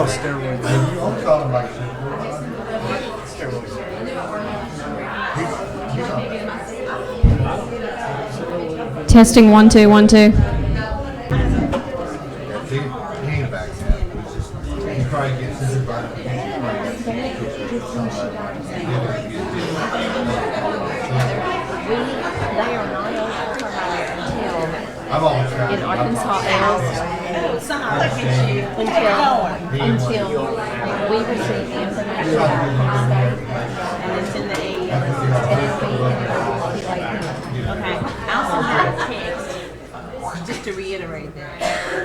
Oh, steroids. I'll call him like Steroids. Testing 1 2 1 2. He ain't back now. He probably gets his advice. They are not able to hire until I've always tried. in Arkansas until we receive the information back from the state and it's in the and it'll be like Okay, I also had a text, just to reiterate that,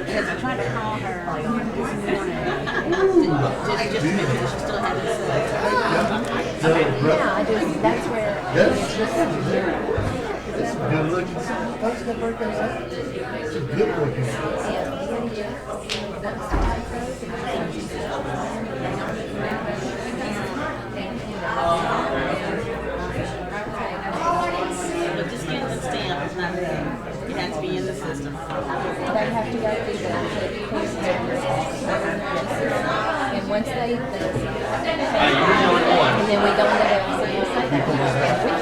because I tried to call her this morning, just to make sure she still had this. yeah, I just that's where It's good looking. That's the birthday. It's a good looking. But just getting the stamp is not there. It has to be in the system. they have to go through the and once they and then we go into the we'll say that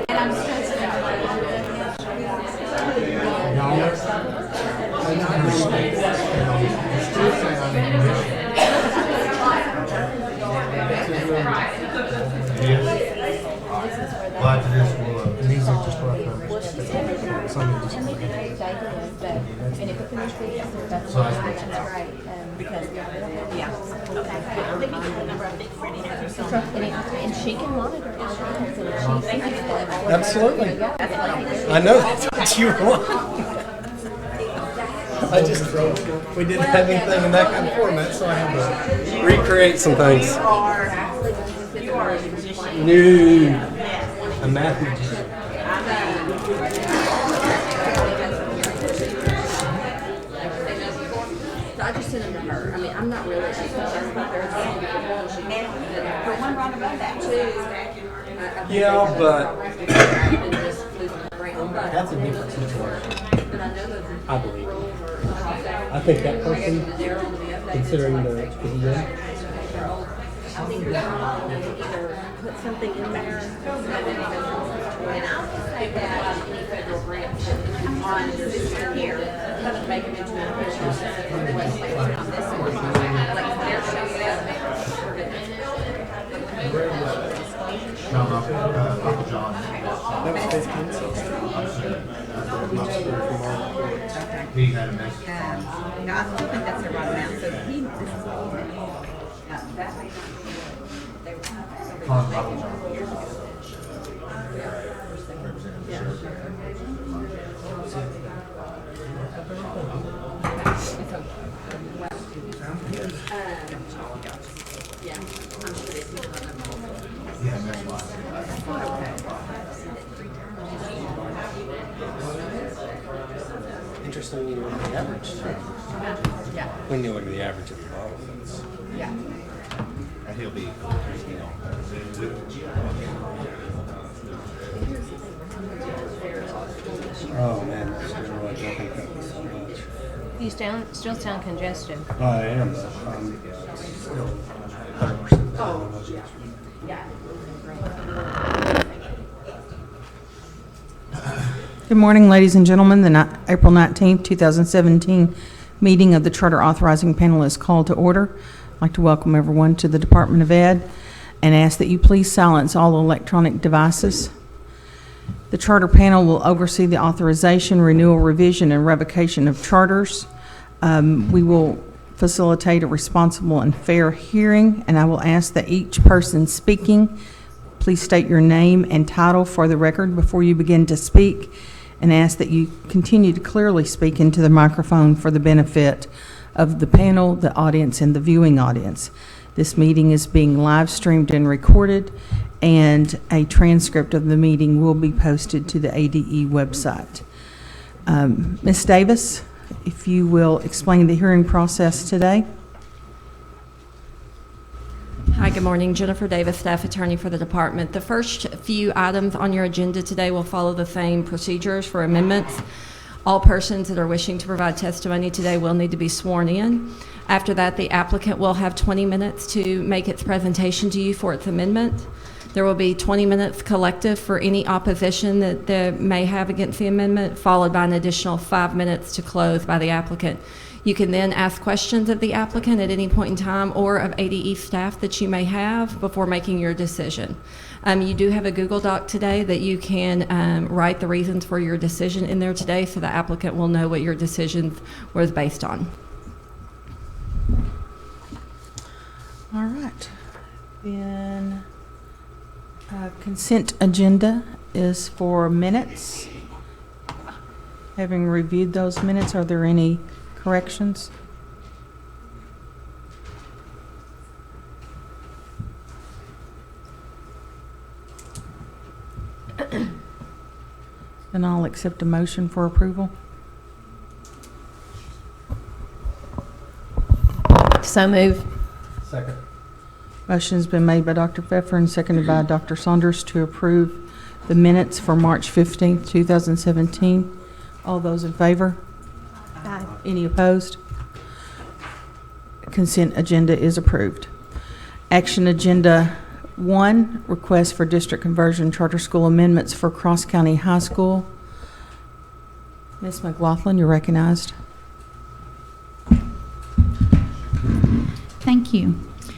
and I'm supposed Glad to just These are just rough numbers. well, she said they and if it finishes that's great because and she can monitor it. Absolutely. I know that's what you want. We didn't have anything in that kind of format, so I had to recreate some things. You are a musician. No, a math magician. So I just sent them to her. I mean, I'm not really sure about their For one run above that, too. Yeah, but that's that's a different situation. I believe. I think that person, considering the year, I think we either put something in there, and I'll just say that any federal grant on this year, doesn't make them into an official legislature on this one. Like their show Uncle John. that was 15. He had a message. No, I still think that's the right amount. So this is Call him Uncle John. Yeah, that's why. Interesting when you look at the average. When you look at the average of the bottle. And he'll be, Oh man, that's steroids. I think that was so much. You still sound congested. I am, but I'm still 100%. Good morning, ladies and gentlemen. The April 19th, 2017 meeting of the Charter Authorizing Panel is called to order. I'd like to welcome everyone to the Department of Ed and ask that you please silence all electronic devices. The Charter Panel will oversee the authorization, renewal, revision, and revocation of charters. We will facilitate a responsible and fair hearing, and I will ask that each person speaking please state your name and title for the record before you begin to speak, and ask that you continue to clearly speak into the microphone for the benefit of the panel, the audience, and the viewing audience. This meeting is being live streamed and recorded, and a transcript of the meeting will be posted to the ADE website. Ms. Davis, if you will explain the hearing process today. Hi, good morning. Jennifer Davis, staff attorney for the department. The first few items on your agenda today will follow the same procedures for amendments. All persons that are wishing to provide testimony today will need to be sworn in. After that, the applicant will have 20 minutes to make its presentation to you for its amendment. There will be 20 minutes collective for any opposition that they may have against the amendment, followed by an additional 5 minutes to close by the applicant. You can then ask questions of the applicant at any point in time or of ADE staff that you may have before making your decision. You do have a Google Doc today that you can write the reasons for your decision in there today so the applicant will know what your decision was based on. All right. Then consent agenda is for minutes. Having reviewed those minutes, are there any corrections? Then I'll accept a motion for approval. So move. Second. Motion has been made by Dr. Pfeffer and seconded by Dr. Saunders to approve the minutes for March 15th, 2017. All those in favor? Aye. Any opposed? Consent agenda is approved. Action agenda 1, request for district conversion charter school amendments for Cross County High School. Ms. McLaughlin, you're recognized. Thank you.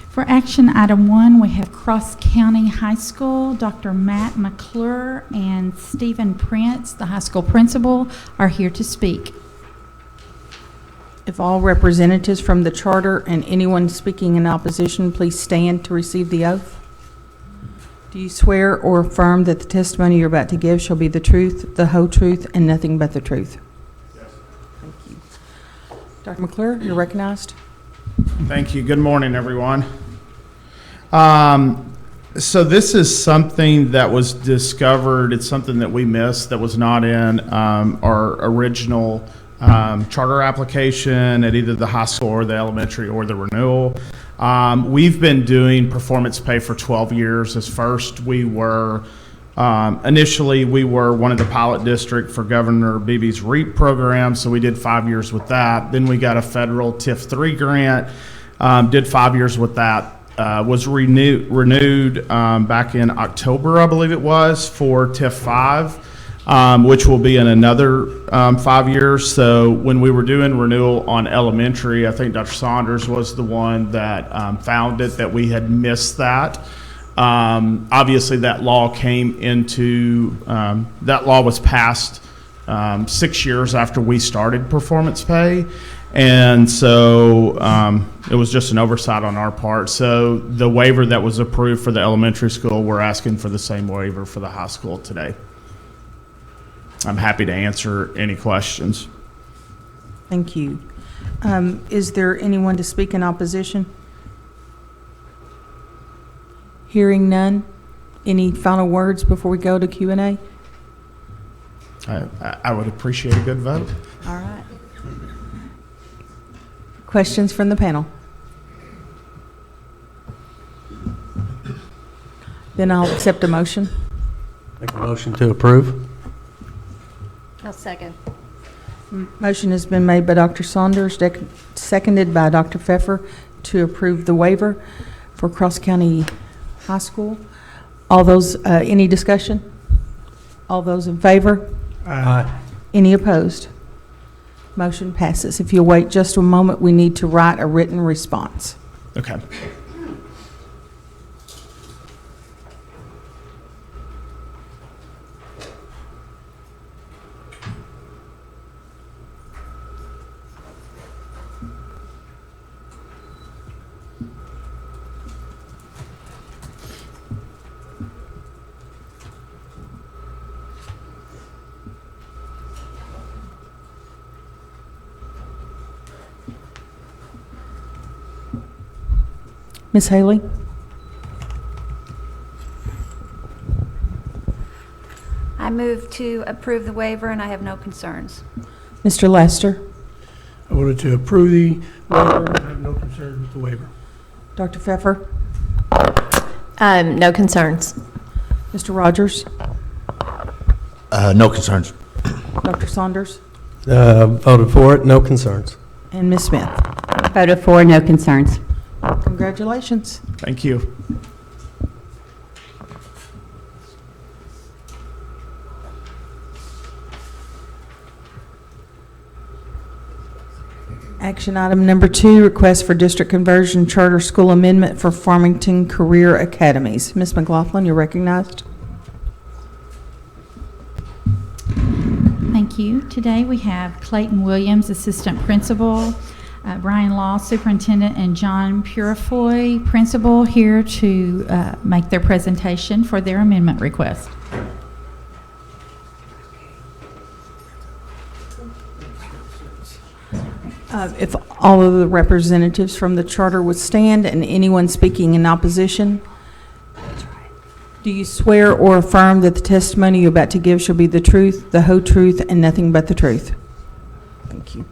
For action item 1, we have Cross County High School. Dr. Matt McClure and Stephen Prince, the high school principal, are here to speak. If all representatives from the charter and anyone speaking in opposition, please stand to receive the oath. Do you swear or affirm that the testimony you're about to give shall be the truth, the whole truth, and nothing but the truth? Yes. Thank you. Dr. McClure, you're recognized. Thank you. Good morning, everyone. So this is something that was discovered. It's something that we missed that was not in our original charter application at either the high school or the elementary or the renewal. We've been doing performance pay for 12 years. As first we were, initially we were one of the pilot district for Governor Beebe's REAP program, so we did 5 years with that. Then we got a federal TIF 3 grant, did 5 years with that. Was renewed back in October, I believe it was, for TIF 5. Which will be in another 5 years. So when we were doing renewal on elementary, I think Dr. Saunders was the one that found it, that we had missed that. Obviously, that law came into, that law was passed 6 years after we started performance pay. And so it was just an oversight on our part. So the waiver that was approved for the elementary school, we're asking for the same waiver for the high school today. I'm happy to answer any questions. Thank you. Is there anyone to speak in opposition? Hearing none. Any final words before we go to Q&A? I would appreciate a good vote. All right. Questions from the panel? Then I'll accept a motion. Make a motion to approve. I'll second. Motion has been made by Dr. Saunders, seconded by Dr. Pfeffer to approve the waiver for Cross County High School. All those, any discussion? All those in favor? Aye. Any opposed? Motion passes. If you'll wait just a moment, we need to write a written response. Okay. Ms. Haley? I move to approve the waiver, and I have no concerns. Mr. Lester? I voted to approve the waiver. I have no concerns with the waiver. Dr. Pfeffer? No concerns. Mr. Rogers? No concerns. Dr. Saunders? Voted for it, no concerns. And Ms. Smith? Voted for, no concerns. Congratulations. Thank you. Action item number 2, request for district conversion charter school amendment for Farmington Career Academies. Ms. McLaughlin, you're recognized. Thank you. Today we have Clayton Williams, Assistant Principal, Brian Law, Superintendent, and John Purifoy, Principal, here to make their presentation for their amendment request. If all of the representatives from the charter would stand and anyone speaking in opposition. Do you swear or affirm that the testimony you're about to give shall be the truth, the whole truth, and nothing but the truth? Thank you.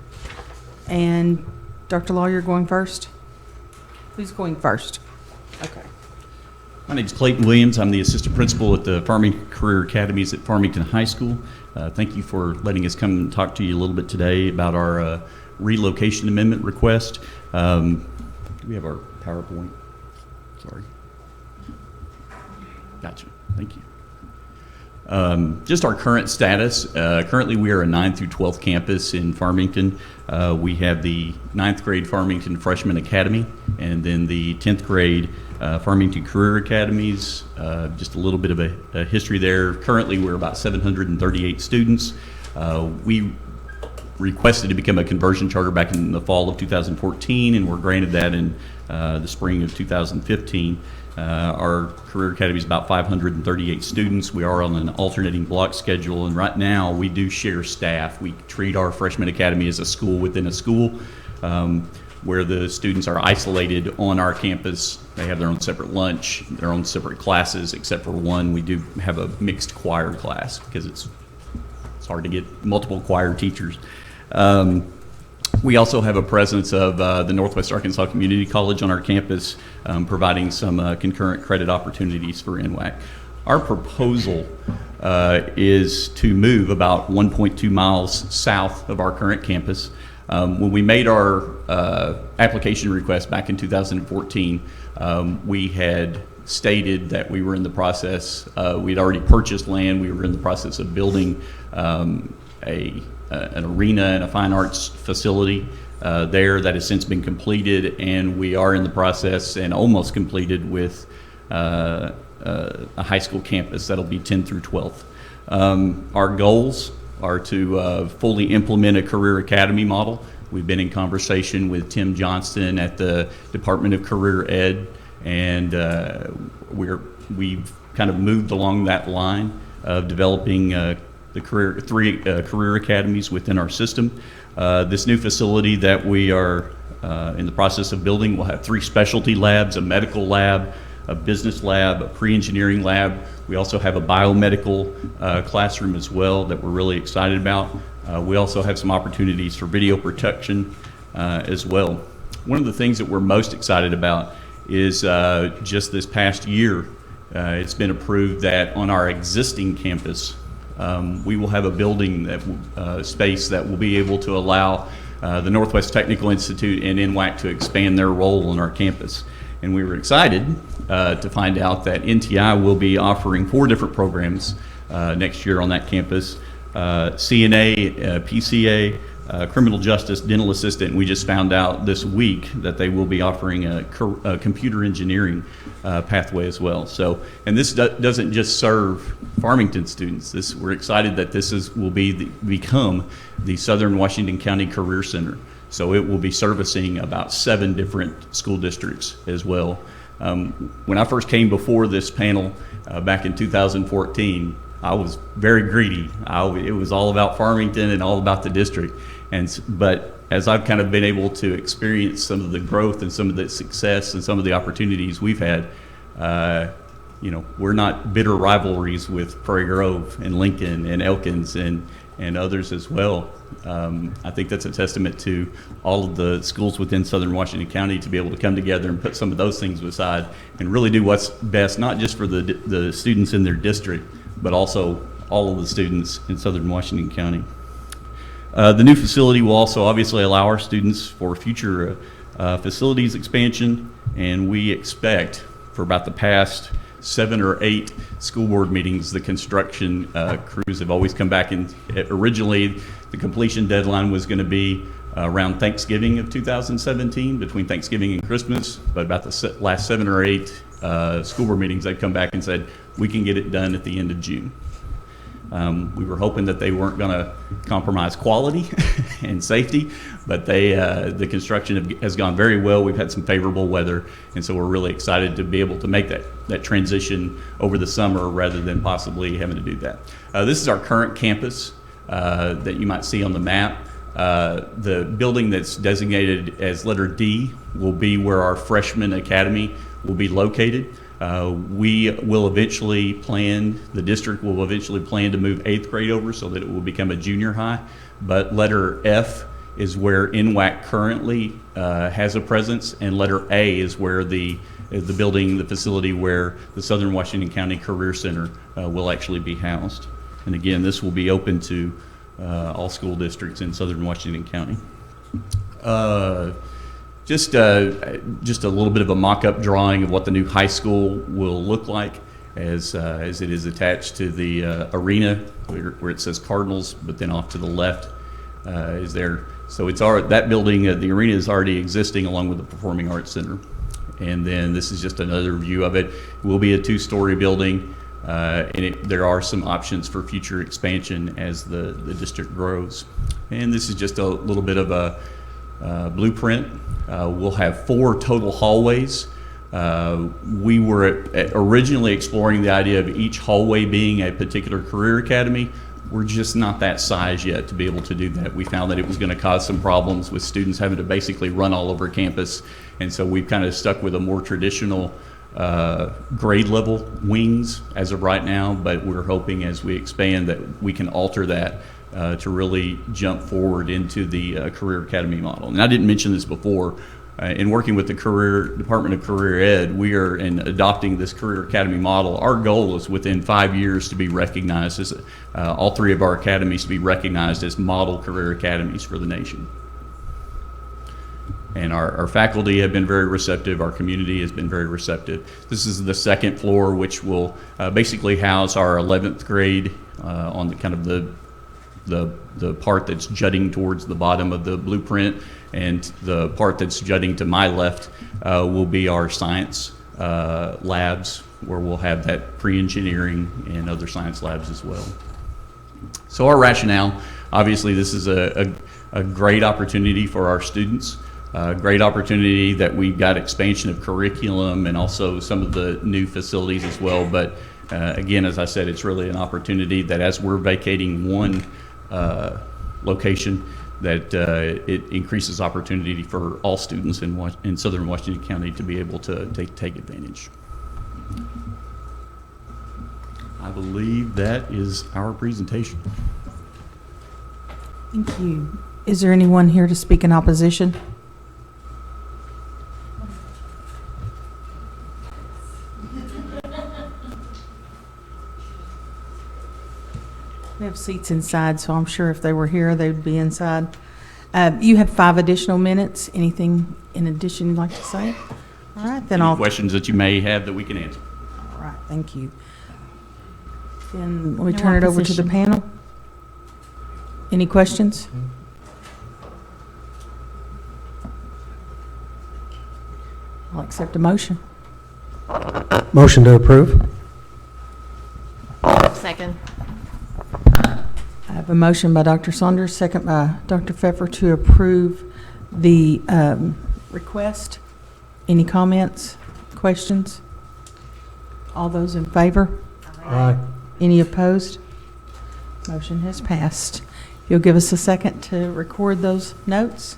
And Dr. Law, you're going first? Who's going first? Okay. My name is Clayton Williams. I'm the assistant principal at the Farmington Career Academies at Farmington High School. Thank you for letting us come and talk to you a little bit today about our relocation amendment request. Do we have our PowerPoint? Sorry. Gotcha. Thank you. Just our current status. Currently, we are a 9th through 12th campus in Farmington. We have the 9th grade Farmington Freshman Academy, and then the 10th grade Farmington Career Academies. Just a little bit of a history there. Currently, we're about 738 students. We requested to become a conversion charter back in the fall of 2014, and were granted that in the spring of 2015. Our Career Academy is about 538 students. We are on an alternating block schedule, and right now we do share staff. We treat our Freshman Academy as a school within a school, where the students are isolated on our campus. They have their own separate lunch, their own separate classes, except for one. We do have a mixed choir class because it's hard to get multiple choir teachers. We also have a presence of the Northwest Arkansas Community College on our campus, providing some concurrent credit opportunities for NWAC. Our proposal is to move about 1.2 miles south of our current campus. When we made our application request back in 2014, we had stated that we were in the process, we'd already purchased land, we were in the process of building an arena and a fine arts facility there that has since been completed, and we are in the process and almost completed with a high school campus that'll be 10th through 12th. Our goals are to fully implement a career academy model. We've been in conversation with Tim Johnston at the Department of Career Ed, and we've kind of moved along that line of developing three career academies within our system. This new facility that we are in the process of building will have 3 specialty labs, a medical lab, a business lab, a pre-engineering lab. We also have a biomedical classroom as well that we're really excited about. We also have some opportunities for video protection as well. One of the things that we're most excited about is just this past year, it's been approved that on our existing campus, we will have a building that space that will be able to allow the Northwest Technical Institute and NWAC to expand their role on our campus. And we were excited to find out that NTI will be offering 4 different programs next year on that campus: CNA, PCA, criminal justice, dental assistant. And we just found out this week that they will be offering a computer engineering pathway as well. So, and this doesn't just serve Farmington students. We're excited that this will become the Southern Washington County Career Center. So it will be servicing about 7 different school districts as well. When I first came before this panel back in 2014, I was very greedy. It was all about Farmington and all about the district. But as I've kind of been able to experience some of the growth and some of the success and some of the opportunities we've had, we're not bitter rivalries with Prairie Grove and Lincoln and Elkins, and and others as well. I think that's a testament to all of the schools within Southern Washington County to be able to come together and put some of those things aside and really do what's best, not just for the students in their district, but also all of the students in Southern Washington County. The new facility will also obviously allow our students for future facilities expansion, and we expect for about the past 7 or 8 school board meetings, the construction crews have always come back, and originally the completion deadline was going to be around Thanksgiving of 2017, between Thanksgiving and Christmas, but about the last 7 or 8 school board meetings, they've come back and said, we can get it done at the end of June. We were hoping that they weren't going to compromise quality and safety, but the construction has gone very well. We've had some favorable weather, and so we're really excited to be able to make that transition over the summer rather than possibly having to do that. This is our current campus that you might see on the map. The building that's designated as letter D will be where our freshman academy will be located. The district will eventually plan to move 8th grade over so that it will become a junior high. But letter F is where NWAC currently has a presence, and letter A is where the facility where the Southern Washington County Career Center will actually be housed. And again, this will be open to all school districts in Southern Washington County. Just a little bit of a mock-up drawing of what the new high school will look like as it is attached to the arena where it says Cardinals, but then off to the left is there. So that building, the arena is already existing along with the Performing Arts Center. And then this is just another view of it. It will be a 2-story building, and there are some options for future expansion as the district grows. And this is just a little bit of a blueprint. We'll have 4 total hallways. We were originally exploring the idea of each hallway being a particular career academy. We're just not that size yet to be able to do that. We found that it was going to cause some problems with students having to basically run all over campus, and so we've kind of stuck with a more traditional grade level wings as of right now, but we're hoping as we expand that we can alter that to really jump forward into the Career Academy model. And I didn't mention this before. In working with the Department of Career Ed, we are in adopting this Career Academy model. Our goal is within 5 years to be recognized as all 3 of our academies to be recognized as model career academies for the nation. And our faculty have been very receptive. Our community has been very receptive. This is the 2nd floor, which will basically house our 11th grade on the kind of the part that's jutting towards the bottom of the blueprint, and the part that's jutting to my left will be our science labs, where we'll have that pre-engineering and other science labs as well. So our rationale, obviously this is a great opportunity for our students, a great opportunity that we've got expansion of curriculum and also some of the new facilities as well. But again, as I said, it's really an opportunity that as we're vacating one location, that it increases opportunity for all students in Southern Washington County to be able to take advantage. I believe that is our presentation. Thank you. Is there anyone here to speak in opposition? We have seats inside, so I'm sure if they were here, they'd be inside. You have 5 additional minutes. Anything in addition you'd like to say? All right, then Any questions that you may have that we can answer? All right, thank you. Then we turn it over to the panel. Any questions? I'll accept a motion. Motion to approve. Second. I have a motion by Dr. Saunders, second by Dr. Pfeffer to approve the request. Any comments, questions? All those in favor? Aye. Any opposed? Motion has passed. You'll give us a second to record those notes?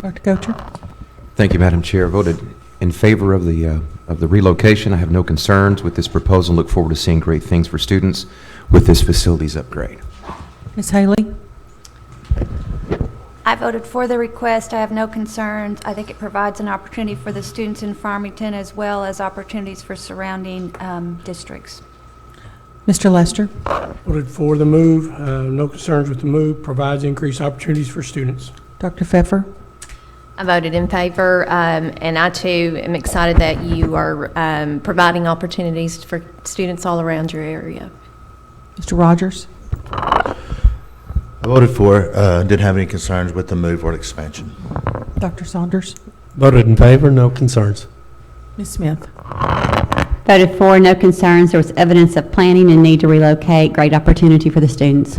Dr. Kocher? Thank you, Madam Chair. Voted in favor of the relocation. I have no concerns with this proposal. Look forward to seeing great things for students with this facilities upgrade. Ms. Haley? I voted for the request. I have no concerns. I think it provides an opportunity for the students in Farmington as well as opportunities for surrounding districts. Mr. Lester? Voted for the move. No concerns with the move. Provides increased opportunities for students. Dr. Pfeffer? I voted in favor, and I too am excited that you are providing opportunities for students all around your area. Mr. Rogers? I voted for, didn't have any concerns with the move or expansion. Dr. Saunders? Voted in favor, no concerns. Ms. Smith? Voted for, no concerns. There was evidence of planning and need to relocate. Great opportunity for the students.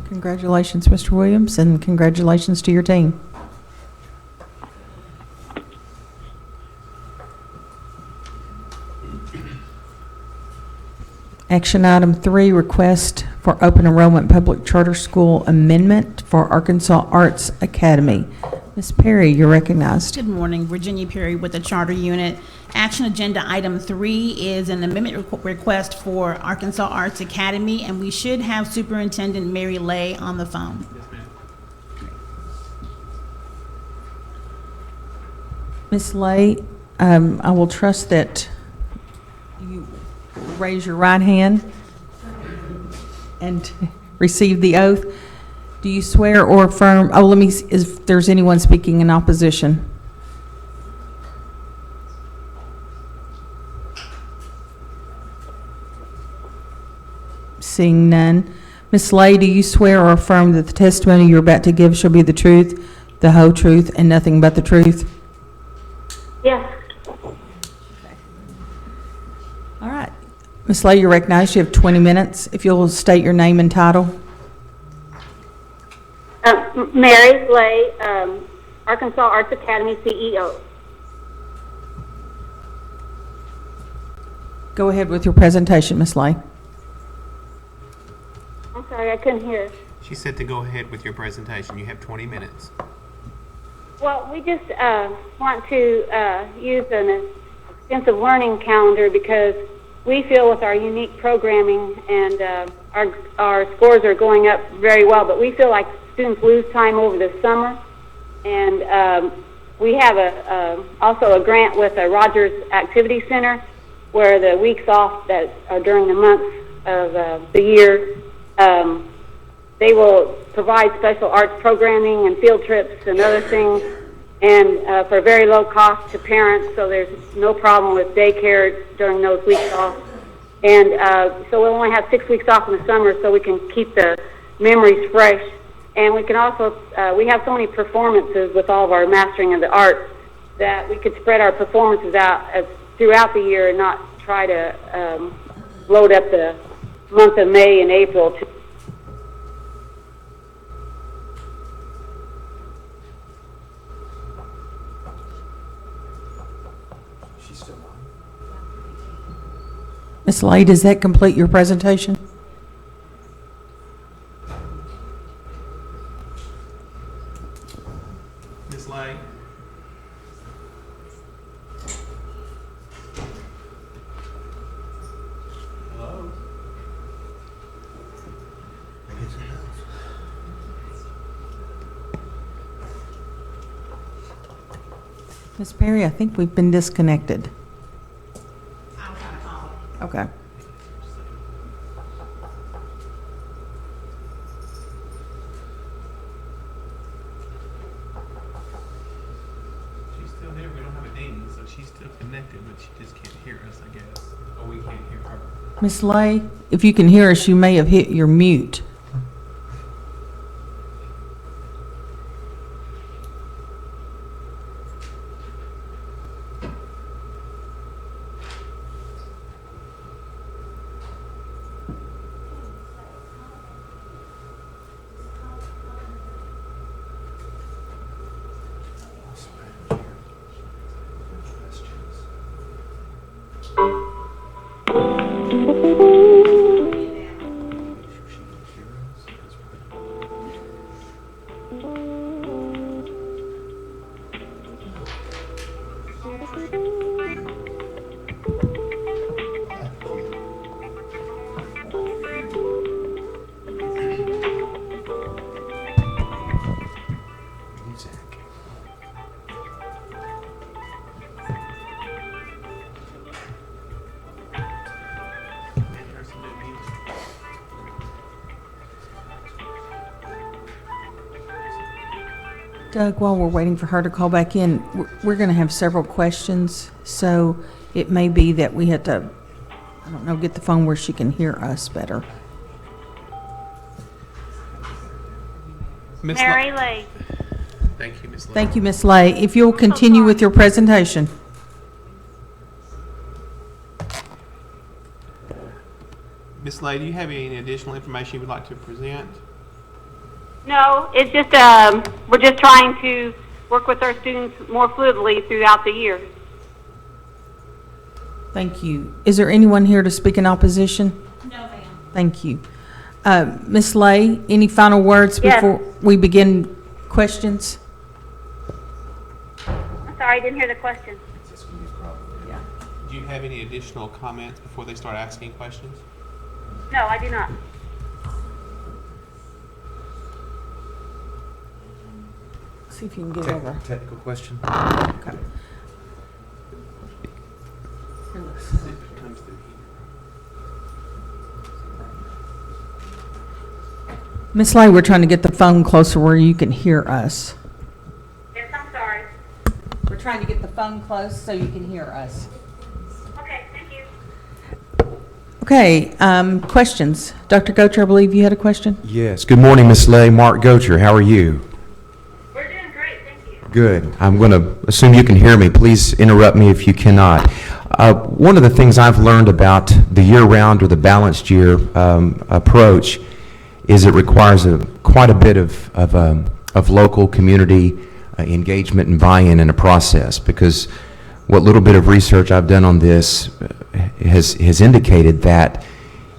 Congratulations, Mr. Williams, and congratulations to your team. Action item 3, request for open enrollment public charter school amendment for Arkansas Arts Academy. Ms. Perry, you're recognized. Good morning, Virginia Perry with the Charter Unit. Action agenda item 3 is an amendment request for Arkansas Arts Academy, and we should have Superintendent Mary Lay on the phone. Ms. Lay, I will trust that you raise your right hand and receive the oath. Do you swear or affirm, let me see if there's anyone speaking in opposition. Seeing none. Ms. Lay, do you swear or affirm that the testimony you're about to give shall be the truth, the whole truth, and nothing but the truth? Yes. All right. Ms. Lay, you're recognized. You have 20 minutes. If you'll state your name and title. Mary Lay, Arkansas Arts Academy CEO. Go ahead with your presentation, Ms. Lay. I'm sorry, I couldn't hear. She said to go ahead with your presentation. You have 20 minutes. Well, we just want to use an extensive learning calendar because we feel with our unique programming and our scores are going up very well, but we feel like students lose time over the summer. And we have also a grant with the Rogers Activity Center where the weeks off that are during the months of the year, they will provide special arts programming and field trips and other things, and for very low cost to parents, so there's no problem with daycare during those weeks off. And so we'll only have 6 weeks off in the summer so we can keep the memories fresh. And we can also, we have so many performances with all of our Mastering of the Arts that we could spread our performances out throughout the year and not try to load up the month of May and April. Ms. Lay, does that complete your presentation? Ms. Lay? Hello? Ms. Perry, I think we've been disconnected. Okay. She's still there. We don't have a ding, so she's still connected, but she just can't hear us, I guess. Or we can't hear her. Ms. Lay, if you can hear us, you may have hit your mute. Doug, while we're waiting for her to call back in, we're going to have several questions, so it may be that we have to, I don't know, get the phone where she can hear us better. Miss Mary Lee. Thank you, Miss Lay. Thank you, Ms. Lay. If you'll continue with your presentation. Miss Lay, do you have any additional information you would like to present? No, it's just, we're just trying to work with our students more fluidly throughout the year. Thank you. Is there anyone here to speak in opposition? No, ma'am. Thank you. Ms. Lay, any final words Yes. before we begin questions? I'm sorry, I didn't hear the question. Do you have any additional comments before they start asking questions? No, I do not. See if you can get over. Technical question? Okay. Ms. Lay, we're trying to get the phone closer where you can hear us. Yes, I'm sorry. We're trying to get the phone close so you can hear us. Okay, thank you. Okay, questions. Dr. Gocher, I believe you had a question? Yes. Good morning, Ms. Lay. Mark Gocher, how are you? We're doing great, thank you. Good. I'm going to assume you can hear me. Please interrupt me if you cannot. One of the things I've learned about the year-round or the balanced year approach is it requires quite a bit of local community engagement and buy-in in a process, because what little bit of research I've done on this has indicated that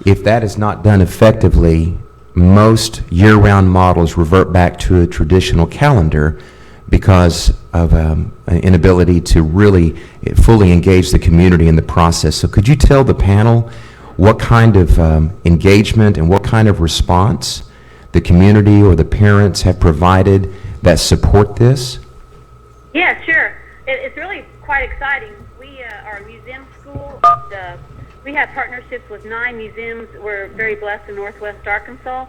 if that is not done effectively, most year-round models revert back to a traditional calendar because of an inability to really fully engage the community in the process. So could you tell the panel what kind of engagement and what kind of response the community or the parents have provided that support this? Yeah, sure. It's really quite exciting. We are a museum school. We have partnerships with 9 museums. We're very blessed in Northwest Arkansas.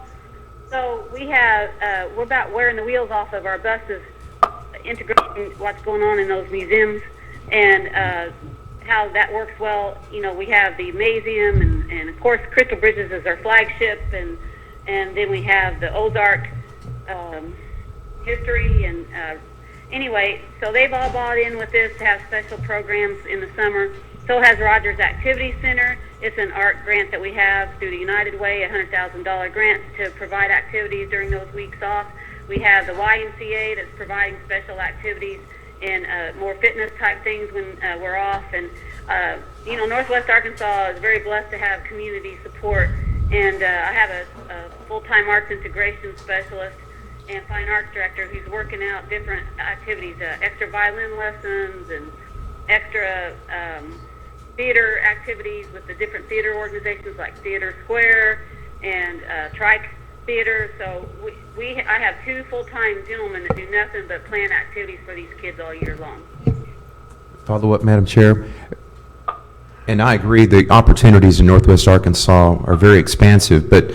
So we have, we're about wearing the wheels off of our buses, integrating what's going on in those museums and how that works well. You know, we have the Mazium and of course Crystal Bridges is our flagship, and then we have the Ozark history and anyway, so they've all bought in with this to have special programs in the summer. So has Rogers Activity Center. It's an art grant that we have through the United Way, a $100,000 grant to provide activities during those weeks off. We have the YMCA that's providing special activities and more fitness type things when we're off. And you know, Northwest Arkansas is very blessed to have community support. And I have a full-time arts integration specialist and fine arts director who's working out different activities, extra violin lessons and extra theater activities with the different theater organizations like Theater Square and Trike Theater. So I have 2 full-time gentlemen that do nothing but plan activities for these kids all year long. Follow up, Madam Chair. And I agree, the opportunities in Northwest Arkansas are very expansive, but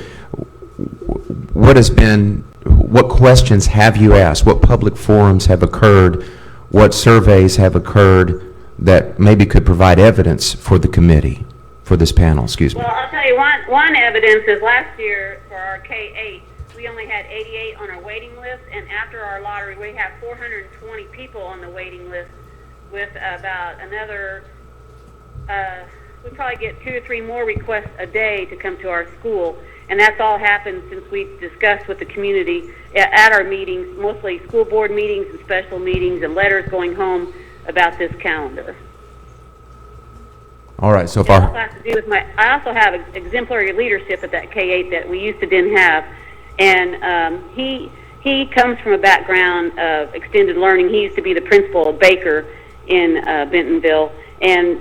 what questions have you asked? What public forums have occurred? What surveys have occurred that maybe could provide evidence for the committee, for this panel, excuse me? Well, I'll tell you one evidence is last year for our K-8, we only had 88 on our waiting list, and after our lottery, we have 420 people on the waiting list with about another, we probably get 2 or 3 more requests a day to come to our school. And that's all happened since we discussed with the community at our meetings, mostly school board meetings and special meetings and letters going home about this calendar. All right, so if It also has to do with I also have exemplary leadership at that K-8 that we used to didn't have. And he comes from a background of extended learning. He used to be the principal of Baker in Bentonville, and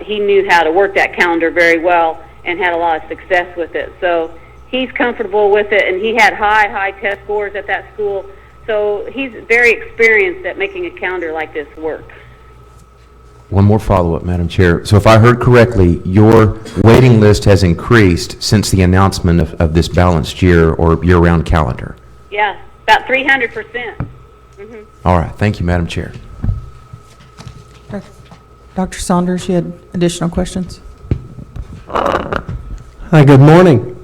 he knew how to work that calendar very well and had a lot of success with it. So he's comfortable with it, and he had high test scores at that school. So he's very experienced at making a calendar like this work. One more follow-up, Madam Chair. So if I heard correctly, your waiting list has increased since the announcement of this balanced year or year-round calendar. Yeah, about 300%. All right, thank you, Madam Chair. Dr. Saunders, you had additional questions? Hi, good morning.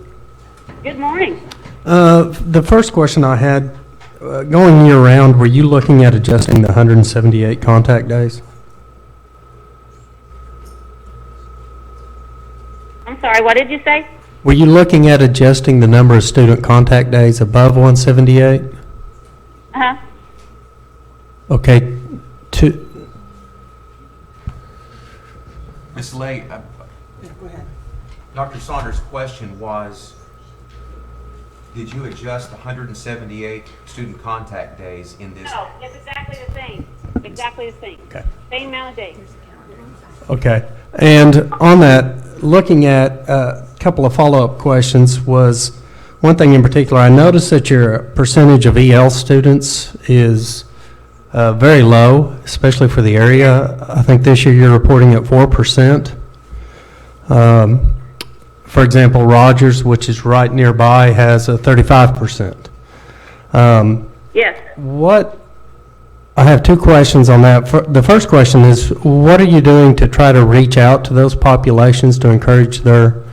Good morning. The first question I had, going year-round, were you looking at adjusting the 178 contact days? I'm sorry, what did you say? Were you looking at adjusting the number of student contact days above 178? Uh-huh. Okay, Ms. Lay, Dr. Saunders' question was, did you adjust 178 student contact days in this? No, it's exactly the same. Exactly the same. Okay. Same amount of days. Okay, and on that, looking at a couple of follow-up questions was, one thing in particular, I noticed that your percentage of EL students is very low, especially for the area. I think this year you're reporting at 4%. For example, Rogers, which is right nearby, has a 35%. Yes. I have two questions on that. The first question is, what are you doing to try to reach out to those populations to encourage their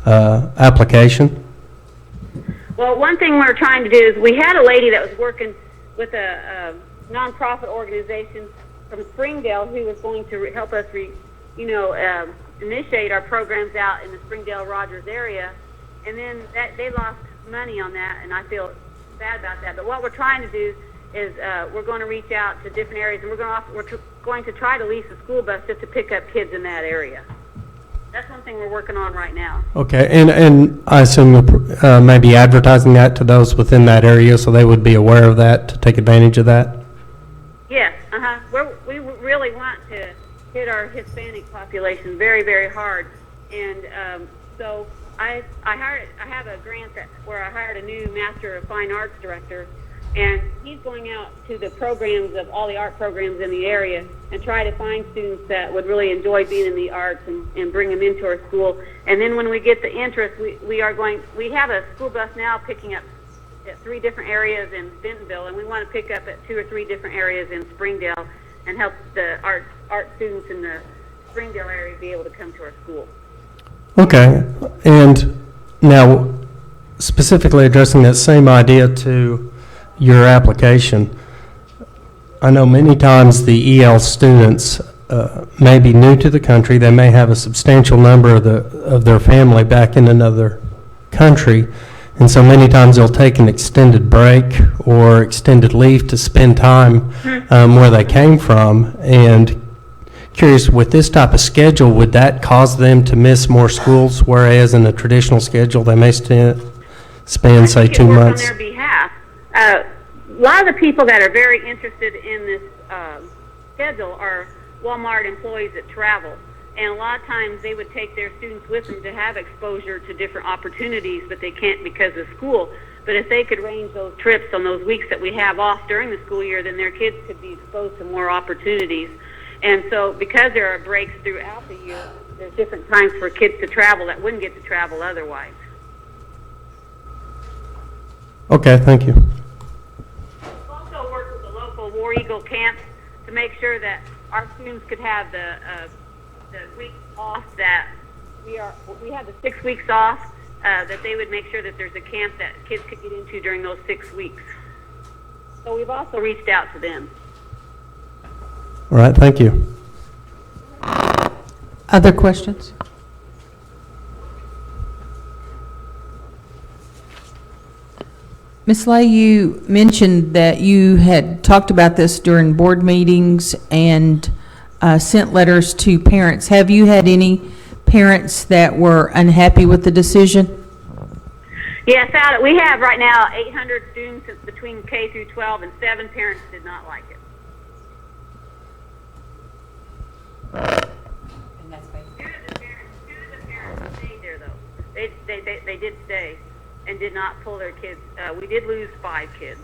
application? Well, one thing we're trying to do is we had a lady that was working with a nonprofit organization from Springdale who was going to help us, initiate our programs out in the Springdale-Rogers area, and then they lost money on that, and I feel bad about that. But what we're trying to do is we're going to reach out to different areas, and we're going to try to lease a school bus just to pick up kids in that area. That's one thing we're working on right now. Okay, and I assume you're maybe advertising that to those within that area so they would be aware of that to take advantage of that? Yes, we really want to hit our Hispanic population very, very hard, and so I have a grant where I hired a new Master of Fine Arts director, and he's going out to the programs of all the art programs in the area and try to find students that would really enjoy being in the arts and bring them into our school. And then when we get the interest, we have a school bus now picking up at 3 different areas in Bentonville, and we want to pick up at 2 or 3 different areas in Springdale and help the art students in the Springdale area be able to come to our school. Okay, and now specifically addressing that same idea to your application, I know many times the EL students may be new to the country. They may have a substantial number of their family back in another country, and so many times they'll take an extended break or extended leave to spend time where they came from. And curious, with this type of schedule, would that cause them to miss more schools, whereas in a traditional schedule they may spend, say, 2 months? On their behalf. A lot of the people that are very interested in this schedule are Walmart employees that travel, and a lot of times they would take their students with them to have exposure to different opportunities, but they can't because of school. But if they could arrange those trips on those weeks that we have off during the school year, then their kids could be exposed to more opportunities. And so because there are breaks throughout the year, there's different times for kids to travel that wouldn't get to travel otherwise. Okay, thank you. Also work with the local War Eagle camps to make sure that our students could have the weeks off that we have the 6 weeks off, that they would make sure that there's a camp that kids could get into during those 6 weeks. So we've also reached out to them. All right, thank you. Other questions? Ms. Lay, you mentioned that you had talked about this during board meetings and sent letters to parents. Have you had any parents that were unhappy with the decision? Yes, we have right now 800 students between K through 12, and 7 parents did not like it. And that's basically. Two of the parents stayed there, though. They did stay and did not pull their kids. We did lose 5 kids.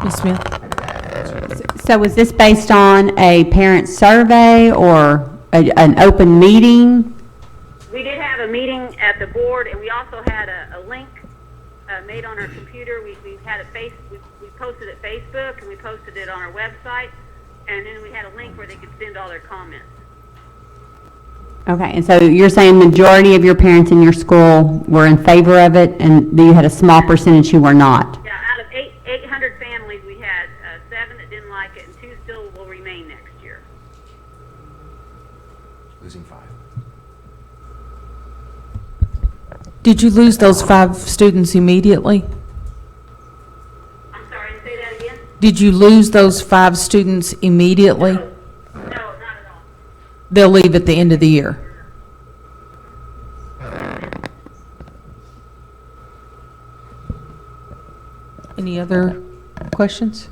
Ms. Smith? So was this based on a parent survey or an open meeting? we did have a meeting at the board, and we also had a link made on our computer. We've had we posted it Facebook, and we posted it on our website, and then we had a link where they could send all their comments. Okay, and so you're saying majority of your parents in your school were in favor of it, and you had a small percentage who were not? Yeah, out of 800 families, we had 7 that didn't like it, and 2 still will remain next year. Losing 5. Did you lose those 5 students immediately? I'm sorry, say that again? Did you lose those 5 students immediately? No, not at all. They'll leave at the end of the year. Any other questions?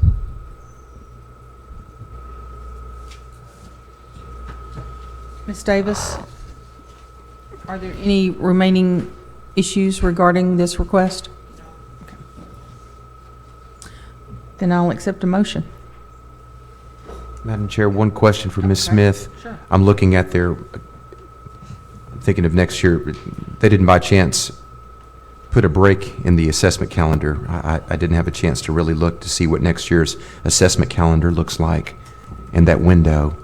Ms. Davis, are there any remaining issues regarding this request? Okay. Then I'll accept a motion. Madam Chair, one question for Ms. Okay, Smith. sure. I'm looking at their, I'm thinking of next year, they didn't by chance put a break in the assessment calendar. I didn't have a chance to really look to see what next year's assessment calendar looks like in that window.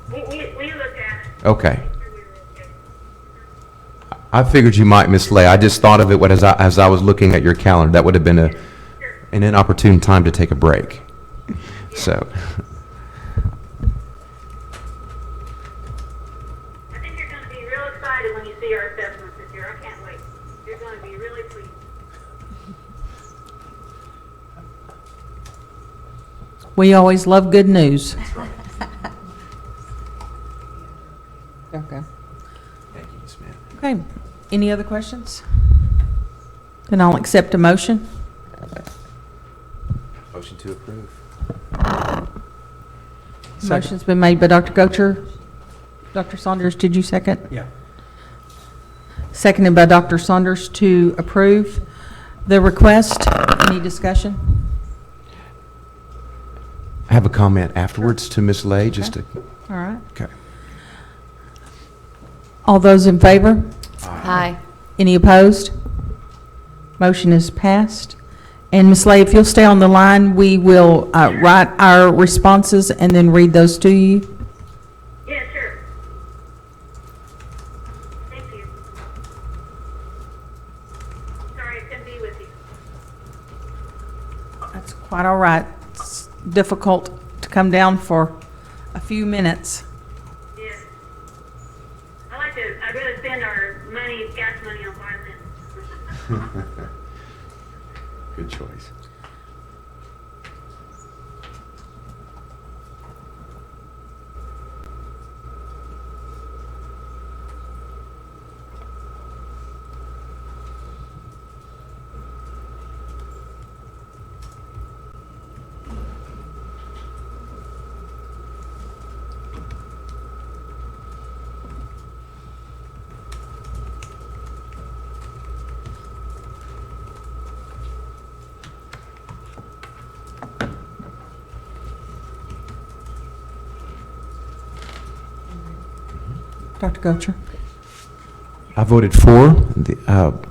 We looked at it. Okay. I figured you might, Ms. Lay. I just thought of it as I was looking at your calendar. That would have been an inopportune time to take a break. So. I think you're going to be real excited when you see our assessments this year. I can't wait. You're going to be really pleased. We always love good news. Okay. Thank you, Ms. Smith. Okay. Any other questions? Then I'll accept a motion. Motion to approve. Motion's been made by Dr. Gocher. Dr. Saunders, did you second? Yeah. Seconded by Dr. Saunders to approve the request. Any discussion? I have a comment afterwards to Ms. Lay, just to, All right. okay. All those in favor? Aye. Any opposed? Motion is passed. And Ms. Lay, if you'll stay on the line, we will write our responses and then read those to you. Yeah, sure. Thank you. Sorry I couldn't be with you. That's quite all right. It's difficult to come down for a few minutes. Yeah. I'd rather spend our money, gas money on violin. Good choice. Dr. Gocher? I voted for.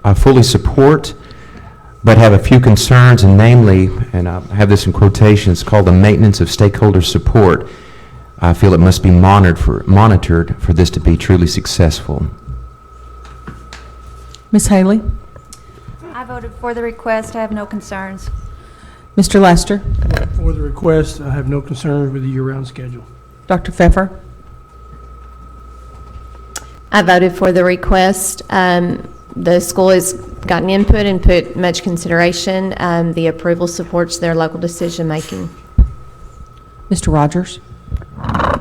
I fully support, but have a few concerns, and namely, and I have this in quotations, called the maintenance of stakeholder support. I feel it must be monitored for this to be truly successful. Ms. Haley? I voted for the request. I have no concerns. Mr. Lester? For the request, I have no concerns with the year-round schedule. Dr. Pfeffer? I voted for the request. The school has gotten input and put much consideration. The approval supports their local decision-making. Mr. Rogers? I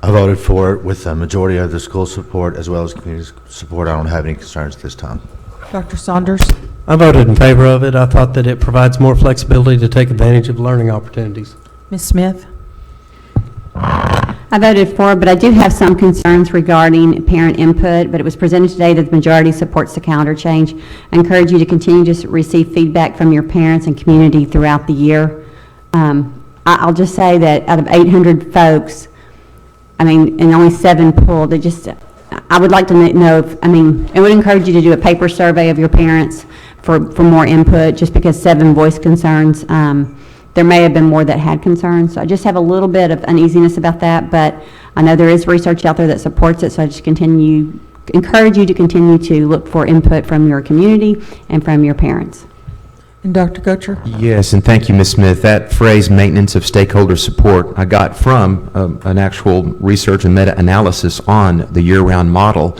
voted for it with a majority of the school support as well as community support. I don't have any concerns this time. Dr. Saunders? I voted in favor of it. I thought that it provides more flexibility to take advantage of learning opportunities. Ms. Smith? I voted for, but I do have some concerns regarding parent input, but it was presented today that the majority supports the calendar change. I encourage you to continue to receive feedback from your parents and community throughout the year. I'll just say that out of 800 folks, I mean, and only 7 pulled. It just, I would like to know if, I mean, it would encourage you to do a paper survey of your parents for more input, just because 7 voiced concerns. There may have been more that had concerns, so I just have a little bit of uneasiness about that, but I know there is research out there that supports it, so I just encourage you to continue to look for input from your community and from your parents. And Dr. Gotcher? Yes, and thank you, Ms. Smith. That phrase, maintenance of stakeholder support, I got from an actual research and meta-analysis on the year-round model.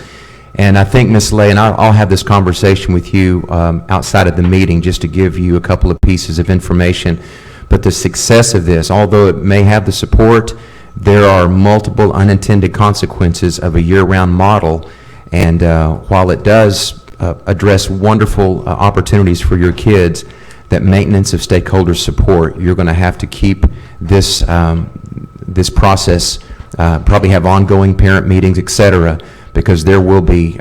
And I think, Ms. Lay, and I'll have this conversation with you outside of the meeting just to give you a couple of pieces of information. But the success of this, although it may have the support, there are multiple unintended consequences of a year-round model. And while it does address wonderful opportunities for your kids, that maintenance of stakeholder support, you're going to have to keep this, this process, probably have ongoing parent meetings, et cetera, because there will be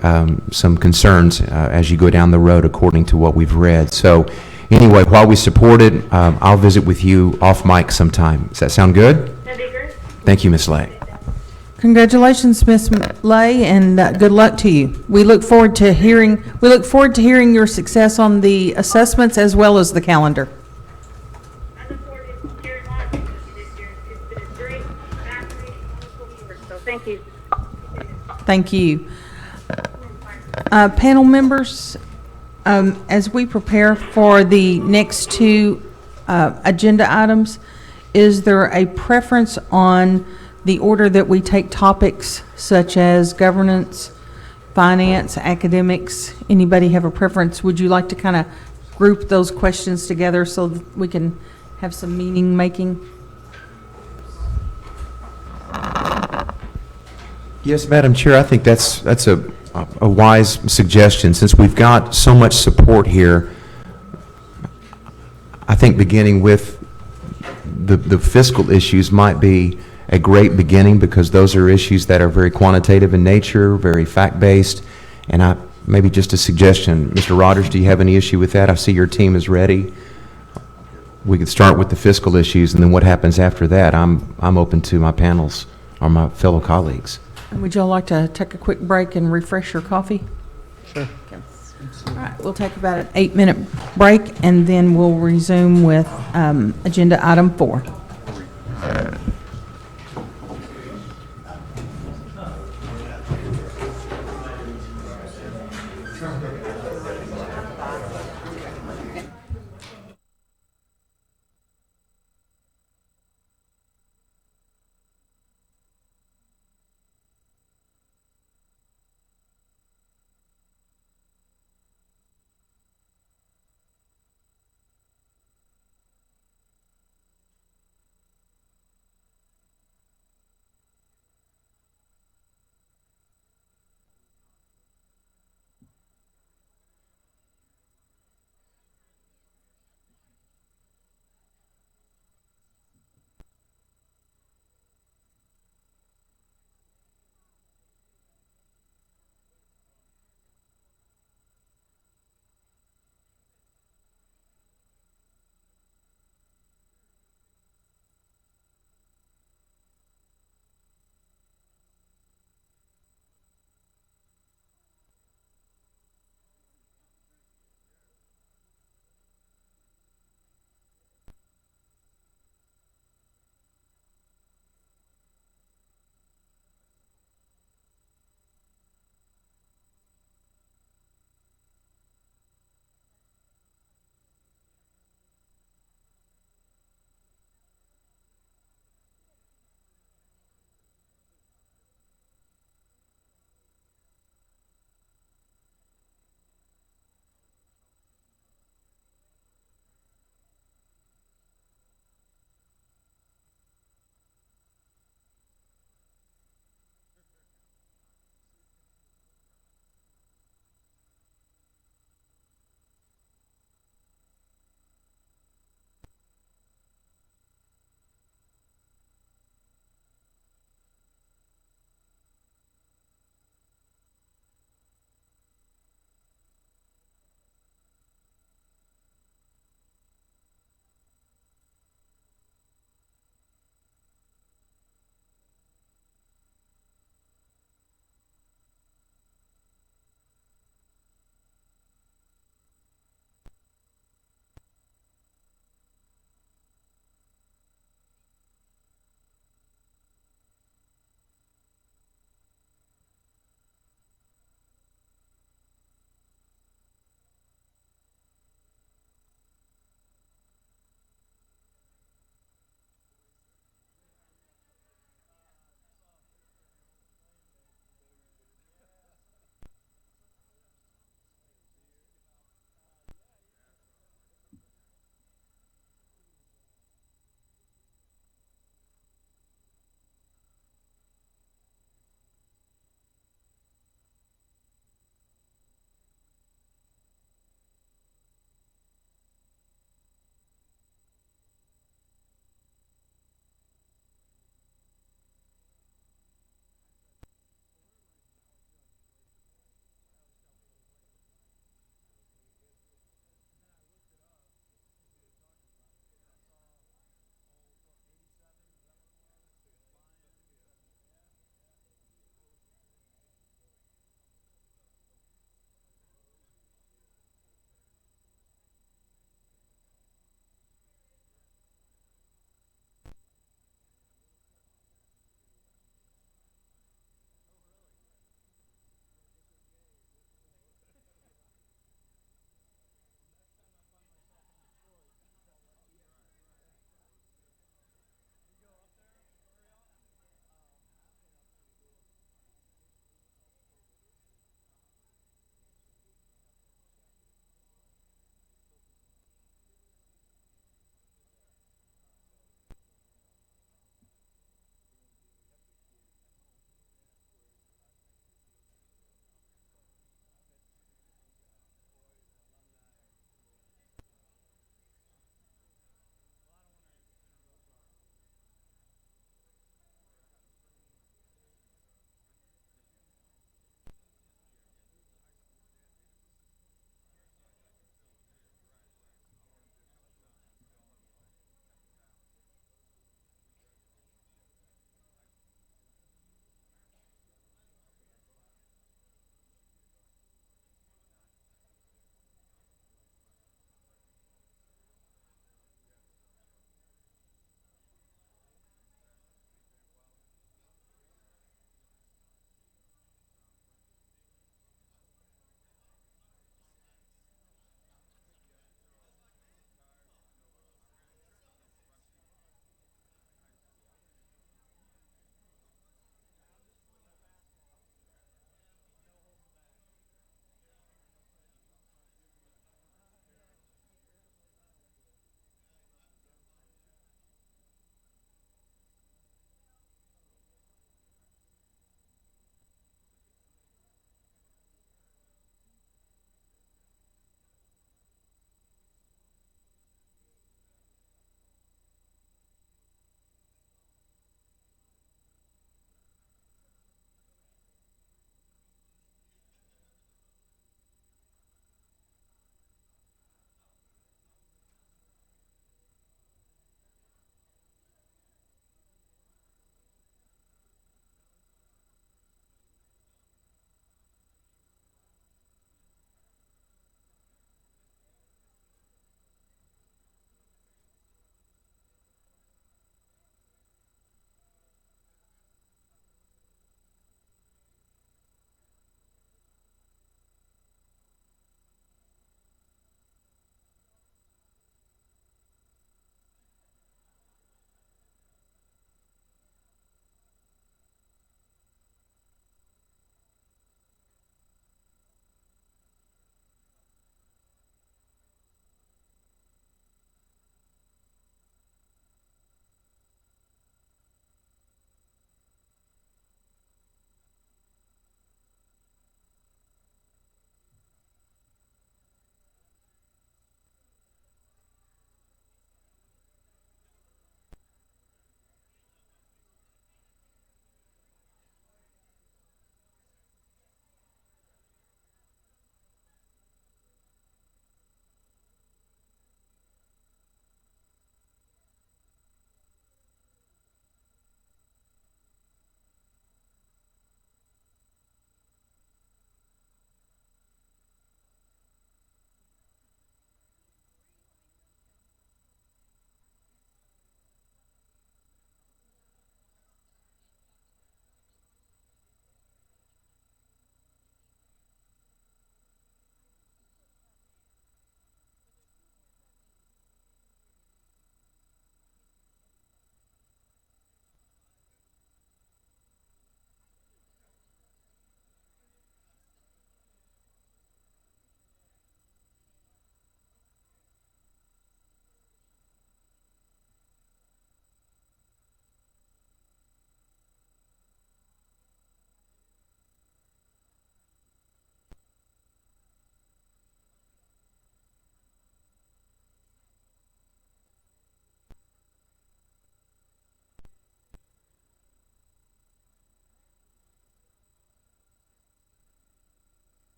some concerns as you go down the road according to what we've read. So anyway, while we support it, I'll visit with you off mic sometime. Does that sound good? That'd be great. Thank you, Ms. Lay. Congratulations, Ms. Lay, and good luck to you. We look forward to hearing your success on the assessments as well as the calendar. I look forward to sharing my experience this year. It's been a great, fascinating, wonderful year, so thank you. Thank you. Panel members, as we prepare for the next 2 agenda items, is there a preference on the order that we take topics such as governance, finance, academics? Anybody have a preference? Would you like to kind of group those questions together so that we can have some meaning making? Yes, Madam Chair, I think that's a wise suggestion. Since we've got so much support here, I think beginning with the fiscal issues might be a great beginning, because those are issues that are very quantitative in nature, very fact-based, and maybe just a suggestion. Mr. Rogers, do you have any issue with that? I see your team is ready. We could start with the fiscal issues, and then what happens after that, I'm open to my panels or my fellow colleagues. Would y'all like to take a quick break and refresh your coffee? Sure. Okay. All right, we'll take about an 8-minute break, and then we'll resume with agenda item 4.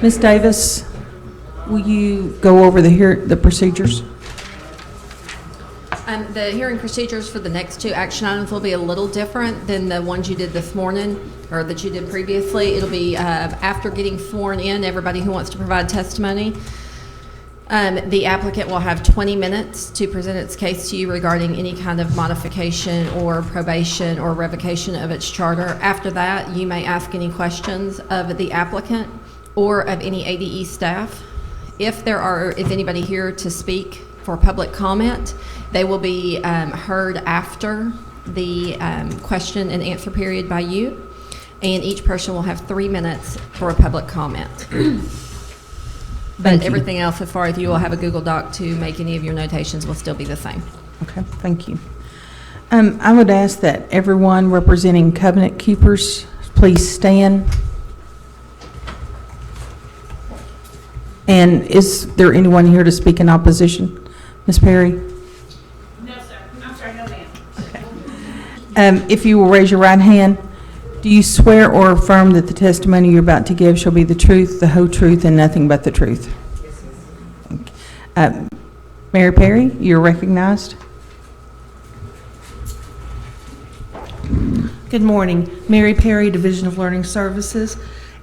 Ms. Davis, will you go over the procedures? The hearing procedures for the next two action items will be a little different than the ones you did this morning, or that you did previously. It'll be after getting sworn in, everybody who wants to provide testimony. The applicant will have 20 minutes to present its case to you regarding any kind of modification or probation or revocation of its charter. After that, you may ask any questions of the applicant or of any ADE staff. If is anybody here to speak for public comment, they will be heard after the question and answer period by you, and each person will have 3 minutes for a public comment. But everything else, as far as you will have a Google Doc to make any of your notations, will still be the same. Okay, thank you. I would ask that everyone representing Covenant Keepers please stand. And is there anyone here to speak in opposition? Ms. Perry? No, sir. I'm sorry, no, ma'am. If you will raise your right hand, do you swear or affirm that the testimony you're about to give shall be the truth, the whole truth, and nothing but the truth? Mary Perry, you're recognized. Good morning. Mary Perry, Division of Learning Services.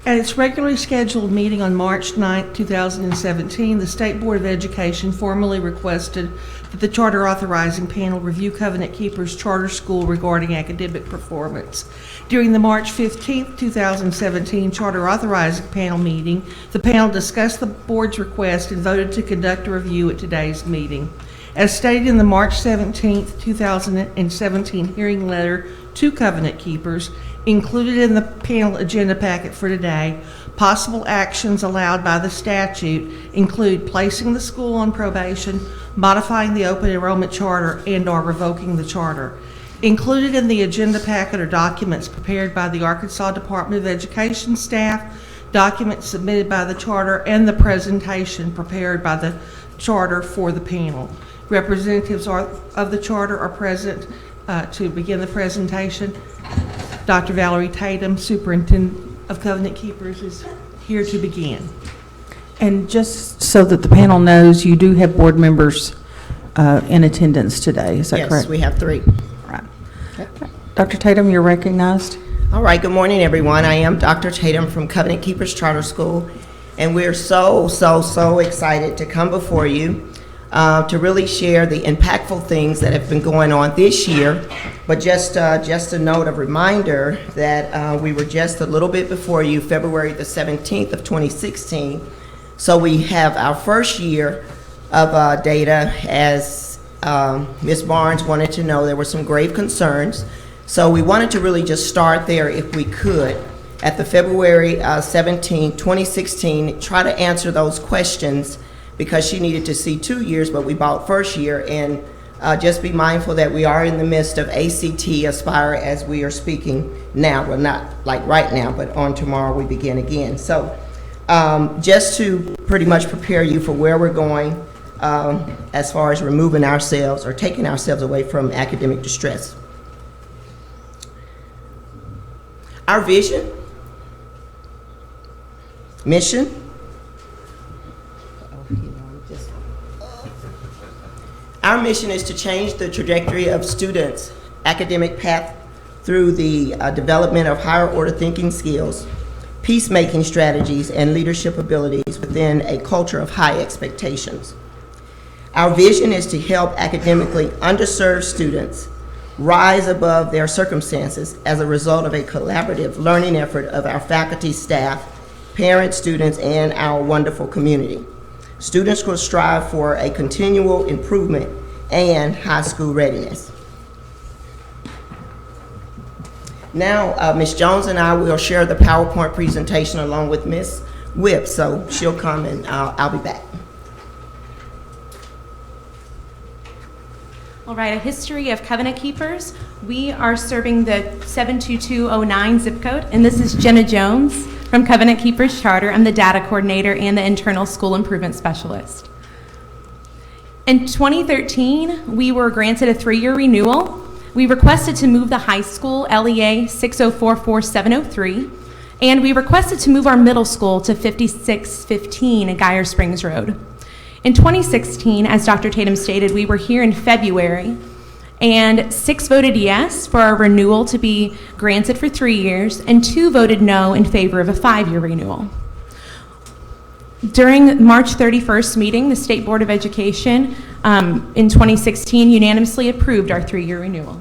At its regularly scheduled meeting on March 9, 2017, the State Board of Education formally requested that the Charter Authorizing Panel review Covenant Keepers Charter School regarding academic performance. During the March 15, 2017 Charter Authorizing Panel meeting, the panel discussed the board's request and voted to conduct a review at today's meeting. As stated in the March 17, 2017 hearing letter to Covenant Keepers, included in the panel agenda packet for today, possible actions allowed by the statute include placing the school on probation, modifying the open enrollment charter, and/or revoking the charter. Included in the agenda packet are documents prepared by the Arkansas Department of Education staff, documents submitted by the charter, and the presentation prepared by the charter for the panel. Representatives of the charter are present to begin the presentation. Dr. Valerie Tatum, Superintendent of Covenant Keepers, is here to begin. And just so that the panel knows, you do have board members in attendance today, is that correct? Yes, we have 3. Right. Dr. Tatum, you're recognized. All right, good morning, everyone. I am Dr. Tatum from Covenant Keepers Charter School, and we're so excited to come before you to really share the impactful things that have been going on this year. But just a note of reminder that we were just a little bit before you, February the 17th of 2016. So we have our first year of data. As Ms. Barnes wanted to know, there were some grave concerns. So we wanted to really just start there if we could. At the February 17, 2016, try to answer those questions, because she needed to see 2 years, but we bought first year. And just be mindful that we are in the midst of ACT Aspire as we are speaking now. Well, not like right now, but on tomorrow we begin again. So just to pretty much prepare you for where we're going as far as removing ourselves or taking ourselves away from academic distress. Our vision, mission, our mission is to change the trajectory of students' academic path through the development of higher order thinking skills, peacemaking strategies, and leadership abilities within a culture of high expectations. Our vision is to help academically underserved students rise above their circumstances as a result of a collaborative learning effort of our faculty, staff, parents, students, and our wonderful community. Students will strive for a continual improvement and high school readiness. Now, Ms. Jones and I will share the PowerPoint presentation along with Ms. Whip, so she'll come and I'll be back. All right, a history of Covenant Keepers. We are serving the 72209 zip code, and this is Jenna Jones from Covenant Keepers Charter. I'm the data coordinator and the internal school improvement specialist. In 2013, we were granted a 3-year renewal. We requested to move the high school, LEA 6044703, And we requested to move our middle school to 5615 at Geyer Springs Road. In 2016, as Dr. Tatum stated, we were here in February, and 6 voted yes for our renewal to be granted for 3 years, and 2 voted no in favor of a 5-year renewal. During March 31st meeting, the State Board of Education in 2016 unanimously approved our 3-year renewal.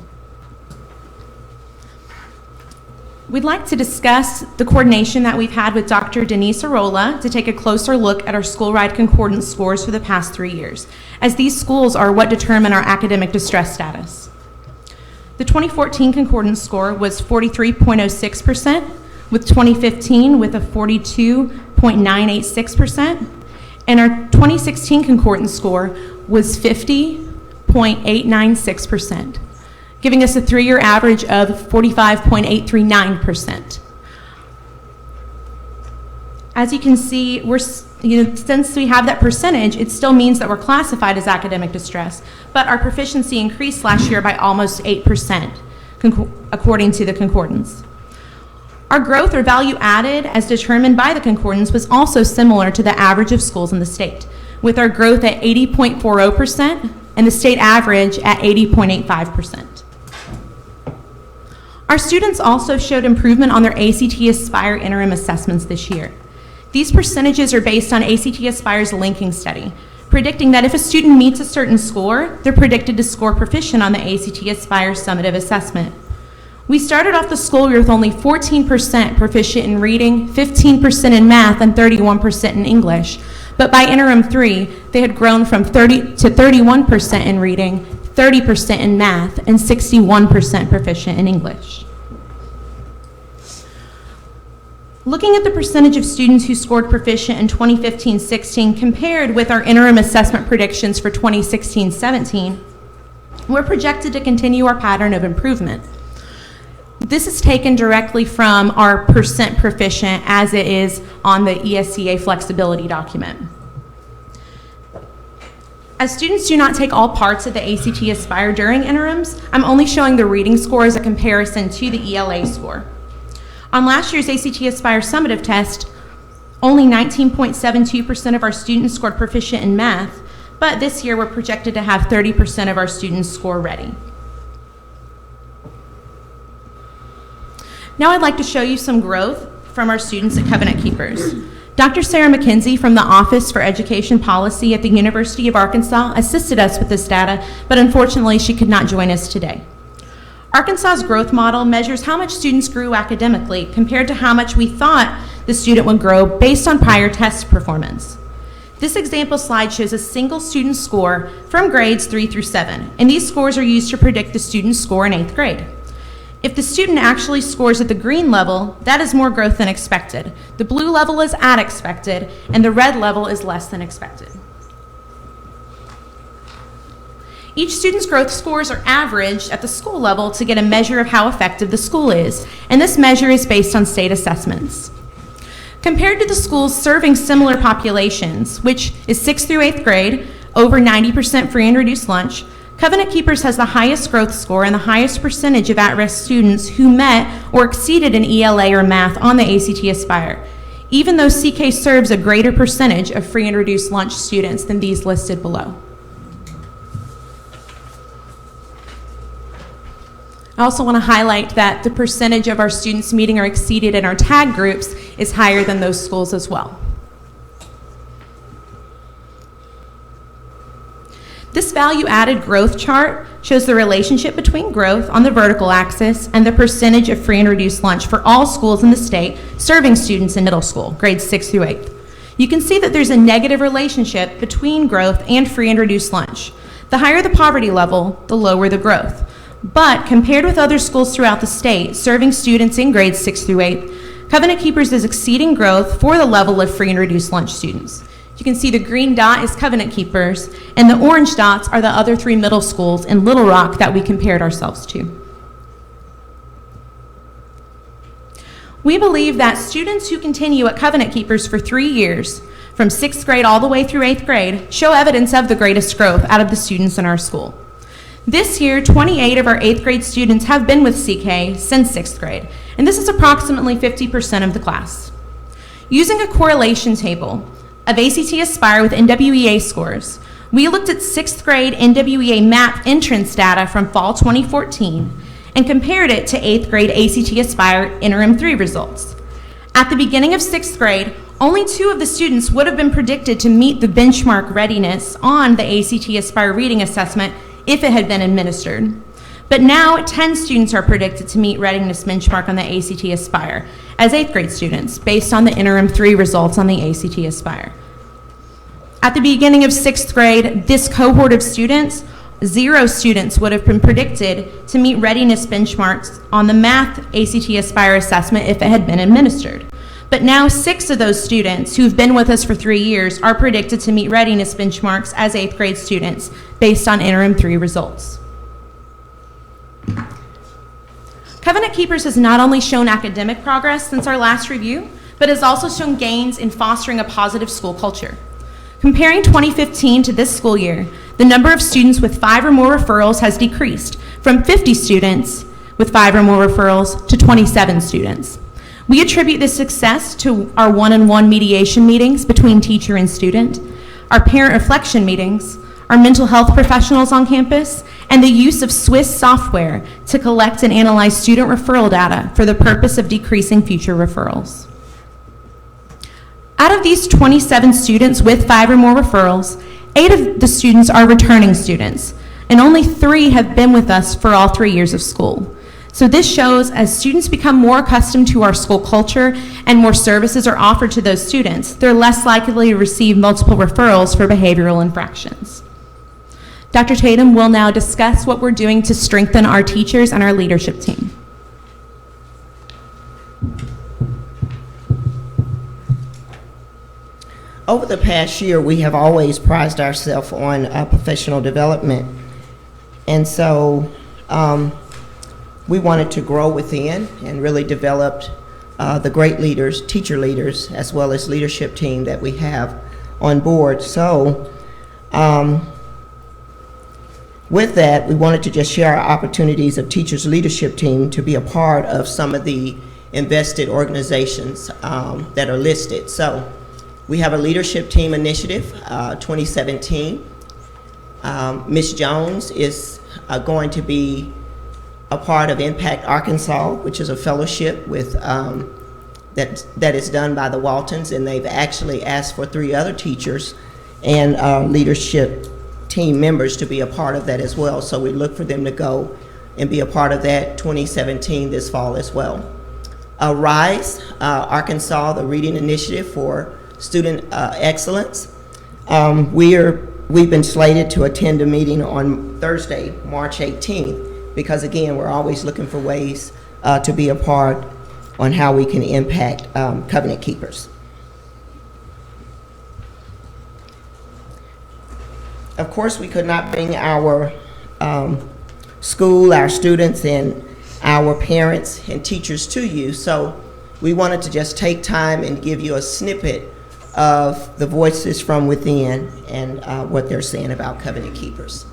We'd like to discuss the coordination that we've had with Dr. Denise Arola to take a closer look at our school-wide concordance scores for the past 3 years, as these schools are what determine our academic distress status. The 2014 concordance score was 43.06%, with 2015 with a 42.986%, and our 2016 concordance score was 50.896%. giving us a 3-year average of 45.839%. As you can see, since we have that percentage, it still means that we're classified as academic distress, but our proficiency increased last year by almost 8%, according to the concordance. Our growth or value added, as determined by the concordance, was also similar to the average of schools in the state, with our growth at 80.40% and the state average at 80.85%. Our students also showed improvement on their ACT Aspire interim assessments this year. These percentages are based on ACT Aspire's linking study, predicting that if a student meets a certain score, they're predicted to score proficient on the ACT Aspire summative assessment. We started off the school year with only 14% proficient in reading, 15% in math, and 31% in English. But by interim 3, they had grown from 30 to 31% in reading, 30% in math, and 61% proficient in English. Looking at the percentage of students who scored proficient in 2015-16 compared with our interim assessment predictions for 2016-17, we're projected to continue our pattern of improvement. This is taken directly from our percent proficient as it is on the ESCA flexibility document. As students do not take all parts of the ACT Aspire during interims, I'm only showing the reading score as a comparison to the ELA score. On last year's ACT Aspire summative test, only 19.72% of our students scored proficient in math, but this year we're projected to have 30% of our students score ready. Now I'd like to show you some growth from our students at Covenant Keepers. Dr. Sarah McKenzie from the Office for Education Policy at the University of Arkansas assisted us with this data, but unfortunately she could not join us today. Arkansas's growth model measures how much students grew academically compared to how much we thought the student would grow based on prior test performance. This example slide shows a single student score from grades 3 through 7, and these scores are used to predict the student's score in 8th grade. If the student actually scores at the green level, that is more growth than expected. The blue level is at expected, and the red level is less than expected. Each student's growth scores are averaged at the school level to get a measure of how effective the school is, and this measure is based on state assessments. Compared to the schools serving similar populations, which is 6th through 8th grade, over 90% free and reduced lunch, Covenant Keepers has the highest growth score and the highest percentage of at-risk students who met or exceeded an ELA or math on the ACT Aspire, even though CK serves a greater percentage of free and reduced lunch students than these listed below. I also want to highlight that the percentage of our students meeting or exceeded in our tag groups is higher than those schools as well. This value-added growth chart shows the relationship between growth on the vertical axis and the percentage of free and reduced lunch for all schools in the state serving students in middle school, grades 6 through 8th. You can see that there's a negative relationship between growth and free and reduced lunch. The higher the poverty level, the lower the growth. But compared with other schools throughout the state serving students in grades 6 through 8, Covenant Keepers is exceeding growth for the level of free and reduced lunch students. You can see the green dot is Covenant Keepers, and the orange dots are the other 3 middle schools in Little Rock that we compared ourselves to. We believe that students who continue at Covenant Keepers for 3 years, from 6th grade all the way through 8th grade, show evidence of the greatest growth out of the students in our school. This year, 28 of our 8th grade students have been with CK since 6th grade, and this is approximately 50% of the class. Using a correlation table of ACT Aspire with NWEA scores, we looked at 6th grade NWEA MAP entrance data from fall 2014 and compared it to 8th grade ACT Aspire interim 3 results. At the beginning of 6th grade, only 2 of the students would have been predicted to meet the benchmark readiness on the ACT Aspire reading assessment if it had been administered. But now 10 students are predicted to meet readiness benchmark on the ACT Aspire as 8th grade students based on the interim 3 results on the ACT Aspire. At the beginning of 6th grade, this cohort of students, 0 students would have been predicted to meet readiness benchmarks on the math ACT Aspire assessment if it had been administered. But now 6 of those students who've been with us for 3 years are predicted to meet readiness benchmarks as 8th grade students based on interim 3 results. Covenant Keepers has not only shown academic progress since our last review, but has also shown gains in fostering a positive school culture. Comparing 2015 to this school year, the number of students with 5 or more referrals has decreased from 50 students with 5 or more referrals to 27 students. We attribute this success to our one-on-one mediation meetings between teacher and student, our parent reflection meetings, our mental health professionals on campus, and the use of Swiss software to collect and analyze student referral data for the purpose of decreasing future referrals. Out of these 27 students with 5 or more referrals, 8 of the students are returning students, and only 3 have been with us for all 3 years of school. So this shows as students become more accustomed to our school culture and more services are offered to those students, they're less likely to receive multiple referrals for behavioral infractions. Dr. Tatum will now discuss what we're doing to strengthen our teachers and our leadership team. Over the past year, we have always prized ourselves on professional development. And so we wanted to grow within and really develop the great leaders, teacher leaders, as well as leadership team that we have on board. So with that, we wanted to just share our opportunities of teachers leadership team to be a part of some of the invested organizations that are listed. So we have a leadership team initiative, 2017. Ms. Jones is going to be a part of Impact Arkansas, which is a fellowship with that is done by the Waltons, and they've actually asked for 3 other teachers and leadership team members to be a part of that as well. So we look for them to go and be a part of that 2017 this fall as well. RISE, Arkansas, the Reading Initiative for Student Excellence. We've been slated to attend a meeting on Thursday, March 18th, because again, we're always looking for ways to be a part on how we can impact Covenant Keepers. Of course, we could not bring our school, our students, and our parents and teachers to you, so we wanted to just take time and give you a snippet of the voices from within and what they're saying about Covenant Keepers.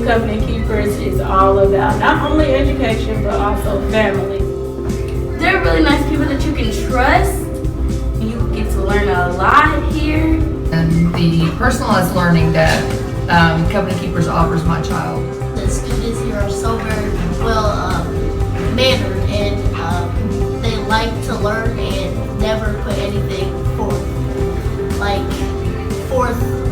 Covenant Keepers is all about not only education but also family. They're really nice people that you can trust. You get to learn a lot here. And the personalized learning that Covenant Keepers offers my child. The students here are so very well mannered, and they like to learn and never put anything forth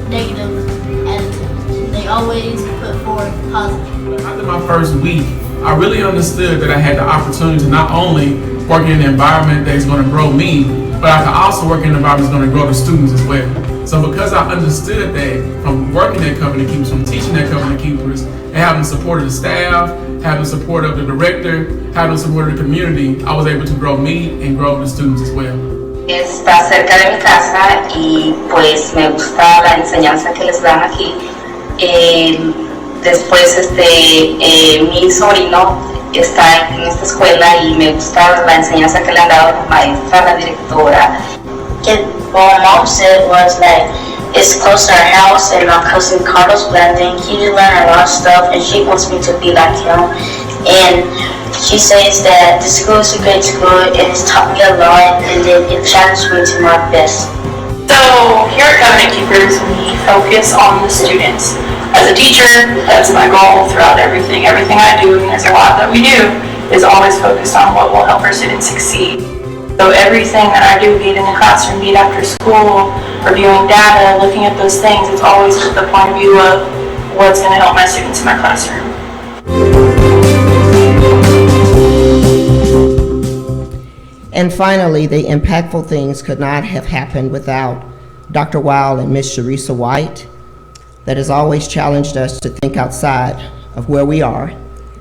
negative attitude. They always put forth positive. After my first week, I really understood that I had the opportunity to not only work in an environment that's going to grow me, but I could also work in an environment that's going to grow the students as well. So because I understood that from working at Covenant Keepers, from teaching at Covenant Keepers, and having the support of the staff, having the support of the director, having the support of the community, I was able to grow me and grow the students as well. Está cerca de mi casa y pues me gusta la enseñanza que les dan aquí. Después mi sobrino está en esta escuela y me gusta la enseñanza que le han dado la maestra, la directora. What mom said was that it's close to our house and my cousin Carlos blending. He did learn a lot of stuff and she wants me to be like him. And she says that the school is a great school and it's taught me a lot and then it challenged me to my best. So here at Covenant Keepers, we focus on the students. As a teacher, that's my goal throughout everything. Everything I do, and there's a lot that we do, is always focused on what will help our students succeed. So everything that I do, be it in the classroom, be it after school, reviewing data, looking at those things, it's always with the point of view of what's going to help my students in my classroom. And finally, the impactful things could not have happened without Dr. Weil and Ms. Sharisa White, that has always challenged us to think outside of where we are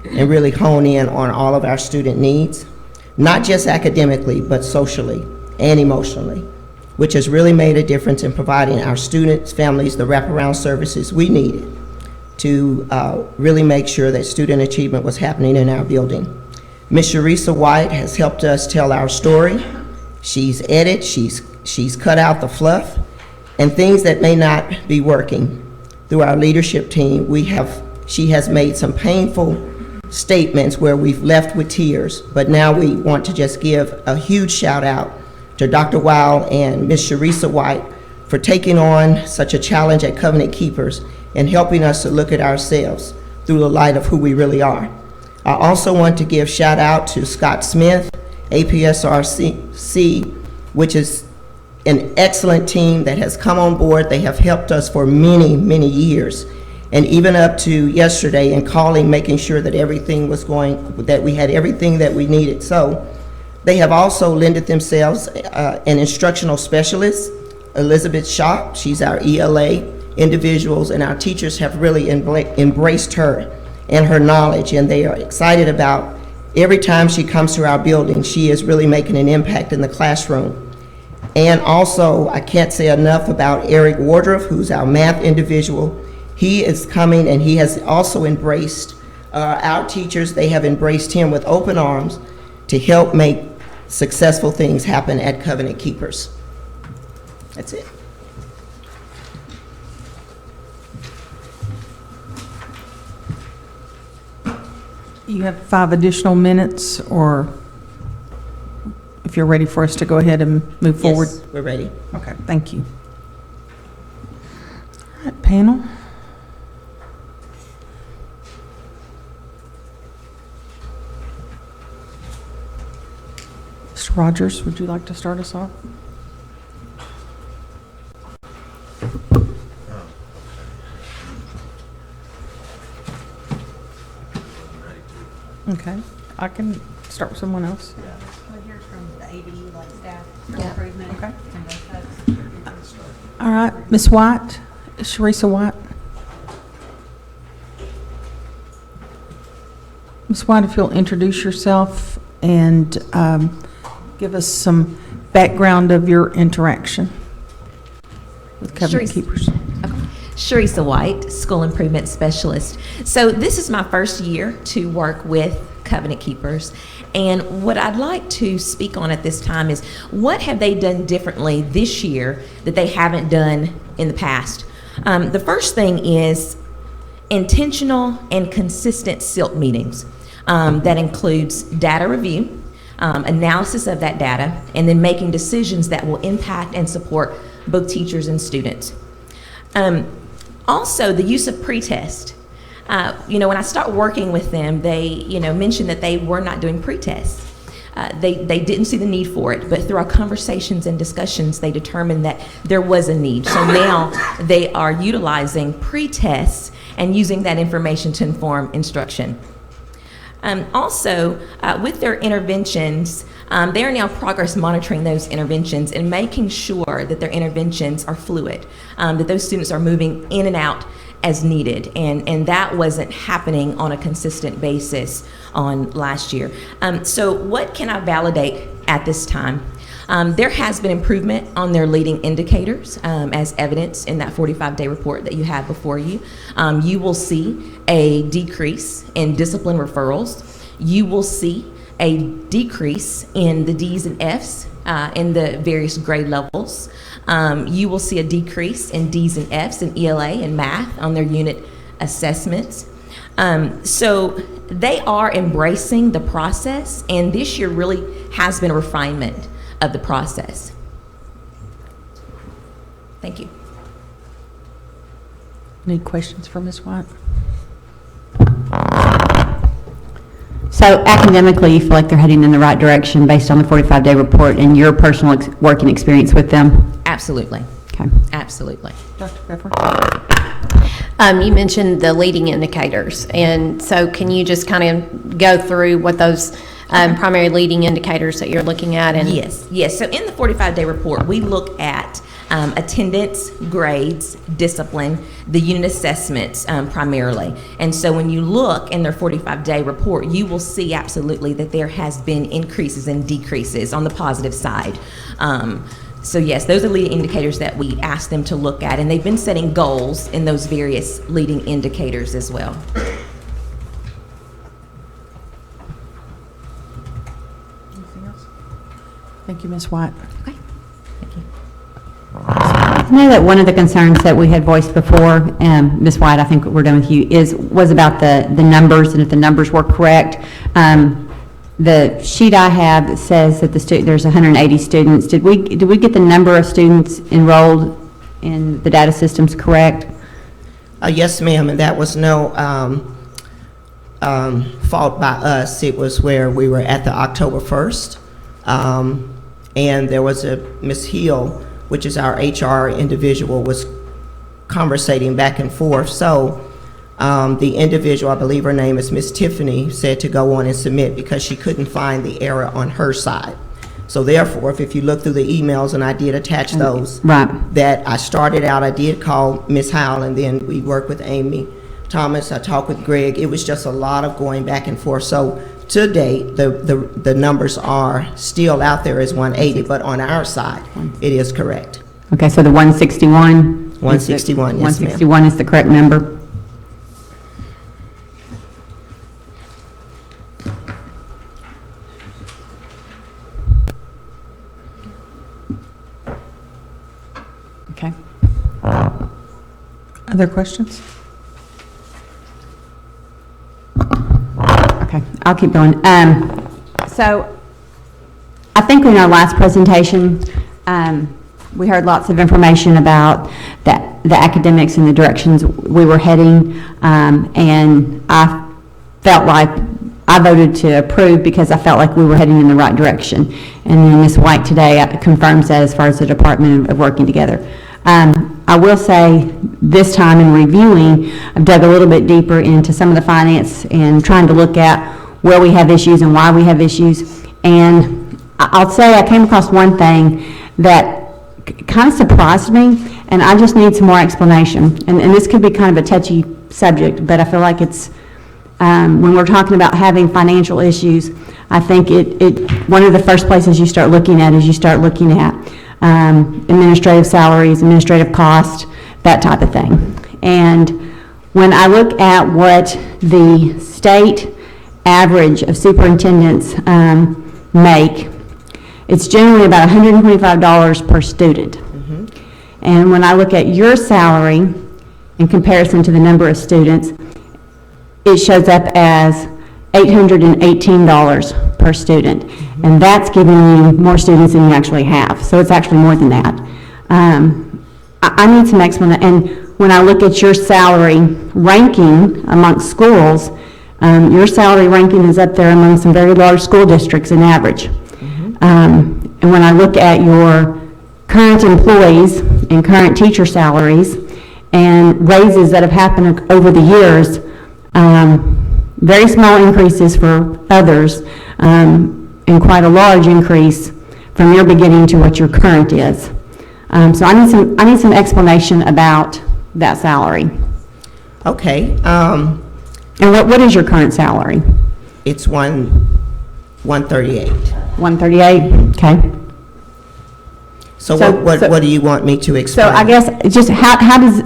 and really hone in on all of our student needs, not just academically, but socially and emotionally, which has really made a difference in providing our students, families, the wraparound services we needed to really make sure that student achievement was happening in our building. Ms. Sharisa White has helped us tell our story. She's edited, she's cut out the fluff, and things that may not be working. Through our leadership team, she has made some painful statements where we've left with tears, but now we want to just give a huge shout out to Dr. Weil and Ms. Sharisa White for taking on such a challenge at Covenant Keepers and helping us to look at ourselves through the light of who we really are. I also want to give shout out to Scott Smith, APSRC, which is an excellent team that has come on board. They have helped us for many, many years. And even up to yesterday and calling, making sure that everything was that we had everything that we needed. So they have also lended themselves an instructional specialist, Elizabeth Shaw. She's our ELA individuals, and our teachers have really embraced her and her knowledge, and they are excited about every time she comes to our building, she is really making an impact in the classroom. And also, I can't say enough about Eric Wardroff, who's our math individual. He is coming and he has also embraced our teachers. They have embraced him with open arms to help make successful things happen at Covenant Keepers. That's it. You have 5 additional minutes, or if you're ready for us to go ahead and move forward. Yes, we're ready. Okay, thank you. All right, panel. Mr. Rogers, would you like to start us off? Okay, I can start with someone else. We'll hear from the AD, like staff Yeah. improvement. Okay. And those folks. All right, Ms. White, Sharisa White. Ms. White, if you'll introduce yourself and give us some background of your interaction with Covenant Keepers. Sharisa White, School Improvement Specialist. So this is my first year to work with Covenant Keepers, and what I'd like to speak on at this time is what have they done differently this year that they haven't done in the past. The first thing is intentional and consistent SILT meetings. That includes data review, analysis of that data, and then making decisions that will impact and support both teachers and students. Also, the use of pretest. When I start working with them, they, mentioned that they were not doing pretests. They didn't see the need for it, but through our conversations and discussions, they determined that there was a need. So now they are utilizing pretests and using that information to inform instruction. Also, with their interventions, they are now progress monitoring those interventions and making sure that their interventions are fluid, that those students are moving in and out as needed, and that wasn't happening on a consistent basis on last year. So what can I validate at this time? There has been improvement on their leading indicators, as evidenced in that 45-day report that you have before you. You will see a decrease in discipline referrals. You will see a decrease in the D's and F's in the various grade levels. You will see a decrease in D's and F's in ELA and math on their unit assessments. So they are embracing the process, and this year really has been a refinement of the process. Thank you. Any questions for Ms. White? So academically, you feel like they're heading in the right direction based on the 45-day report and your personal working experience with them? Absolutely. Okay. Absolutely. Dr. Pepper? You mentioned the leading indicators, and so can you just kind of go through what those primary leading indicators that you're looking at? And Yes. So in the 45-day report, we look at attendance, grades, discipline, the unit assessments primarily. And so when you look in their 45-day report, you will see absolutely that there has been increases and decreases on the positive side. So yes, those are leading indicators that we ask them to look at, and they've been setting goals in those various leading indicators as well. Anything else? Thank you, Ms. White. Okay. Thank you. I know that one of the concerns that we had voiced before, Ms. White, I think we're done with you, was about the numbers and if the numbers were correct. The sheet I have that says that there's 180 students. Did we get the number of students enrolled in the data systems correct? Yes, ma'am, and that was no fault by us. It was where we were at the October 1st, and there was a Ms. Hill, which is our HR individual, was conversating back and forth. So the individual, I believe her name is Miss Tiffany, said to go on and submit because she couldn't find the error on her side. So therefore, if you look through the emails, and I did attach those, right, that I started out, I did call Miss Howell, and then we worked with Amy Thomas, I talked with Greg. It was just a lot of going back and forth. So to date, the numbers are still out there as 180, but on our side, it is correct. Okay, so the 161? 161, yes, ma'am. 161 is the correct number? Okay. Other questions? Okay, I'll keep going. So I think in our last presentation, we heard lots of information about the academics and the directions we were heading, and I felt like I voted to approve because I felt like we were heading in the right direction. And then Ms. White today confirms that as far as the department of working together. I will say this time in reviewing, I've dug a little bit deeper into some of the finance and trying to look at where we have issues and why we have issues. And I'll say I came across one thing that kind of surprised me, and I just need some more explanation. And this could be kind of a touchy subject, but I feel like it's, when we're talking about having financial issues, I think one of the first places you start looking at is you start looking at administrative salaries, administrative cost, that type of thing. And when I look at what the state average of superintendents make, it's generally about $125 per student. Mm-hmm. And when I look at your salary in comparison to the number of students, it shows up as $818 per student. Mm-hmm. And that's giving you more students than you actually have. So it's actually more than that. I need some explanation. And when I look at your salary ranking amongst schools, your salary ranking is up there among some very large school districts in average. Mm-hmm. And when I look at your current employees and current teacher salaries and raises that have happened over the years, very small increases for others, and quite a large increase from your beginning to what your current is. So I need some explanation about that salary. Okay, And what is your current salary? it's 138. 138? Okay. So So- what do you want me to So explain? I guess, it's just how does,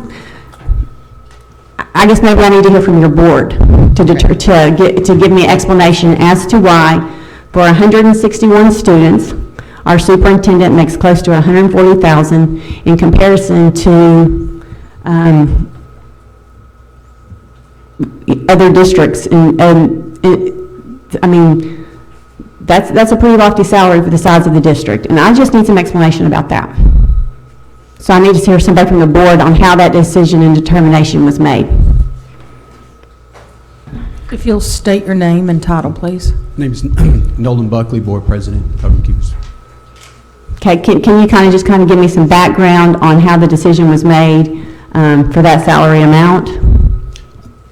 I guess maybe I need to hear from your board to give me an explanation as to why for 161 students, our superintendent makes close to 140,000 in comparison to other districts. I mean, that's a pretty lofty salary for the size of the district, and I just need some explanation about that. So I need to hear somebody from the board on how that decision and determination was made. If you'll state your name and title, please. My name is Nolan Buckley, Board President, Covenant Keepers. Okay, can you just give me some background on how the decision was made for that salary amount?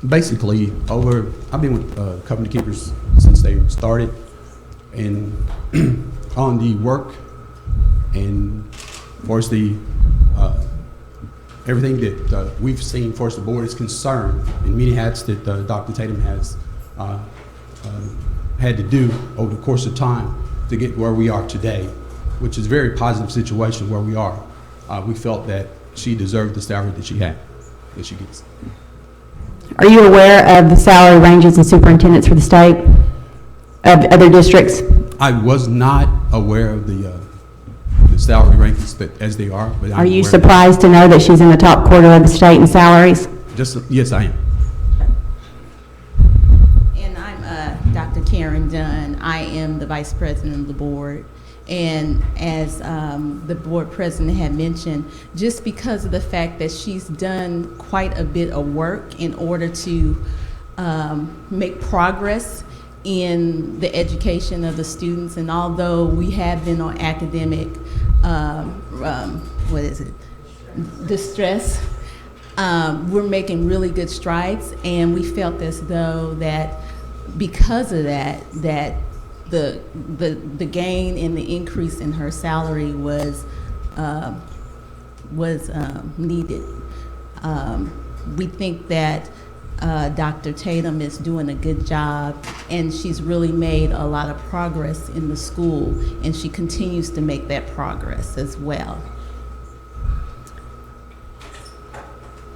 Basically, I've been with Covenant Keepers since they started, and on the work and for us everything that we've seen for us, the board is concerned, and many hats that Dr. Tatum has had to do over the course of time to get where we are today, which is a very positive situation where we are. We felt that she deserved the salary that she gets. Are you aware of the salary ranges and superintendents for the state, of other districts? I was not aware of the salary rankings as they are, but Are you surprised to know that she's in the top quarter of the state in salaries? Yes, I am. And I'm Dr. Karen Dunn. I am the Vice President of the board. And as the board president had mentioned, just because of the fact that she's done quite a bit of work in order to make progress in the education of the students, and although we have been on academic, distress, we're making really good strides, and we felt as though that because of that, the gain and the increase in her salary was needed. We think that Dr. Tatum is doing a good job, and she's really made a lot of progress in the school, and she continues to make that progress as well.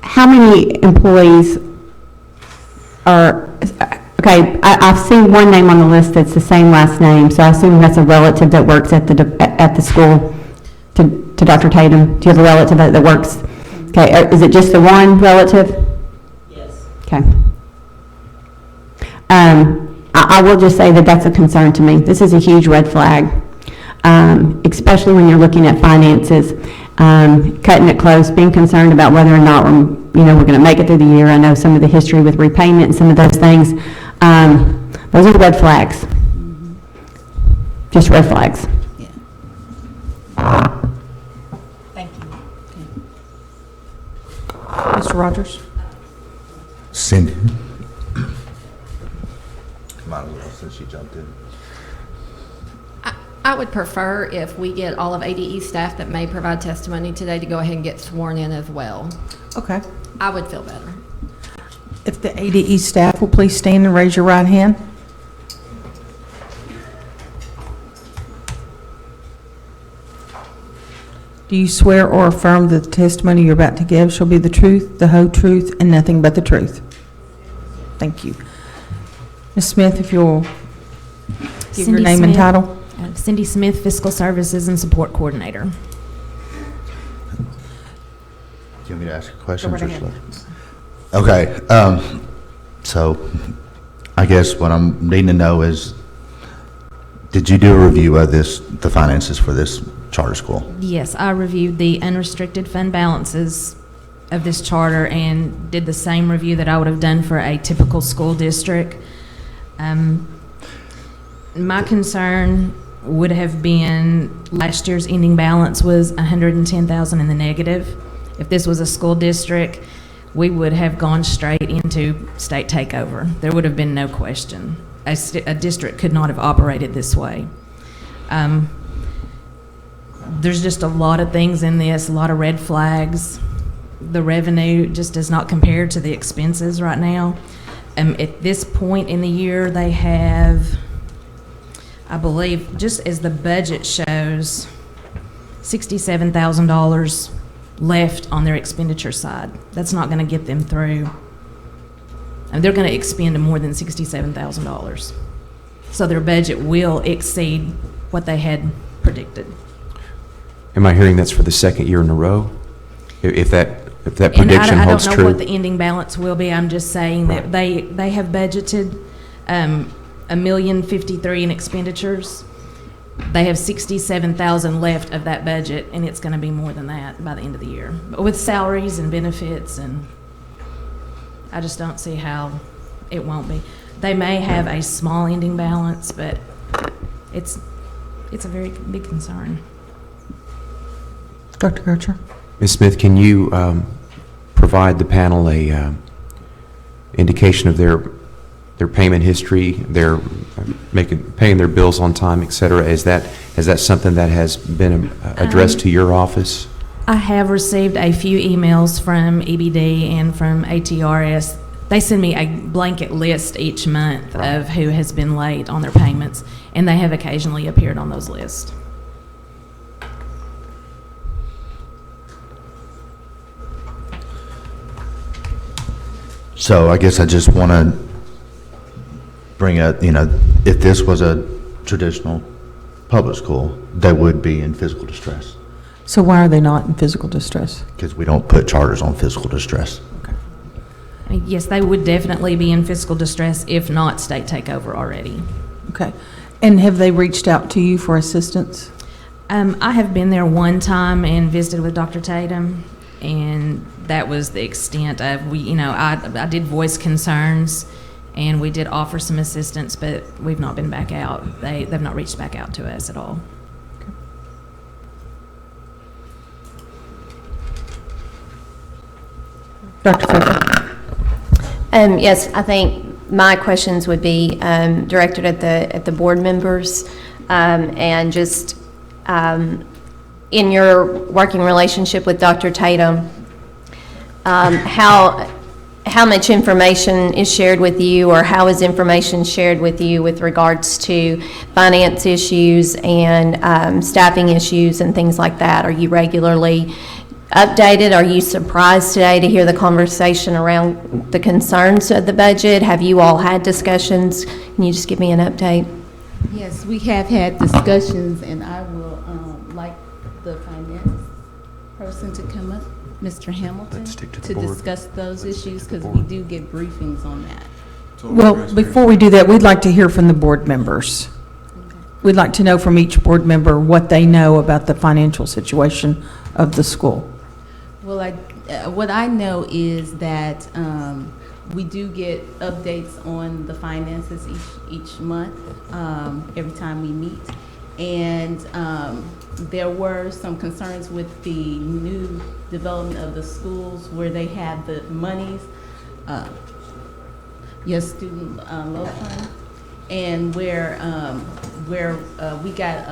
How many employees are, okay, I've seen one name on the list that's the same last name, so I assume that's a relative that works at the school to Dr. Tatum. Do you have a relative that works? Okay, is it just the one relative? Okay. I will just say that that's a concern to me. This is a huge red flag, especially when you're looking at finances, cutting it close, being concerned about whether or not we're going to make it through the year. I know some of the history with repayment and some of those things. Those are the red flags. Just red flags. Thank you. Mr. Rogers? Cindy. Might as well, since she jumped in. I would prefer if we get all of ADE staff that may provide testimony today to go ahead and get sworn in as well. Okay. I would feel better. If the ADE staff will please stand and raise your right hand. Do you swear or affirm that the testimony you're about to give shall be the truth, the whole truth, and nothing but the truth? Thank you. Ms. Smith, if you'll give your name and title. Cindy Smith, Fiscal Services and Support Coordinator. Do you want me to ask a question? Go right ahead. Okay, so I guess what I'm needing to know is, did you do a review of the finances for this charter school? Yes, I reviewed the unrestricted fund balances of this charter and did the same review that I would have done for a typical school district. My concern would have been last year's ending balance was $110,000 in the negative. If this was a school district, we would have gone straight into state takeover. There would have been no question. A district could not have operated this way. There's just a lot of things in this, a lot of red flags. the revenue just does not compare to the expenses right now. At this point in the year, they have, I believe, just as the budget shows, $67,000 left on their expenditure side. That's not going to get them through. And they're going to expend more than $67,000. So their budget will exceed what they had predicted. Am I hearing that's for the second year in a row? If that And prediction I holds don't know true? what the ending balance will be. I'm just saying that they have budgeted $1,053,000 in expenditures. They have $67,000 left of that budget, and it's going to be more than that by the end of the year. But with salaries and benefits, and I just don't see how it won't be. They may have a small ending balance, but it's a very big concern. Dr. Kircher? Ms. Smith, can you provide the panel a indication of their payment history, their paying their bills on time, et cetera? Is that something that has been addressed to your office? I have received a few emails from EBD and from ATRS. They send me a blanket list each month of who has been late on their payments, and they have occasionally appeared on those lists. So I guess I just want to bring up, if this was a traditional public school, they would be in physical distress, So why are they not in physical distress? because we don't put charters on physical distress. Yes, they would definitely be in fiscal distress if not state takeover already. Okay. And have they reached out to you for assistance? I have been there one time and visited with Dr. Tatum, and that was the extent of, I did voice concerns, and we did offer some assistance, but we've not been back out. They've not reached back out to us at all. Dr. Fisher? Yes, I think my questions would be directed at the board members, and just in your working relationship with Dr. Tatum, how much information is shared with you, or how is information shared with you with regards to finance issues and staffing issues and things like that? Are you regularly updated? Are you surprised today to hear the conversation around the concerns of the budget? Have you all had discussions? Can you just give me an update? Yes, we have had discussions, and I will like the finance person to come up, Mr. Hamilton, to discuss those issues, because we do get briefings on that. Well, before we do that, we'd like to hear from the board members. We'd like to know from each board member what they know about the financial situation of the school. Well, what I know is that we do get updates on the finances each month, every time we meet. And there were some concerns with the new development of the schools where they have the monies, student loan fund, and where we got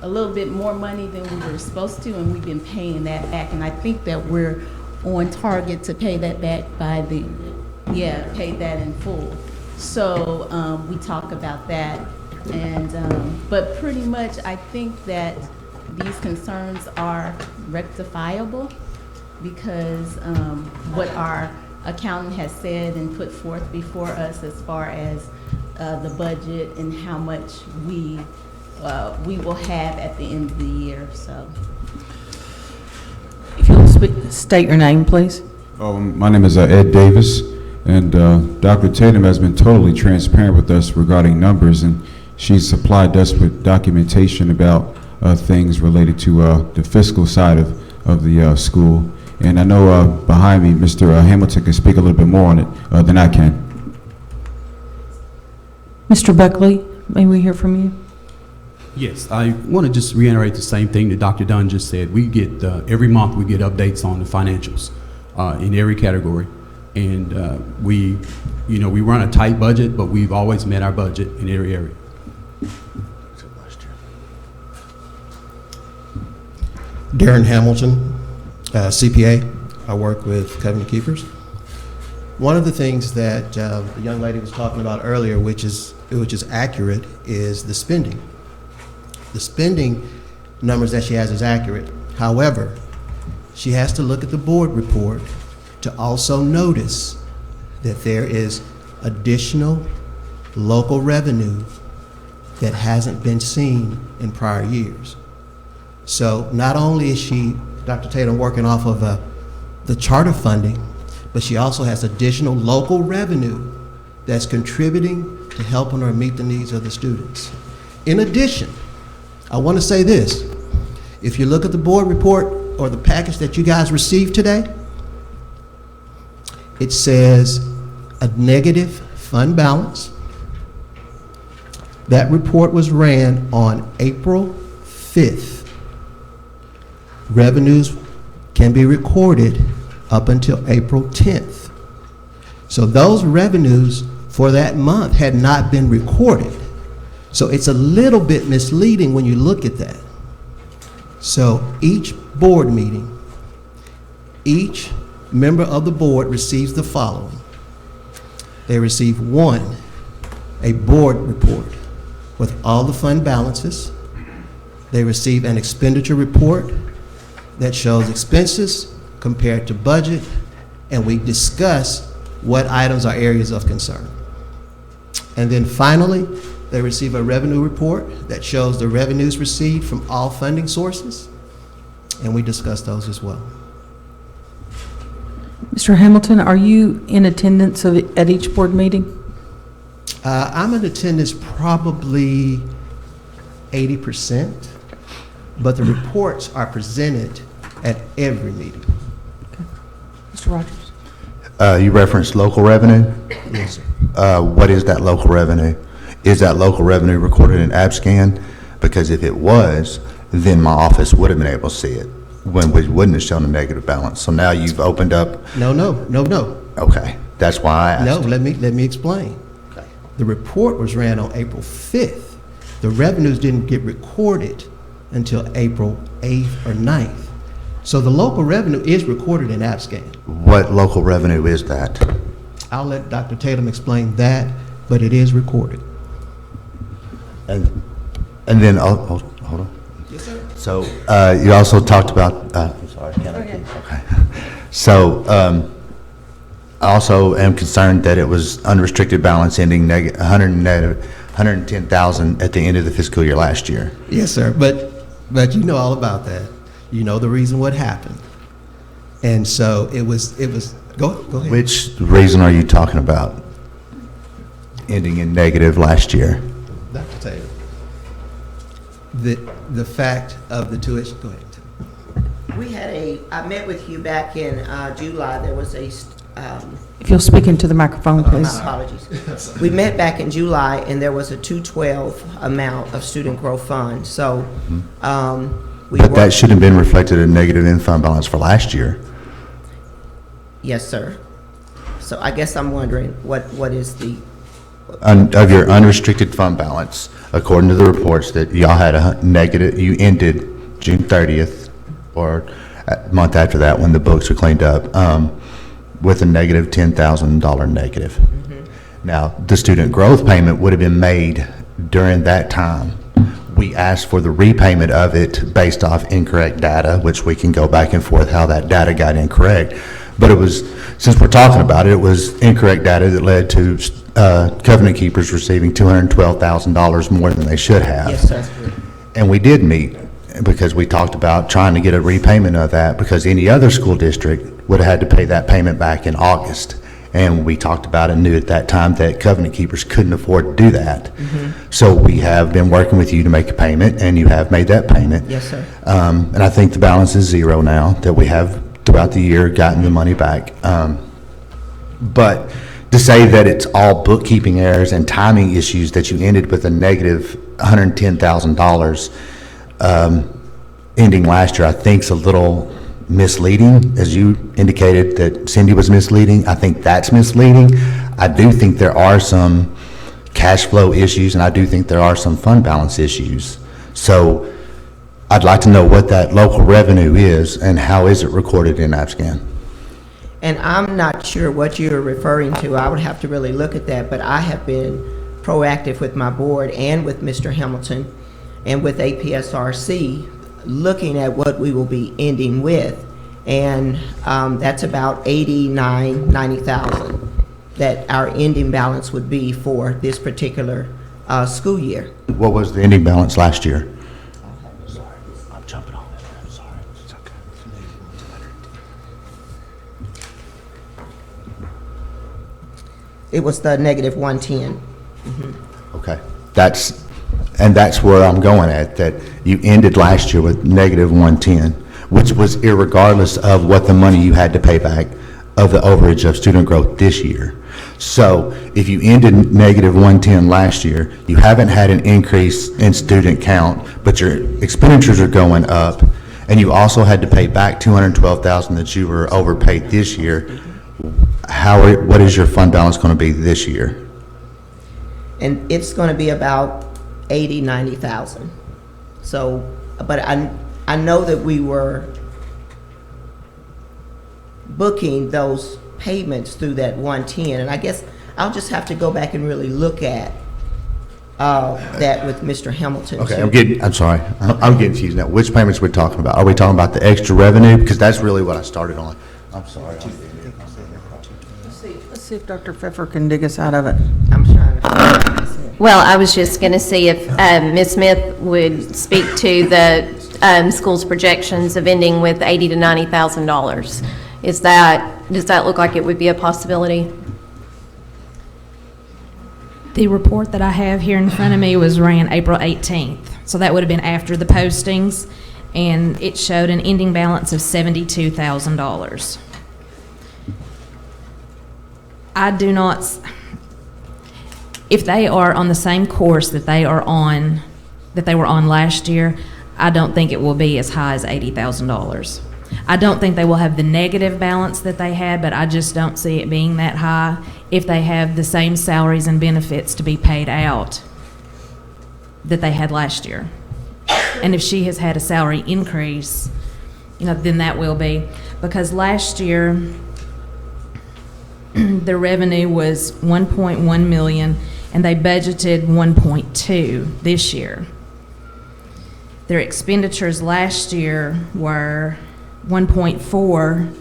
a little bit more money than we were supposed to, and we've been paying that back. And I think that we're on target to pay that back by pay that in full. So we talk about that, and but pretty much I think that these concerns are rectifiable, because what our accountant has said and put forth before us as far as the budget and how much we will have at the end of the year. So, If you'll state your name, please. My name is Ed Davis, and Dr. Tatum has been totally transparent with us regarding numbers, and she's supplied us with documentation about things related to the fiscal side of the school. And I know behind me, Mr. Hamilton can speak a little bit more on it than I can. Mr. Buckley, may we hear from you? Yes, I want to just reiterate the same thing that Dr. Dunn just said. We get, every month we get updates on the financials in every category. And we run a tight budget, but we've always met our budget in every area. Darren Hamilton, CPA. I work with Covenant Keepers. One of the things that the young lady was talking about earlier, which is accurate, is the spending. The spending numbers that she has is accurate. However, she has to look at the board report to also notice that there is additional local revenue that hasn't been seen in prior years. So not only is she, Dr. Tatum, working off of the charter funding, but she also has additional local revenue that's contributing to helping her meet the needs of the students. In addition, I want to say this. If you look at the board report or the package that you guys received today, it says a negative fund balance. That report was ran on April 5th. Revenues can be recorded up until April 10th. So those revenues for that month had not been recorded. So it's a little bit misleading when you look at that. So each board meeting, each member of the board receives the following. They receive one, a board report with all the fund balances. They receive an expenditure report that shows expenses compared to budget, and we discuss what items are areas of concern. And then finally, they receive a revenue report that shows the revenues received from all funding sources, and we discuss those as well. Mr. Hamilton, are you in attendance at each board meeting? I'm in attendance probably 80%, but the reports are presented at every meeting. Okay. Mr. Rogers? You referenced local revenue? Yes, sir. What is that local revenue? Is that local revenue recorded in AppScan? Because if it was, then my office would have been able to see it when we wouldn't have shown a negative balance. So now you've opened up. No. Okay, that's why I asked. No, let me explain. Okay. The report was ran on April 5th. The revenues didn't get recorded until April 8th or 9th. So the local revenue is recorded in AppScan. What local revenue is that? I'll let Dr. Tatum explain that, but it is recorded. And then, hold on. Yes, sir. So you also talked about, I'm sorry, can I keep? Okay. So I also am concerned that it was unrestricted balance ending $110,000 at the end of the fiscal year last year. Yes, sir, but you know all about that. You know the reason what happened. And so it was, go ahead. Which reason are you talking about ending in negative last year? Dr. Taylor, the fact of the tuition, go ahead. We had I met with you back in July. There was a, If you'll speak into the microphone, please. my apologies. We met back in July, and there was a 212 amount of student growth fund. So, But that should have been reflected in negative in fund balance for last year. Yes, sir. So I guess I'm wondering what is the Of your unrestricted fund balance, according to the reports that y'all had a negative, you ended June 30th or a month after that when the books were cleaned up, with a negative $10,000 negative. Now, the student growth payment would have been made during that time. We asked for the repayment of it based off incorrect data, which we can go back and forth how that data got incorrect. But it was, since we're talking about it, it was incorrect data that led to Covenant Keepers receiving $212,000 more than they should have. Yes, sir. And we did meet because we talked about trying to get a repayment of that because any other school district would have had to pay that payment back in August. And we talked about and knew at that time that Covenant Keepers couldn't afford to do that. So we have been working with you to make a payment, and you have made that payment. Yes, sir. And I think the balance is zero now, that we have throughout the year gotten the money back. But to say that it's all bookkeeping errors and timing issues that you ended with a negative $110,000 ending last year, I think is a little misleading. As you indicated that Cindy was misleading, I think that's misleading. I do think there are some cash flow issues, and I do think there are some fund balance issues. So I'd like to know what that local revenue is and how is it recorded in AppScan? And I'm not sure what you're referring to. I would have to really look at that, but I have been proactive with my board and with Mr. Hamilton and with APSRC, looking at what we will be ending with. And that's about 90,000 that our ending balance would be for this particular school year. What was the ending balance last year? I'm jumping on it. I'm sorry. It's okay. It was the negative 110. Okay, that's where I'm going at, that you ended last year with negative 110, which was irregardless of what the money you had to pay back of the overage of student growth this year. So if you ended negative 110 last year, you haven't had an increase in student count, but your expenditures are going up, and you also had to pay back $212,000 that you were overpaid this year. What is your fund balance going to be this year? And it's going to be about 90,000. So, but I know that we were booking those payments through that 110, and I guess I'll just have to go back and really look at that with Mr. Hamilton. Okay, too. I'm sorry, I'm getting confused now. Which payments we're talking about? Are we talking about the extra revenue? Because that's really what I started on. I'm sorry. Let's see if Dr. Pfeffer can dig us out of it. I'm trying to. Well, I was just going to see if Ms. Smith would speak to the school's projections of ending with $80,000 to $90,000. Does that look like it would be a possibility? The report that I have here in front of me was ran April 18th, so that would have been after the postings, and it showed an ending balance of $72,000. I do not, if they are on the same course that they were on last year, I don't think it will be as high as $80,000. I don't think they will have the negative balance that they had, but I just don't see it being that high if they have the same salaries and benefits to be paid out that they had last year. And if she has had a salary increase, then that will be. Because last year, the revenue was 1.1 million, and they budgeted 1.2 this year. Their expenditures last year were 1.4,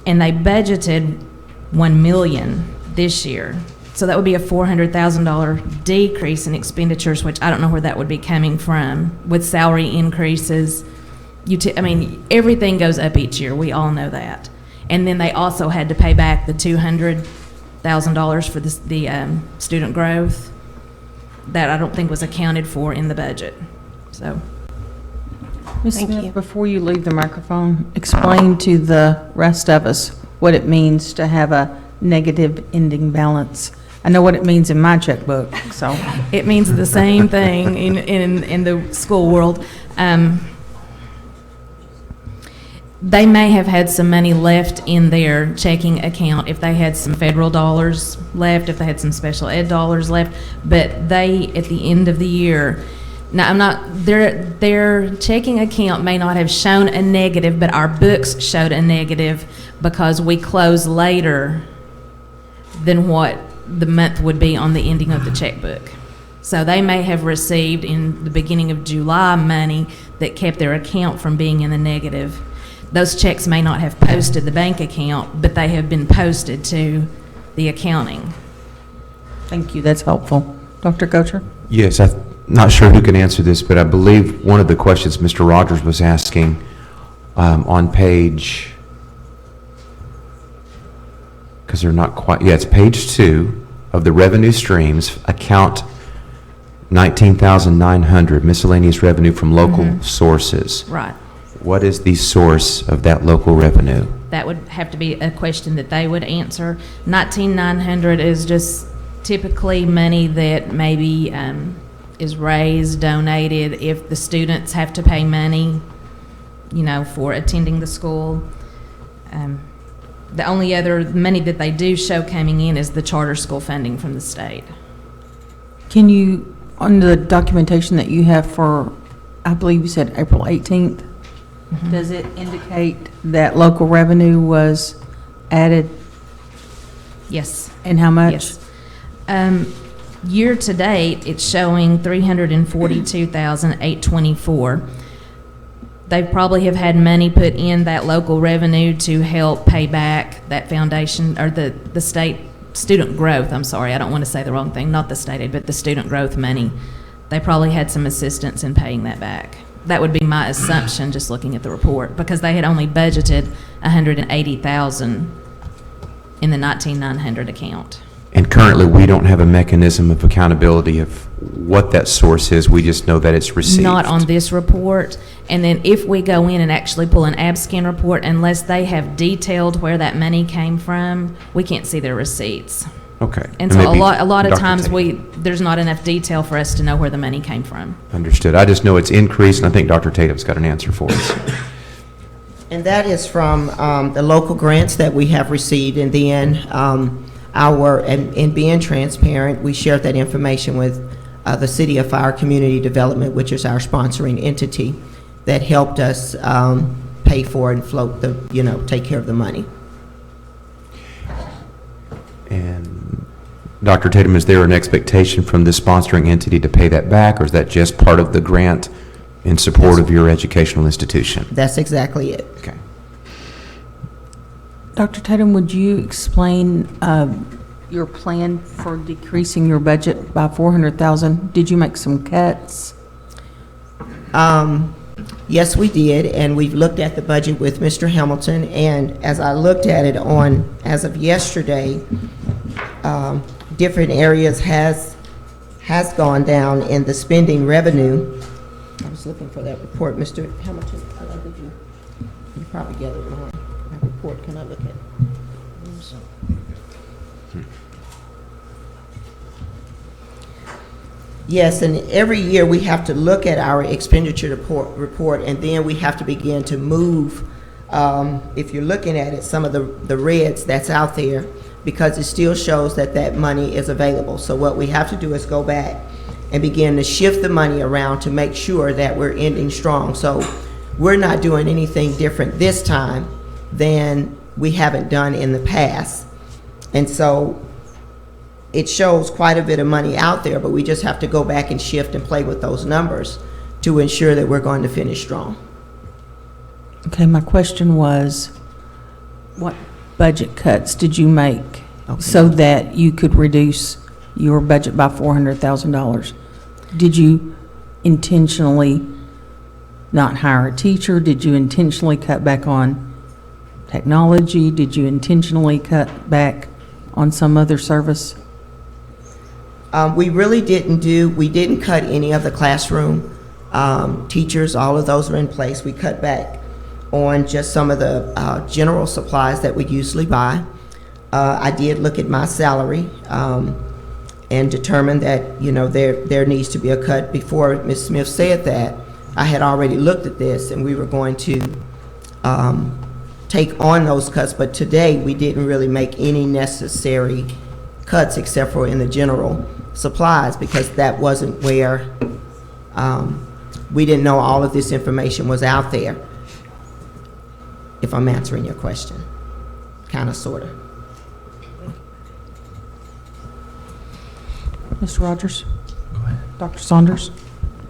and they budgeted 1 million this year. So that would be a $400,000 decrease in expenditures, which I don't know where that would be coming from with salary increases. Everything goes up each year. We all know that. And then they also had to pay back the $200,000 for the student growth that I don't think was accounted for in the budget. So. Ms. Smith, before you leave the microphone, explain to the rest of us what it means to have a negative ending balance. I know what it means in my checkbook, so. It means the same thing in the school world. They may have had some money left in their checking account if they had some federal dollars left, if they had some special ed dollars left, but they, at the end of the year, their checking account may not have shown a negative, but our books showed a negative because we closed later than what the month would be on the ending of the checkbook. So they may have received in the beginning of July money that kept their account from being in the negative. Those checks may not have posted the bank account, but they have been posted to the accounting. Thank you, that's helpful. Dr. Gocher? Yes, I'm not sure who can answer this, but I believe one of the questions Mr. Rogers was asking on page, because they're not quite, it's page 2 of the revenue streams, account 19,900, miscellaneous revenue from local sources. Right. What is the source of that local revenue? That would have to be a question that they would answer. 19,900 is just typically money that maybe is raised, donated, if the students have to pay money, for attending the school. The only other money that they do show coming in is the charter school funding from the state. Can you, on the documentation that you have for, I believe you said April 18th, does it indicate that local revenue was added, Yes. and how much? Yes. Year to date, it's showing 342,824. They probably have had money put in that local revenue to help pay back that foundation, or the state student growth, I'm sorry, I don't want to say the wrong thing, not the state aid, but the student growth money. They probably had some assistance in paying that back. That would be my assumption, just looking at the report, because they had only budgeted 180,000 in the 19,900 account. And currently, we don't have a mechanism of accountability of what that source is. We just know that it's received. Not on this report. And then if we go in and actually pull an ABSCAN report, unless they have detailed where that money came from, we can't see their receipts. Okay. And so a lot of Dr. times Tatum. there's not enough detail for us to know where the money came from. Understood. I just know it's increased, and I think Dr. Tatum's got an answer for us. And that is from the local grants that we have received, and then in being transparent, we shared that information with the City of Fire Community Development, which is our sponsoring entity, that helped us pay for and float the, take care of the money. And Dr. Tatum, is there an expectation from the sponsoring entity to pay that back, or is that just part of the grant in support of your educational institution? That's exactly it. Okay. Dr. Tatum, would you explain your plan for decreasing your budget by 400,000? Did you make some cuts? Yes, we did, and we've looked at the budget with Mr. Hamilton, and as I looked at it as of yesterday, different areas has gone down in the spending revenue. I was looking for that report, Mr. Hamilton. You probably gathered my report. Can I look at it? Yes, and every year we have to look at our expenditure report, and then we have to begin to move, if you're looking at it, some of the reds that's out there, because it still shows that money is available. So what we have to do is go back and begin to shift the money around to make sure that we're ending strong. So we're not doing anything different this time than we haven't done in the past. And so it shows quite a bit of money out there, but we just have to go back and shift and play with those numbers to ensure that we're going to finish strong. Okay, my question was, what budget cuts did you make so that you could reduce your budget by $400,000? Did you intentionally not hire a teacher? Did you intentionally cut back on technology? Did you intentionally cut back on some other service? We really didn't cut any of the classroom teachers. All of those are in place. We cut back on just some of the general supplies that we usually buy. I did look at my salary and determined that, there needs to be a cut. Before Ms. Smith said that, I had already looked at this, and we were going to take on those cuts, but today we didn't really make any necessary cuts except for in the general supplies, because that wasn't where we didn't know all of this information was out there, if I'm answering your question. Kind of, sort of. Mr. Rogers? Go ahead. Dr. Saunders?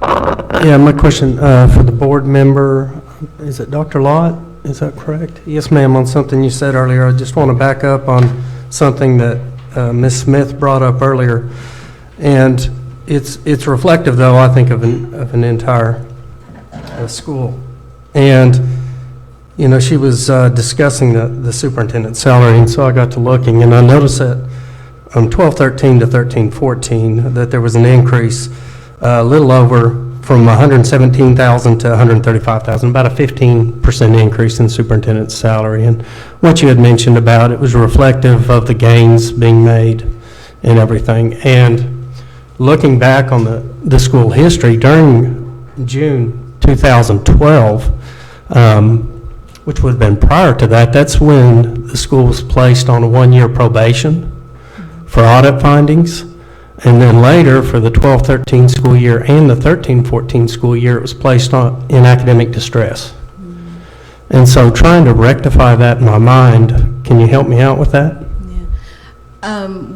Yeah, my question for the board member, is it Dr. Lott? Is that correct? Yes, ma'am, on something you said earlier. I just want to back up on something that Ms. Smith brought up earlier. And it's reflective, though, I think, of an entire school. And, she was discussing the superintendent's salary, and so I got to looking, and I noticed that from 12-13 to 13-14, that there was an increase a little over from 117,000 to 135,000, about a 15% increase in superintendent's salary. And what you had mentioned about it was reflective of the gains being made and everything. And looking back on the school history, during June 2012, which would have been prior to that, that's when the school was placed on a one-year probation for audit findings. And then later, for the 12-13 school year and the 13-14 school year, it was placed in academic distress. And so trying to rectify that in my mind, Can you help me out with that?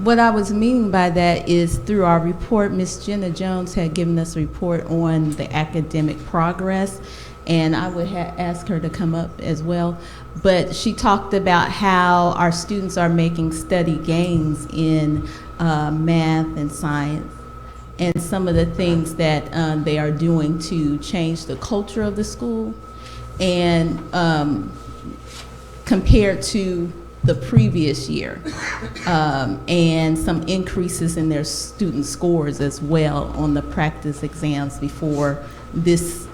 What I was meaning by that is through our report, Ms. Jenna Jones had given us a report on the academic progress, and I would ask her to come up as well. But she talked about how our students are making study gains in math and science, and some of the things that they are doing to change the culture of the school, and compared to the previous year, and some increases in their student scores as well on the practice exams before this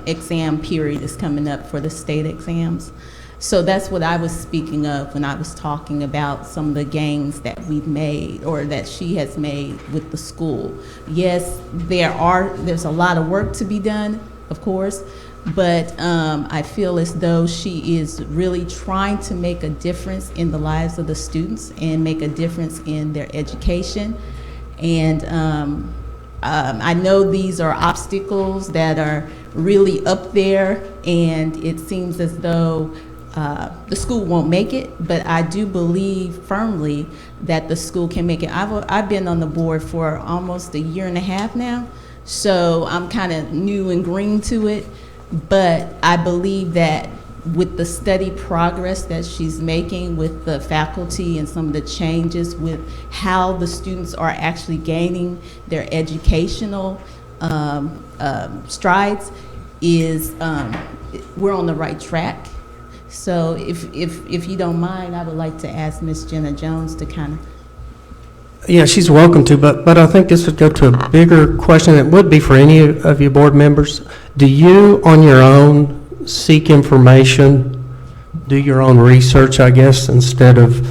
exam period is coming up for the state exams. So that's what I was speaking of when I was talking about some of the gains that we've made, or that she has made with the school. Yes, there's a lot of work to be done, of course, but I feel as though she is really trying to make a difference in the lives of the students and make a difference in their education. And I know these are obstacles that are really up there, and it seems as though the school won't make it, but I do believe firmly that the school can make it. I've been on the board for almost 1.5 years now, so I'm kind of new and green to it. But I believe that with the study progress that she's making with the faculty and some of the changes with how the students are actually gaining their educational strides, we're on the right track. So if you don't mind, I would like to ask Ms. Jenna Jones to kind of. Yeah, she's welcome to, but I think this would go to a bigger question that would be for any of you board members. Do you, on your own, seek information, do your own research, I guess, instead of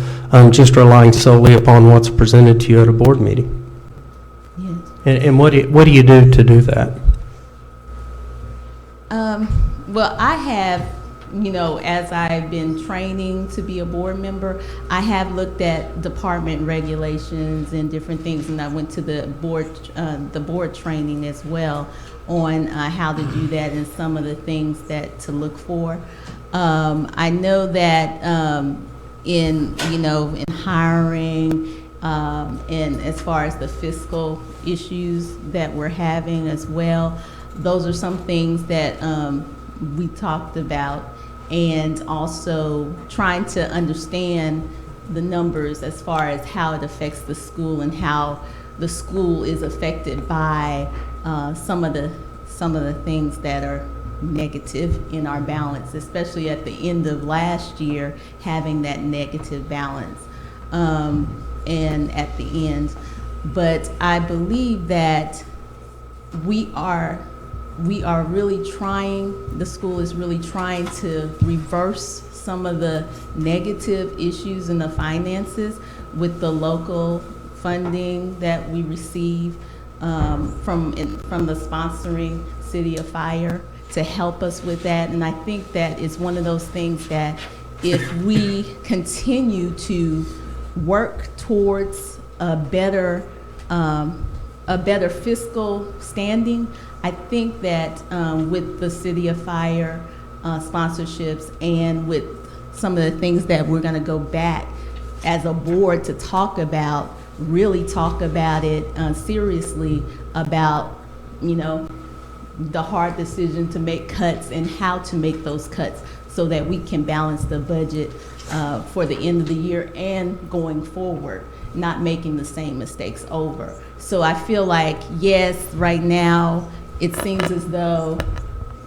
just relying solely upon what's presented to you at a board meeting? Yes. And what do you do to do that? Well, I have, as I've been training to be a board member, I have looked at department regulations and different things, and I went to the board training as well on how to do that and some of the things that to look for. I know that in hiring and as far as the fiscal issues that we're having as well, those are some things that we talked about, and also trying to understand the numbers as far as how it affects the school and how the school is affected by some of the things that are negative in our balance, especially at the end of last year, having that negative balance and at the end. But I believe that we are really trying, the school is really trying to reverse some of the negative issues in the finances with the local funding that we receive from the sponsoring City of Fire to help us with that. And I think that is one of those things that if we continue to work towards a better fiscal standing, I think that with the City of Fire sponsorships and with some of the things that we're going to go back as a board to talk about, really talk about it seriously about, the hard decision to make cuts and how to make those cuts so that we can balance the budget for the end of the year and going forward, not making the same mistakes over. So I feel like, yes, right now, it seems as though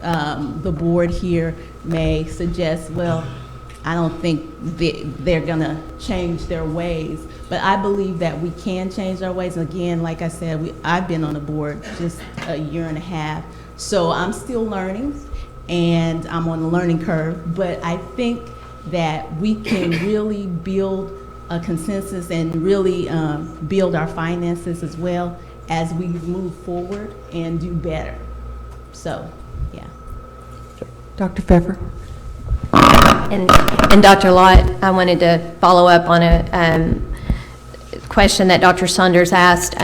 the board here may suggest, well, I don't think they're gonna change their ways, but I believe that we can change our ways. Again, like I said, I've been on the board just 1.5 years, so I'm still learning and I'm on the learning curve, but I think that we can really build a consensus and really build our finances as well as we move forward and do better. So, yeah. Dr. Pfeffer? And Dr. Lott, I wanted to follow up on a question that Dr. Saunders asked.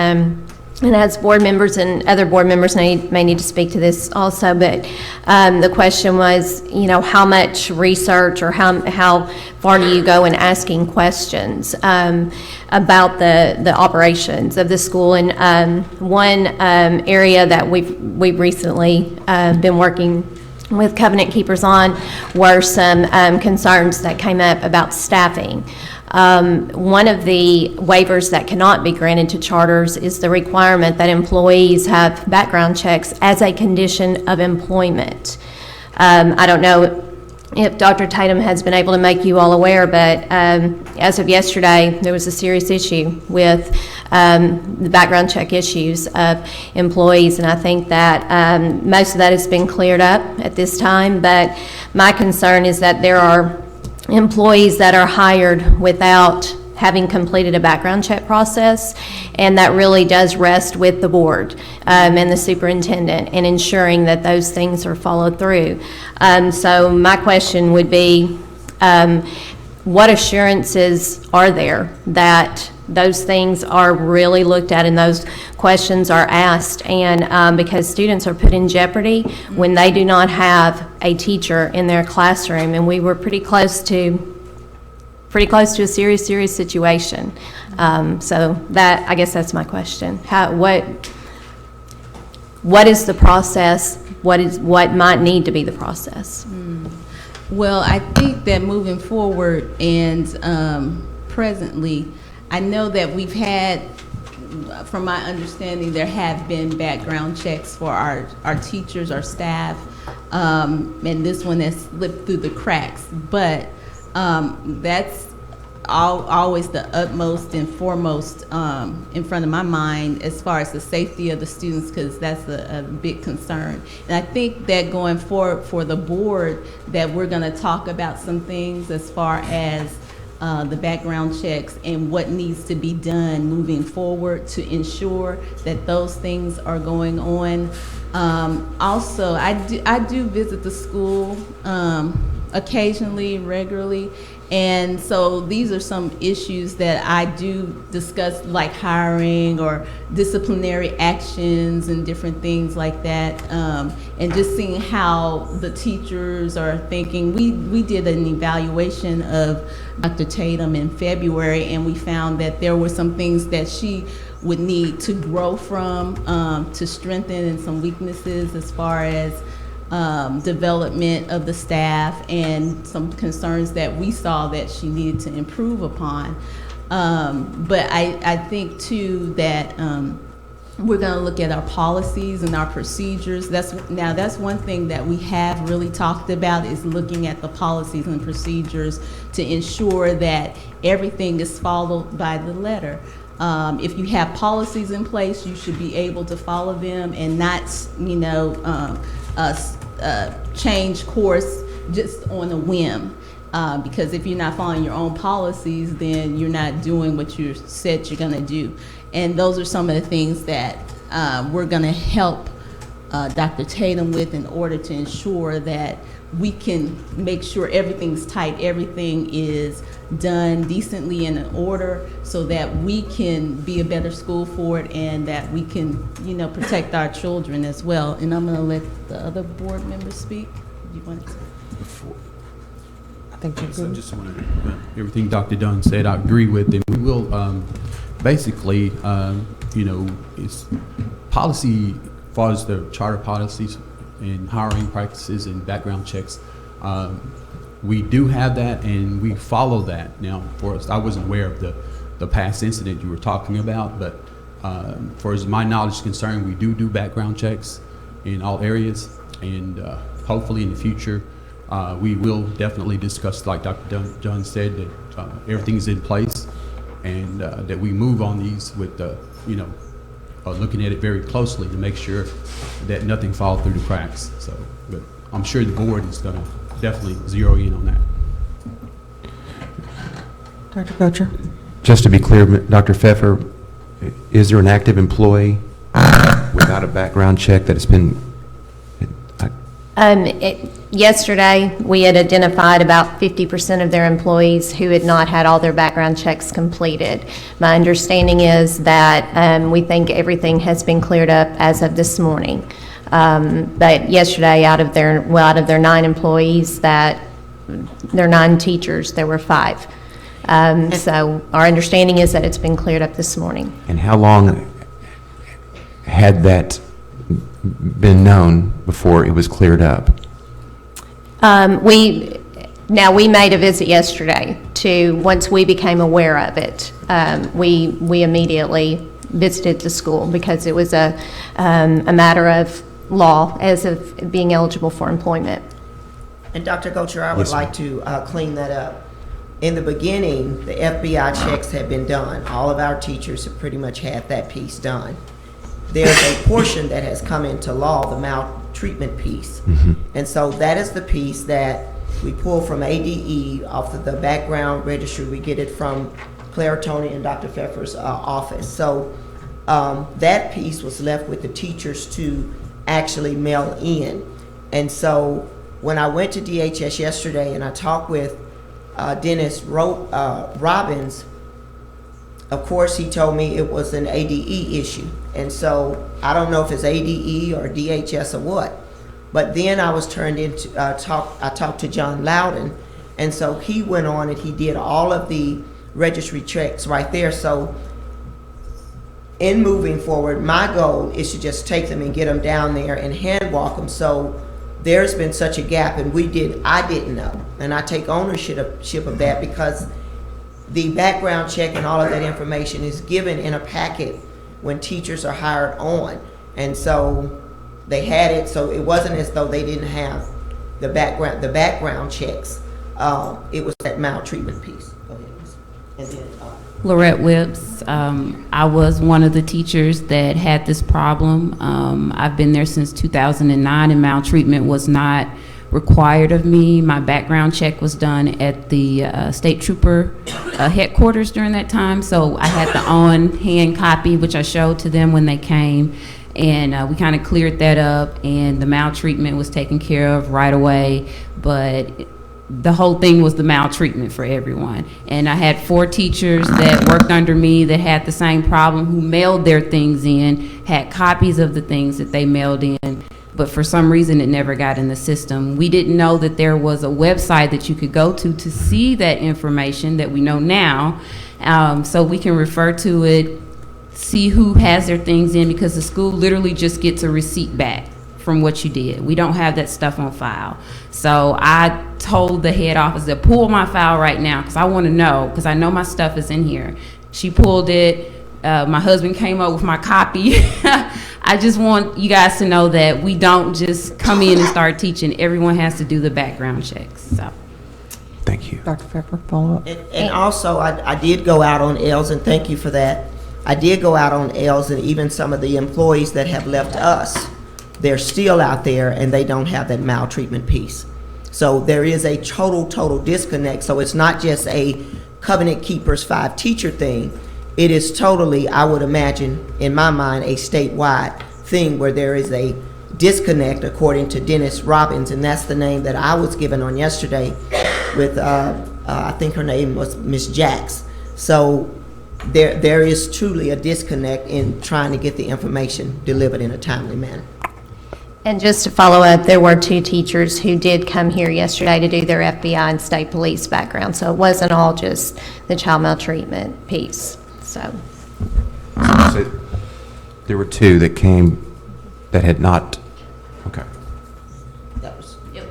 and as board members and other board members may need to speak to this also, but the question was, how much research or how far do you go in asking questions about the operations of the school? And one area that we've recently been working with Covenant Keepers on were some concerns that came up about staffing. One of the waivers that cannot be granted to charters is the requirement that employees have background checks as a condition of employment. I don't know if Dr. Tatum has been able to make you all aware, but as of yesterday, there was a serious issue with the background check issues of employees, and I think that most of that has been cleared up at this time, but my concern is that there are employees that are hired without having completed a background check process, and that really does rest with the board and the superintendent in ensuring that those things are followed through. So my question would be, what assurances are there that those things are really looked at and those questions are asked? And because students are put in jeopardy when they do not have a teacher in their classroom, and we were pretty close to a serious situation. So that, I guess that's my question. What is the process? What might need to be the process? Well, I think that moving forward and presently, I know that we've had, from my understanding, there have been background checks for our teachers, our staff, and this one has slipped through the cracks. But that's always the utmost and foremost in front of my mind as far as the safety of the students, because that's a big concern. And I think that going forward for the board, that we're going to talk about some things as far as the background checks and what needs to be done moving forward to ensure that those things are going on. Also, I do visit the school occasionally, regularly, and so these are some issues that I do discuss, like hiring or disciplinary actions and different things like that, and just seeing how the teachers are thinking. We did an evaluation of Dr. Tatum in February, and we found that there were some things that she would need to grow from, to strengthen, and some weaknesses as far as development of the staff, and some concerns that we saw that she needed to improve upon. But I think too that we're going to look at our policies and our procedures. That's one thing that we have really talked about, is looking at the policies and procedures to ensure that everything is followed by the letter. If you have policies in place, you should be able to follow them and not, change course just on a whim. Because if you're not following your own policies, then you're not doing what you said you're going to do. And those are some of the things that we're going to help Dr. Tatum with, in order to ensure that we can make sure everything's tight, everything is done decently and in order, so that we can be a better school for it, and that we can, protect our children as well. And I'm going to let the other board members speak. Do you want to? I think you're So good. just want to, everything Dr. Dunn said, I agree with, and we will basically, it's policy as far as the charter policies and hiring practices and background checks. We do have that, and we follow that. Now, for us, I wasn't aware of the past incident you were talking about, but for as my knowledge is concerned, we do background checks in all areas, and hopefully in the future, we will definitely discuss, like Dr. Dunn said, that everything's in place, and that we move on these with, looking at it very closely to make sure that nothing falls through the cracks. So, but I'm sure the board is going to definitely zero in on that. Dr. Coacher? Just to be clear, Dr. Pfeffer, is there an active employee without a background check that has been, Yesterday, we had identified about 50% of their employees who had not had all their background checks completed. My understanding is that we think everything has been cleared up as of this morning. But yesterday, out of their 9 employees, their 9 teachers, there were 5. So our understanding is that it's been cleared up this morning. And how long had that been known before it was cleared up? We made a visit yesterday once we became aware of it, we immediately visited the school because it was a matter of law as of being eligible for employment. And Dr. Gocher, I would Yes, like to clean that up. In the beginning, the FBI checks had been done. All of our teachers have pretty much had that piece done. There's a portion that has come into law, the maltreatment piece. And so that is the piece that we pull from ADE off of the background registry. We get it from Claire Tony and Dr. Pfeffer's office. So that piece was left with the teachers to actually mail in. And so when I went to DHS yesterday and I talked with Dennis Robbins, of course, he told me it was an ADE issue. And so I don't know if it's ADE or DHS or what. But then I was turned into, I talked to John Loudon. And so he went on and he did all of the registry checks right there. So in moving forward, my goal is to just take them and get them down there and hand walk them. So there's been such a gap, and I didn't know. And I take ownership of that because the background check and all of that information is given in a packet when teachers are hired on. And so they had it, so it wasn't as though they didn't have the background checks. It was that maltreatment piece. Go ahead. And then, Lorette Whips. I was one of the teachers that had this problem. I've been there since 2009, and maltreatment was not required of me. My background check was done at the state trooper headquarters during that time, so I had the on-hand copy, which I showed to them when they came, and we kind of cleared that up, and the maltreatment was taken care of right away, but the whole thing was the maltreatment for everyone. And I had 4 teachers that worked under me that had the same problem, who mailed their things in, had copies of the things that they mailed in, but for some reason it never got in the system. We didn't know that there was a website that you could go to see that information that we know now, so we can refer to it, see who has their things in, because the school literally just gets a receipt back from what you did. We don't have that stuff on file. So I told the head office to pull my file right now because I want to know, because I know my stuff is in here. She pulled it. My husband came up with my copy. I just want you guys to know that we don't just come in and start teaching. Everyone has to do the background checks. So. Thank you. Dr. Pfeffer, follow up. And also, I did go out on L's, and thank you for that. I did go out on L's, and even some of the employees that have left us, they're still out there and they don't have that maltreatment piece. So there is a total disconnect. So it's not just a Covenant Keepers 5 teacher thing. It is totally, I would imagine, in my mind, a statewide thing where there is a disconnect, according to Dennis Robbins, and that's the name that I was given on yesterday with, I think her name was Miss Jacks. So there is truly a disconnect in trying to get the information delivered in a timely manner. And just to follow up, there were 2 teachers who did come here yesterday to do their FBI and state police background, so it wasn't all just the child maltreatment piece. So there were 2 that came that had not. Okay.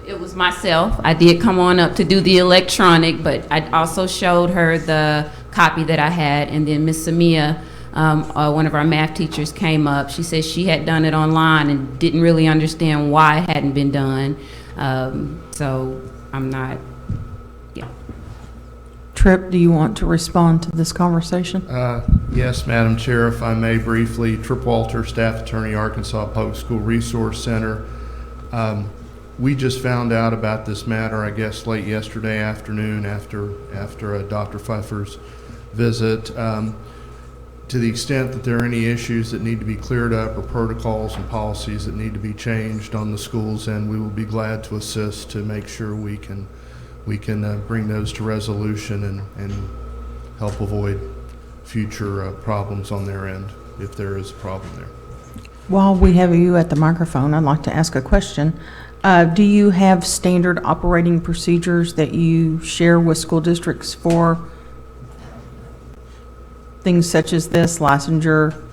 It was myself. I did come on up to do the electronic, but I also showed her the copy that I had, and then Miss Samia, one of our math teachers, came up. She said she had done it online and didn't really understand why it hadn't been done. So I'm not, yeah. Tripp, do you want to respond to this conversation? Yes, Madam Chair, if I may briefly. Tripp Walter, Staff Attorney, Arkansas Public School Resource Center. We just found out about this matter, I guess, late yesterday afternoon after Dr. Pfeffer's visit. to the extent that there are any issues that need to be cleared up or protocols and policies that need to be changed on the schools end, we will be glad to assist to make sure we can bring those to resolution and help avoid future problems on their end if there is a problem there. While we have you at the microphone, I'd like to ask a question. Do you have standard operating procedures that you share with school districts for things such as this, licensure?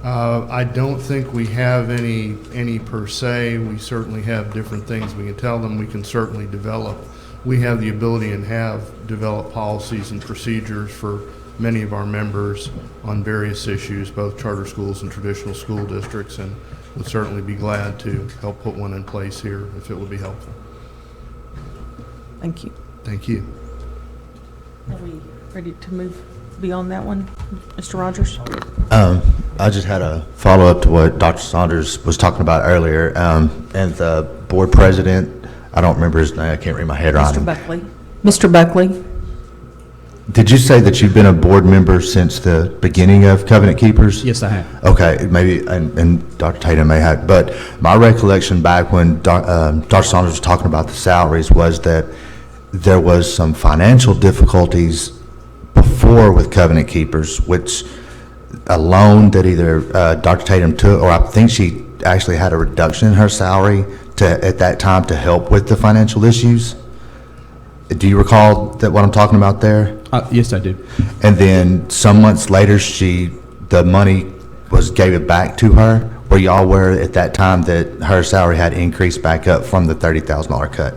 I don't think we have any per se. We certainly have different things we can tell them. We can certainly develop. We have the ability and have developed policies and procedures for many of our members on various issues, both charter schools and traditional school districts, and would certainly be glad to help put one in place here if it would be helpful. Thank you. Thank you. Are we ready to move beyond that one, Mr. Rogers? I just had a follow-up to what Dr. Saunders was talking about earlier, and the board president, I don't remember his name, I can't read my head around Mr. him. Buckley. Mr. Buckley? Did you say that you've been a board member since the beginning of Covenant Keepers? Yes, I have. Okay, maybe, and Dr. Tatum may have, but my recollection back when Dr. Saunders was talking about the salaries was that there was some financial difficulties before with Covenant Keepers, which a loan that either Dr. Tatum took, or I think she actually had a reduction in her salary at that time to help with the financial issues. Do you recall that what I'm talking about there? Yes, I do. And then some months later, the money gave it back to her. Were y'all aware at that time that her salary had increased back up from the $30,000 cut?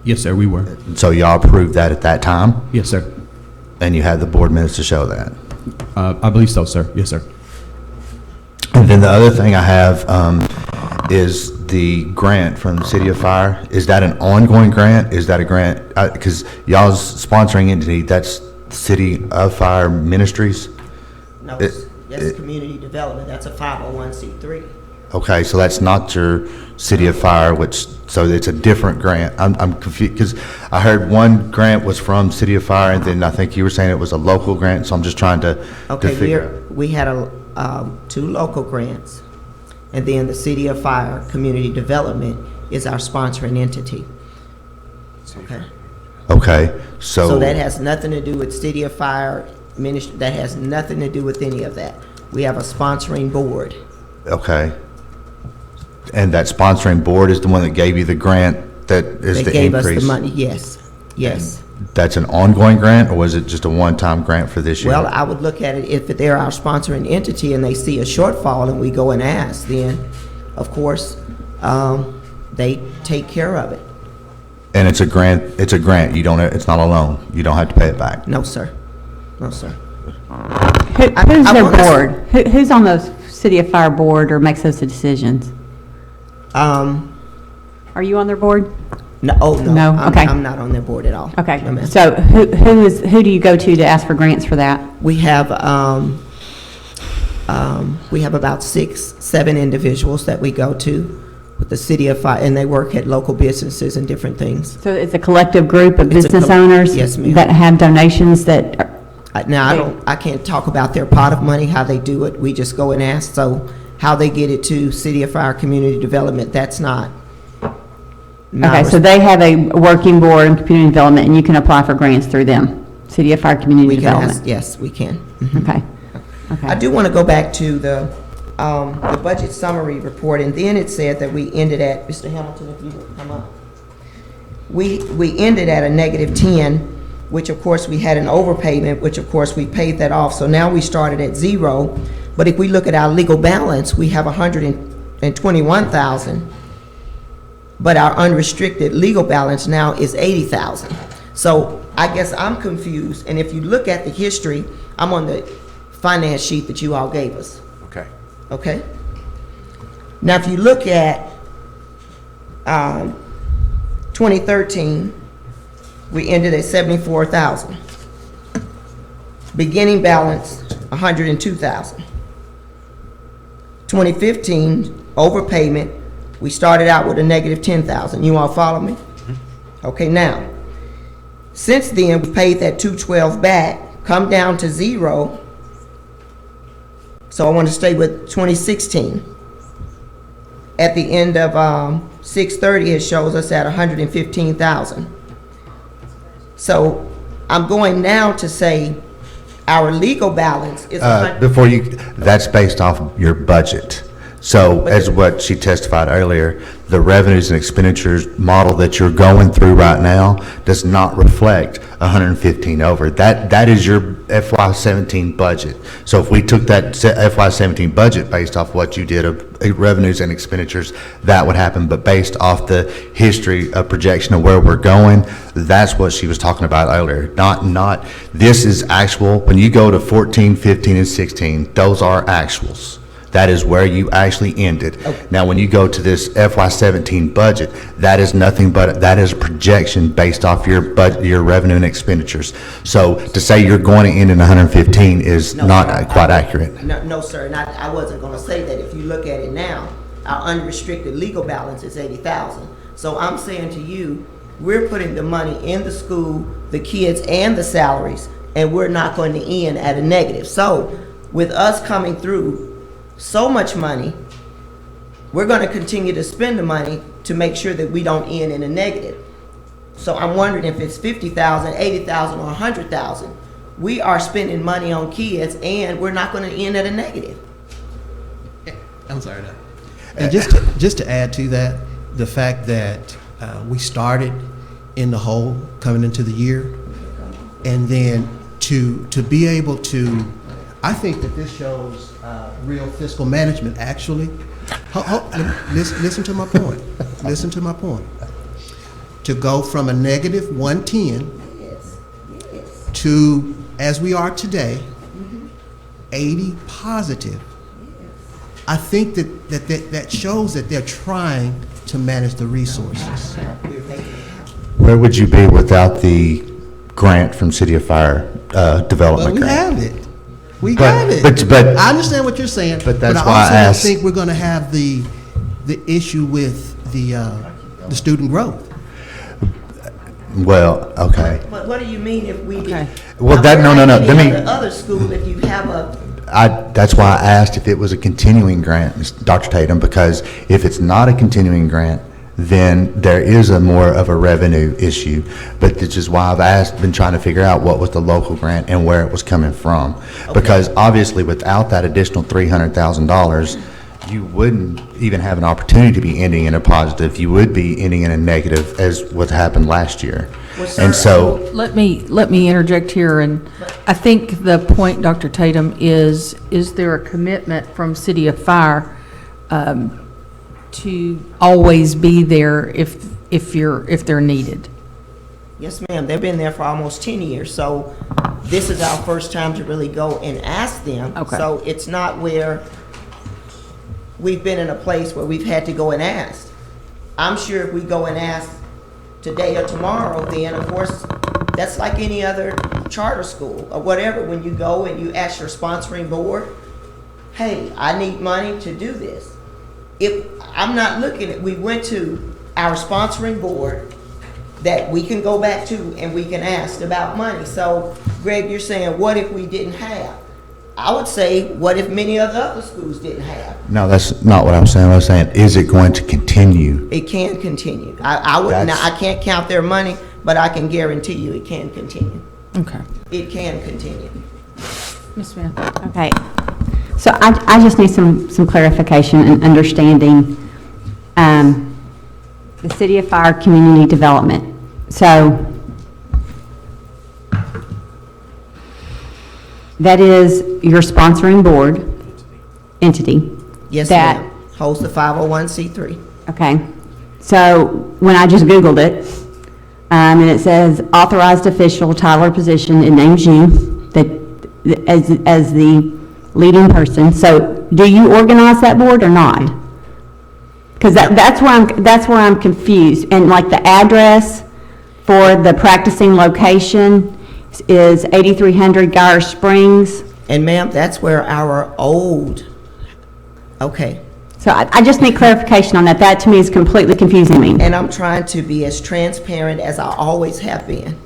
Yes, sir, we were. So y'all approved that at that time? Yes, sir. And you had the board minutes to show that? I believe so, sir. Yes, sir. And then the other thing I have is the grant from the City of Fire. Is that an ongoing grant? Is that a grant? Because y'all's sponsoring entity, that's City of Fire Ministries? No, that's community development. That's a 501c3. Okay, so that's not your City of Fire, so it's a different grant. I'm confused, because I heard one grant was from City of Fire, and then I think you were saying it was a local grant, so I'm just trying to figure out. We had two local grants, and then the City of Fire Community Development is our sponsoring entity. Okay. Okay, So that has nothing to do with City of Fire Ministry, that has nothing to do with any of that. We have a sponsoring board. Okay. And that sponsoring board is the one that gave you the grant that is the increase? They gave us the money, yes, yes. That's an ongoing grant, or was it just a one-time grant for this year? Well, I would look at it, if they're our sponsoring entity and they see a shortfall and we go and ask, then, of course, they take care of it. And it's a grant, you don't, it's not a loan, you don't have to pay it back? No, sir. No, sir. Who's their board? Who's on those City of Fire board or makes those decisions? Are you on their board? No, oh, no. No? Okay. I'm not on their board at all. Okay, No, ma'am. so who do you go to ask for grants for that? We have about 6, 7 individuals that we go to with the City of Fire, and they work at local businesses and different things. So it's a collective group of business owners? Yes, ma'am. That have donations that are... Now, I can't talk about their pot of money, how they do it. We just go and ask. So how they get it to City of Fire Community Development, that's not. Okay, so they have a working board in community development, and you can apply for grants through them, City of Fire Community Development? Yes, we can. Mhm. Okay. Okay. I do want to go back to the budget summary report, and then it said that we ended at, Mr. Hamilton, if you would come up. We ended at a -10, which of course we had an overpayment, which of course we paid that off. So now we started at 0. But if we look at our legal balance, we have 121,000. But our unrestricted legal balance now is 80,000. So I guess I'm confused. And if you look at the history, I'm on the finance sheet that you all gave us. Okay. Okay? Now, if you look at 2013, we ended at 74,000. Beginning balance, 102,000. 2015, overpayment, we started out with a -10,000. You all follow me? Okay, now, since then, we paid that 212 back, come down to zero. So I want to stay with 2016. At the end of 6/30, it shows us at 115,000. So I'm going now to say our legal balance is Before you, that's based off your budget. So as what she testified earlier, the revenues and expenditures model that you're going through right now does not reflect 115 over. That is your FY17 budget. So if we took that FY17 budget based off what you did of revenues and expenditures, that would happen. But based off the history of projection of where we're going, that's what she was talking about earlier. Not, this is actual. When you go to 14, 15, and 16, those are actuals. That is where you actually ended. Okay. Now, when you go to this FY17 budget, that is nothing but, that is a projection based off your your revenue and expenditures. So to say you're going to end in 115 is not quite accurate. No, sir, and I wasn't going to say that. If you look at it now, our unrestricted legal balance is 80,000. So I'm saying to you, we're putting the money in the school, the kids, and the salaries, and we're not going to end at a negative. So with us coming through so much money, we're going to continue to spend the money to make sure that we don't end in a negative. So I'm wondering if it's 50,000, 80,000, or 100,000. We are spending money on kids, and we're not going to end at a negative. I'm sorry. And just to add to that, the fact that we started in the hole coming into the year, and then to be able to, I think that this shows real fiscal management, actually. Listen to my point. Listen to my point. To go from a negative 110 to, as we are today, 80 positive. I think that shows that they're trying to manage the resources. Where would you be without the grant from City of Fire development But we grant? have it. We got it. But I understand what you're saying. But that's I why I also asked. don't think we're going to have the issue with the student growth. Well, okay. But what do you mean if we did? Well, that, no. Let me, Other school, if you have a, that's why I asked if it was a continuing grant, Dr. Tatum, because if it's not a continuing grant, then there is a more of a revenue issue. But this is why I've been trying to figure out what was the local grant and where it was coming from. Okay. Because obviously without that additional $300,000, you wouldn't even have an opportunity to be ending in a positive. You would be ending in a negative, as what happened last year. Well, sir, and so Let me interject here, and I think the point, Dr. Tatum, is there a commitment from City of Fire to always be there if they're needed? yes, ma'am, they've been there for almost 10 years, so this is our first time to really go and ask them. Okay. So it's not where we've been in a place where we've had to go and ask. I'm sure if we go and ask today or tomorrow, then of course, that's like any other charter school or whatever, when you go and you ask your sponsoring board, hey, I need money to do this. If I'm not looking at, we went to our sponsoring board that we can go back to and we can ask about money. So Greg, you're saying, what if we didn't have? I would say, what if many of the other schools didn't have? no, that's not what I'm saying. I'm saying, is it going to continue? It can continue. I can't count their money, but I can guarantee you it can continue. Okay. It can continue. Ms. Smith? Okay. So I just need some clarification and understanding. The City of Fire Community Development. So that is your sponsoring board entity. Yes, that ma'am. Holds the 501c3. Okay. So when I just Googled it, and it says authorized official title or position, it names you as the leading person. So do you organize that board or not? Because that's where I'm confused. And like the address for the practicing location is 8300 Geyer Springs. And ma'am, that's where our old, okay. So I just need clarification on that. That to me is completely confusing me. And I'm trying to be as transparent as I always have been.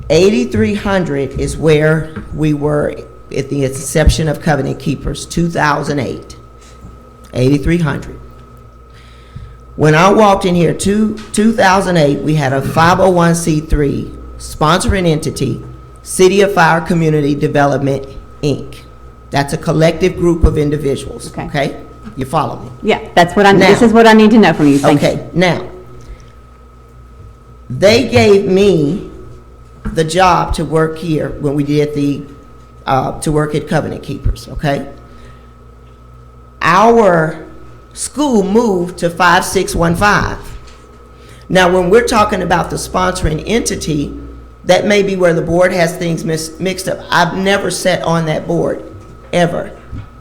$8,300 is where we were at the inception of Covenant Keepers, 2008. $8,300. When I walked in here, 2008, we had a 501c3 sponsoring entity, City of Fire Community Development, Inc. That's a collective group of individuals, okay? You follow me? Yeah, that's what this is what I need to know from you. Thank you. Okay, now, they gave me the job to work here when we did to work at Covenant Keepers, okay? Our school moved to 5615. Now, when we're talking about the sponsoring entity, that may be where the board has things mixed up. I've never sat on that board, ever.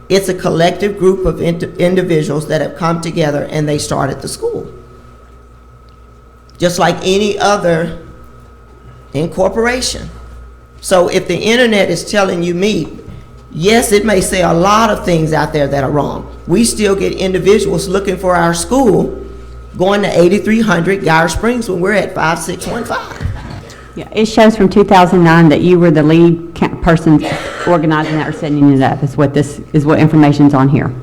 It's a collective group of individuals that have come together and they started the school. Just like any other incorporation. So if the internet is telling you me, yes, it may say a lot of things out there that are wrong. We still get individuals looking for our school going to 8300 Geyer Springs when we're at 5615. Yeah, it shows from 2009 that you were the lead person organizing that or setting it up, is what information's on here.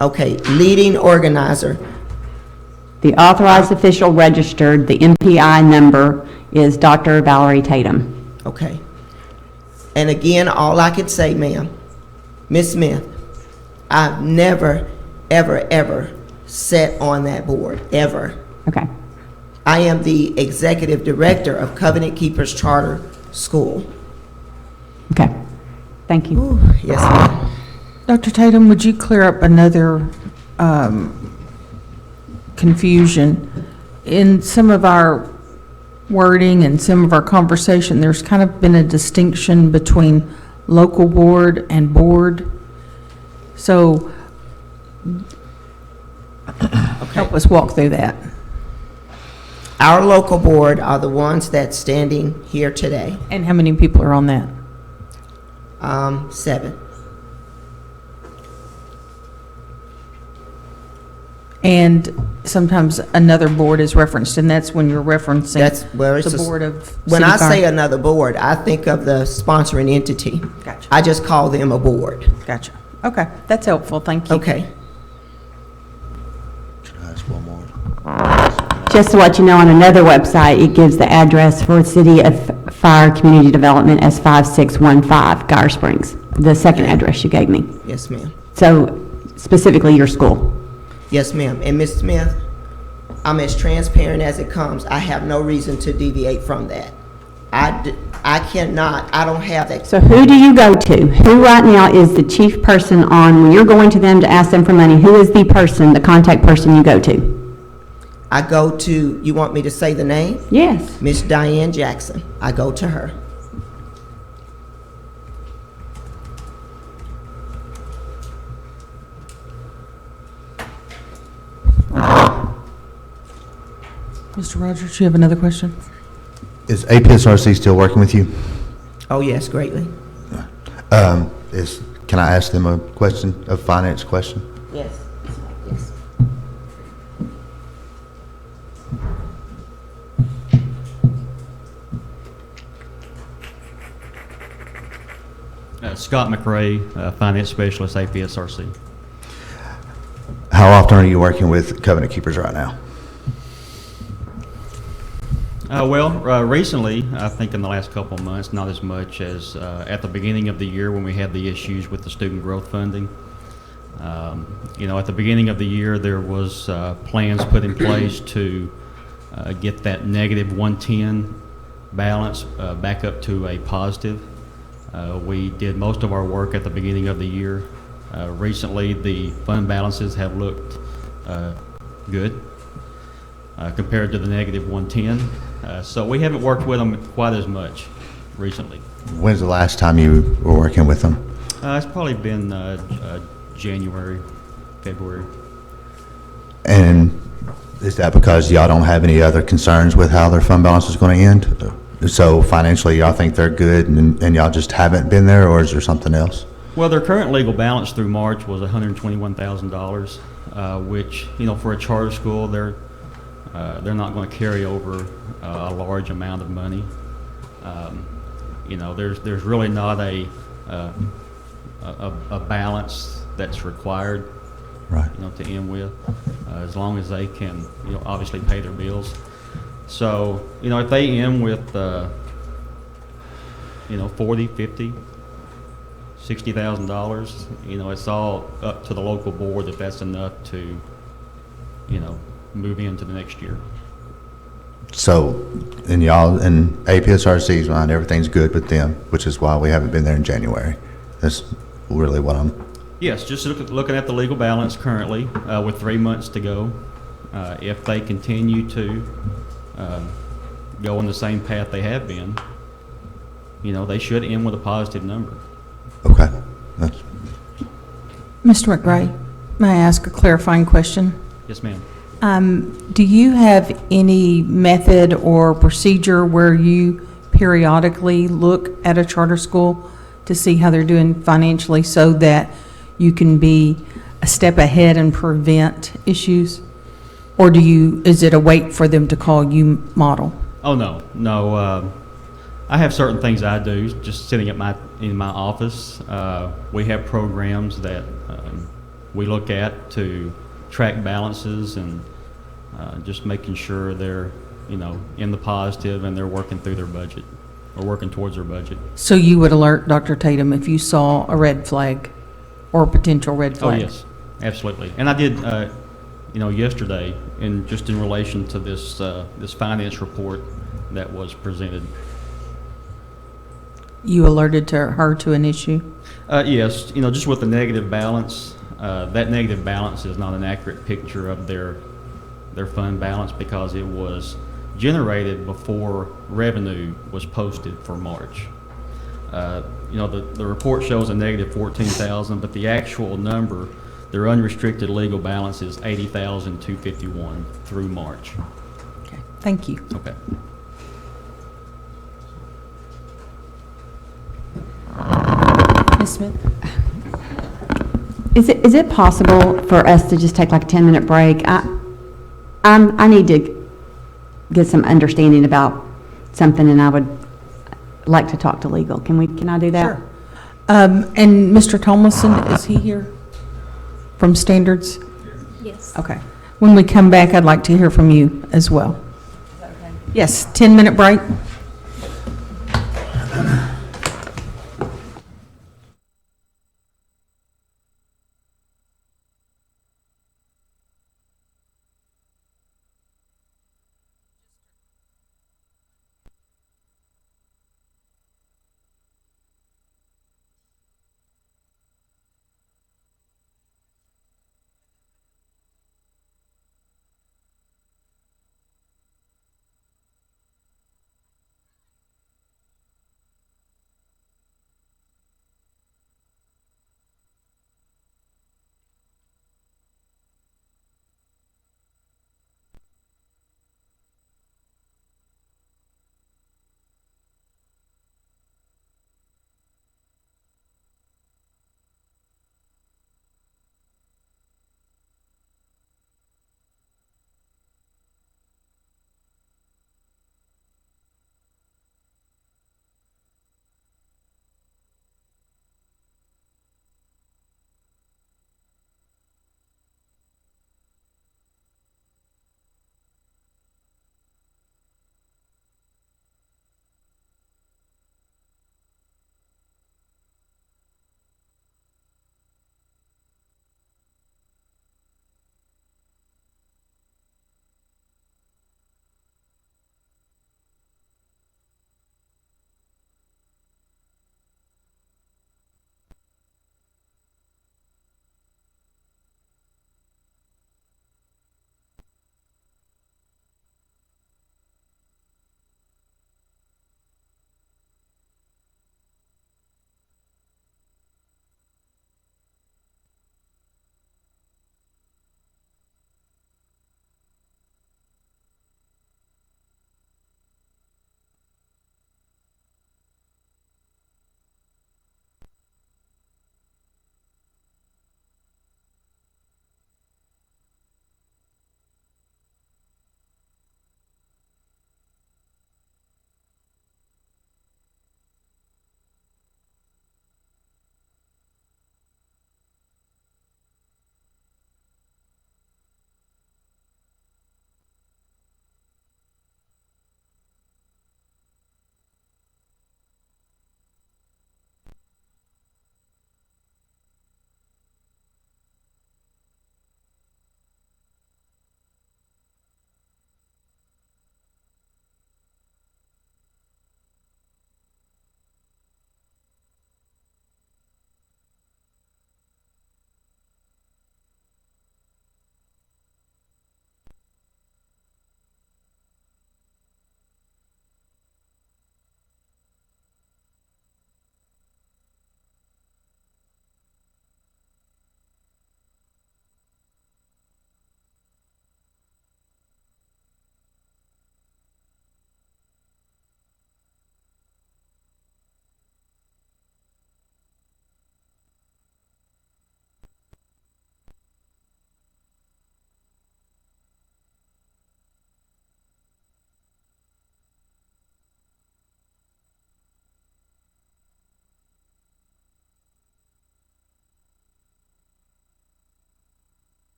Okay, leading organizer. The authorized official registered, the MPI number is Dr. Valerie Tatum. Okay. And again, all I can say, ma'am, Ms. Smith, I've never, ever, ever sat on that board, ever. Okay. I am the executive director of Covenant Keepers Charter School. Okay. Thank you. Ooh, yes, ma'am. Dr. Tatum, would you clear up another confusion? In some of our wording and some of our conversation, there's kind of been a distinction between local board and board. So help us walk through that. Our local board are the ones that's standing here today. And how many people are on that? 7. And sometimes another board is referenced, and that's when you're referencing the board of When city I say fire. another board, I think of the sponsoring entity. Gotcha. I just call them a board. Gotcha. Okay, that's helpful. Thank you. Okay. Just to let you know, on another website, it gives the address for City of Fire Community Development as 5615 Geyer Springs, the second address you gave me. Yes, ma'am. So specifically your school. Yes, ma'am. And Ms. Smith, I'm as transparent as it comes. I have no reason to deviate from that. I cannot, I don't have that. So who do you go to? Who right now is the chief person on, when you're going to them to ask them for money, who is the person, the contact person you go to? I go to, you want me to say the name? Yes. Miss Diane Jackson. I go to her. Mr. Rogers, do you have another question? Is APSRC still working with you? Oh, yes, greatly. Can I ask them a question, a finance question? Yes. Yes. Scott McRae, Finance Specialist, APSRC. How often are you working with Covenant Keepers right now? Recently, I think in the last couple of months, not as much as at the beginning of the year when we had the issues with the student growth funding. At the beginning of the year, there was plans put in place to get that negative 110 balance back up to a positive. We did most of our work at the beginning of the year. Recently, the fund balances have looked good compared to the negative 110. So we haven't worked with them quite as much recently. When's the last time you were working with them? It's probably been January, February. And is that because y'all don't have any other concerns with how their fund balance is going to end? So financially, y'all think they're good and y'all just haven't been there, or is there something else? Well, their current legal balance through March was $121,000, which, for a charter school, they're not going to carry over a large amount of money. there's really not a balance that's required, Right. to end with, as long as they can, obviously pay their bills. So, if they end with, 40, 50, $60,000, it's all up to the local board if that's enough to, move into the next year. So, and y'all, and APSRC's mind, everything's good with them, which is why we haven't been there in January. That's really what I'm, Yes, just looking at the legal balance currently, with 3 months to go. If they continue to go on the same path they have been, they should end with a positive number. okay. That's, Mr. McRae, may I ask a clarifying question? Yes, ma'am. Do you have any method or procedure where you periodically look at a charter school to see how they're doing financially so that you can be a step ahead and prevent issues? Or is it a wait for them to call you model? Oh, no. I have certain things I do just sitting in my office. We have programs that we look at to track balances and just making sure they're, in the positive and they're working through their budget or working towards their budget. So you would alert Dr. Tatum if you saw a red flag or a potential red Oh, flag? yes, absolutely. And I did, yesterday, in relation to this finance report that was presented. You alerted her to an issue? Yes, just with the negative balance, that negative balance is not an accurate picture of their fund balance because it was generated before revenue was posted for March. The report shows a negative 14,000, but the actual number, their unrestricted legal balance is 80,251 through March. Okay, thank you. Okay. Ms. Smith? Is it possible for us to just take like a 10-minute break? I need to get some understanding about something, and I would like to talk to legal. Can I do that? Sure. And Mr. Tomlinson, is he here from Standards? Yes. Okay. When we come back, I'd like to hear from you as well. Is that okay? Yes, 10-minute break.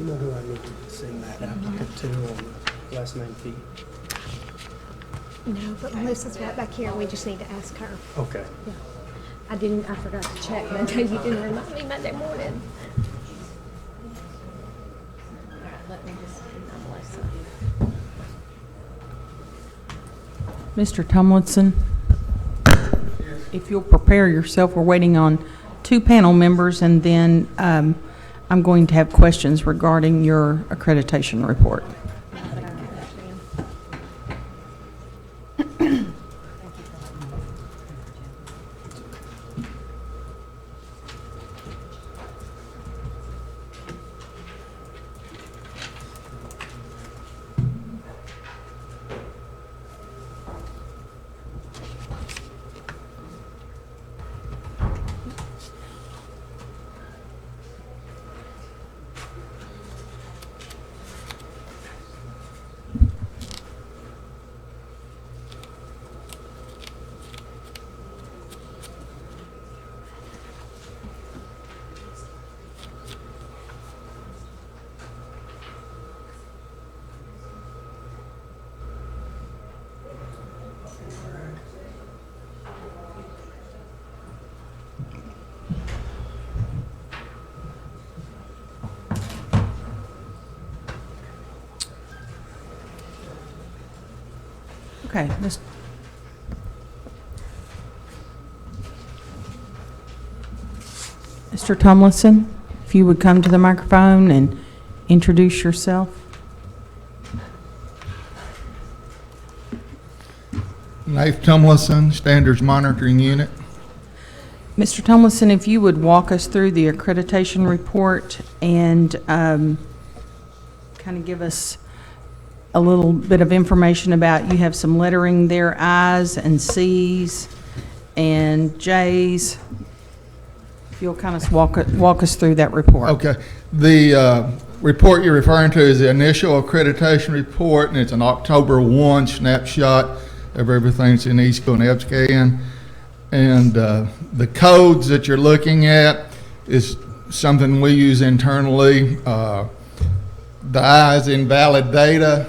Do you know who I need to send that applicant to on the last name fee? No, but Melissa's right back here. We just need to ask her. Okay. Yeah. I forgot to check Monday. You didn't remind me Monday morning. All right, let me just send Melissa. Mr. Tomlinson, if you'll prepare yourself, we're waiting on 2 panel members, and then I'm going to have questions regarding your accreditation report. Okay, Mr. Tomlinson, if you would come to the microphone and introduce yourself. Nath Tomlinson, Standards Monitoring Unit. Mr. Tomlinson, if you would walk us through the accreditation report and kind of give us a little bit of information about, you have some lettering there, I's and C's and J's. If you'll kind of walk us through that report. Okay. The report you're referring to is the initial accreditation report, and it's an October 1 snapshot of everything that's in eSchool and EBSCAN. And the codes that you're looking at is something we use internally. The I is invalid data.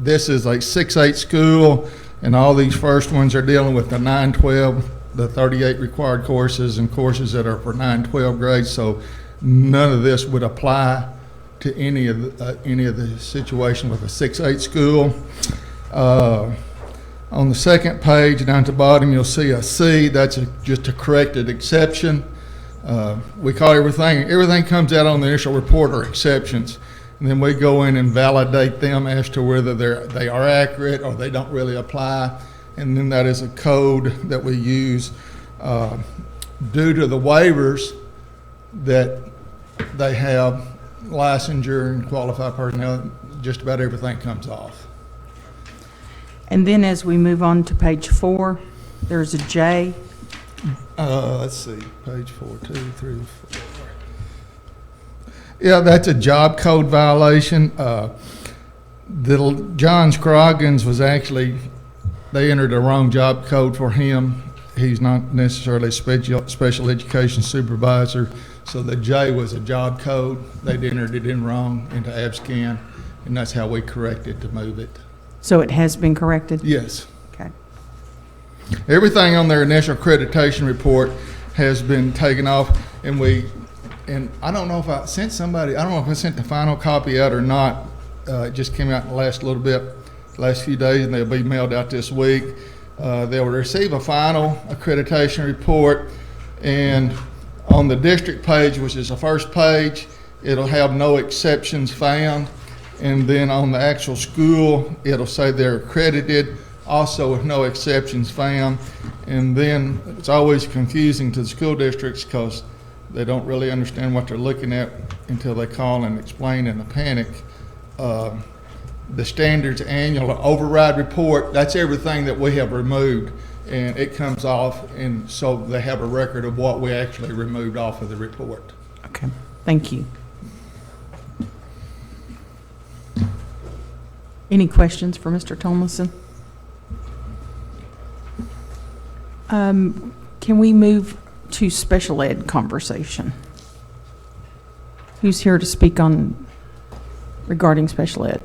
This is like 6-8 school, and all these first ones are dealing with the 9-12, the 38 required courses and courses that are for 9-12 grades. So none of this would apply to any of the situation with a 6-8 school. On the second page down at the bottom, you'll see a C. That's just a corrected exception. We call everything comes out on the initial report are exceptions. And then we go in and validate them as to whether they are accurate or they don't really apply. And then that is a code that we use due to the waivers that they have, licensure and qualified personnel, just about everything comes off. And then as we move on to page 4, there's a J. Let's see, page 4, 2, 3, 4. Yeah, that's a job code violation. John Scroggins was actually, they entered the wrong job code for him. He's not necessarily a special education supervisor, so the J was a job code. They'd entered it in wrong into ABSCAN, and that's how we corrected to move it. So it has been corrected? Yes. Okay. Everything on their initial accreditation report has been taken off, and I don't know if I sent the final copy out or not. It just came out in the last few days, and they'll be mailed out this week. They'll receive a final accreditation report, and on the district page, which is the first page, it'll have no exceptions found. And then on the actual school, it'll say they're accredited, also with no exceptions found. And then it's always confusing to the school districts because they don't really understand what they're looking at until they call and explain in a panic. The standards annual override report, that's everything that we have removed, and it comes off, and so they have a record of what we actually removed off of the report. Okay, thank you. Any questions for Mr. Tomlinson? Can we move to special ed conversation? Who's here to speak on regarding special ed?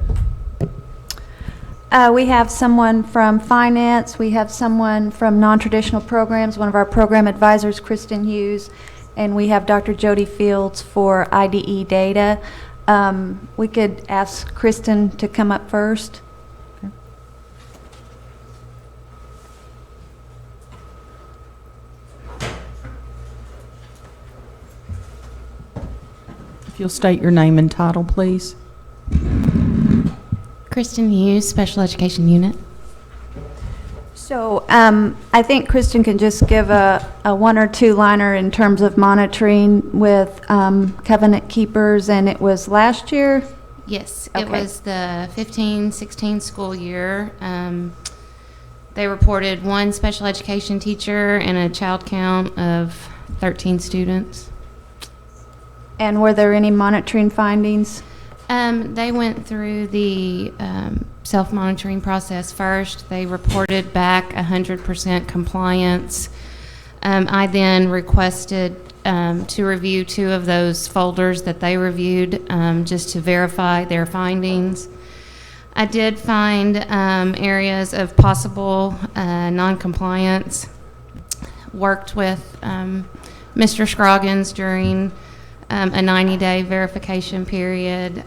We have someone from finance, we have someone from non-traditional programs, one of our program advisors, Kristen Hughes, and we have Dr. Jody Fields for IDE data. We could ask Kristen to come up first. If you'll state your name and title, please. Kristen Hughes, Special Education Unit. So I think Kristen can just give a one or two liner in terms of monitoring with Covenant Keepers, and it was last year? Yes, Okay. it was the 15-16 school year. They reported one special education teacher and a child count of 13 students. And were there any monitoring findings? They went through the self-monitoring process first. They reported back 100% compliance. I then requested to review 2 of those folders that they reviewed just to verify their findings. I did find areas of possible non-compliance. Worked with Mr. Scroggins during a 90-day verification period.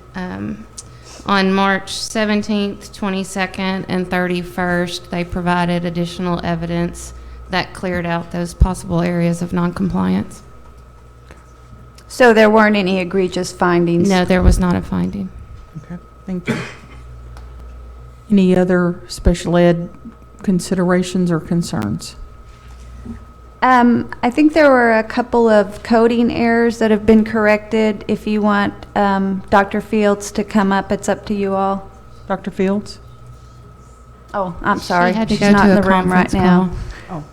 On March 17th, 22nd, and 31st, they provided additional evidence that cleared out those possible areas of noncompliance. So there weren't any egregious findings? No, there was not a finding. Okay, thank you. Any other special ed considerations or concerns? I think there were a couple of coding errors that have been corrected. If you want Dr. Fields to come up, it's up to you all. Dr. Fields? Oh, I'm sorry. She had to She's go not to in a the room right conference now. call.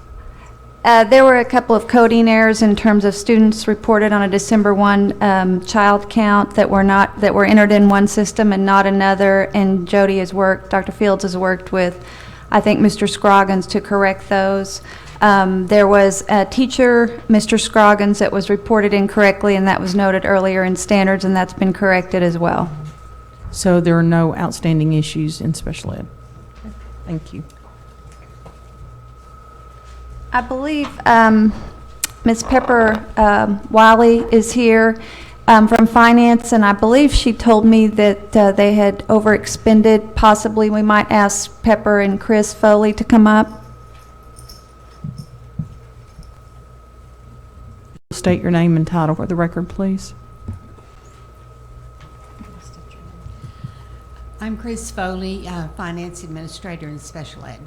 There were a couple of coding errors in terms of students reported on a December 1 child count that were entered in one system and not another. And Jody has worked, Dr. Fields has worked with, I think, Mr. Scroggins to correct those. There was a teacher, Mr. Scroggins, that was reported incorrectly, and that was noted earlier in standards, and that's been corrected as well. So there are no outstanding issues in special ed. Thank you. I believe Ms. Pepper Wiley is here from finance, and I believe she told me that they had overexpended. Possibly we might ask Pepper and Chris Foley to come up. State your name and title for the record, please. I'm Chris Foley, Finance Administrator in Special Ed.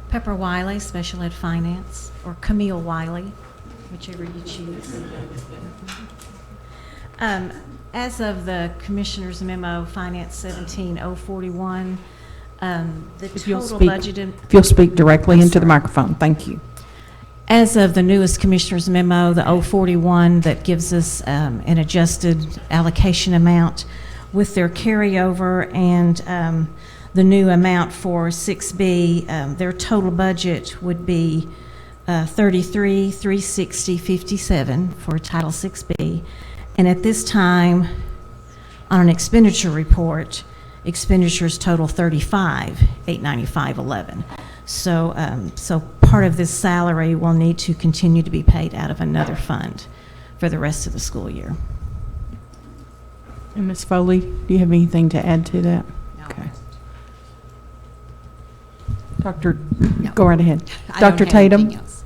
Pepper Wiley, Special Ed Finance, or Camille Wiley, whichever you choose. As of the Commissioner's Memo, Finance 17041, the total budget... If you'll speak directly into the microphone, thank you. As of the newest Commissioner's Memo, the 041, that gives us an adjusted allocation amount with their carryover and the new amount for 6B, their total budget would be $33,360.57 for Title 6B. And at this time, on an expenditure report, expenditures total $35,895.11. So part of this salary will need to continue to be paid out of another fund for the rest of the school year. And Ms. Foley, do you have anything to add to that? No. Okay. Go right ahead. I don't Dr. have Tatum, anything else.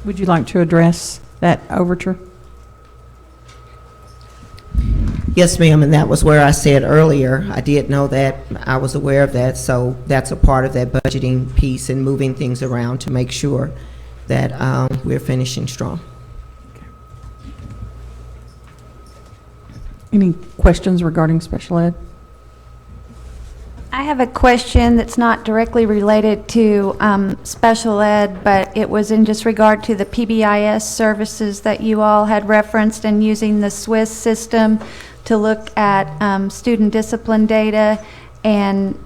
would you like to address that overture? Yes, ma'am, and that was where I said earlier, I did know that, I was aware of that, so that's a part of that budgeting piece and moving things around to make sure that we're finishing strong. Any questions regarding special ed? I have a question that's not directly related to special ed, but it was in just regard to the PBIS services that you all had referenced and using the Swiss system to look at student discipline data and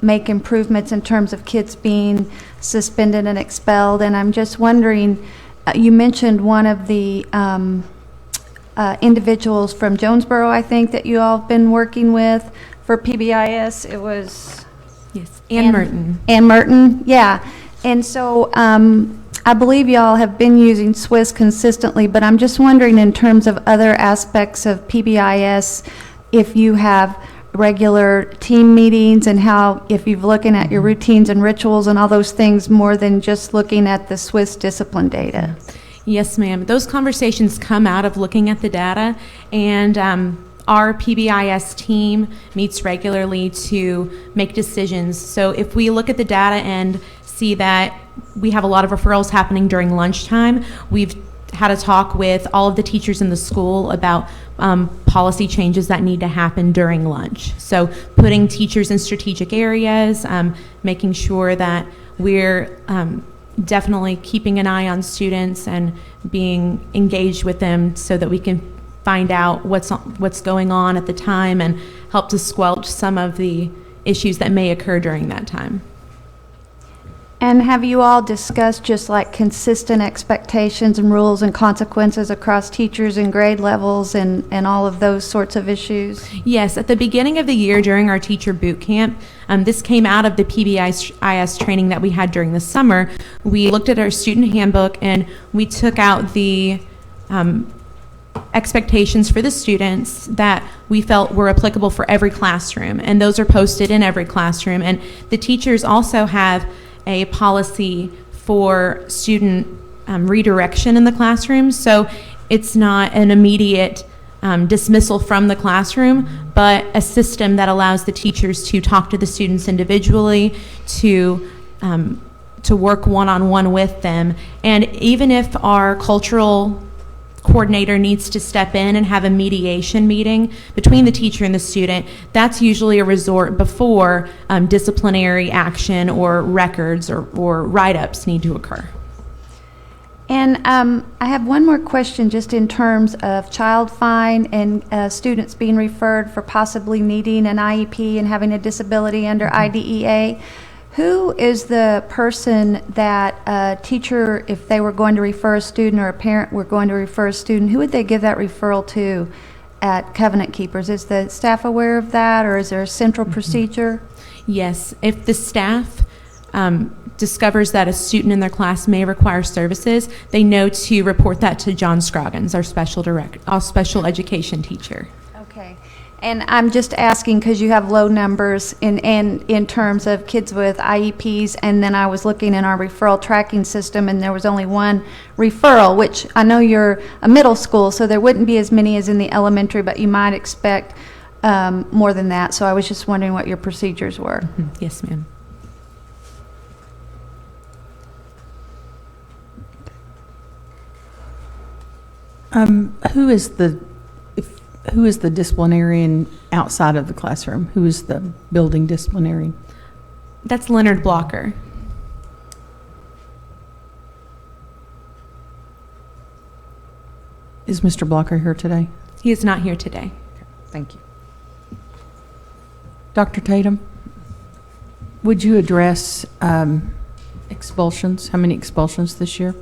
make improvements in terms of kids being suspended and expelled. And I'm just wondering, you mentioned one of the individuals from Jonesboro, I think, that you all have been working with for PBIS. It was... Yes, Ann Merton. Ann Merton, yeah. And so I believe y'all have been using Swiss consistently, but I'm just wondering in terms of other aspects of PBIS, if you have regular team meetings and how, if you're looking at your routines and rituals and all those things more than just looking at the Swiss discipline data. Yes, ma'am. Those conversations come out of looking at the data, and our PBIS team meets regularly to make decisions. So if we look at the data and see that we have a lot of referrals happening during lunchtime, we've had a talk with all of the teachers in the school about policy changes that need to happen during lunch. So putting teachers in strategic areas, making sure that we're definitely keeping an eye on students and being engaged with them so that we can find out what's going on at the time and help to squelch some of the issues that may occur during that time. And have you all discussed just like consistent expectations and rules and consequences across teachers and grade levels and all of those sorts of issues? Yes, at the beginning of the year during our teacher boot camp, this came out of the PBIS training that we had during the summer. We looked at our student handbook and we took out the expectations for the students that we felt were applicable for every classroom, and those are posted in every classroom. And the teachers also have a policy for student redirection in the classroom, so it's not an immediate dismissal from the classroom, but a system that allows the teachers to talk to the students individually, to work one-on-one with them. And even if our cultural coordinator needs to step in and have a mediation meeting between the teacher and the student, that's usually a resort before disciplinary action or records or write-ups need to occur. And I have one more question just in terms of child fine and students being referred for possibly needing an IEP and having a disability under IDEA. Who is the person that a teacher, if they were going to refer a student or a parent were going to refer a student, who would they give that referral to at Covenant Keepers? Is the staff aware of that, or is there a central procedure? Yes, if the staff discovers that a student in their class may require services, they know to report that to John Scroggins, our special education teacher. Okay. And I'm just asking because you have low numbers in terms of kids with IEPs, and then I was looking in our referral tracking system, and there was only one referral, which I know you're a middle school, so there wouldn't be as many as in the elementary, but you might expect more than that. So I was just wondering what your procedures were. Mm-hmm. Yes, ma'am. Who is the disciplinarian outside of the classroom? Who is the building disciplinarian? That's Leonard Blocker. Is Mr. Blocker here today? He is not here today. Thank you. Dr. Tatum, would you address expulsions? How many expulsions this year?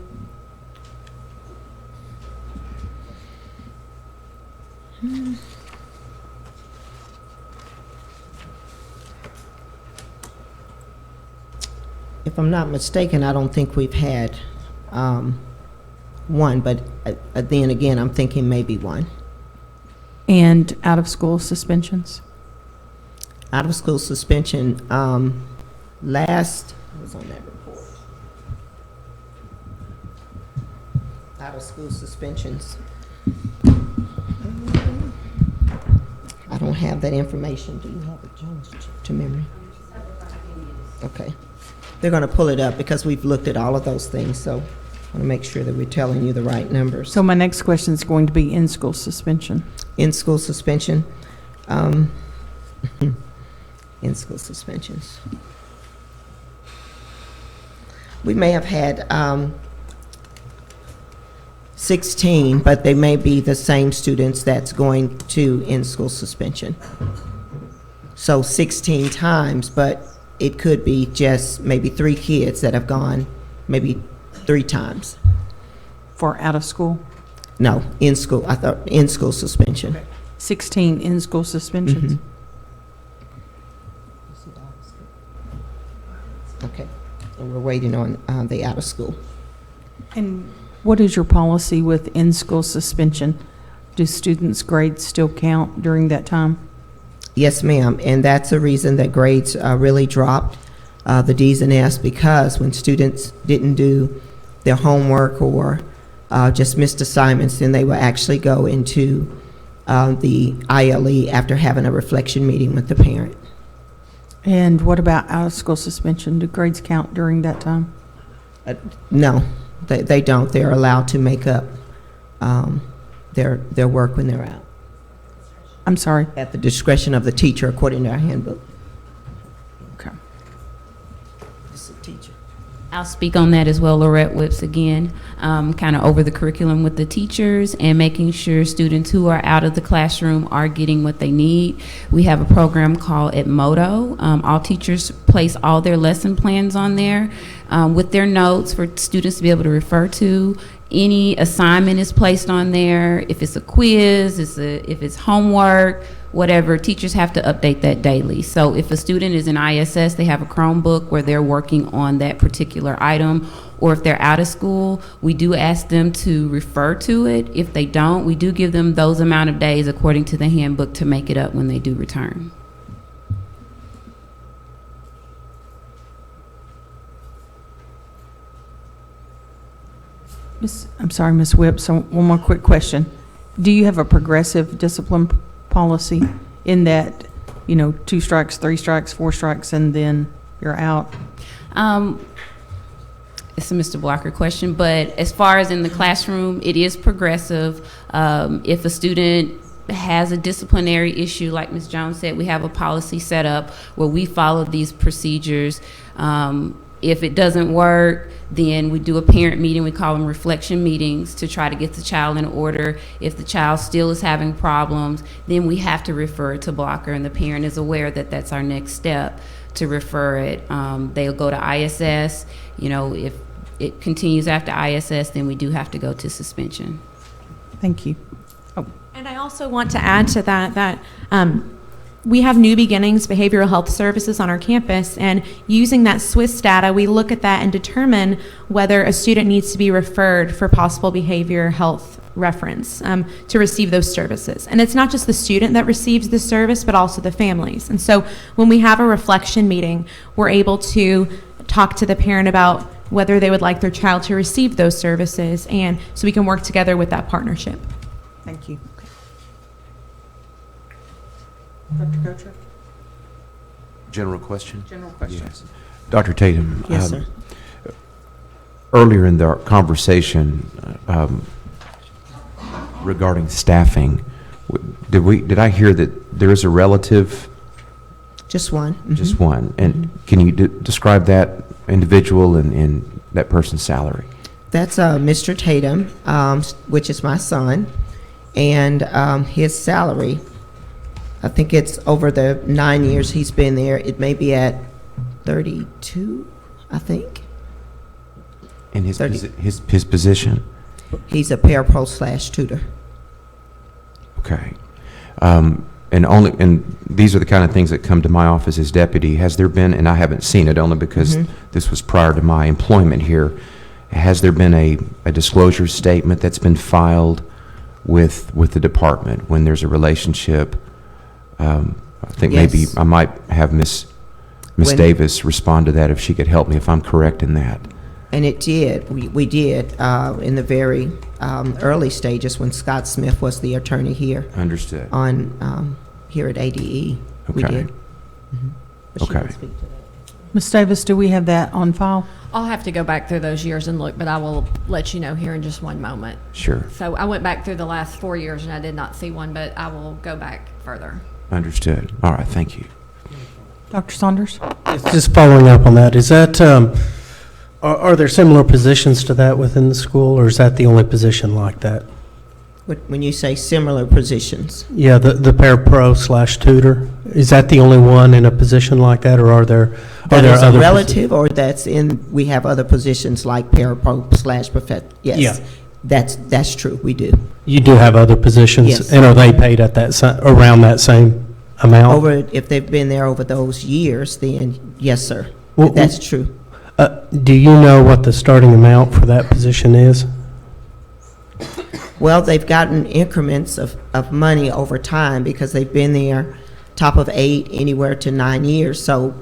If I'm not mistaken, I don't think we've had one, but then again, I'm thinking maybe one. And out-of-school suspensions? Out-of-school suspension, last, what was on that report? Out-of-school suspensions. I don't have that information. Do you have it, Jones, to memory? Okay. They're going to pull it up because we've looked at all of those things, so I want to make sure that we're telling you the right numbers. So my next question is going to be in-school suspension. In-school suspension. In-school suspensions. We may have had 16, but they may be the same students that's going to in-school suspension. So 16 times, but it could be just maybe 3 kids that have gone maybe 3 times. For out of school? No, in-school, I thought in-school suspension. 16 in-school suspensions. Okay, and we're waiting on the out-of-school. And what is your policy with in-school suspension? Do students' grades still count during that time? Yes, ma'am, and that's the reason that grades really dropped, the D's and F's, because when students didn't do their homework or just missed assignments, then they would actually go into the ILE after having a reflection meeting with the parent. And what about out-of-school suspension? Do grades count during that time? No, they don't. They're allowed to make up their work when they're out. I'm sorry. At the discretion of the teacher, according to our handbook. Okay. It's the teacher. I'll speak on that as well, Lorette Whips again, kind of over the curriculum with the teachers and making sure students who are out of the classroom are getting what they need. We have a program called Edmodo. All teachers place all their lesson plans on there with their notes for students to be able to refer to. Any assignment is placed on there. If it's a quiz, if it's homework, whatever, teachers have to update that daily. So if a student is in ISS, they have a Chromebook where they're working on that particular item, or if they're out of school, we do ask them to refer to it. If they don't, we do give them those amount of days according to the handbook to make it up when they do return. I'm sorry, Ms. Whip, so one more quick question. Do you have a progressive discipline policy in that, 2 strikes, 3 strikes, 4 strikes, and then you're out? It's a Mr. Blocker question, but as far as in the classroom, it is progressive. If a student has a disciplinary issue, like Ms. Jones said, we have a policy set up where we follow these procedures. If it doesn't work, then we do a parent meeting. We call them reflection meetings to try to get the child in order. If the child still is having problems, then we have to refer it to Blocker, and the parent is aware that that's our next step to refer it. They'll go to ISS. If it continues after ISS, then we do have to go to suspension. Thank you. And I also want to add to that we have New Beginnings Behavioral Health Services on our campus, and using that Swiss data, we look at that and determine whether a student needs to be referred for possible behavior health reference to receive those services. And it's not just the student that receives the service, but also the families. And so when we have a reflection meeting, we're able to talk to the parent about whether they would like their child to receive those services, and so we can work together with that partnership. Thank you. Dr. Gottschalk? General question? General question. Yes. Dr. Tatum. Yes, sir. Earlier in the conversation regarding staffing, did I hear that there is a relative? Just one. Just one. And can you describe that individual and that person's salary? That's Mr. Tatum, which is my son, and his salary, I think it's over the 9 years he's been there, it may be at 32, I think. And his position? He's a parapro/tutor. Okay. And these are the kind of things that come to my office as deputy. Has there been, and I haven't seen it only because this was prior to my employment here, has there been a disclosure statement that's been filed with the department when there's a relationship? I think Yes. maybe I might have Miss Davis respond to that if she could help me if I'm correct in that. And it did. We did in the very early stages when Scott Smith was the attorney here. Understood. On here at ADE. We Okay. did. But she Okay. can speak to that. Ms. Davis, do we have that on file? I'll have to go back through those years and look, but I will let you know here in just one moment. Sure. So I went back through the last 4 years and I did not see one, but I will go back further. Understood. All right. Thank you. Dr. Saunders? Just following up on that, is that, are there similar positions to that within the school, or is that the only position like that? When you say similar positions, Yeah, the parapro/tutor, is that the only one in a position like that, or are there that is a other relative, or that's in, we have other positions like parapro/prof, yes. Yeah. That's true, we do. You do have other positions? Yes. And are they paid at that, around that same amount? If they've been there over those years, then yes, sir. Well, That's true. Do you know what the starting amount for that position is? Well, they've gotten increments of money over time because they've been there top of 8, anywhere to 9 years. So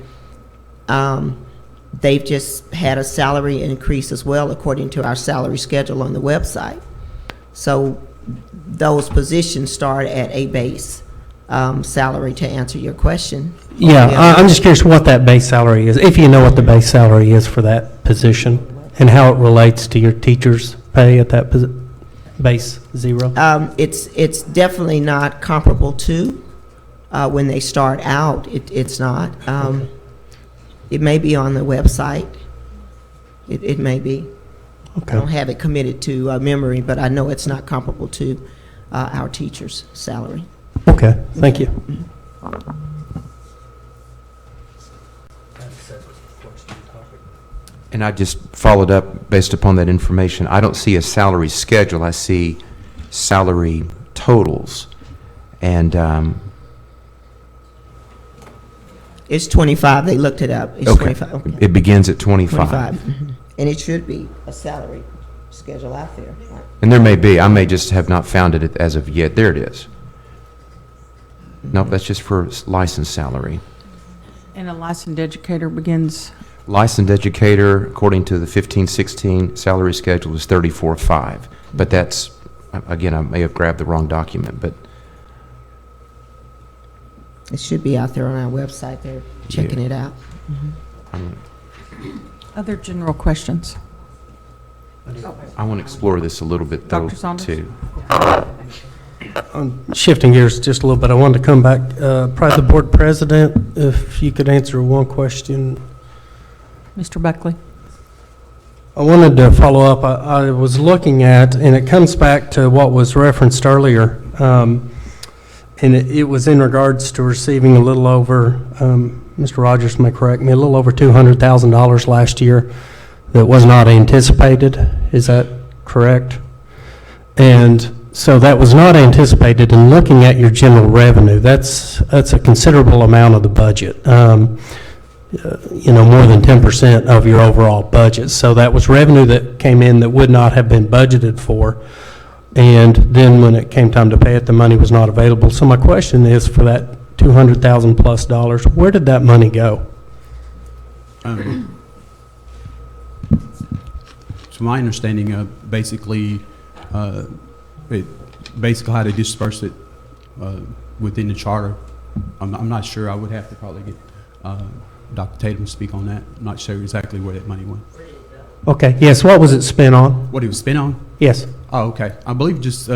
they've just had a salary increase as well, according to our salary schedule on the website. So those positions start at a base salary, to answer your question. Yeah, I'm just curious what that base salary is, if you know what the base salary is for that position, and how it relates to your teacher's pay at that base 0? It's definitely not comparable to when they start out. It's not. It may be on the website. It may be. Okay. I don't have it committed to memory, but I know it's not comparable to our teacher's salary. Okay, thank you. And I just followed up based upon that information. I don't see a salary schedule. I see salary totals. And, It's 25. They looked it up. It's okay, 25. Okay. it begins at 25. 25. And it should be a salary schedule out there. And there may be, I may just have not found it as of yet. There it is. Nope, that's just for licensed salary. And a licensed educator begins, Licensed educator, according to the 15-16 salary schedule, is 34.5. But that's, again, I may have grabbed the wrong document, but It should be out there on our website. They're checking it out. other general questions? I want to explore this a little bit, though, Dr. Saunders? too. Shifting gears just a little bit, I wanted to come back, probably the board president, if you could answer one question. Mr. Buckley? I wanted to follow up. I was looking at, and it comes back to what was referenced earlier, and it was in regards to receiving a little over, Mr. Rogers may correct me, a little over $200,000 last year that was not anticipated. Is that correct? And so that was not anticipated. And looking at your general revenue, that's a considerable amount of the budget. More than 10% of your overall budget. So that was revenue that came in that would not have been budgeted for. And then when it came time to pay it, the money was not available. So my question is, for that $200,000 plus, where did that money go? To my understanding, basically how they disperse it within the charter. I'm not sure. I would have to probably get Dr. Tatum to speak on that. I'm not sure exactly where that money went. Okay, yes, what was it spent on? What it was spent on? Yes. Oh, okay. I believe just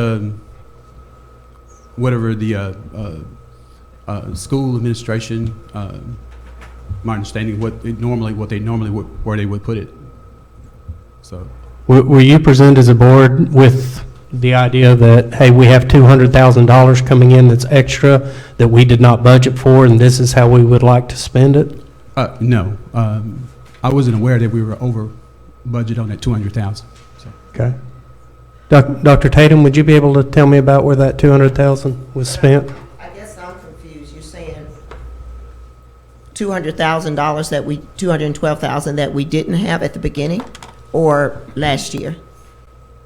whatever the school administration. My understanding, where they normally would put it. So. Were you presented as a board with the idea that, hey, we have $200,000 coming in that's extra that we did not budget for, and this is how we would like to spend it? No. I wasn't aware that we were over budget on that $200,000. So. Okay. Dr. Tatum, would you be able to tell me about where that $200,000 was spent? I guess I'm confused. You're saying $212,000 that we didn't have at the beginning, or last year?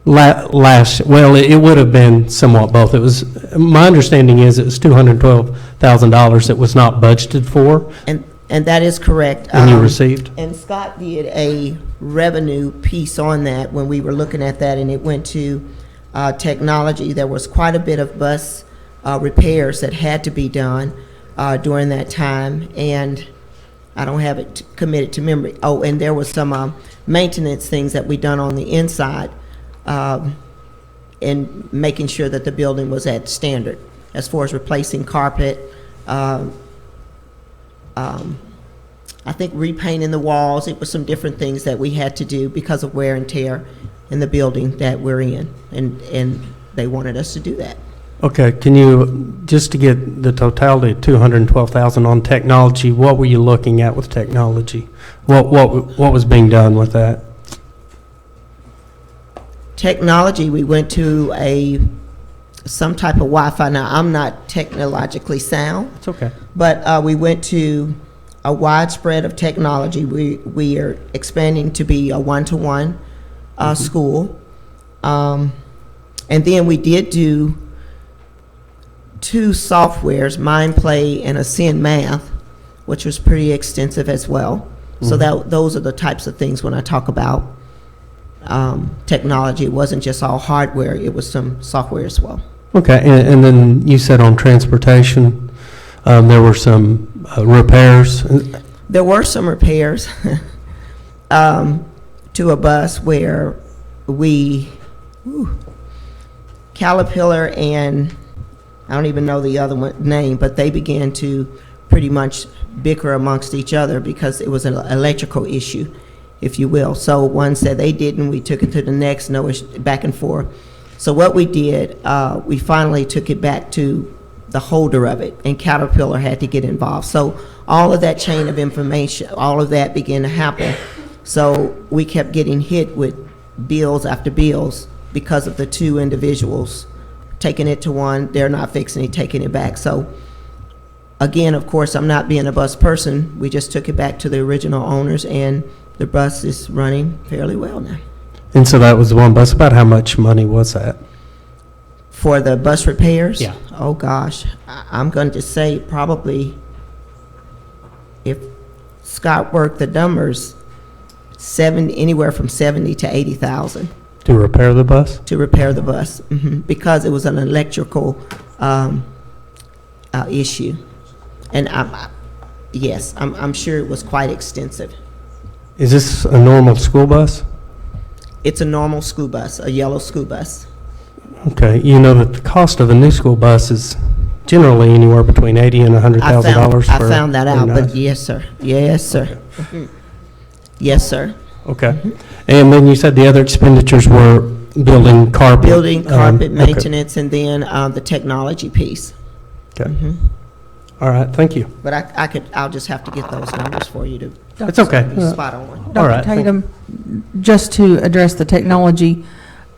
Well, it would have been somewhat both. It was, my understanding is it was $212,000 that was not budgeted for. And that is correct. And you received? And Scott did a revenue piece on that when we were looking at that, and it went to technology. There was quite a bit of bus repairs that had to be done during that time, and I don't have it committed to memory. Oh, and there was some maintenance things that we done on the inside, and making sure that the building was at standard as far as replacing carpet, I think repainting the walls. It was some different things that we had to do because of wear and tear in the building that we're in, and they wanted us to do that. Okay, can you, just to get the totality of $212,000 on technology, what were you looking at with technology? What was being done with that? Technology, we went to some type of Wi-Fi. Now, I'm not technologically sound, It's okay. but we went to a widespread of technology. We are expanding to be a one-to-one school. And then we did do 2 softwares, MindPlay and Ascend Math, which was pretty extensive as well. So those are the types of things when I talk about technology. It wasn't just all hardware, it was some software as well. Okay, and then you said on transportation, there were some repairs. There were some repairs to a bus where Caterpillar and I don't even know the other name, but they began to pretty much bicker amongst each other because it was an electrical issue, if you will. So one said they didn't, we took it to the next, back and forth. So what we did, we finally took it back to the holder of it, and Caterpillar had to get involved. So all of that chain of information, all of that began to happen. So we kept getting hit with bills after bills because of the 2 individuals taking it to one, they're not fixing it, taking it back. So again, of course, I'm not being a bus person. We just took it back to the original owners, and the bus is running fairly well now. And so that was the one bus. About how much money was that? For the bus repairs? Yeah. Oh, gosh. I'm going to say probably, if Scott worked the numbers, anywhere from 70 to 80,000 To repair the bus? to repair the bus, because it was an electrical issue. And I'm sure it was quite extensive. Is this a normal school bus? It's a normal school bus, a yellow school bus. Okay, you know that the cost of a new school bus is generally anywhere between $80,000 and $100,000. I found that out, but yes, sir. Yes, sir. Yes, sir. Okay. And then you said the other expenditures were building carpet. Building, carpet, okay. maintenance, and then the technology piece. Okay. All right, thank you. But I'll just have to get those numbers for you to. It's okay. be spot on. All Dr. right, thank- Tatum, just to address the technology,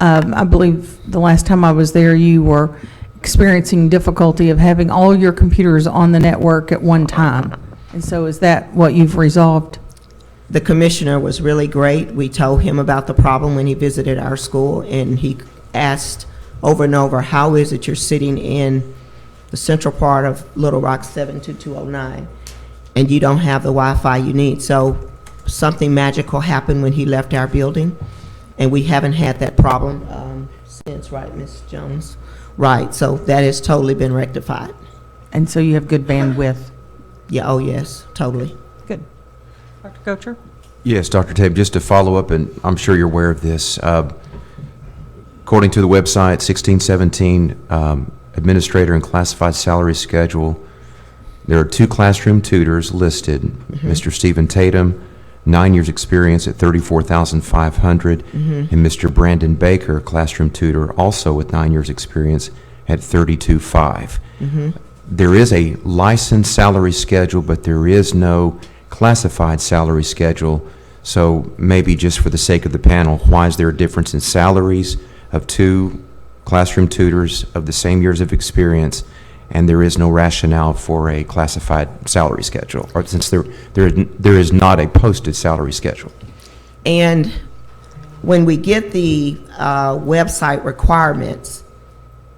I believe the last time I was there, you were experiencing difficulty of having all your computers on the network at one time. And so is that what you've resolved? The commissioner was really great. We told him about the problem when he visited our school, and he asked over and over, how is it you're sitting in the central part of Little Rock 72209 and you don't have the Wi-Fi you need? So something magical happened when he left our building, and we haven't had that problem since, right, Ms. Jones? Right, so that has totally been rectified. And so you have good bandwidth? Yeah, oh yes, totally. Good. Dr. Kocher? Yes, Dr. Tabe, just to follow up, and I'm sure you're aware of this, according to the website, 1617 administrator and classified salary schedule, there are 2 classroom tutors listed. Mr. Stephen Tatum, 9 years experience at $34,500, and Mr. Brandon Baker, classroom tutor, also with 9 years experience at $32,500. There is a licensed salary schedule, but there is no classified salary schedule. So maybe just for the sake of the panel, why is there a difference in salaries of 2 classroom tutors of the same years of experience, and there is no rationale for a classified salary schedule, or since there is not a posted salary schedule? And when we get the website requirements,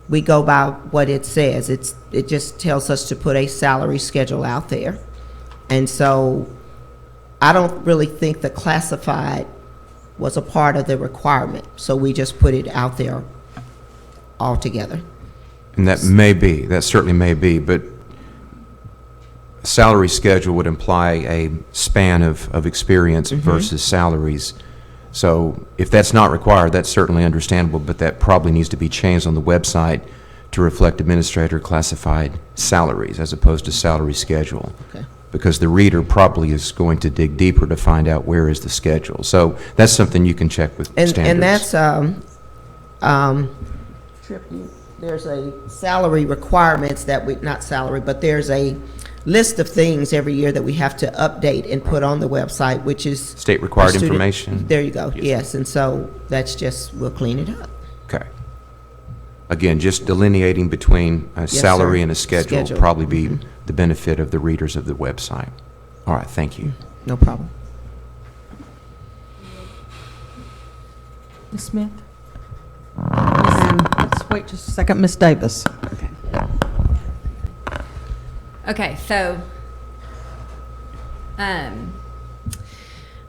we go by what it says. It just tells us to put a salary schedule out there. And so I don't really think the classified was a part of the requirement. So we just put it out there altogether. And that certainly may be, but a salary schedule would imply a span of experience versus salaries. So if that's not required, that's certainly understandable, but that probably needs to be changed on the website to reflect administrator classified salaries as opposed to salary schedule. Okay. Because the reader probably is going to dig deeper to find out where is the schedule. So that's something you can check with standards. And that's, there's a salary requirements that not salary, but there's a list of things every year that we have to update and put on the website, which is State required our student- information. There you go. Yes. Yes, and so that's just, we'll clean it up. Okay. Again, just delineating between a Yes, salary sir. and a schedule will Schedule. probably be the benefit of the readers of the website. All right, thank you. No problem. Ms. Smith? Let's wait just a second. Ms. Davis? Okay, so, I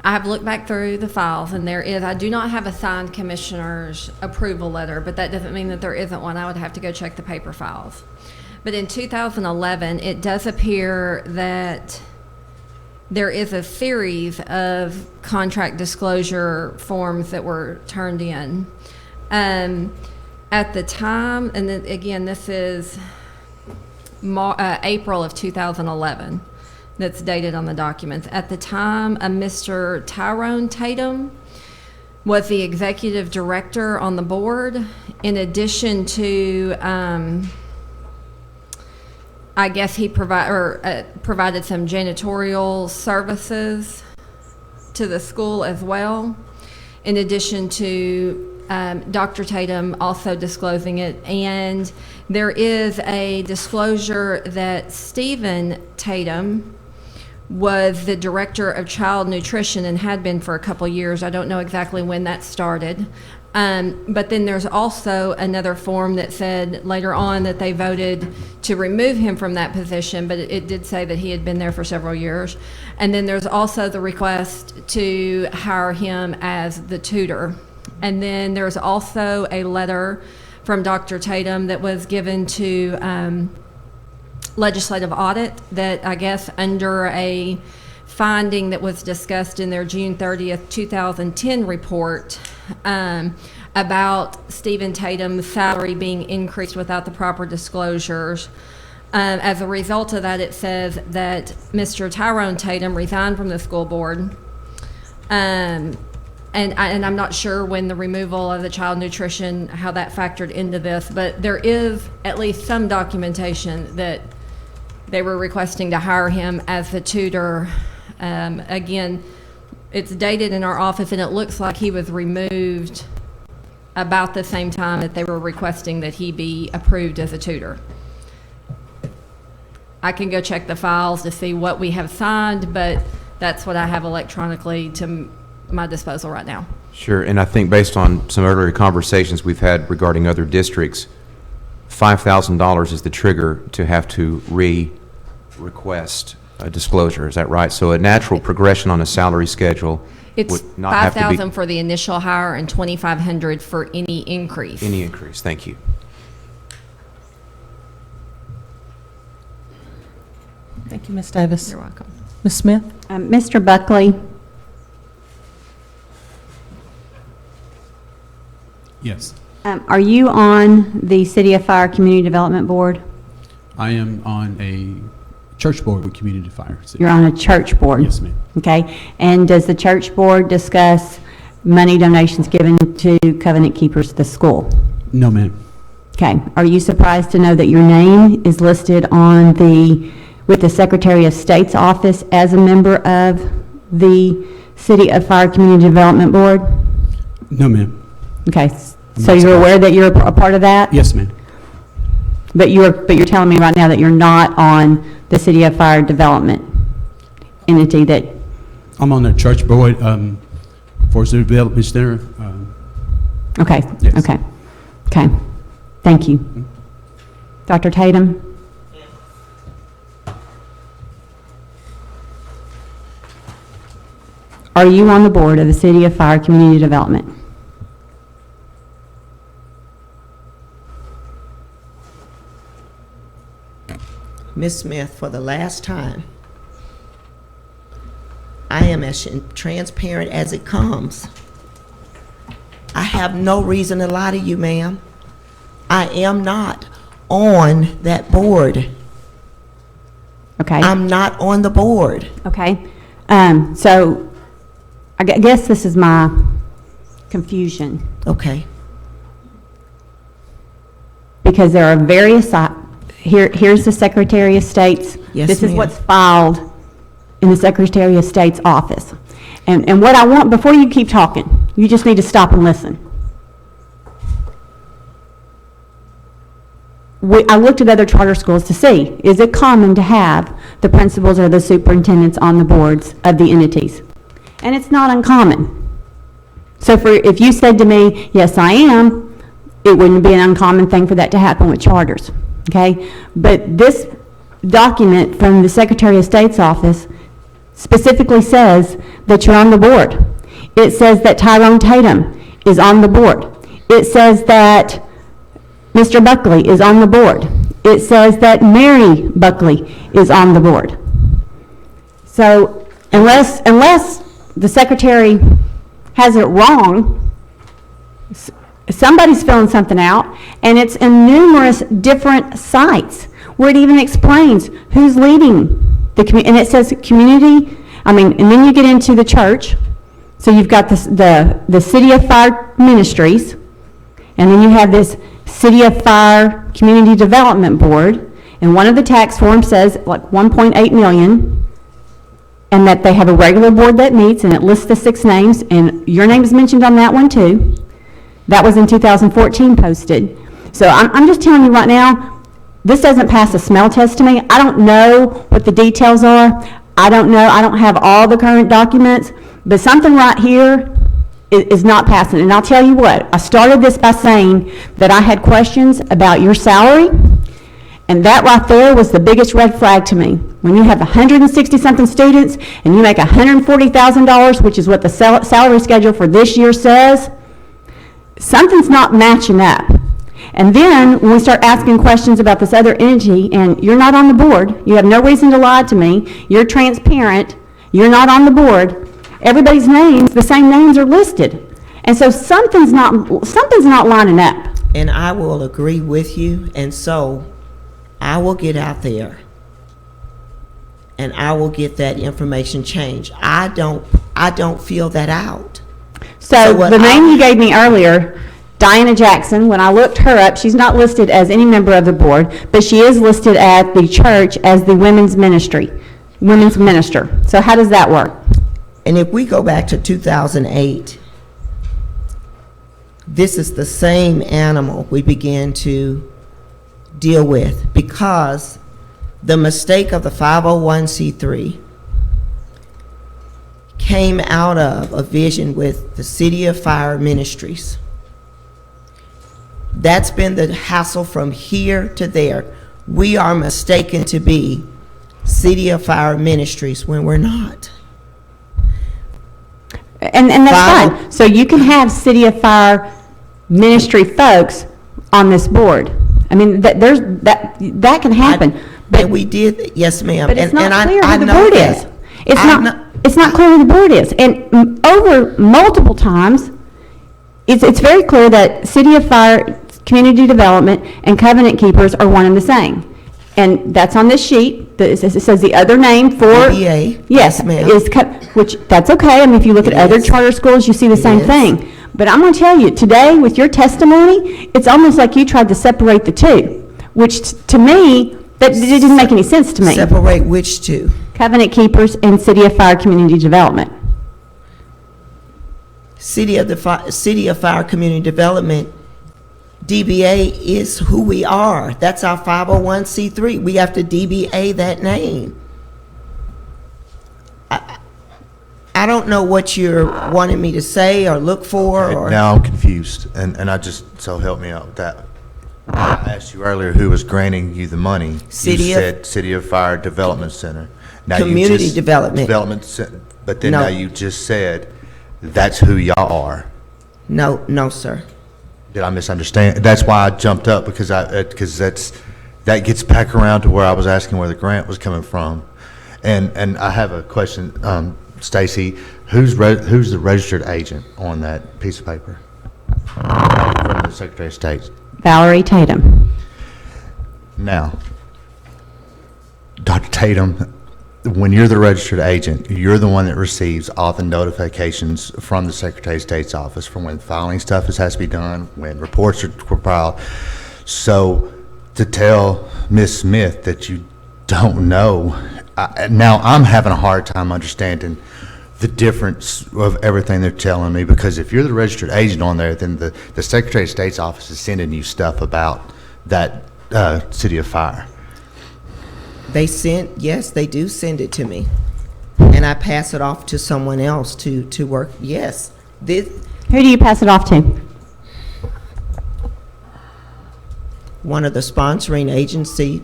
have looked back through the files, and I do not have a signed commissioner's approval letter, but that doesn't mean that there isn't one. I would have to go check the paper files. But in 2011, it does appear that there is a series of contract disclosure forms that were turned in. At the time, and then again, this is April of 2011, that's dated on the documents. At the time, a Mr. Tyrone Tatum was the executive director on the board, in addition to, I guess he provided some janitorial services to the school as well, in addition to Dr. Tatum also disclosing it. And there is a disclosure that Stephen Tatum was the director of child nutrition and had been for a couple years. I don't know exactly when that started. But then there's also another form that said later on that they voted to remove him from that position, but it did say that he had been there for several years. And then there's also the request to hire him as the tutor. And then there's also a letter from Dr. Tatum that was given to legislative audit that I guess under a finding that was discussed in their June 30th, 2010 report about Stephen Tatum's salary being increased without the proper disclosures. As a result of that, it says that Mr. Tyrone Tatum resigned from the school board. And I'm not sure when the removal of the child nutrition, how that factored into this, but there is at least some documentation that they were requesting to hire him as the tutor. Again, it's dated in our office, and it looks like he was removed about the same time that they were requesting that he be approved as a tutor. I can go check the files to see what we have signed, but that's what I have electronically to my disposal right now. Sure, and I think based on some earlier conversations we've had regarding other districts, $5,000 is the trigger to have to request a disclosure. Is that right? So a natural progression on a salary schedule It's would not have to be $5,000 for the initial hire and $2,500 for any increase. any increase. Thank you. Thank you, Ms. Davis. You're welcome. Ms. Smith? Mr. Buckley, Yes. are you on the City of Fire Community Development Board? I am on a church board with Community Fire. You're on a church board? Yes, ma'am. Okay. And does the church board discuss money donations given to Covenant Keepers, the school? No, ma'am. Okay. Are you surprised to know that your name is listed on with the Secretary of State's office as a member of the City of Fire Community Development Board? No, ma'am. Okay. I'm So not you're aware surprised. that you're a part of that? Yes, ma'am. But you're telling me right now that you're not on the City of Fire Development entity that, I'm on the church board for the development center. okay, Yes. okay, okay. Thank you. Dr. Tatum? Are you on the board of the City of Fire Community Development? Ms. Smith, for the last time, I am as transparent as it comes. I have no reason to lie to you, ma'am. I am not on that board. Okay. I'm not on the board. Okay. So I guess this is my confusion. Okay. Because there are various, here's the Secretary of State's. Yes, This is ma'am. what's filed in the Secretary of State's office. And what I want, before you keep talking, you just need to stop and listen. I looked at other charter schools to see, is it common to have the principals or the superintendents on the boards of the entities? And it's not uncommon. So if you said to me, yes, I am, it wouldn't be an uncommon thing for that to happen with charters, okay? But this document from the Secretary of State's office specifically says that you're on the board. It says that Tyrone Tatum is on the board. It says that Mr. Buckley is on the board. It says that Mary Buckley is on the board. So unless the secretary has it wrong, somebody's filling something out, and it's in numerous different sites where it even explains who's leading the community, and it says community, and then you get into the church, so you've got the City of Fire Ministries, and then you have this City of Fire Community Development Board, and one of the tax forms says like 1.8 million, and that they have a regular board that meets, and it lists the 6 names, and your name is mentioned on that one too. That was in 2014 posted. So I'm just telling you right now, this doesn't pass a smell test to me. I don't know what the details are. I don't know. I don't have all the current documents, but something right here is not passing. And I'll tell you what, I started this by saying that I had questions about your salary, and that right there was the biggest red flag to me. When you have 160-something students and you make $140,000, which is what the salary schedule for this year says, something's not matching up. And then when we start asking questions about this other entity, and you're not on the board, you have no reason to lie to me, you're transparent, you're not on the board, everybody's names, the same names are listed. And so something's not lining up. And I will agree with you, and so I will get out there and I will get that information changed. I don't feel that out. So the name you gave me earlier, Diana Jackson, when I looked her up, she's not listed as any member of the board, but she is listed at the church as the women's minister. So how does that work? And if we go back to 2008, this is the same animal we began to deal with, because the mistake of the 501c3 came out of a vision with the City of Fire Ministries. That's been the hassle from here to there. We are mistaken to be City of Fire Ministries when we're not. And that's fine. So you can have City of Fire ministry folks on this board. I mean, that can happen. But we did, yes, ma'am. But it's not and clear I who the know board that. is. It's not clear who the board is. And over multiple times, it's very clear that City of Fire, Community Development, and Covenant Keepers are one and the same. And that's on this sheet. It says the other name for... DBA. Yes, ma'am. which, that's okay. I mean, if you look at other charter schools, you see the same thing. But I'm going to tell you, today, with your testimony, it's almost like you tried to separate the two, which to me, that it didn't make any sense to me. Separate which two? Covenant Keepers and City of Fire Community Development. City of Fire Community Development, DBA is who we are. That's our 501c3. We have to DBA that name. I don't know what you're wanting me to say or look for, or... Now I'm confused, and I just, so help me out with that. I asked you earlier who was granting you the money. You said City of Fire Development Center. Now Community Development. But then now you just said that's who y'all are. No, sir. Did I misunderstand? That's why I jumped up, because that gets back around to where I was asking where the grant was coming from. And I have a question, Stacy, who's the registered agent on that piece of paper from the Secretary of State? Valerie Tatum. Now, Dr. Tatum, when you're the registered agent, you're the one that receives all the notifications from the Secretary of State's office from when filing stuff has to be done, when reports are compiled. So to tell Ms. Smith that you don't know. Now I'm having a hard time understanding the difference of everything they're telling me, because if you're the registered agent on there, then the Secretary of State's office is sending you stuff about that City of Fire. Yes, they do send it to me. And I pass it off to someone else to work. Yes. Who do you pass it off to? One of the sponsoring agency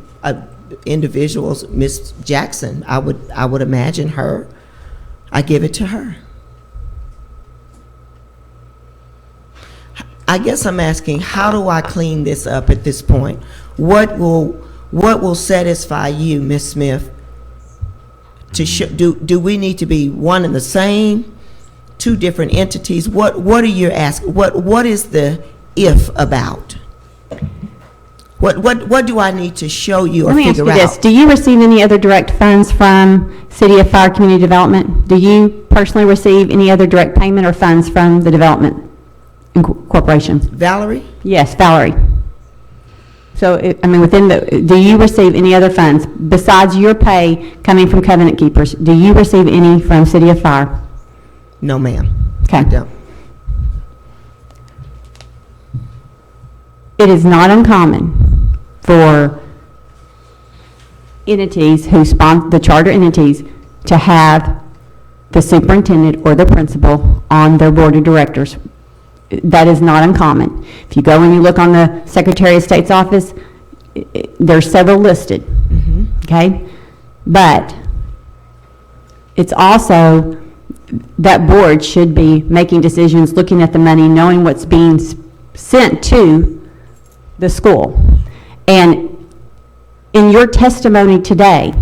individuals, Miss Jackson, I would imagine her. I give it to her. I guess I'm asking, how do I clean this up at this point? What will satisfy you, Miss Smith? Do we need to be one and the same? Two different entities? What are you asking? What is the if about? What do I need to show you or figure out? Let me ask you this. Do you receive any other direct funds from City of Fire Community Development? Do you personally receive any other direct payment or funds from the development corporation? Valerie? Yes, Valerie. So, do you receive any other funds besides your pay coming from Covenant Keepers? Do you receive any from City of Fire? No, ma'am. Okay. I don't. It is not uncommon for entities who sponsor the charter entities to have the superintendent or the principal on their board of directors. That is not uncommon. If you go and you look on the Secretary of State's office, there's several listed, okay? But it's also, that board should be making decisions, looking at the money, knowing what's being sent to the school. And in your testimony today,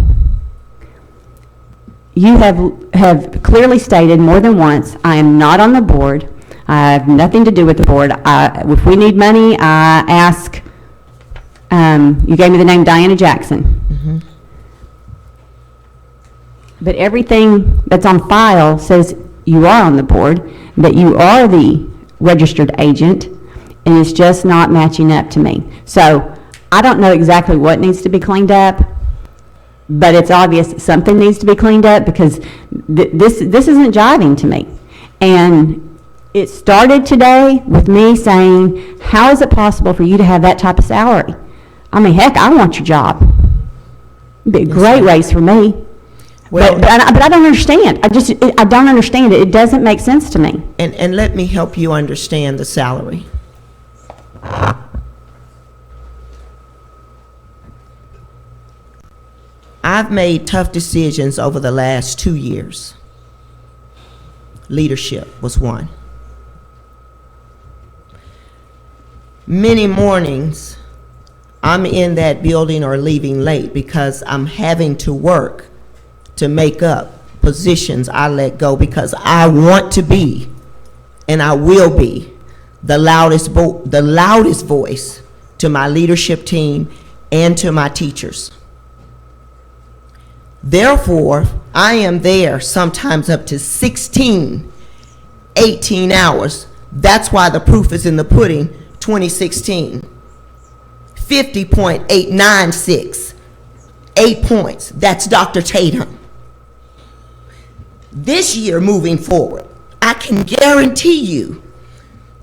you have clearly stated more than once, I am not on the board. I have nothing to do with the board. If we need money, I ask, you gave me the name Diana Jackson. But everything that's on file says you are on the board, that you are the registered agent, and it's just not matching up to me. So I don't know exactly what needs to be cleaned up, but it's obvious something needs to be cleaned up, because this isn't jiving to me. And it started today with me saying, how is it possible for you to have that type of salary? I mean, heck, I want your job. It'd be a great raise for me. Well, but I don't understand. I don't understand it. It doesn't make sense to me. And let me help you understand the salary. I've made tough decisions over the last 2 years. Leadership was one. Many mornings, I'm in that building or leaving late because I'm having to work to make up positions I let go, because I want to be, and I will be, the loudest voice to my leadership team and to my teachers. Therefore, I am there sometimes up to 16, 18 hours. That's why the proof is in the pudding. 2016, 50.896, 8 points. That's Dr. Tatum. This year, moving forward, I can guarantee you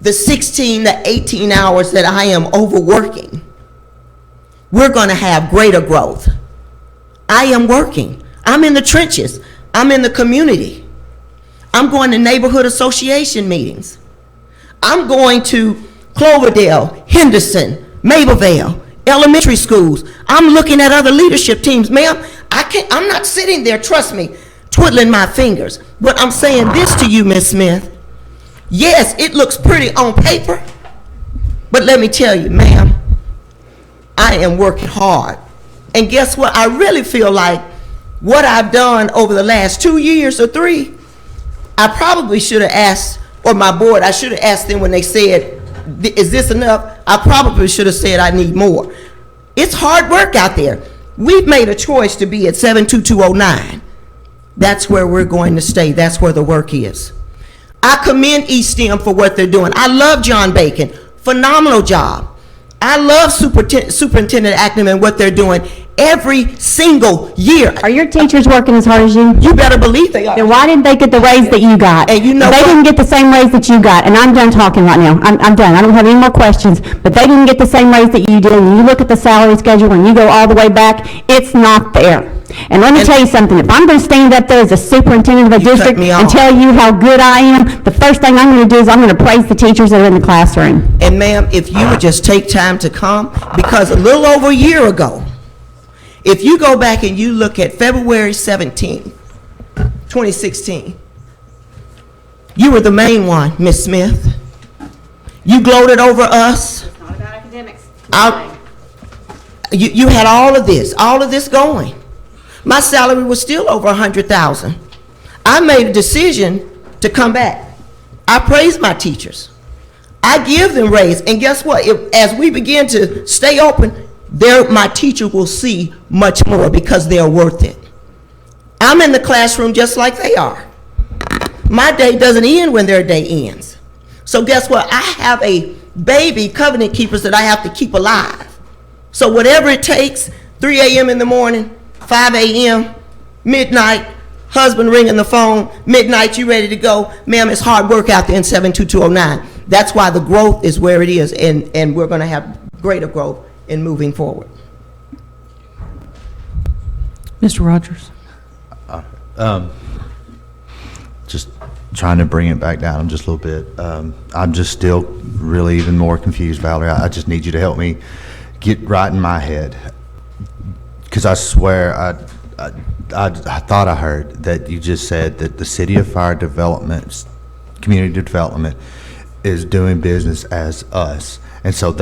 the 16 to 18 hours that I am overworking, we're going to have greater growth. I am working. I'm in the trenches. I'm in the community. I'm going to neighborhood association meetings. I'm going to Cloverdale, Henderson, Mablevale, elementary schools. I'm looking at other leadership teams. Ma'am, I'm not sitting there, trust me, twiddling my fingers. But I'm saying this to you, Ms. Smith. Yes, it looks pretty on paper, but let me tell you, ma'am, I am working hard. And guess what? I really feel like what I've done over the last 2 years or 3, I probably should have asked, or my board, I should have asked them when they said, is this enough? I probably should have said I need more. It's hard work out there. We've made a choice to be at 72209. That's where we're going to stay. That's where the work is. I commend East Stem for what they're doing. I love John Bacon. Phenomenal job. I love Superintendent Ackerman and what they're doing every single year. Are your teachers working as hard as you? You better believe they are. Then why didn't they get the raise that you got? And you know They what? didn't get the same raise that you got, and I'm done talking right now. I'm done. I don't have any more questions, but they didn't get the same raise that you did. When you look at the salary schedule, when you go all the way back, it's not there. And let me tell you something, if I'm going to stand up there as a superintendent of a You cut district me and off. tell you how good I am, the first thing I'm going to do is I'm going to praise the teachers that are in the classroom. And ma'am, if you would just take time to come, because a little over a year ago, if you go back and you look at February 17, 2016, you were the main one, Ms. Smith. You gloated over us. It's not about academics. You had all of this going. My salary was still over $100,000. I made a decision to come back. I praise my teachers. I give them raise, and guess what? As we begin to stay open, my teacher will see much more because they're worth it. I'm in the classroom just like they are. My day doesn't end when their day ends. So guess what? I have a baby covenant keepers that I have to keep alive. So whatever it takes, 3 a.m. in the morning, 5 a.m., midnight, husband ringing the phone, midnight, you ready to go? Ma'am, it's hard work out there in 72209. That's why the growth is where it is, and we're going to have greater growth in moving forward. Mr. Rogers? Just trying to bring it back down just a little bit. I'm just still really even more confused, Valerie. I just need you to help me get right in my head. Because I swear, I thought I heard that you just said that the City of Fire Development, Community Development, is doing business as us. And so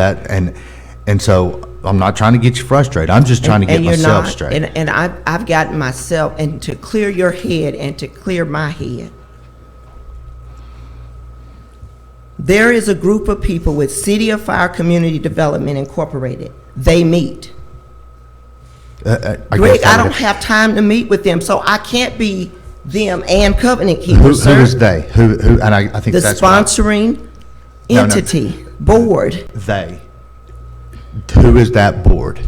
so I'm not trying to get you frustrated. I'm just trying to get myself straight. And I've gotten myself, and to clear your head and to clear my head. There is a group of people with City of Fire Community Development Incorporated. They meet. Greg, I don't have time to meet with them, so I can't be them and covenant keepers, Who sir. is they? Who? And I think The that's sponsoring No. entity, board. They. Who is that board?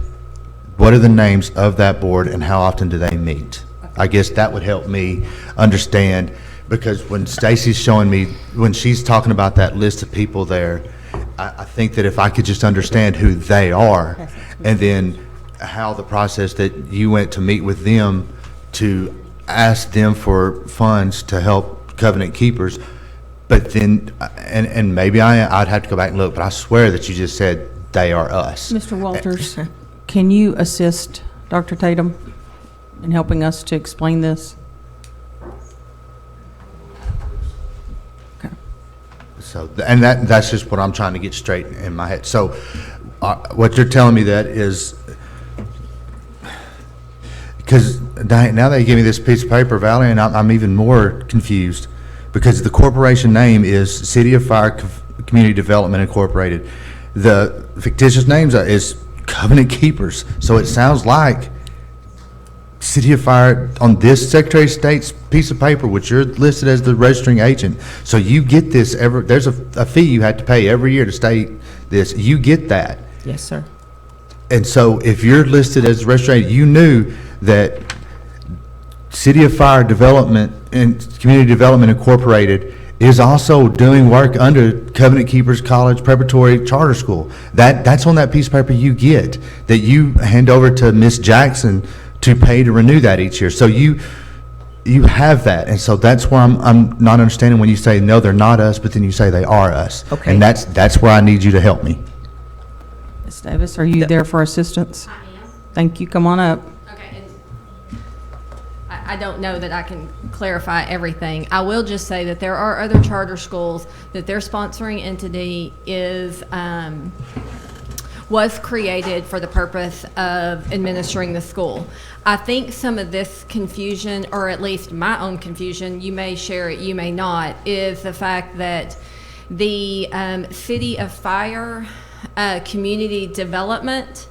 What are the names of that board, and how often do they meet? I guess that would help me understand, because when Stacy's showing me, when she's talking about that list of people there, I think that if I could just understand who they are, and then how the process that you went to meet with them to ask them for funds to help covenant keepers, but then, and maybe I'd have to go back and look, but I swear that you just said they are us. Mr. Walters, can you assist Dr. Tatum in helping us to explain this? So, and that's just what I'm trying to get straight in my head. So, what you're telling me that is, because now they give me this piece of paper, Valerie, and I'm even more confused, because the corporation name is City of Fire Community Development Incorporated. The fictitious names is Covenant Keepers. So it sounds like City of Fire on this Secretary of State's piece of paper, which you're listed as the registering agent. So you get this there's a fee you have to pay every year to state this. You get that. Yes, sir. And so if you're listed as registered, you knew that City of Fire Development and Community Development Incorporated is also doing work under Covenant Keepers College Preparatory Charter School. That's on that piece of paper you get, that you hand over to Miss Jackson to pay to renew that each year. So you have that, and so that's where I'm not understanding when you say, no, they're not us, but then you say they are us. Okay. And that's where I need you to help me. Ms. Davis, are you there for assistance? I am. Thank you. Come on up. Okay, and I don't know that I can clarify everything. I will just say that there are other charter schools that their sponsoring entity was created for the purpose of administering the school. I think some of this confusion, or at least my own confusion, you may share it, you may not, is the fact that the City of Fire Community Development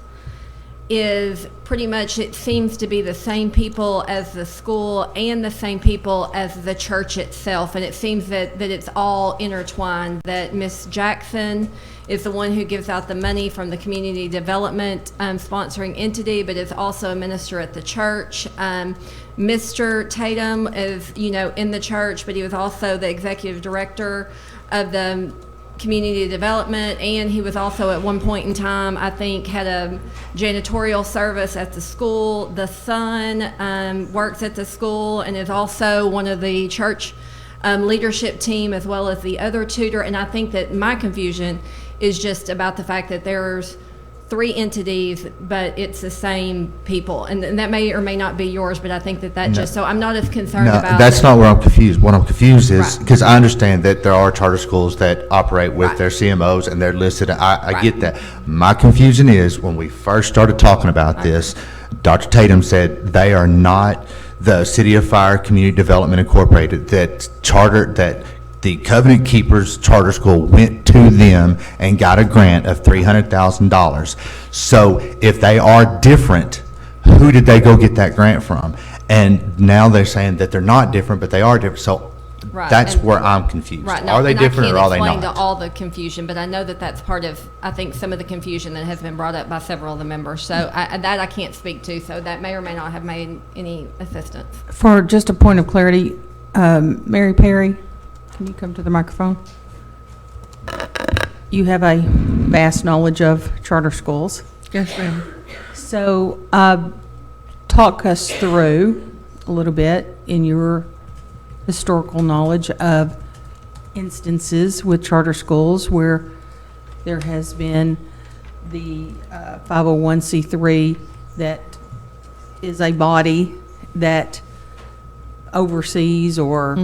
is pretty much, it seems to be the same people as the school and the same people as the church itself. And it seems that it's all intertwined, that Miss Jackson is the one who gives out the money from the community development sponsoring entity, but is also a minister at the church. Mr. Tatum is, in the church, but he was also the executive director of the community development, and he was also at one point in time, I think, had a janitorial service at the school. The son works at the school and is also one of the church leadership team, as well as the other tutor. And I think that my confusion is just about the fact that there's 3 entities, but it's the same people. And that may or may not be yours, but I think that so I'm not as concerned No, about. that's not where I'm confused. What I'm confused is, Right. because I understand that there are charter schools that operate with Right. their CMOs and they're listed. I get that. My confusion is, when we first started talking about this, Dr. Tatum said they are not the City of Fire Community Development Incorporated, that the Covenant Keepers Charter School went to them and got a grant of $300,000. So if they are different, who did they go get that grant from? And now they're saying that they're not different, but they are different. So Right, that's and- where I'm confused. Right, no, Are they and different or are they I can't explain not? to all the confusion, but I know that that's part of, I think, some of the confusion that has been brought up by several of the members. So that I can't speak to, so that may or may not have made any assistance. For just a point of clarity, Mary Perry, can you come to the microphone? You have a vast knowledge of charter schools. Yes, ma'am. So, talk us through a little bit in your historical knowledge of instances with charter schools where there has been the 501c3 that is a body that oversees or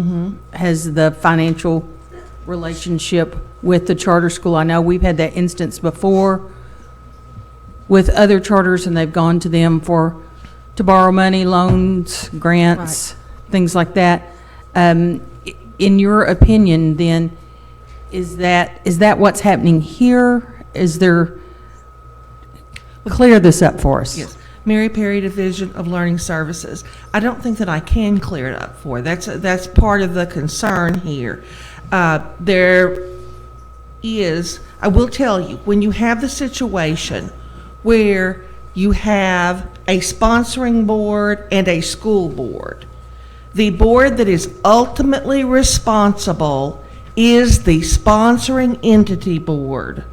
has the financial relationship with the charter school. I know we've had that instance before with other charters, and they've gone to them to borrow money, loans, grants, things like that. In your opinion, then, is that what's happening here? Clear this up for us. Yes. Mary Perry, Division of Learning Services. I don't think that I can clear it up for. That's part of the concern here. There is, I will tell you, when you have the situation where you have a sponsoring board and a school board, the board that is ultimately responsible is the sponsoring entity board.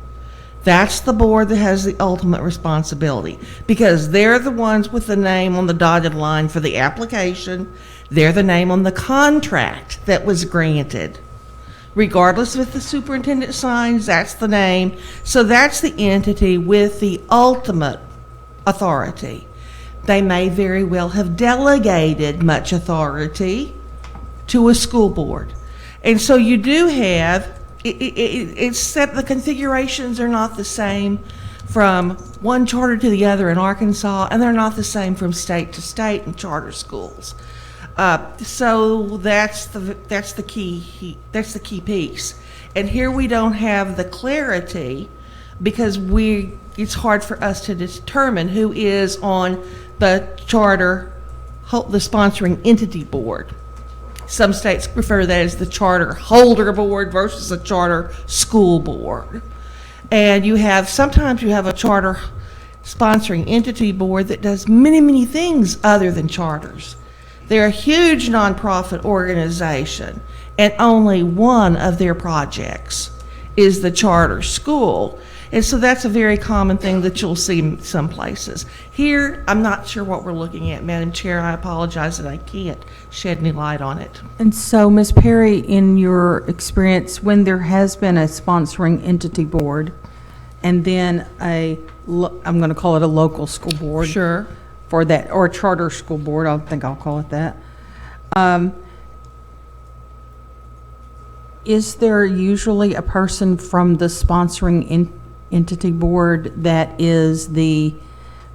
That's the board that has the ultimate responsibility, because they're the ones with the name on the dotted line for the application. They're the name on the contract that was granted. Regardless if the superintendent signs, that's the name. So that's the entity with the ultimate authority. They may very well have delegated much authority to a school board. And so you do have, it's that the configurations are not the same from one charter to the other in Arkansas, and they're not the same from state to state in charter schools. So that's the key piece. And here we don't have the clarity, because it's hard for us to determine who is on the charter, the sponsoring entity board. Some states refer to that as the charter holder board versus a charter school board. And sometimes you have a charter sponsoring entity board that does many, many things other than charters. They're a huge nonprofit organization, and only one of their projects is the charter school. And so that's a very common thing that you'll see in some places. Here, I'm not sure what we're looking at, Madam Chair. I apologize that I can't shed any light on it. And so, Ms. Perry, in your experience, when there has been a sponsoring entity board and then I'm going to call it a local school board. Sure. For that, or a charter school board, I think I'll call it that. Is there usually a person from the sponsoring entity board that is the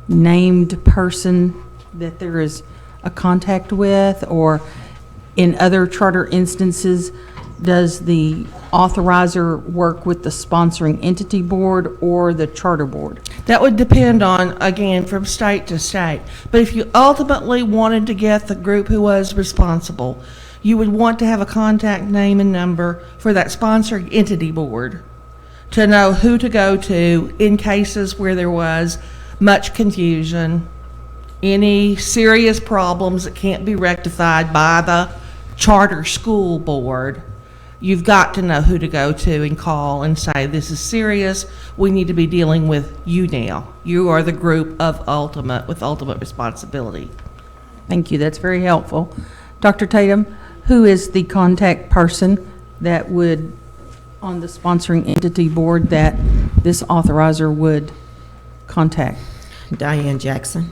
named person that there is a contact with? Or in other charter instances, Does the authorizer work with the sponsoring entity board or the charter board? That would depend on, again, from state to state. But if you ultimately wanted to get the group who was responsible, you would want to have a contact name and number for that sponsoring entity board to know who to go to in cases where there was much confusion, any serious problems that can't be rectified by the charter school board. You've got to know who to go to and call and say, this is serious, we need to be dealing with you now. You are the group of with ultimate responsibility. Thank you, that's very helpful. Dr. Tatum, who is the contact person that would, on the sponsoring entity board, that this authorizer would contact? Diane Jackson.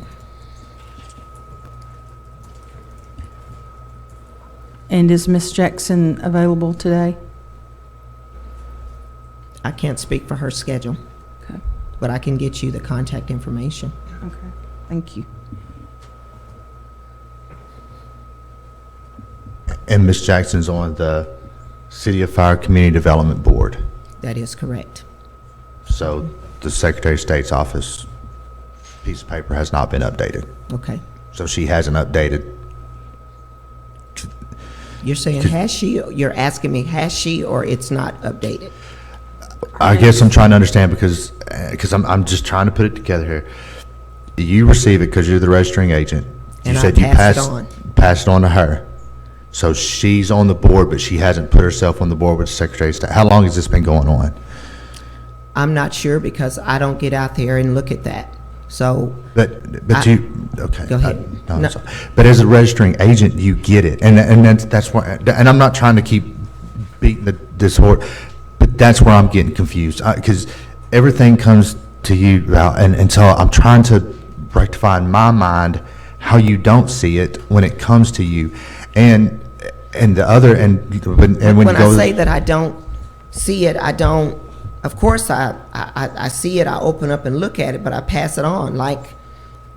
And is Ms. Jackson available today? I can't speak for her schedule, Okay. but I can get you the contact information. Okay, thank you. And Ms. Jackson's on the City of Fire Community Development Board. That is correct. So the Secretary of State's office piece of paper has not been updated. Okay. So she hasn't updated. You're saying has she, you're asking me has she, or it's not updated? I guess I'm trying to understand because I'm just trying to put it together here. You receive it because you're the registering agent. You And I said you pass it on. passed it on to her. So she's on the board, but she hasn't put herself on the board with the Secretary of State. How long has this been going on? I'm not sure because I don't get out there and look at that. So, But okay. Go ahead. No, I'm No. sorry. But as a registering agent, you get it, and that's why. And I'm not trying to keep beating this horse, but that's where I'm getting confused because everything comes to you, Val, and so I'm trying to rectify in my mind how you don't see it when it comes to you, and the other and when when you go I say that I don't see it, I don't. Of course, I see it. I open up and look at it, but I pass it on like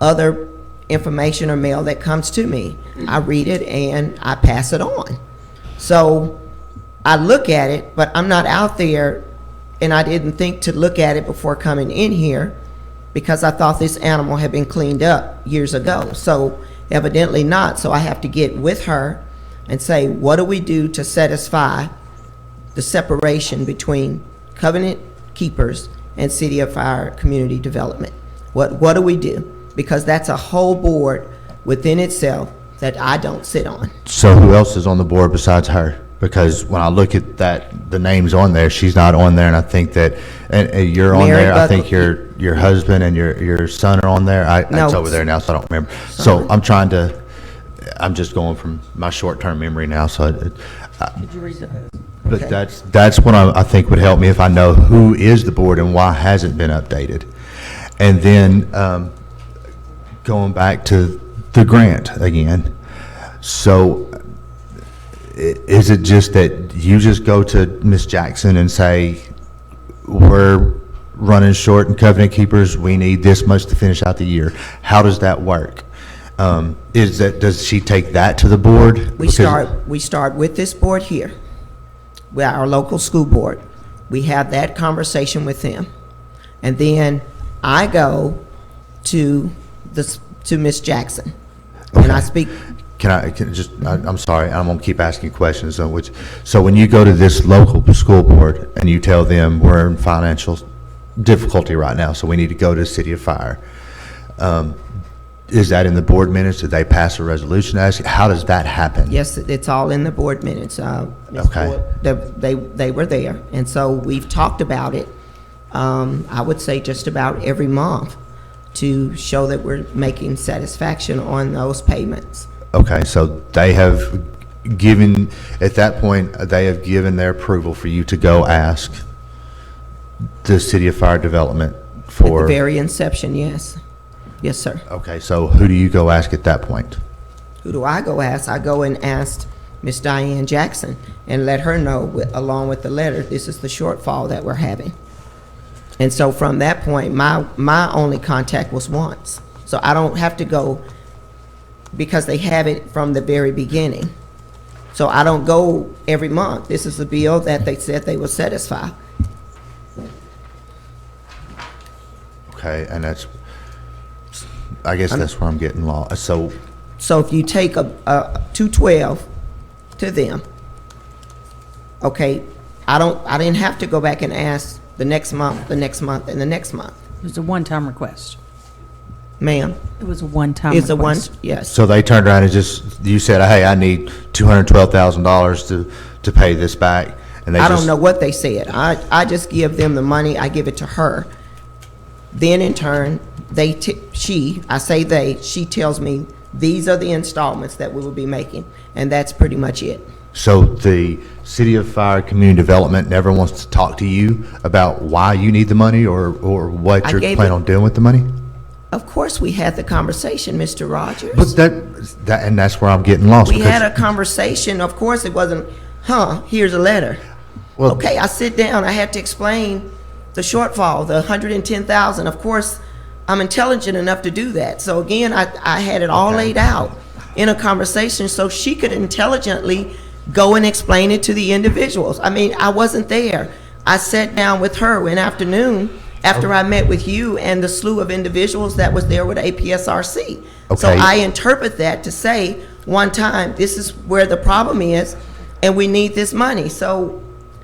other information or mail that comes to me. I read it and I pass it on. So I look at it, but I'm not out there, and I didn't think to look at it before coming in here because I thought this animal had been cleaned up years ago. So evidently not. So I have to get with her and say, what do we do to satisfy the separation between Covenant Keepers and City of Fire Community Development? What do we do? Because that's a whole board within itself that I don't sit on. So who else is on the board besides her? Because when I look at that, the names on there, she's not on there, and I think that and you're on Mary there. I think Buckley. your husband and your son are on there. No. It's over there now, so I don't remember. Sorry. So I'm just going from my short-term memory now. So, Did you read that? but Okay. that's what I think would help me if I know who is the board and why hasn't been updated, and then going back to the grant again. So. Is it just that you just go to Ms. Jackson and say, we're running short in Covenant Keepers, we need this much to finish out the year? How does that work? Does she take that to the board? We start with this board here, with our local school board. We have that conversation with them. And then I go to Ms. Jackson. And I speak. I'm sorry, I'm gonna keep asking questions. So when you go to this local school board and you tell them we're in financial difficulty right now, so we need to go to City of Fire, is that in the board minutes? Did they pass a resolution? How does that happen? Yes, it's all in the board minutes. Okay. They were there, and so we've talked about it, I would say just about every month to show that we're making satisfaction on those payments. Okay, so they have given, at that point, they have given their approval for you to go ask the City of Fire Development for... At the very inception, yes. Yes, sir. Okay, so who do you go ask at that point? Who do I go ask? I go and ask Miss Diane Jackson and let her know, along with the letter, this is the shortfall that we're having. And so from that point, my only contact was once. So I don't have to go, because they have it from the very beginning. So I don't go every month. This is a bill that they said they will satisfy. Okay, and that's, I guess that's where I'm getting lost. So if you take a 212 to them, okay, I didn't have to go back and ask the next month, the next month, and the next month. It was a one-time request. Ma'am? It was a one-time It's a one, request. yes. So they turned around and you said, hey, I need $212,000 to pay this back, and they I just. don't know what they said. I just give them the money, I give it to her. Then in turn, she tells me, these are the installments that we will be making, and that's pretty much it. So the City of Fire Community Development never wants to talk to you about why you need the money or what I you're gave planning it- on doing with the money? Of course, we had the conversation, Mr. Rogers. But and that's where I'm getting lost. We because- had a conversation. Of course, it wasn't, here's a letter. Well- Okay, I sit down, I had to explain the shortfall, the 110,000. Of course, I'm intelligent enough to do that. So again, I had it all laid out in a conversation so she could intelligently go and explain it to the individuals. I mean, I wasn't there. I sat down with her in afternoon after I met with you and the slew of individuals that was there with APSRC. So Okay. I interpret that to say, one time, this is where the problem is, and we need this money. So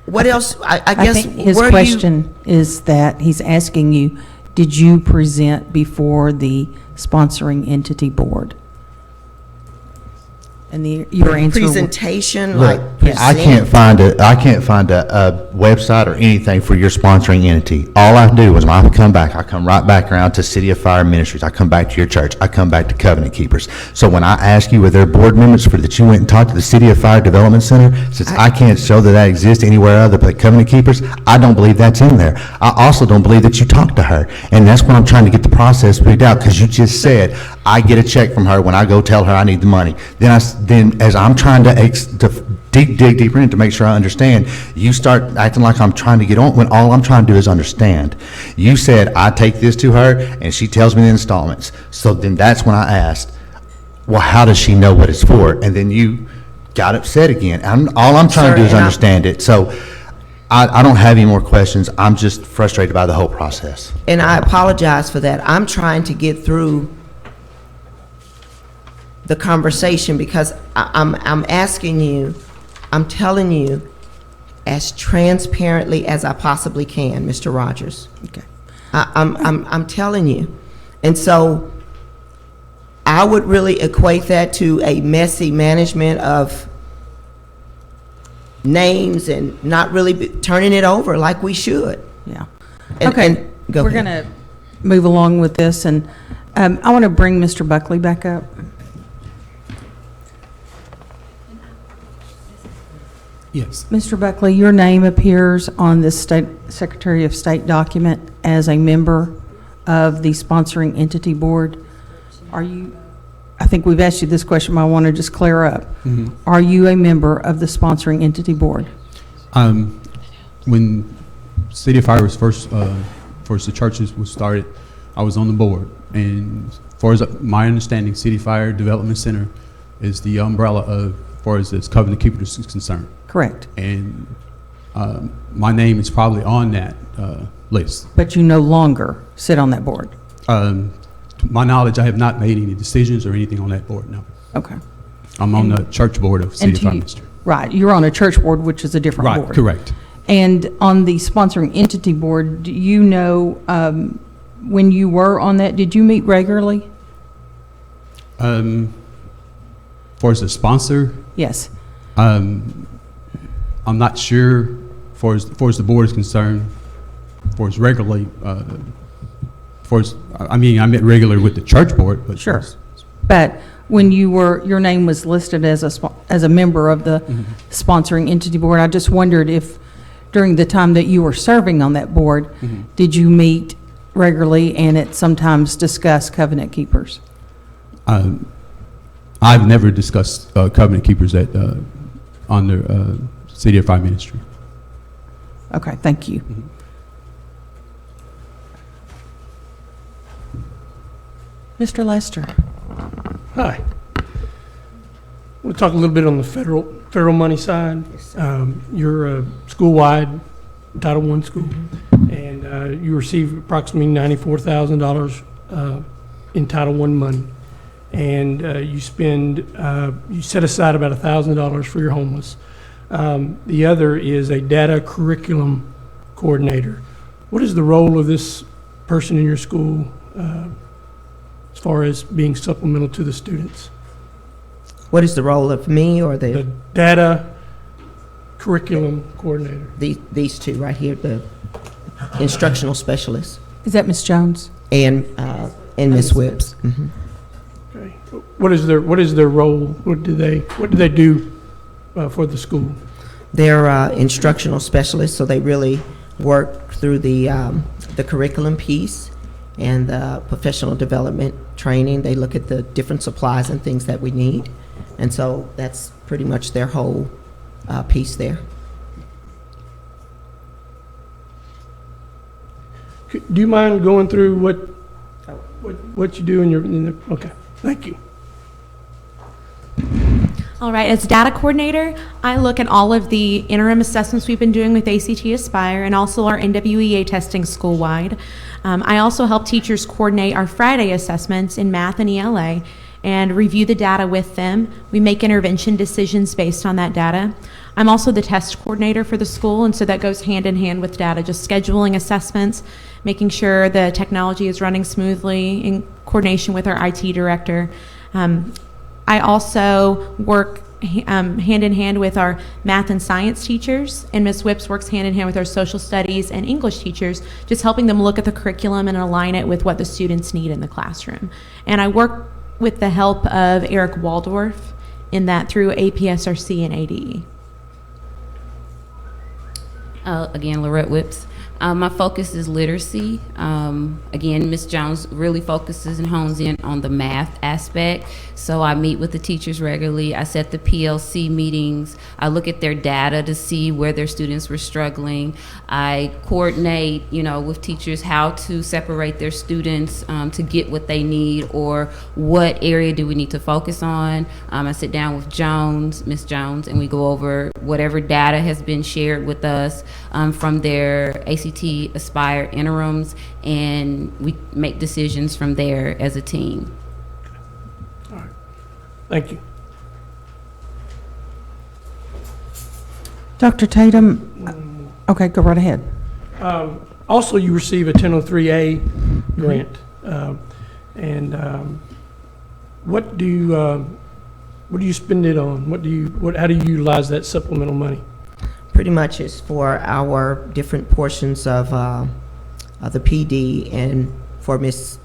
what else, I guess, I think his where do you? question is that he's asking you, did you present before the sponsoring entity board? And your answer. Presentation, Look, like I can't find a website or anything for your sponsoring entity. All I do is when I come back, I come right back around to City of Fire Ministries. I come back to your church. I come back to Covenant Keepers. So when I ask you, were there board members that you went and talked to the City of Fire Development Center, since I can't show that exists anywhere other but Covenant Keepers, I don't believe that's in there. I also don't believe that you talked to her. And that's what I'm trying to get the process figured out, because you just said, I get a check from her when I go tell her I need the money. Then as I'm trying to dig deeper in to make sure I understand, you start acting like I'm trying to get on, when all I'm trying to do is understand. You said, I take this to her, and she tells me the installments. So then that's when I asked, well, how does she know what it's for? And then you got upset again. All I'm trying to do is understand it. So I don't have any more questions. I'm just frustrated by the whole process. And I apologize for that. I'm trying to get through the conversation because I'm asking you, I'm telling you as transparently as I possibly can, Mr. Rogers. Okay. I'm telling you. And so I would really equate that to a messy management of names and not really turning it over like we should. Yeah. And- Okay, and go we're ahead. going to move along with this, and I want to bring Mr. Buckley back up. Yes. Mr. Buckley, your name appears on this State Secretary of State document as a member of the sponsoring entity board. Are you, I think we've asked you this question, but I want to just clear up. Are you a member of the sponsoring entity board? When City of Fire was first the churches was started, I was on the board. And as far as my understanding, City Fire Development Center is the umbrella of, as far as Covenant Keepers is concerned. Correct. And my name is probably on that list. But you no longer sit on that board? To my knowledge, I have not made any decisions or anything on that board, no. Okay. I'm on the church board of City of Fire Ministry. Right, you're on a church board, which is a different board. Right, correct. And on the sponsoring entity board, do you know, when you were on that, did you meet regularly? As far as the sponsor, Yes. I'm not sure, far as the board is concerned, for as regularly, I met regularly with the church board, but. Sure. But when you were, your name was listed as a member of the sponsoring entity board, I just wondered if during the time that you were serving on that board, did you meet regularly and it sometimes discuss Covenant Keepers? I've never discussed Covenant Keepers under City of Fire Ministry. Okay, thank you. Mr. Lester. Hi. We'll talk a little bit on the federal money side. You're a school-wide Title I school, and you receive approximately $94,000 in Title I money. And you set aside about $1,000 for your homeless. The other is a data curriculum coordinator. What is the role of this person in your school as far as being supplemental to the students? What is the role of me or The data curriculum coordinator. these two right here, the instructional specialists Is that Ms. Jones? and Ms. Whips? Okay. What is their role? What do they do for the school? They're instructional specialists, so they really work through the curriculum piece and the professional development training. They look at the different supplies and things that we need, and so that's pretty much their whole piece there. Do you mind going through what you do in your okay, thank you. All right, as data coordinator, I look at all of the interim assessments we've been doing with ACT Aspire and also our NWEA testing school-wide. I also help teachers coordinate our Friday assessments in math and ELA and review the data with them. We make intervention decisions based on that data. I'm also the test coordinator for the school, and so that goes hand in hand with data, just scheduling assessments, making sure the technology is running smoothly in coordination with our IT director. I also work hand in hand with our math and science teachers, and Ms. Whips works hand in hand with our social studies and English teachers, just helping them look at the curriculum and align it with what the students need in the classroom. And I work with the help of Eric Waldorf in that through APSRC and ADE. Again, Lorette Whips. My focus is literacy. Again, Ms. Jones really focuses and hones in on the math aspect. So I meet with the teachers regularly. I set the PLC meetings. I look at their data to see where their students were struggling. I coordinate, with teachers how to separate their students to get what they need, or what area do we need to focus on. I sit down with Ms. Jones, and we go over whatever data has been shared with us from their ACT Aspire interims, and we make decisions from there as a team. All right. Thank you. Dr. Tatum, okay, go right ahead. Also, you receive a 1003A grant, and what do you spend it on? How do you utilize that supplemental money? Pretty much is for our different portions of the PD, and for Miss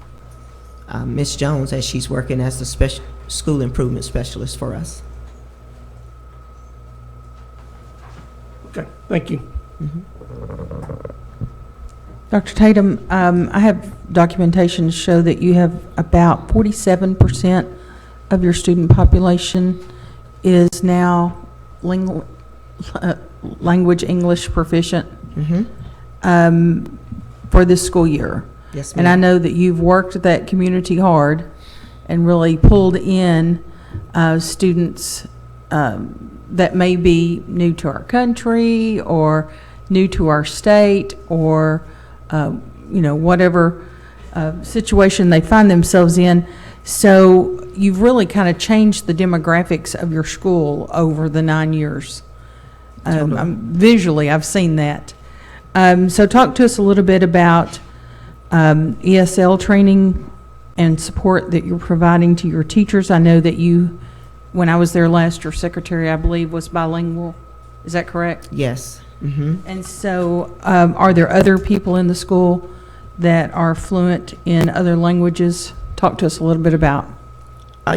Jones, as she's working as the school improvement specialist for us. Okay, thank you. Dr. Tatum, I have documentation to show that you have about 47% of your student population is now language English proficient for this school year. Yes, ma'am. And I know that you've worked that community hard and really pulled in students that may be new to our country or new to our state, or whatever situation they find themselves in. So you've really kind of changed the demographics of your school over the 9 years. Visually, I've seen that. So talk to us a little bit about ESL training and support that you're providing to your teachers. I know that you, when I was there last, your secretary, I believe, was bilingual. Is that correct? Yes. And so are there other people in the school that are fluent in other languages? Talk to us a little bit about.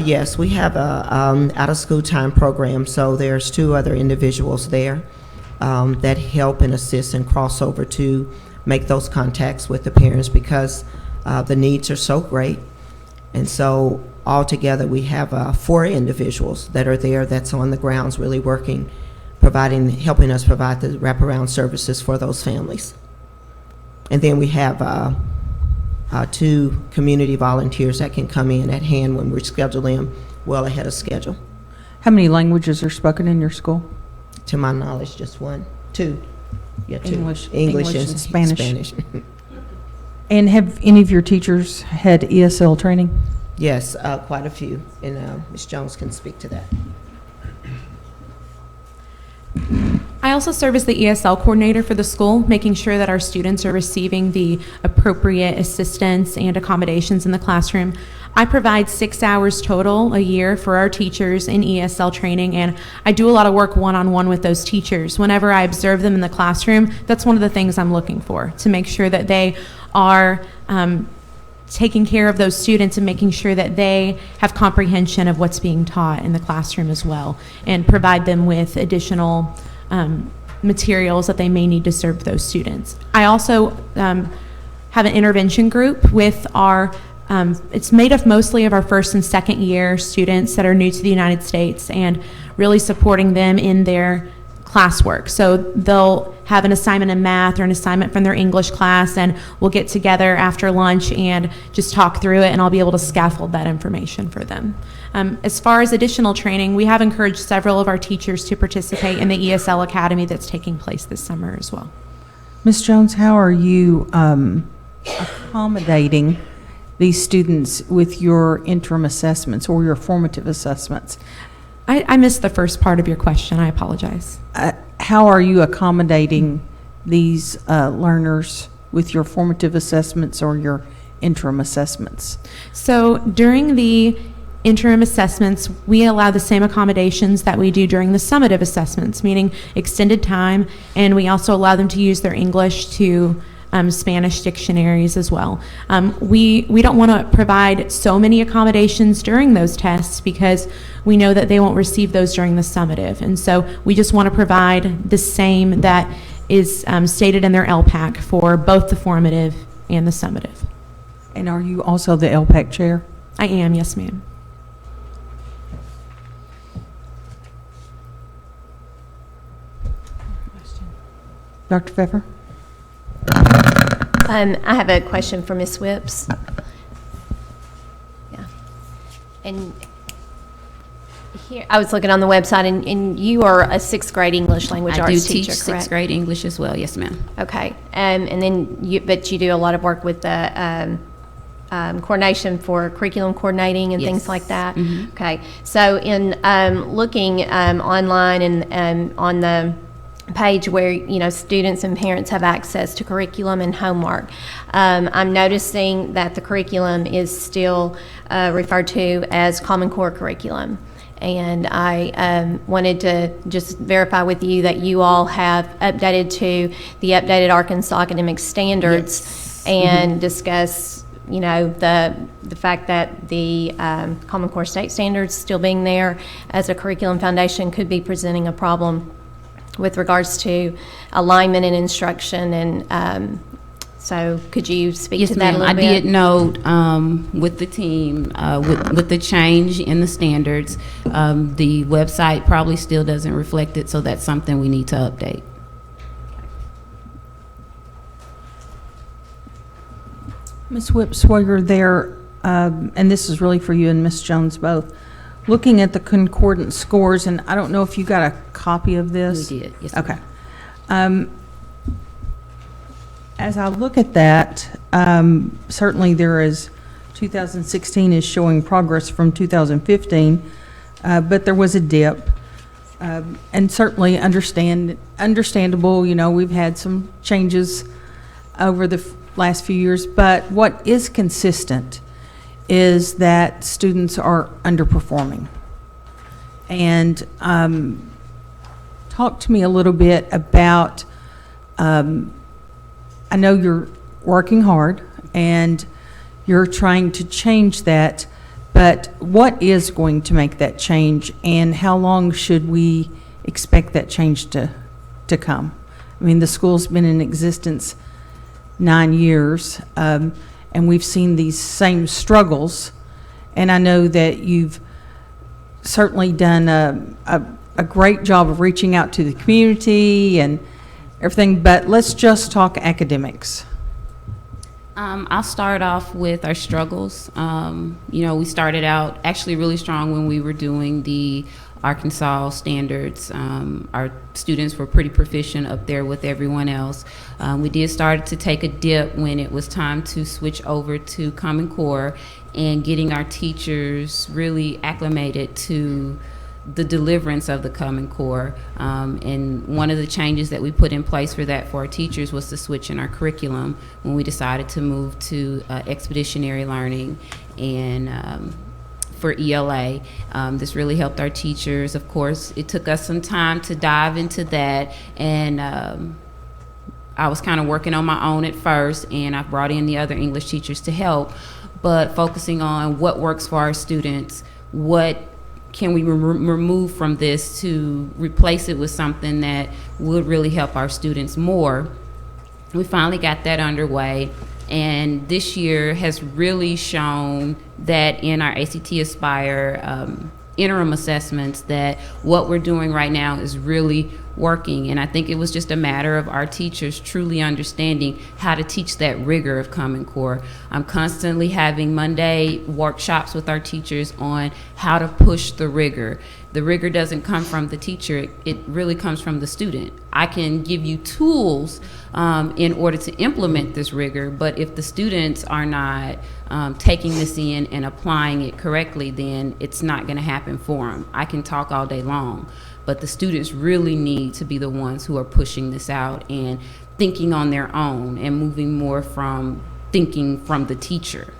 Yes, we have a out-of-school time program, so there's 2 other individuals there that help and assist and cross over to make those contacts with the parents, because the needs are so great. And so altogether we have 4 individuals that are there that's on the grounds really working, helping us provide the wraparound services for those families. And then we have 2 community volunteers that can come in at hand when we're scheduling them well ahead of schedule. How many languages are spoken in your school? To my knowledge, just one, two. Yeah, two. English English and and Spanish. Spanish. And have any of your teachers had ESL training? Yes, quite a few, and Ms. Jones can speak to that. I also serve as the ESL coordinator for the school, making sure that our students are receiving the appropriate assistance and accommodations in the classroom. I provide 6 hours total a year for our teachers in ESL training, and I do a lot of work one-on-one with those teachers. Whenever I observe them in the classroom, that's one of the things I'm looking for, to make sure that they are taking care of those students and making sure that they have comprehension of what's being taught in the classroom as well, and provide them with additional materials that they may need to serve those students. I also have an intervention group with our, it's made up mostly of our first and second year students that are new to the United States, and really supporting them in their classwork. So they'll have an assignment in math or an assignment from their English class, and we'll get together after lunch and just talk through it, and I'll be able to scaffold that information for them. As far as additional training, we have encouraged several of our teachers to participate in the ESL Academy that's taking place this summer as well. Ms. Jones, how are you accommodating these students with your interim assessments or your formative assessments? I missed the first part of your question. I apologize. How are you accommodating these learners with your formative assessments or your interim assessments? So during the interim assessments, we allow the same accommodations that we do during the summative assessments, meaning extended time, and we also allow them to use their English to Spanish dictionaries as well. We don't want to provide so many accommodations during those tests because we know that they won't receive those during the summative, and so we just want to provide the same that is stated in their LPAC for both the formative and the summative. And are you also the LPAC chair? I am, yes ma'am. Dr. Pfeffer? I have a question for Ms. Whips. Yeah. And here, I was looking on the website, and you are a sixth grade English language arts teacher, teach correct? 6th grade English as well, yes ma'am. Okay. And then but you do a lot of work with the coordination for curriculum coordinating and things Yes. like that? Mhm. Okay. So in looking online and on the page where, you know, students and parents have access to curriculum and homework, I'm noticing that the curriculum is still referred to as Common Core curriculum. And I wanted to just verify with you that you all have updated to the updated Arkansas academic standards and discuss, you know, the fact that the Common Core state standards still being there as a curriculum foundation could be presenting a problem with regards to alignment and instruction, and so could you speak Yes, to that a ma'am. little I bit? did note with the team, with the change in the standards, the website probably still doesn't reflect it, so that's something we need to update. Ms. Whips, while you're there, and this is really for you and Ms. Jones both, looking at the concordant scores, and I don't know if you got a copy of this? We did, yes, ma'am. Okay. As I look at that, certainly there is, 2016 is showing progress from 2015, but there was a dip. And certainly understandable, you know, we've had some changes over the last few years, but what is consistent is that students are underperforming. And talk to me a little bit about, I know you're working hard and you're trying to change that, but what is going to make that change, and how long should we expect that change to come? I mean, the school's been in existence 9 years, and we've seen these same struggles, and I know that you've certainly done a great job of reaching out to the community and everything, but let's just talk academics. I'll start off with our struggles. You know, we started out actually really strong when we were doing the Arkansas standards. Our students were pretty proficient up there with everyone else. We did start to take a dip when it was time to switch over to Common Core and getting our teachers really acclimated to the deliverance of the Common Core. And one of the changes that we put in place for that for our teachers was the switch in our curriculum when we decided to move to expeditionary learning and for ELA. This really helped our teachers. Of course, it took us some time to dive into that, and I was kind of working on my own at first, and I brought in the other English teachers to help, but focusing on what works for our students, what can we remove from this to replace it with something that would really help our students more. We finally got that underway, and this year has really shown that in our ACT Aspire interim assessments that what we're doing right now is really working. And I think it was just a matter of our teachers truly understanding how to teach that rigor of Common Core. I'm constantly having Monday workshops with our teachers on how to push the rigor. The rigor doesn't come from the teacher, it really comes from the student. I can give you tools in order to implement this rigor, but if the students are not taking this in and applying it correctly, then it's not going to happen for them. I can talk all day long, but the students really need to be the ones who are pushing this out and thinking on their own and moving more from thinking from the teacher.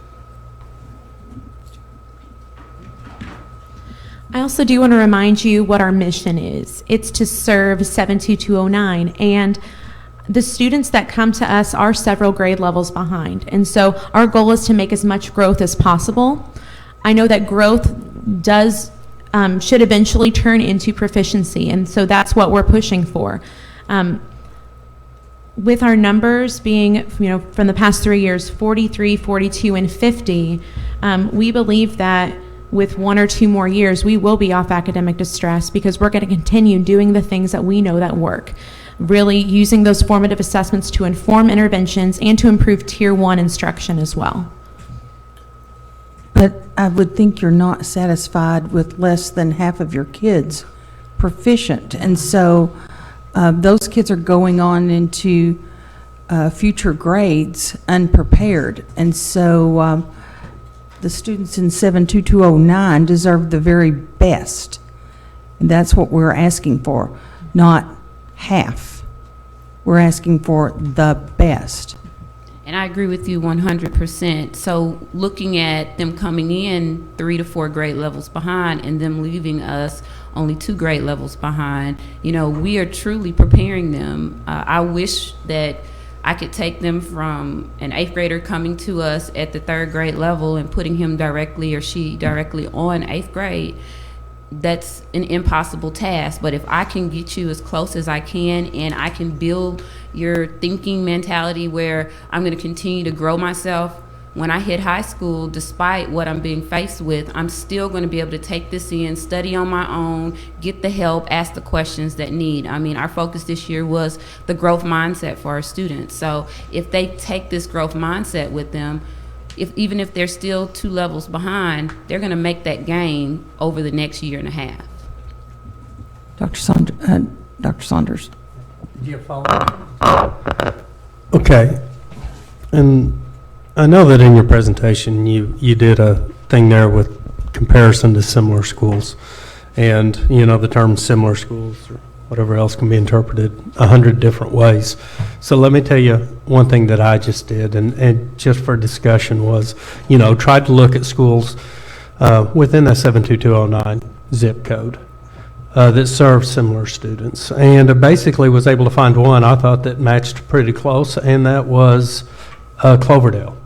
I also do want to remind you what our mission is. It's to serve 72209, and the students that come to us are several grade levels behind, and so our goal is to make as much growth as possible. I know that growth should eventually turn into proficiency, and so that's what we're pushing for. With our numbers being, from the past 3 years, 43, 42, and 50, we believe that with 1 or 2 more years, we will be off academic distress because we're going to continue doing the things that we know that work. Really using those formative assessments to inform interventions and to improve Tier 1 instruction as well. But I would think you're not satisfied with less than half of your kids proficient. And so those kids are going on into future grades unprepared. And so the students in 72209 deserve the very best. And that's what we're asking for, not half. We're asking for the best. And I agree with you 100%. So looking at them coming in 3 to 4 grade levels behind and them leaving us only 2 grade levels behind, we are truly preparing them. I wish that I could take them from an 8th grader coming to us at the 3rd grade level and putting him directly or she directly on 8th grade. That's an impossible task, but if I can get you as close as I can and I can build your thinking mentality where I'm going to continue to grow myself, when I hit high school, despite what I'm being faced with, I'm still going to be able to take this in, study on my own, get the help, ask the questions that need. I mean, our focus this year was the growth mindset for our students. So if they take this growth mindset with them, even if they're still 2 levels behind, they're going to make that gain over the next year and a half. Dr. Saunders. Do you have a follow-up? Okay. And I know that in your presentation, you did a thing there with comparison to similar schools. And, the term similar schools or whatever else can be interpreted 100 different ways. So let me tell you one thing that I just did, and just for discussion was, tried to look at schools within that 72209 zip code that serve similar students. And basically was able to find one I thought that matched pretty close, and that was Cloverdale.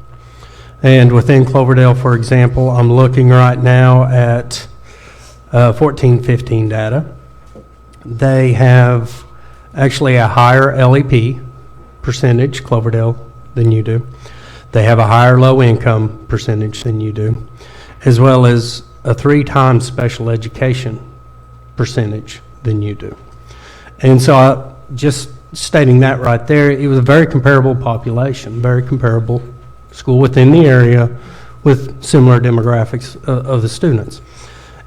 And within Cloverdale, for example, I'm looking right now at 14-15 data. They have actually a higher LEP percentage, Cloverdale, than you do. They have a higher low income percentage than you do, as well as a 3 times special education percentage than you do. And so just stating that right there, it was a very comparable population, very comparable school within the area with similar demographics of the students.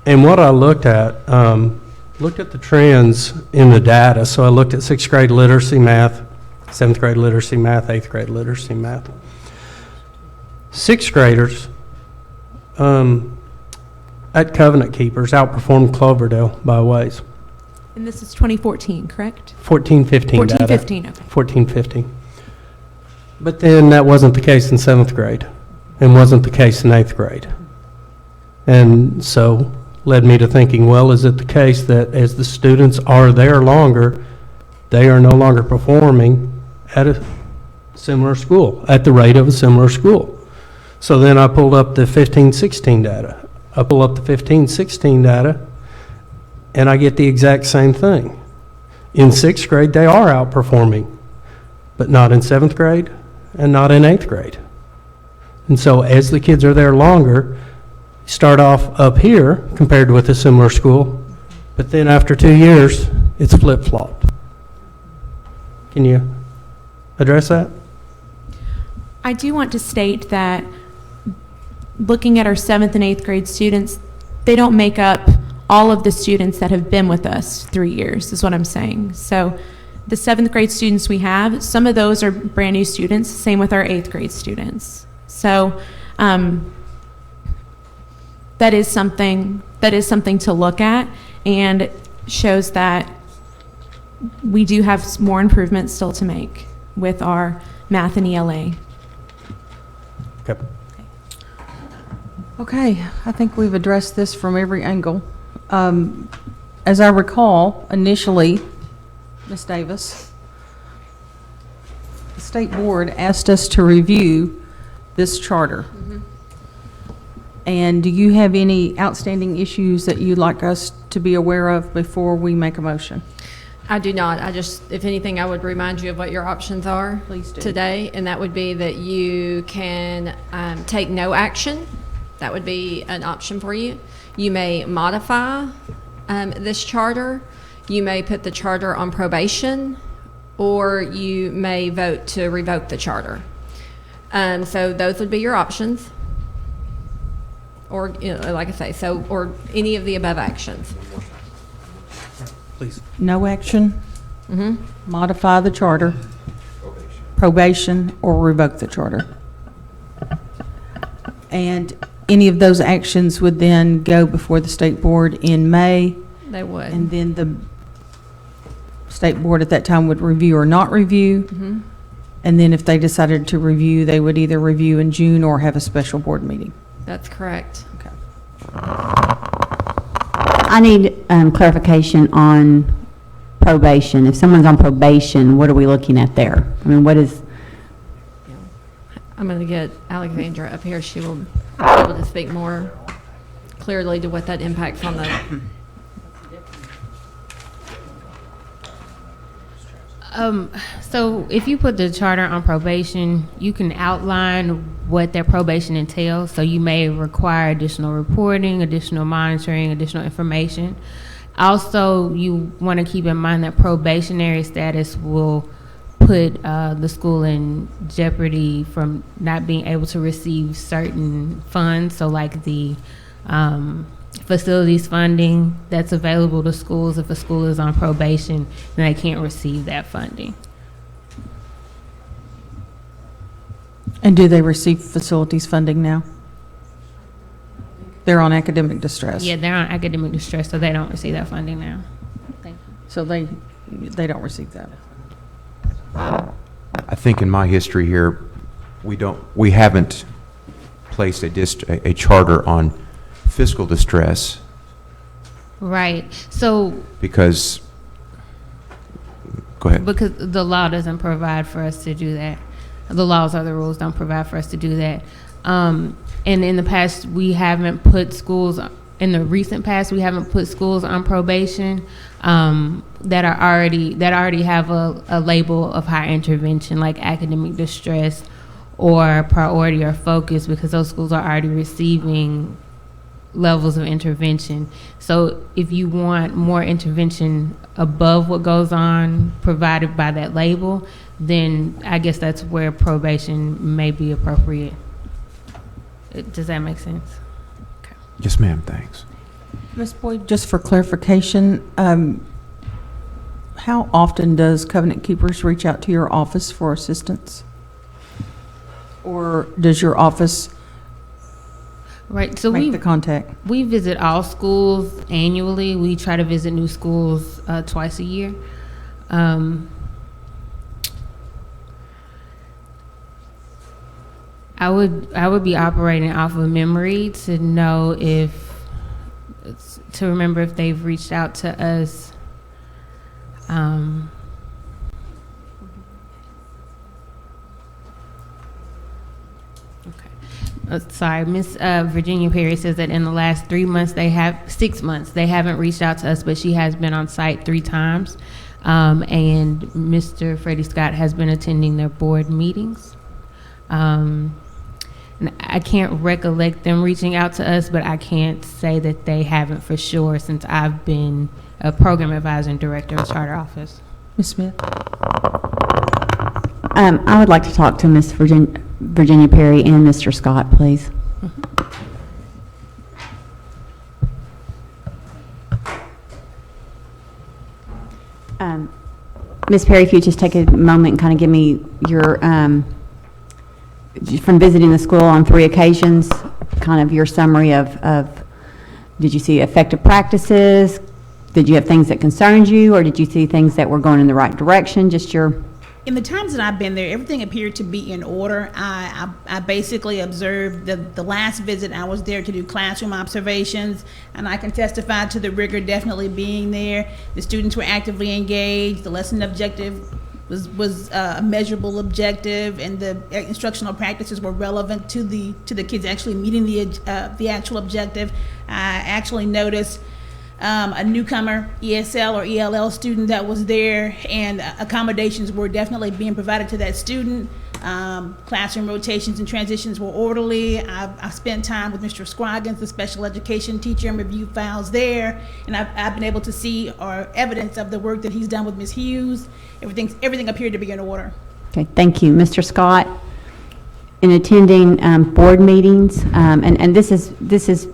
And what I looked at the trends in the data. So I looked at 6th grade literacy math, 7th grade literacy math, 8th grade literacy math. 6th graders at Covenant Keepers outperformed Cloverdale by a ways. And this is 2014, correct? 14-15 data. 14-15, okay. 14-15. But then that wasn't the case in 7th grade and wasn't the case in 8th grade. And so led me to thinking, well, is it the case that as the students are there longer, they are no longer performing at a similar school, at the rate of a similar school? So then I pulled up the 15-16 data. I pull up the 15-16 data, and I get the exact same thing. In 6th grade, they are outperforming, but not in 7th grade and not in 8th grade. And so as the kids are there longer, start off up here compared with a similar school, but then after 2 years, it's flip-flopped. Can you address that? I do want to state that looking at our 7th and 8th grade students, they don't make up all of the students that have been with us 3 years, is what I'm saying. So the 7th grade students we have, some of those are brand new students, same with our 8th grade students. So that is something to look at, and shows that we do have more improvements still to make with our math and ELA. Okay. Okay, I think we've addressed this from every angle. As I recall, initially, Ms. Davis, the state board asked us to review this charter. And do you have any outstanding issues that you'd like us to be aware of before we make a motion? I do not. I just, if anything, I would remind you of what your options are Please do. today, and that would be that you can take no action. That would be an option for you. You may modify this charter. You may put the charter on probation, or you may vote to revoke the charter. So those would be your options. Or, like I say, or any of the above actions. Please. No action, modify the charter, probation, or revoke the charter. And any of those actions would then go before the state board in May, They would. and then the state board at that time would review or not review. And then if they decided to review, they would either review in June or have a special board meeting. That's correct. Okay. I need clarification on probation. If someone's on probation, what are we looking at there? I mean, what is, I'm going to get Alexandra up here. She will be able to speak more clearly to what that impacts on the. So if you put the charter on probation, you can outline what their probation entails. So you may require additional reporting, additional monitoring, additional information. Also, you want to keep in mind that probationary status will put the school in jeopardy from not being able to receive certain funds. So like the facilities funding that's available to schools. If a school is on probation, then they can't receive that funding. And do they receive facilities funding now? They're on academic distress. Yeah, they're on academic distress, so they don't receive that funding now. Thank you. So they don't receive that. I think in my history here, we haven't placed a charter on fiscal distress Right. So because, go ahead. because the law doesn't provide for us to do that. The laws or the rules don't provide for us to do that. And in the past, we haven't put schools, in the recent past, we haven't put schools on probation that already have a label of high intervention, like academic distress or priority or focus, because those schools are already receiving levels of intervention. So if you want more intervention above what goes on provided by that label, then I guess that's where probation may be appropriate. Does that make sense? Yes, ma'am, thanks. Ms. Boyd, just for clarification, how often does Covenant Keepers reach out to your office for assistance? Or does your office Right, so make the contact? we visit all schools annually. We try to visit new schools twice a year. I would be operating off of memory to know to remember if they've reached out to us. Sorry, Miss Virginia Perry says that in the last 6 months, they haven't reached out to us, but she has been on site 3 times. And Mr. Freddie Scott has been attending their board meetings. And I can't recollect them reaching out to us, but I can't say that they haven't for sure since I've been a program advisor and director of Charter Office. Ms. Smith? I would like to talk to Miss Virginia Perry and Mr. Scott, please. Ms. Perry, if you just take a moment and kind of give me your, from visiting the school on 3 occasions, kind of your summary of did you see effective practices? Did you have things that concerned you, or did you see things that were going in the right direction? Just your... In the times that I've been there, everything appeared to be in order. I basically observed the last visit. I was there to do classroom observations, and I can testify to the rigor definitely being there. The students were actively engaged. The lesson objective was a measurable objective, and the instructional practices were relevant to the kids actually meeting the actual objective. I actually noticed a newcomer ESL or ELL student that was there, and accommodations were definitely being provided to that student. Classroom rotations and transitions were orderly. I spent time with Mr. Scroggins, the special education teacher, and reviewed files there, and I've been able to see evidence of the work that he's done with Ms. Hughes. Everything appeared to be in order. Okay, thank you. Mr. Scott, in attending board meetings, and this has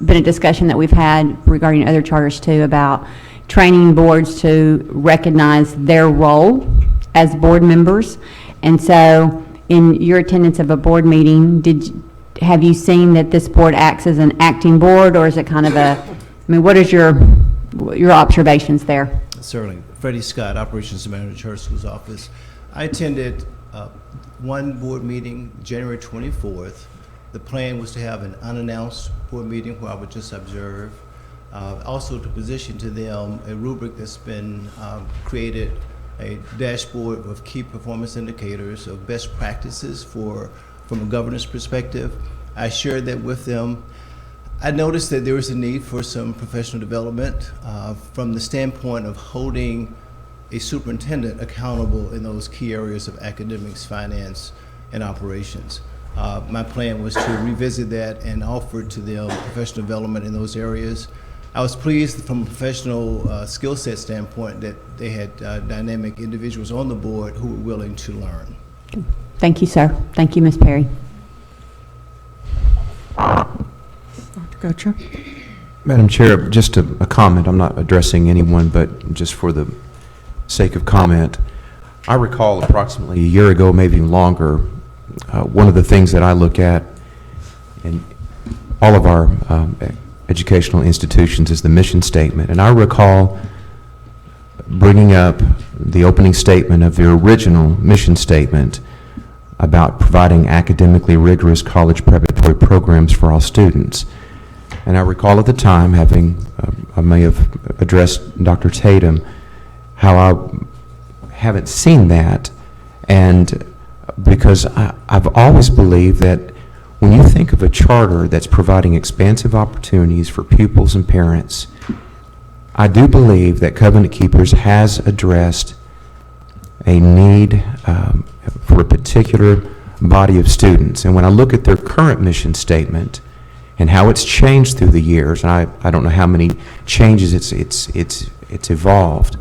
been a discussion that we've had regarding other charters too, about training boards to recognize their role as board members. And so in your attendance of a board meeting, have you seen that this board acts as an acting board, or is it kind of what is your observations there? Certainly. Freddie Scott, Operations Manager, Charter Schools Office. I attended one board meeting January 24th. The plan was to have an unannounced board meeting where I would just observe. Also to position to them a rubric that's been created, a dashboard of key performance indicators of best practices from a governance perspective. I shared that with them. I noticed that there was a need for some professional development from the standpoint of holding a superintendent accountable in those key areas of academics, finance, and operations. My plan was to revisit that and offer to them professional development in those areas. I was pleased from a professional skill set standpoint that they had dynamic individuals on the board who were willing to learn. Thank you, sir. Thank you, Ms. Perry. Dr. Gotcha. Madam Chair, just a comment. I'm not addressing anyone, but just for the sake of comment, I recall approximately a year ago, maybe even longer, one of the things that I look at in all of our educational institutions is the mission statement. And I recall bringing up the opening statement of the original mission statement about providing academically rigorous college preparatory programs for all students. And I recall at the time I may have addressed Dr. Tatum, how I haven't seen that, and because I've always believed that when you think of a charter that's providing expansive opportunities for pupils and parents, I do believe that Covenant Keepers has addressed a need for a particular body of students. And when I look at their current mission statement and how it's changed through the years, and I don't know how many changes it's evolved,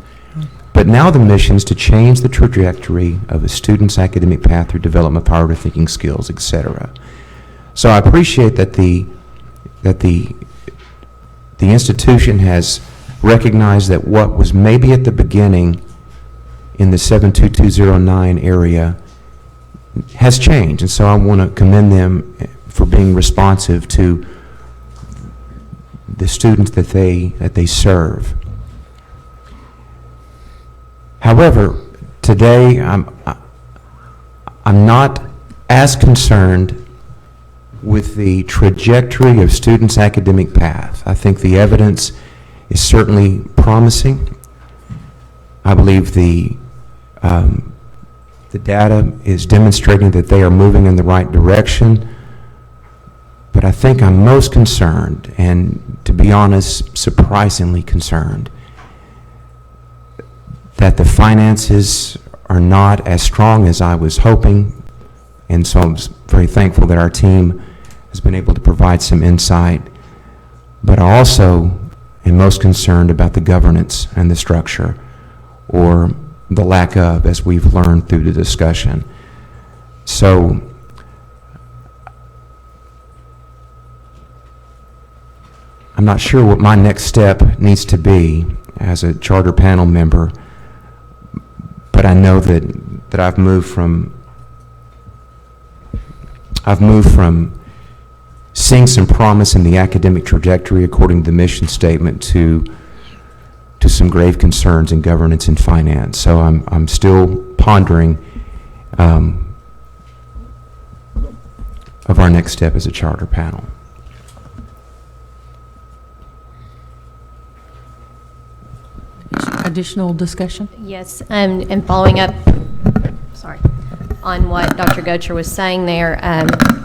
but now the mission is to change the trajectory of a student's academic path through development of priority thinking skills, etc. So I appreciate that the the institution has recognized that what was maybe at the beginning in the 72209 area has changed. And so I want to commend them for being responsive to the students that they serve. However, today I'm not as concerned with the trajectory of students' academic path. I think the evidence is certainly promising. I believe the data is demonstrating that they are moving in the right direction. But I think I'm most concerned, and to be honest, surprisingly concerned, that the finances are not as strong as I was hoping. And so I'm very thankful that our team has been able to provide some insight. But I also am most concerned about the governance and the structure, or the lack of, as we've learned through the discussion. So I'm not sure what my next step needs to be as a charter panel member, but I know that I've moved from seeing some promise in the academic trajectory according to the mission statement to some grave concerns in governance and finance. So I'm still pondering of our next step as a charter panel. Additional discussion? Yes, and following up, on what Dr. Gocher was saying there,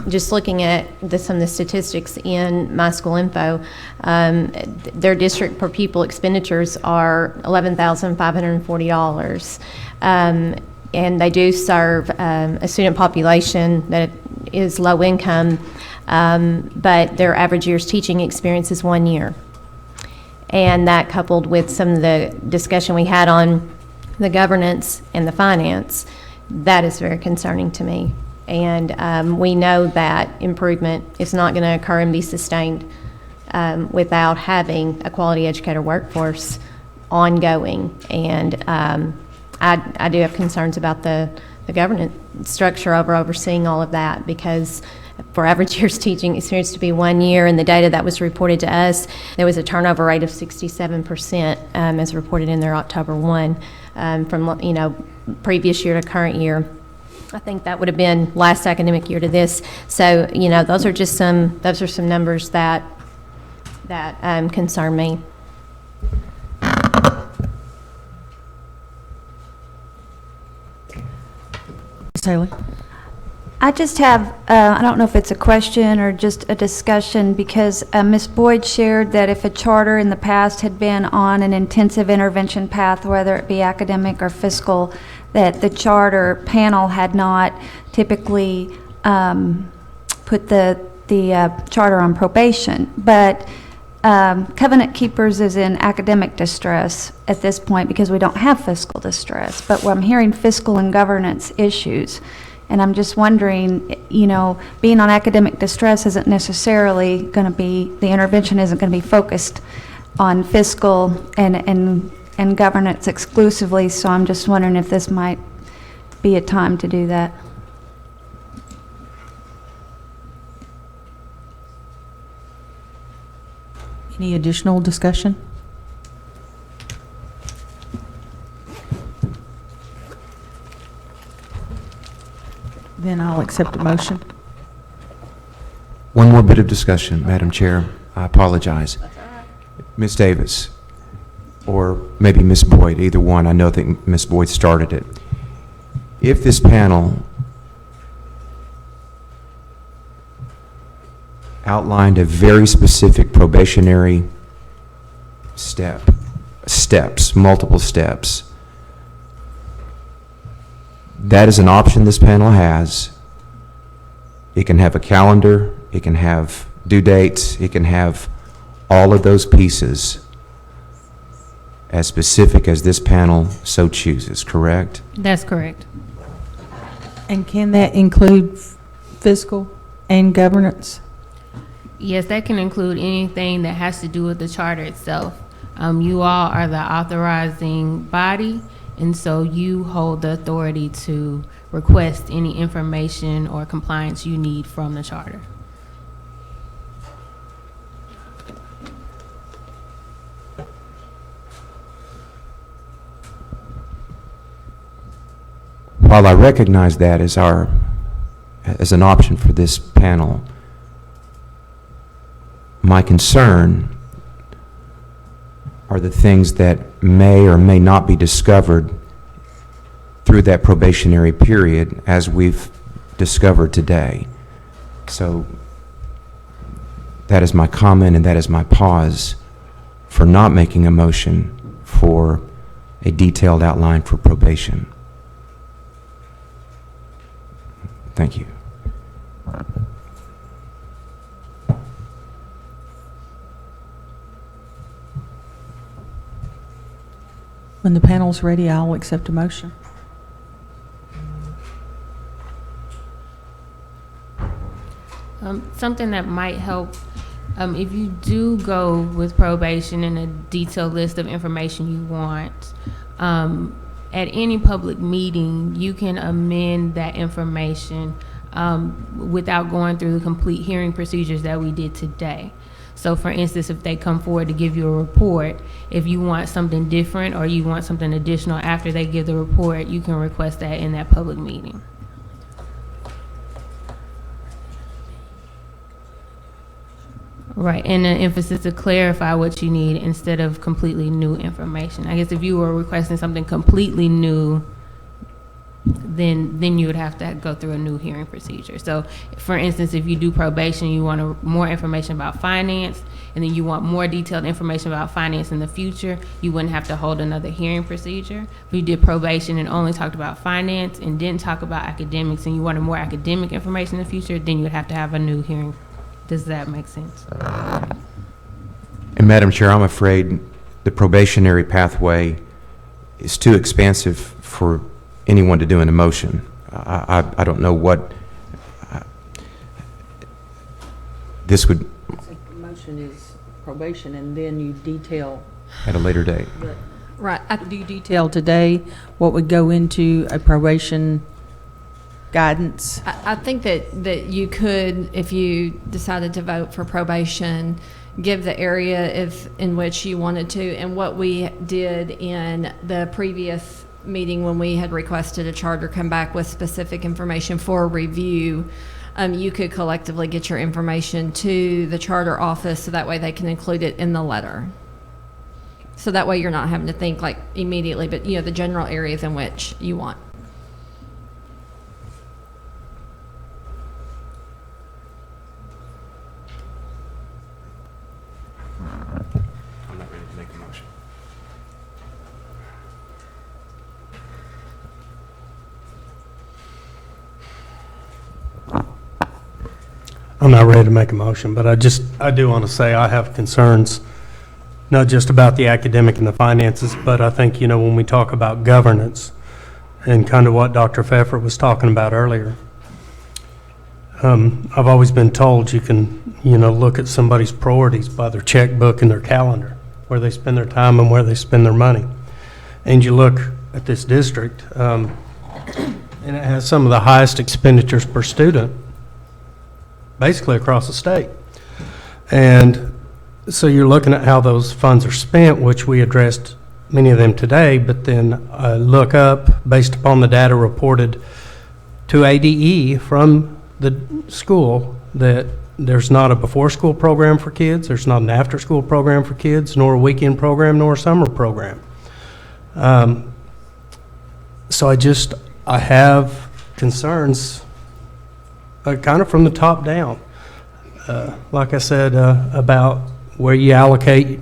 just looking at some of the statistics in My School Info, their district per pupil expenditures are $11,540. And they do serve a student population that is low income, but their average year's teaching experience is 1 year. And that, coupled with some of the discussion we had on the governance and the finance, that is very concerning to me. And we know that improvement is not going to occur and be sustained without having a quality educator workforce ongoing. And I do have concerns about the governance structure overseeing all of that, because for average year's teaching experience to be 1 year, and the data that was reported to us, there was a turnover rate of 67%, as reported in their October 1, from previous year to current year. I think that would have been last academic year to this. So those are some numbers that concern me. Ms. Haley? I just have, I don't know if it's a question or just a discussion, because Ms. Boyd shared that if a charter in the past had been on an intensive intervention path, whether it be academic or fiscal, that the charter panel had not typically put the charter on probation. But Covenant Keepers is in academic distress at this point because we don't have fiscal distress. But I'm hearing fiscal and governance issues. And I'm just wondering, being on academic distress isn't necessarily going to be, the intervention isn't going to be focused on fiscal and governance exclusively. So I'm just wondering if this might be a time to do that. Any additional discussion? Then I'll accept a motion. One more bit of discussion, Madam Chair. I apologize. Ms. Davis, or maybe Ms. Boyd, either one. I know that Ms. Boyd started it. If this panel outlined a very specific probationary multiple steps, that is an option this panel has. It can have a calendar, it can have due dates, it can have all of those pieces as specific as this panel so chooses, correct? That's correct. And can that include fiscal and governance? Yes, that can include anything that has to do with the charter itself. You all are the authorizing body, and so you hold the authority to request any information or compliance you need from the charter. While I recognize that as an option for this panel, my concern are the things that may or may not be discovered through that probationary period, as we've discovered today. So that is my comment, and that is my pause for not making a motion for a detailed outline for probation. Thank you. When the panel's ready, I'll accept a motion. Something that might help, if you do go with probation and a detailed list of information you want, at any public meeting, you can amend that information without going through the complete hearing procedures that we did today. So for instance, if they come forward to give you a report, if you want something different or you want something additional after they give the report, you can request that in that public meeting. Right, and an emphasis to clarify what you need instead of completely new information. I guess if you were requesting something completely new, then you would have to go through a new hearing procedure. So, for instance, if you do probation, you want more information about finance, and then you want more detailed information about finance in the future, you wouldn't have to hold another hearing procedure. If you did probation and only talked about finance and didn't talk about academics, and you wanted more academic information in the future, then you would have to have a new hearing. Does that make sense? And Madam Chair, I'm afraid the probationary pathway is too expansive for anyone to do in a motion. I don't know what this would. The motion is probation, and then you detail. At a later date. Right. Do you detail today what would go into a probation guidance? I think that you could, if you decided to vote for probation, give the area in which you wanted to. And what we did in the previous meeting when we had requested a charter come back with specific information for review, you could collectively get your information to the charter office so that way they can include it in the letter. So that way you're not having to think like immediately, but the general areas in which you want. I'm not ready to make a motion. I'm not ready to make a motion, but I do want to say I have concerns, not just about the academic and the finances, but I think, when we talk about governance and kind of what Dr. Pfeffer was talking about earlier, I've always been told you can, look at somebody's priorities by their checkbook and their calendar, where they spend their time and where they spend their money. And you look at this district, and it has some of the highest expenditures per student, basically across the state. And so you're looking at how those funds are spent, which we addressed many of them today, but then I look up, based upon the data reported to ADE from the school, that there's not a before-school program for kids, there's not an after-school program for kids, nor a weekend program, nor a summer program. So I have concerns kind of from the top down. Like I said, about where you allocate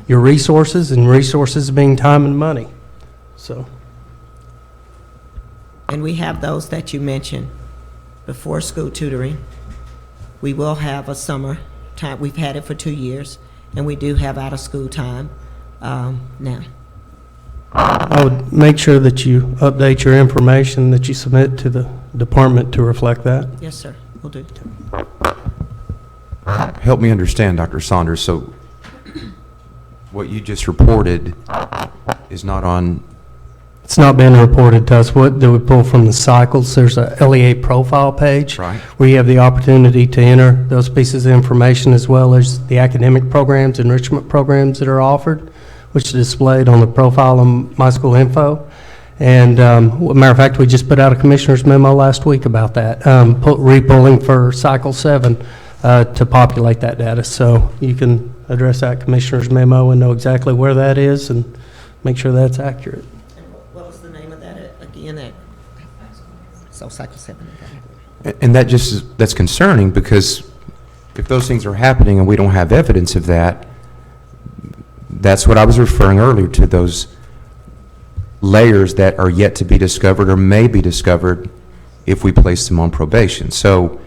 your resources, and resources being time and money. So. And we have those that you mentioned, before school tutoring. We will have a summer time. We've had it for 2 years, and we do have out of school time now. I would make sure that you update your information that you submit to the department to reflect that. Yes, sir. We'll do. help me understand, Dr. Saunders. So what you just reported is not on, It's not been reported to us. What do we pull from the cycles? There's a LEA profile page. Right. Where you have the opportunity to enter those pieces of information as well as the academic programs, enrichment programs that are offered, which is displayed on the profile on My School Info. And matter of fact, we just put out a commissioner's memo last week about that, re-pulling for cycle 7 to populate that data. So you can address that commissioner's memo and know exactly where that is and make sure that's accurate. What was the name of that again? So cycle 7. and that just that's concerning, because if those things are happening and we don't have evidence of that, that's what I was referring earlier to, those layers that are yet to be discovered or may be discovered if we place them on probation. So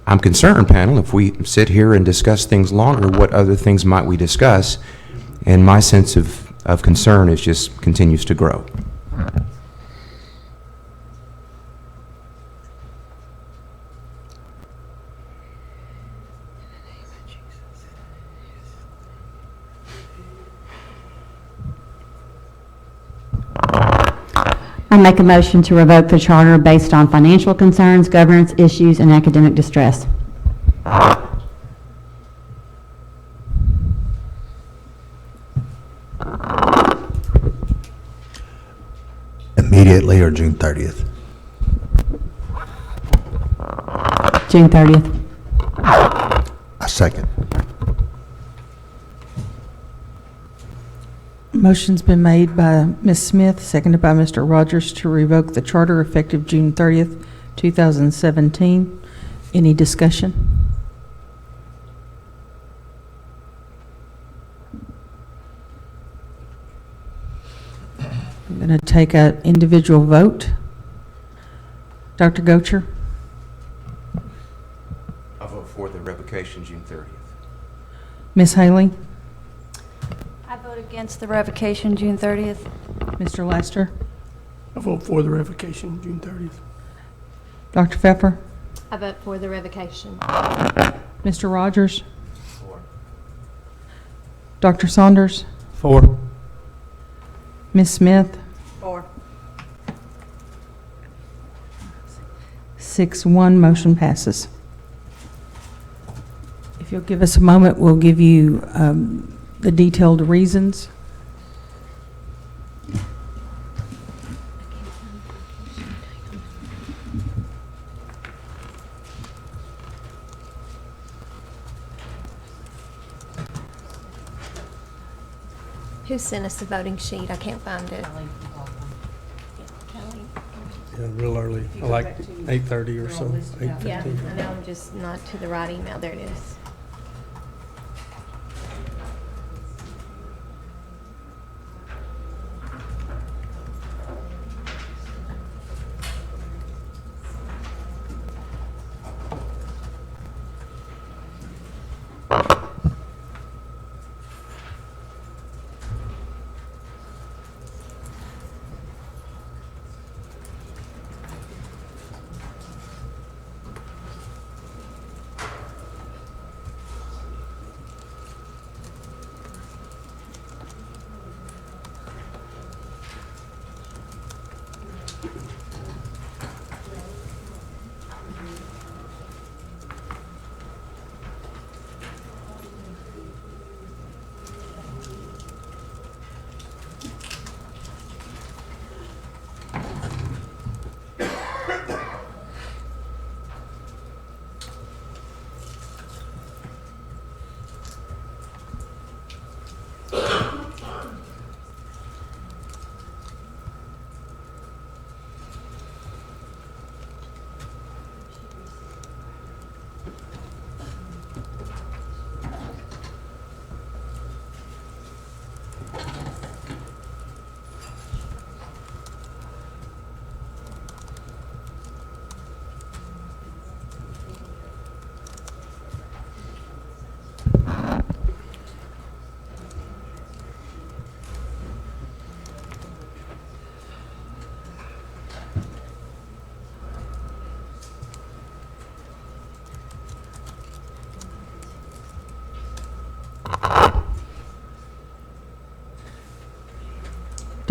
I'm concerned, panel, if we sit here and discuss things longer, what other things might we discuss? And my sense of concern is just continues to grow. I make a motion to revoke the charter based on financial concerns, governance issues, and academic distress. Immediately or June 30th? June 30th. A second. Motion's been made by Ms. Smith, seconded by Mr. Rogers, to revoke the charter effective June 30th, 2017. Any discussion? I'm going to take an individual vote. Dr. Gocher? I vote for the revocation June 30th. Ms. Haley? I vote against the revocation June 30th. Mr. Lester? I vote for the revocation June 30th. Dr. Pfeffer? I vote for the revocation. Mr. Rogers? Dr. Saunders? 4. Ms. Smith? 4. 6-1, motion passes. If you'll give us a moment, we'll give you the detailed reasons. Who sent us the voting sheet? I can't find it. Yeah, real early, like 8:30 or so, 8:15. Yeah, I know, I'm just not to the right email. There it is.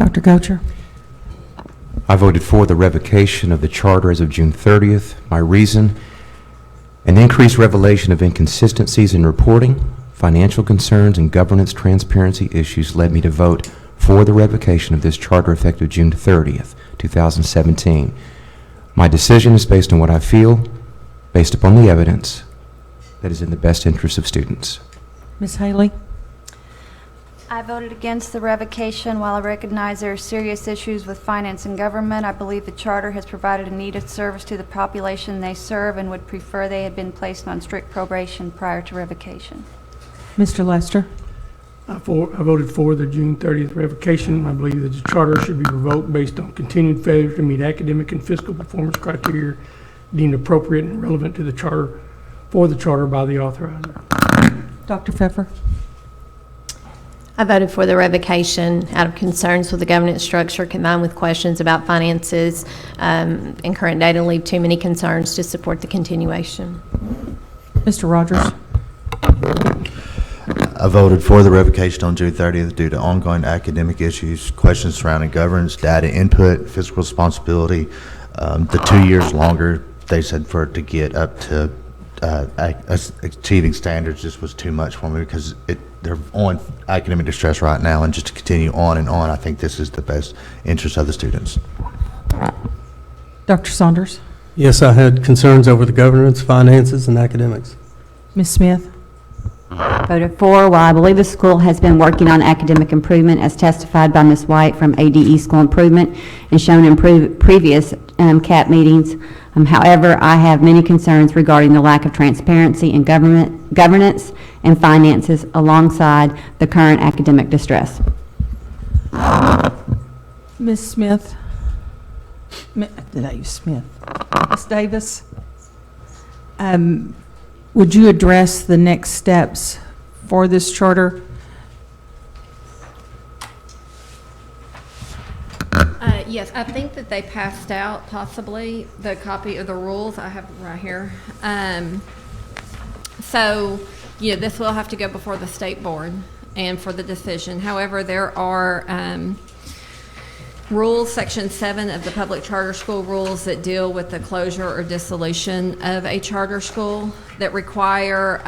Dr. Gocher? I voted for the revocation of the charter as of June 30th. My reason, an increased revelation of inconsistencies in reporting, financial concerns, and governance transparency issues led me to vote for the revocation of this charter effective June 30th, 2017. My decision is based on what I feel, based upon the evidence, that is in the best interest of students. Ms. Haley? I voted against the revocation. While I recognize there are serious issues with finance and government, I believe the charter has provided a needed service to the population they serve and would prefer they had been placed on strict probation prior to revocation. Mr. Lester? I voted for the June 30th revocation. I believe that the charter should be revoked based on continued failure to meet academic and fiscal performance criteria deemed appropriate and relevant to the charter, for the charter by the authorizer. Dr. Pfeffer? I voted for the revocation out of concerns with the governance structure combined with questions about finances and current data leave too many concerns to support the continuation. Mr. Rogers? I voted for the revocation on June 30th due to ongoing academic issues, questions surrounding governance, data input, fiscal responsibility. The 2 years longer, they said, for it to get up to achieving standards just was too much for me because they're on academic distress right now, and just to continue on and on, I think this is the best interest of the students. Dr. Saunders? Yes, I had concerns over the governance, finances, and academics. Ms. Smith? Voted for. While I believe the school has been working on academic improvement as testified by Ms. White from ADE School Improvement and shown in previous CAP meetings. However, I have many concerns regarding the lack of transparency in governance and finances alongside the current academic distress. Ms. Smith? Did I use Smith? Ms. Davis? Would you address the next steps for this charter? Yes, I think that they passed out possibly the copy of the rules. I have them right here. So, this will have to go before the state board and for the decision. However, there are rules, Section 7 of the Public Charter School Rules that deal with the closure or dissolution of a charter school that require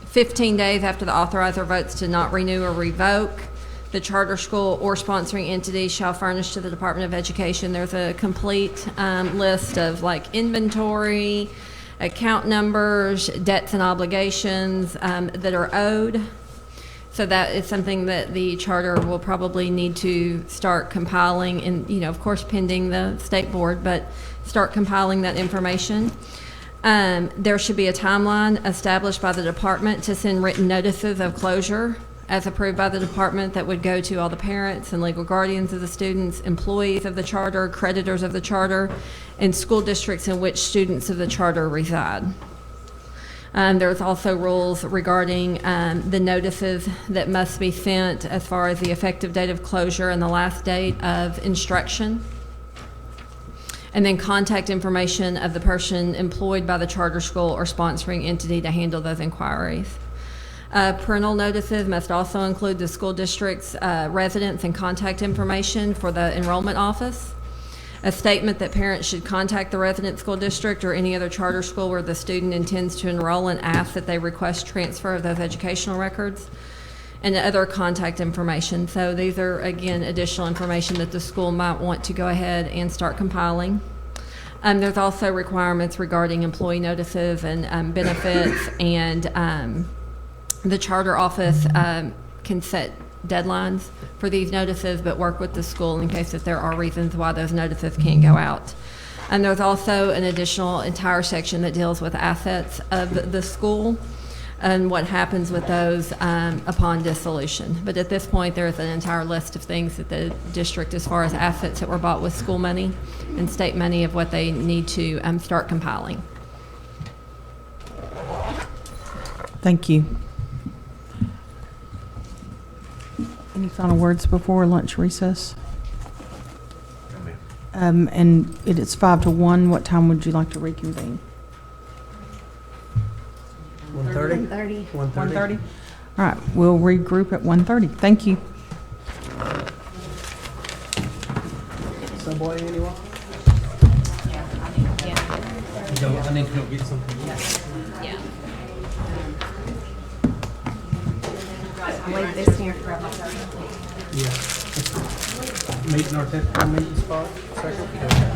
15 days after the authorizer votes to not renew or revoke. The charter school or sponsoring entity shall furnish to the Department of Education. There's a complete list of like inventory, account numbers, debts and obligations that are owed. So that is something that the charter will probably need to start compiling, and of course pending the state board, but start compiling that information. There should be a timeline established by the department to send written notices of closure as approved by the department that would go to all the parents and legal guardians of the students, employees of the charter, creditors of the charter, and school districts in which students of the charter reside. There's also rules regarding the notices that must be sent as far as the effective date of closure and the last date of instruction. And then contact information of the person employed by the charter school or sponsoring entity to handle those inquiries. Parental notices must also include the school district's residence and contact information for the enrollment office. A statement that parents should contact the resident school district or any other charter school where the student intends to enroll and ask that they request transfer of those educational records, and other contact information. So these are, again, additional information that the school might want to go ahead and start compiling. There's also requirements regarding employee notices and benefits, and the charter office can set deadlines for these notices, but work with the school in case that there are reasons why those notices can't go out. And there's also an additional entire section that deals with assets of the school and what happens with those upon dissolution. But at this point, there's an entire list of things that the district, as far as assets that were bought with school money and state money, of what they need to start compiling. Thank you. Any final words before lunch recess? And it is 5 to 1. What time would you like to reconvene? 1:30? 1:30. All right, we'll regroup at 1:30. Thank you. Subway, anyone? I need to go get something. Leave this here. Yeah. Meeting our technical meeting spot, second.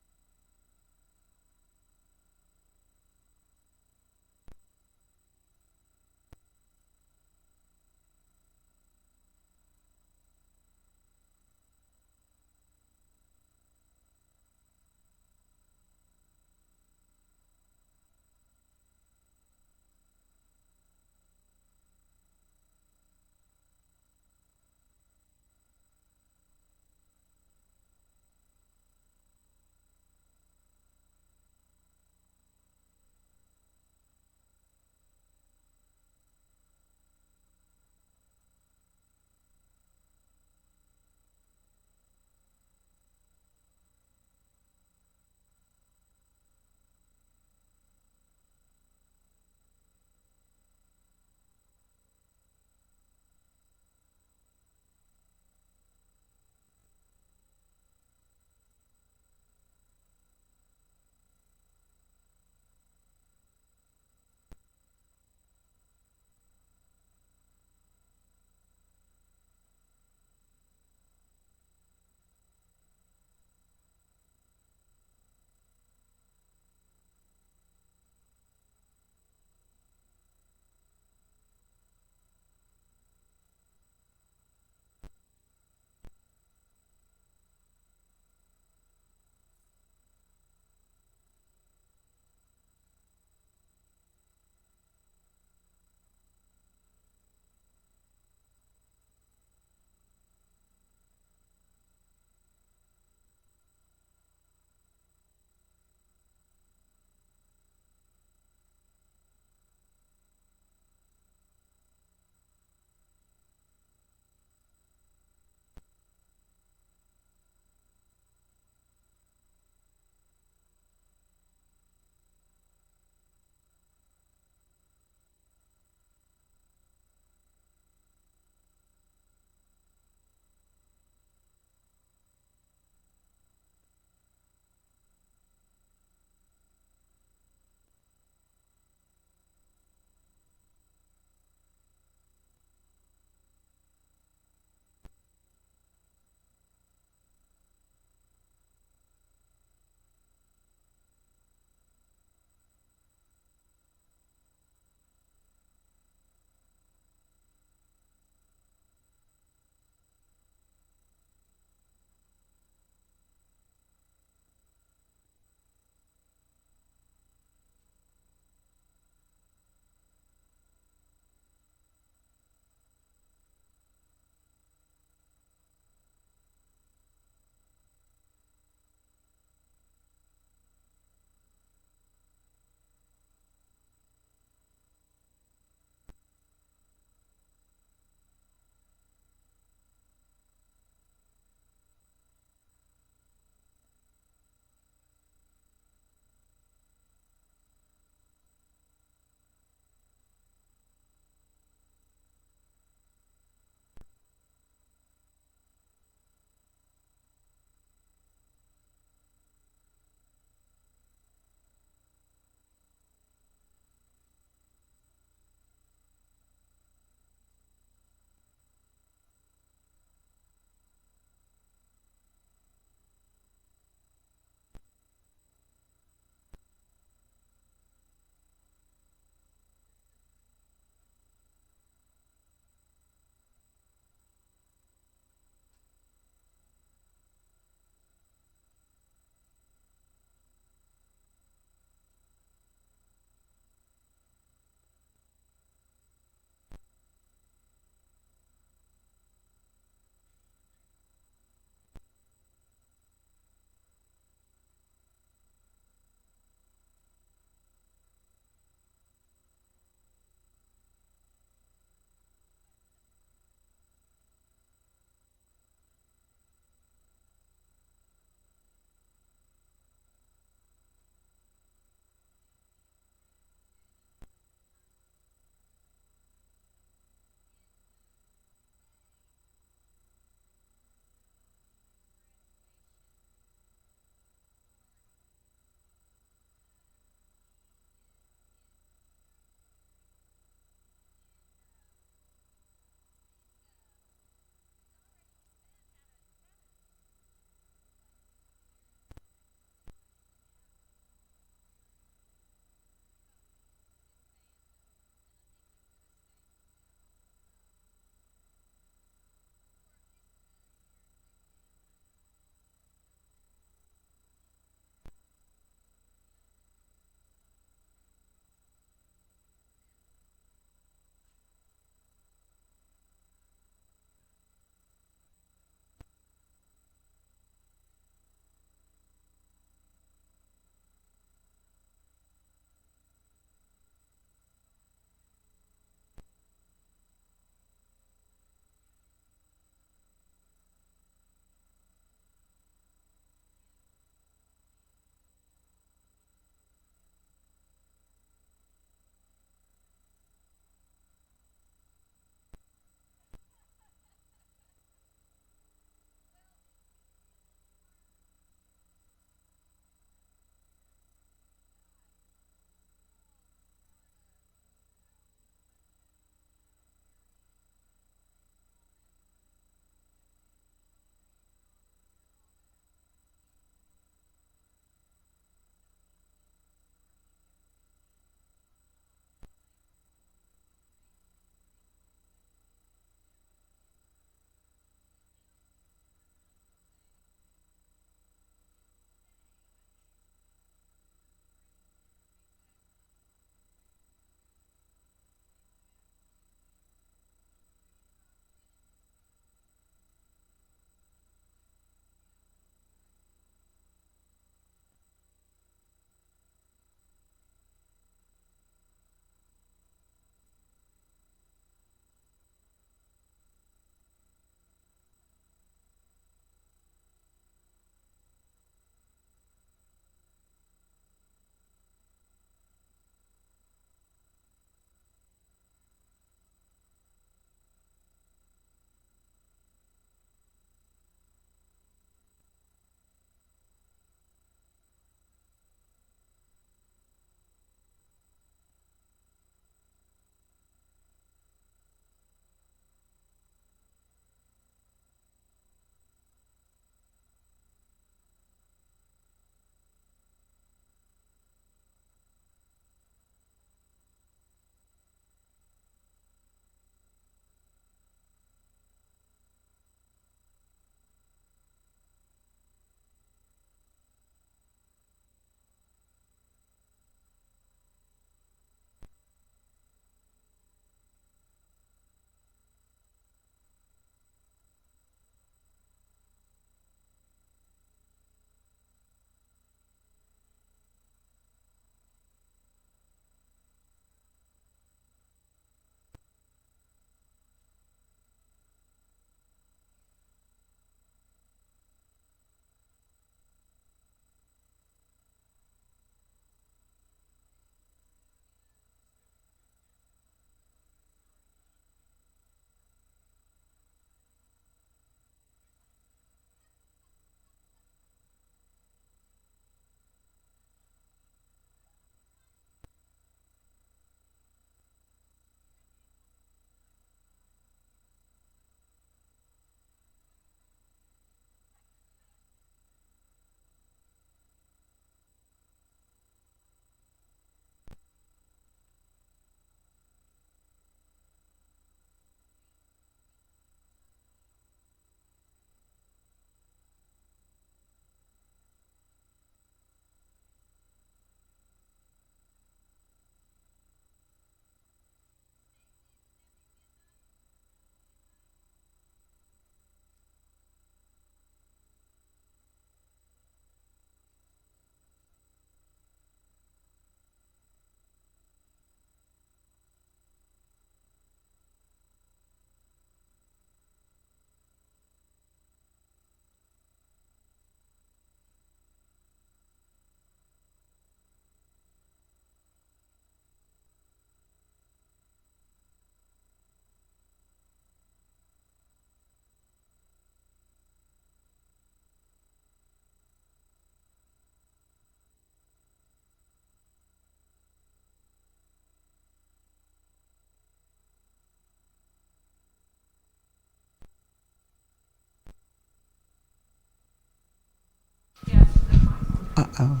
Oh.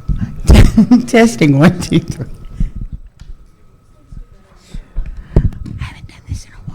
Testing, 1, 2, 3. I haven't done this in a while.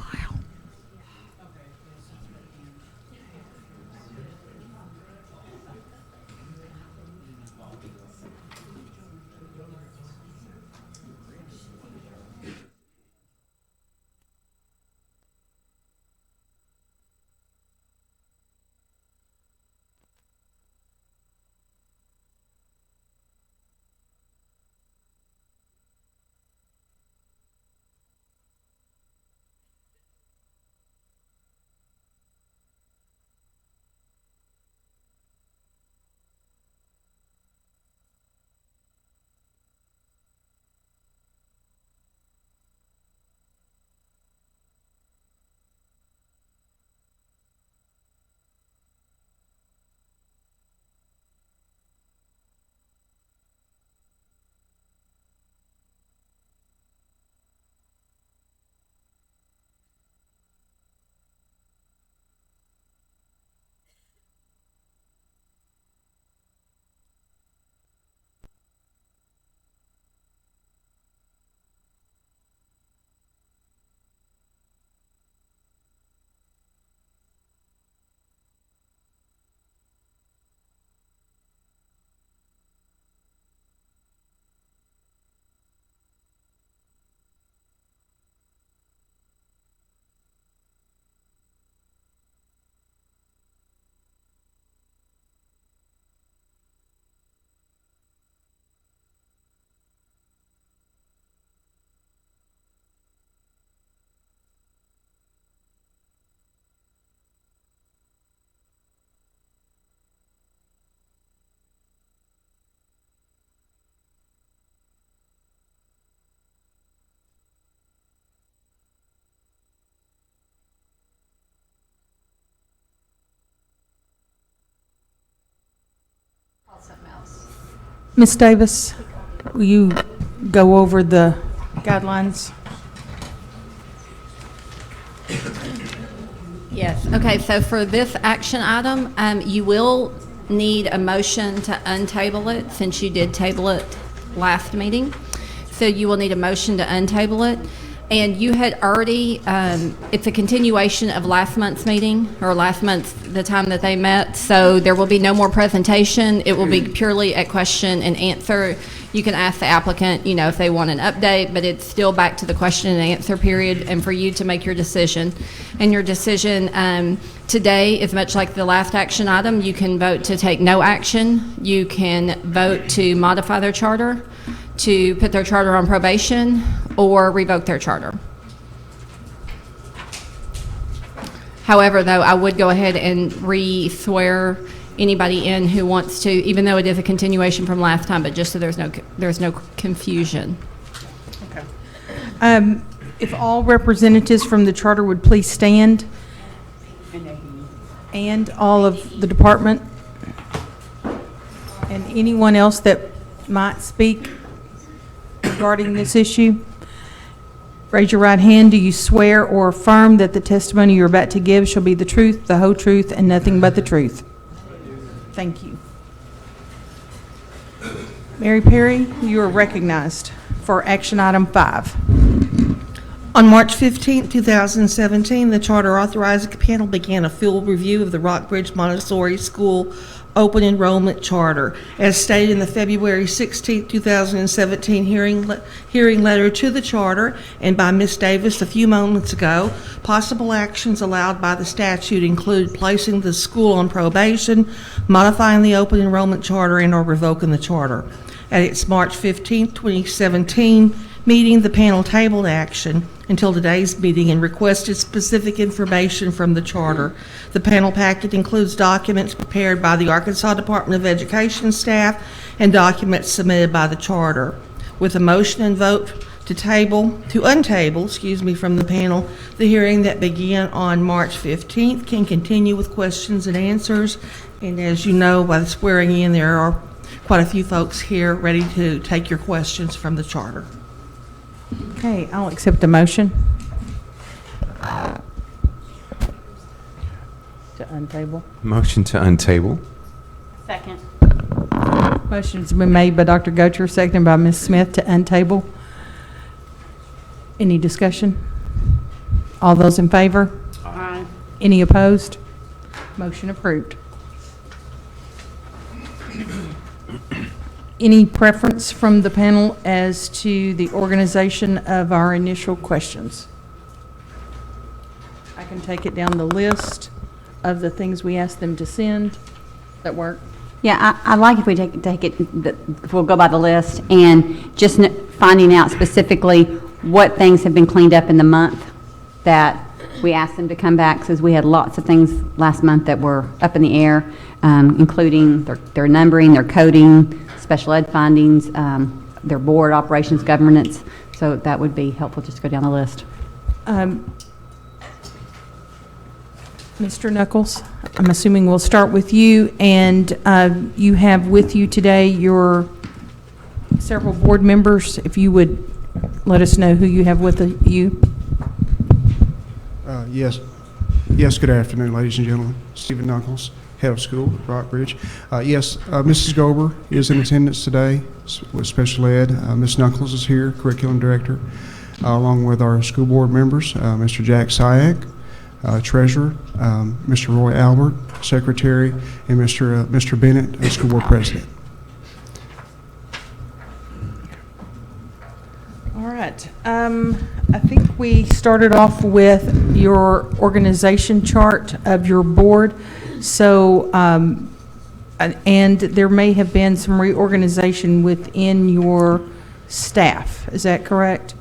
Ms. Davis, will you go over the guidelines? Yes, okay, so for this action item, you will need a motion to untable it, since you did table it last meeting. So you will need a motion to untable it. And you had already, it's a continuation of last month's meeting, or last month's, the time that they met, so there will be no more presentation. It will be purely a question and answer. You can ask the applicant, you know, if they want an update, but it's still back to the question and answer period, and for you to make your decision. And your decision today is much like the last action item. You can vote to take no action. You can vote to modify their charter, to put their charter on probation, or revoke their charter. However, though, I would go ahead and re-swear anybody in who wants to, even though it is a continuation from last time, but just so there's no confusion. Okay. If all representatives from the charter would please stand, and all of the department, and anyone else that might speak regarding this issue. Raise your right hand. Do you swear or affirm that the testimony you're about to give shall be the truth, the whole truth, and nothing but the truth? Thank you. Mary Perry, you are recognized for action item 5. On March 15, 2017, the Charter Authorizing Panel began a field review of the Rockbridge Montessori School Open Enrollment Charter. As stated in the February 16, 2017 hearing letter to the Charter and by Ms. Davis a few moments ago, possible actions allowed by the statute include placing the school on probation, modifying the Open Enrollment Charter, and or revoking the Charter. At its March 15, 2017 meeting, the panel tabled action until today's meeting and requested specific information from the charter. The panel packet includes documents prepared by the Arkansas Department of Education staff and documents submitted by the charter. With a motion and vote to untable from the panel, the hearing that began on March 15th can continue with questions and answers. And as you know, by the swearing in, there are quite a few folks here ready to take your questions from the charter. Okay, I'll accept a motion. To untable. Motion to untable. Second. Motion's been made by Dr. Gocher, seconded by Ms. Smith to untable. Any discussion? All those in favor? Aye. Any opposed? Motion approved. Any preference from the panel as to the organization of our initial questions? I can take it down the list of the things we asked them to send. That work? Yeah, I like if we take it, if we'll go by the list, and just finding out specifically what things have been cleaned up in the month that we asked them to come back, because we had lots of things last month that were up in the air, including their numbering, their coding, special ed findings, their board operations governance. So that would be helpful just to go down the list. Mr. Knuckles, I'm assuming we'll start with you, and you have with you today your several board members. If you would let us know who you have with you. Yes, good afternoon, ladies and gentlemen. Stephen Knuckles, head of school, Rockbridge. Yes, Mrs. Gober is in attendance today with special ed. Ms. Knuckles is here, curriculum director, along with our school board members, Mr. Jack Syak, treasurer, Mr. Roy Albert, secretary, and Mr. Bennett, school board president. All right. I think we started off with your organization chart of your board. So, and there may have been some reorganization within your staff. Is that correct?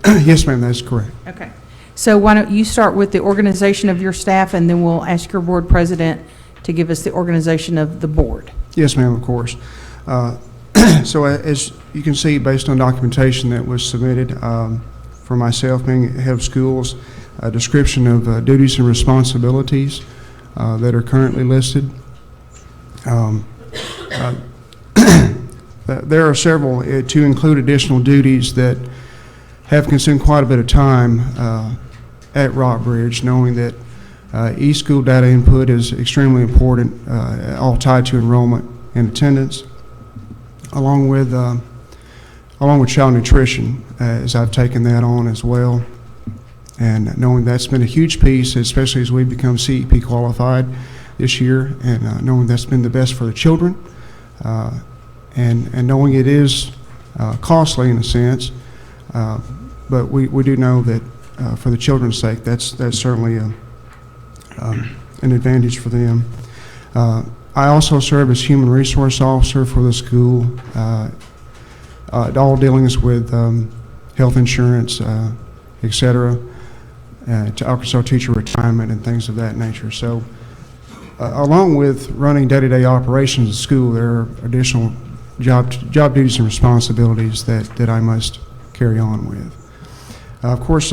Yes, ma'am, that's correct. Okay. So why don't you start with the organization of your staff, and then we'll ask your board president to give us the organization of the board. Yes, ma'am, of course. So as you can see, based on documentation that was submitted for myself being head of schools, a description of duties and responsibilities that are currently listed. There are several to include additional duties that have consumed quite a bit of time at Rockbridge, knowing that e-school data input is extremely important, all tied to enrollment and attendance, along with child nutrition, as I've taken that on as well, and knowing that's been a huge piece, especially as we become CEP qualified this year, and knowing that's been the best for the children, and knowing it is costly in a sense. But we do know that for the children's sake, that's certainly an advantage for them. I also serve as human resource officer for the school, all dealings with health insurance, et cetera, to Arkansas teacher retirement and things of that nature. So along with running day-to-day operations at school, there are additional job duties and responsibilities that I must carry on with. Of course,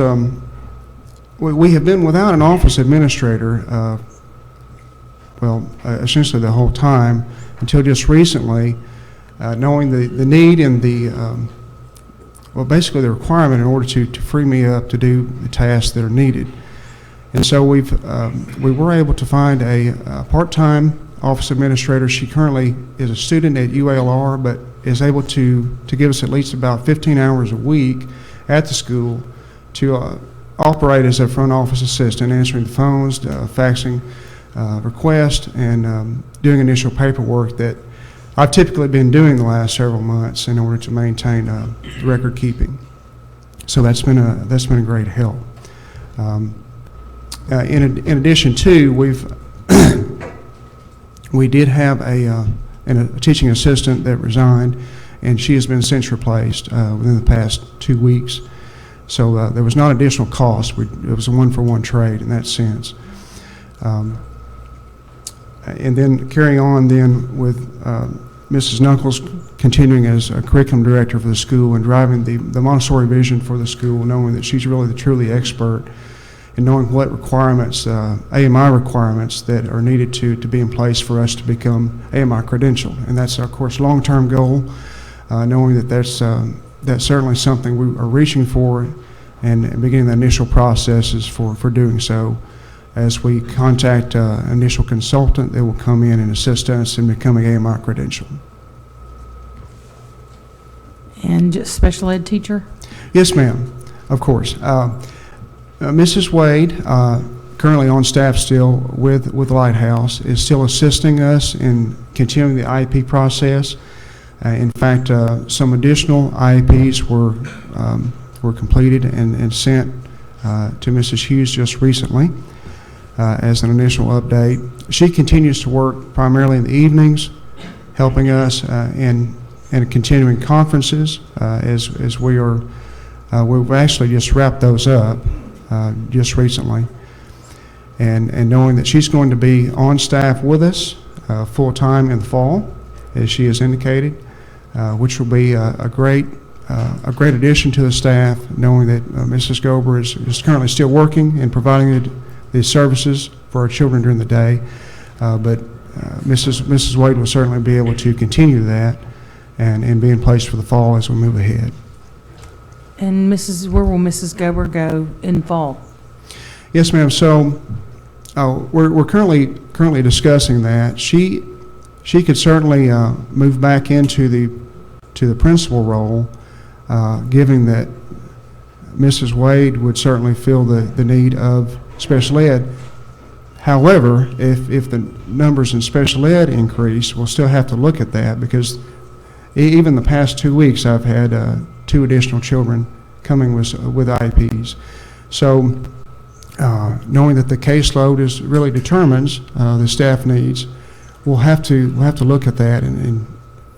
we have been without an office administrator, essentially the whole time, until just recently, knowing the need and basically the requirement in order to free me up to do the tasks that are needed. And so we were able to find a part-time office administrator. She currently is a student at UALR, but is able to give us at least about 15 hours a week at the school to operate as a front office assistant, answering the phones, faxing requests, and doing initial paperwork that I've typically been doing the last several months in order to maintain record keeping. So that's been a great help. In addition to, we did have a teaching assistant that resigned, and she has been since replaced within the past 2 weeks. So there was not additional cost. It was a one-for-one trade in that sense. And then carrying on then with Mrs. Knuckles continuing as a curriculum director for the school and driving the Montessori vision for the school, knowing that she's really the truly expert and knowing what requirements, AMI requirements that are needed to be in place for us to become AMI credentialed. And that's, of course, long-term goal, knowing that that's certainly something we are reaching for and beginning the initial processes for doing so as we contact an initial consultant that will come in and assist us in becoming AMI credentialed. And just special ed teacher? Yes, ma'am, of course. Mrs. Wade, currently on staff still with Lighthouse, is still assisting us in continuing the IEP process. In fact, some additional IEPs were completed and sent to Mrs. Hughes just recently as an initial update. She continues to work primarily in the evenings, helping us in continuing conferences as we are. We've actually just wrapped those up just recently. And knowing that she's going to be on staff with us full-time in the fall, as she has indicated, which will be a great addition to the staff, knowing that Mrs. Gober is currently still working and providing the services for our children during the day. But Mrs. Wade will certainly be able to continue that and be in place for the fall as we move ahead. And where will Mrs. Gober go in fall? Yes, ma'am. So we're currently discussing that. She could certainly move back into the principal role, given that Mrs. Wade would certainly feel the need of special ed. However, if the numbers in special ed increase, we'll still have to look at that, because even the past 2 weeks I've had 2 additional children coming with IEPs. So knowing that the caseload really determines the staff needs, we'll have to look at that and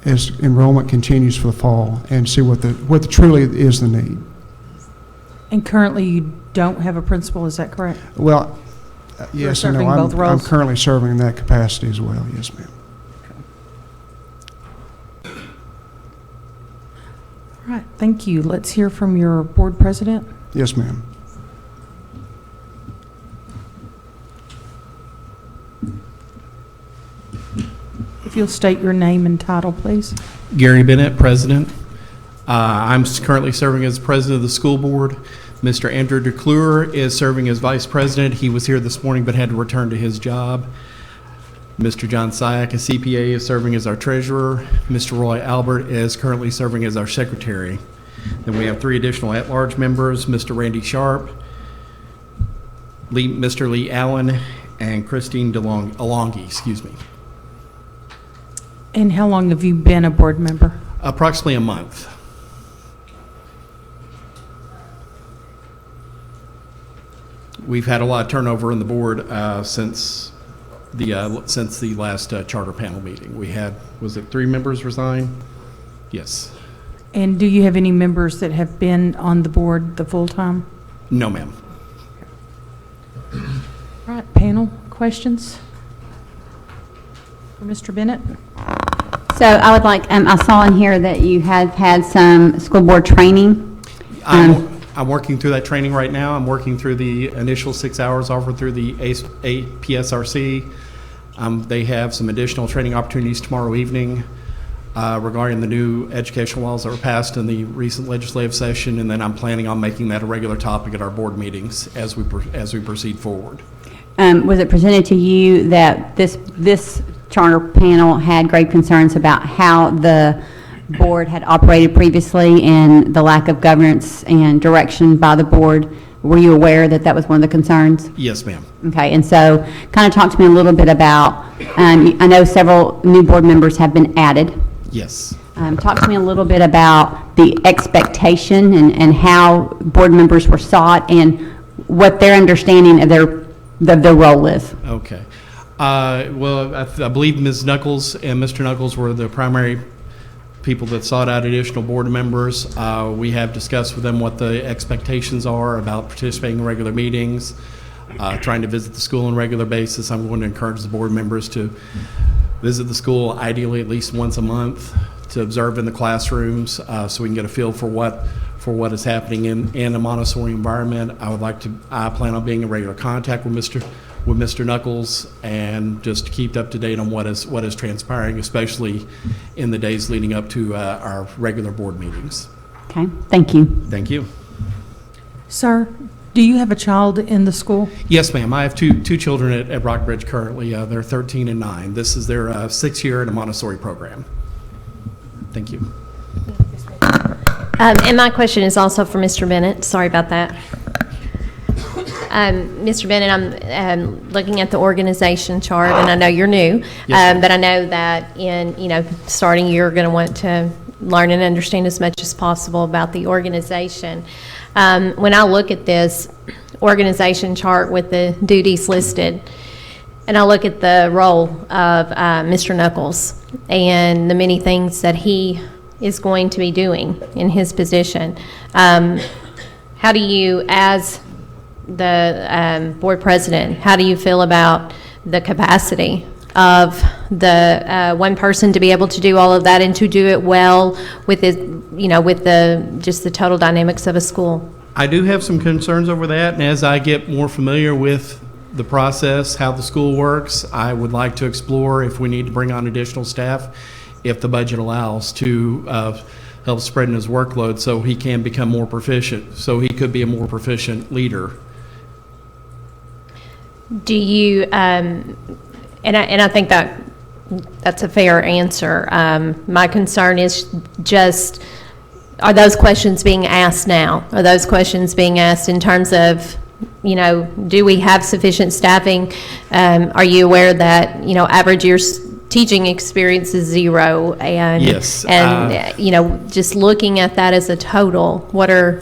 as enrollment continues for the fall and see what truly is the need. And currently you don't have a principal, is that correct? Well, yes and no. I'm currently serving in that capacity as well. Yes, ma'am. All right, thank you. Let's hear from your board president. Yes, ma'am. If you'll state your name and title, please. Gary Bennett, President. I'm currently serving as President of the School Board. Mr. Andrew DeClure is serving as Vice President. He was here this morning but had to return to his job. Mr. John Syak, a CPA, is serving as our Treasurer. Mr. Roy Albert is currently serving as our Secretary. Then we have 3 additional at-large members, Mr. Randy Sharp, Mr. Lee Allen, and Christine Alongi, excuse me. And how long have you been a board member? Approximately a month. We've had a lot of turnover in the board since the last charter panel meeting. We had, was it 3 members resign? Yes. And do you have any members that have been on the board the full time? No, ma'am. All right, panel questions for Mr. Bennett? So I would like, I saw in here that you have had some school board training. I'm working through that training right now. I'm working through the initial 6 hours offered through the PSRC. They have some additional training opportunities tomorrow evening regarding the new educational laws that were passed in the recent legislative session, and then I'm planning on making that a regular topic at our board meetings as we proceed forward. Was it presented to you that this charter panel had grave concerns about how the board had operated previously and the lack of governance and direction by the board? Were you aware that that was one of the concerns? Yes, ma'am. Okay, and so kind of talk to me a little bit about, I know several new board members have been added. Yes. Talk to me a little bit about the expectation and how board members were sought and what their understanding of their role is. Okay. Well, I believe Ms. Knuckles and Mr. Knuckles were the primary people that sought out additional board members. We have discussed with them what the expectations are about participating in regular meetings, trying to visit the school on a regular basis. I'm going to encourage the board members to visit the school ideally at least once a month, to observe in the classrooms so we can get a feel for what is happening in a Montessori environment. I plan on being in regular contact with Mr. Knuckles and just keep up to date on what is transpiring, especially in the days leading up to our regular board meetings. Okay, thank you. Thank you. Sir, do you have a child in the school? Yes, ma'am. I have two children at Rockbridge currently. They're 13 and 9. This is their 6th year in a Montessori program. Thank you. And my question is also for Mr. Bennett. Sorry about that. Mr. Bennett, I'm looking at the organization chart, and I know you're new, but I know that starting you're going to want to learn and understand as much as possible about the organization. When I look at this organization chart with the duties listed, and I look at the role of Mr. Knuckles and the many things that he is going to be doing in his position, how do you, as the board president, how do you feel about the capacity of the one person to be able to do all of that and to do it well with it, with just the total dynamics of a school? I do have some concerns over that, and as I get more familiar with the process, how the school works, I would like to explore if we need to bring on additional staff, if the budget allows, to help spreading his workload so he can become more proficient, so he could be a more proficient leader. Do you, and I think that's a fair answer. My concern is just, are those questions being asked now? Are those questions being asked in terms of, do we have sufficient staffing? Are you aware that, average year's teaching experience is 0? And, yes. And, just looking at that as a total, what are...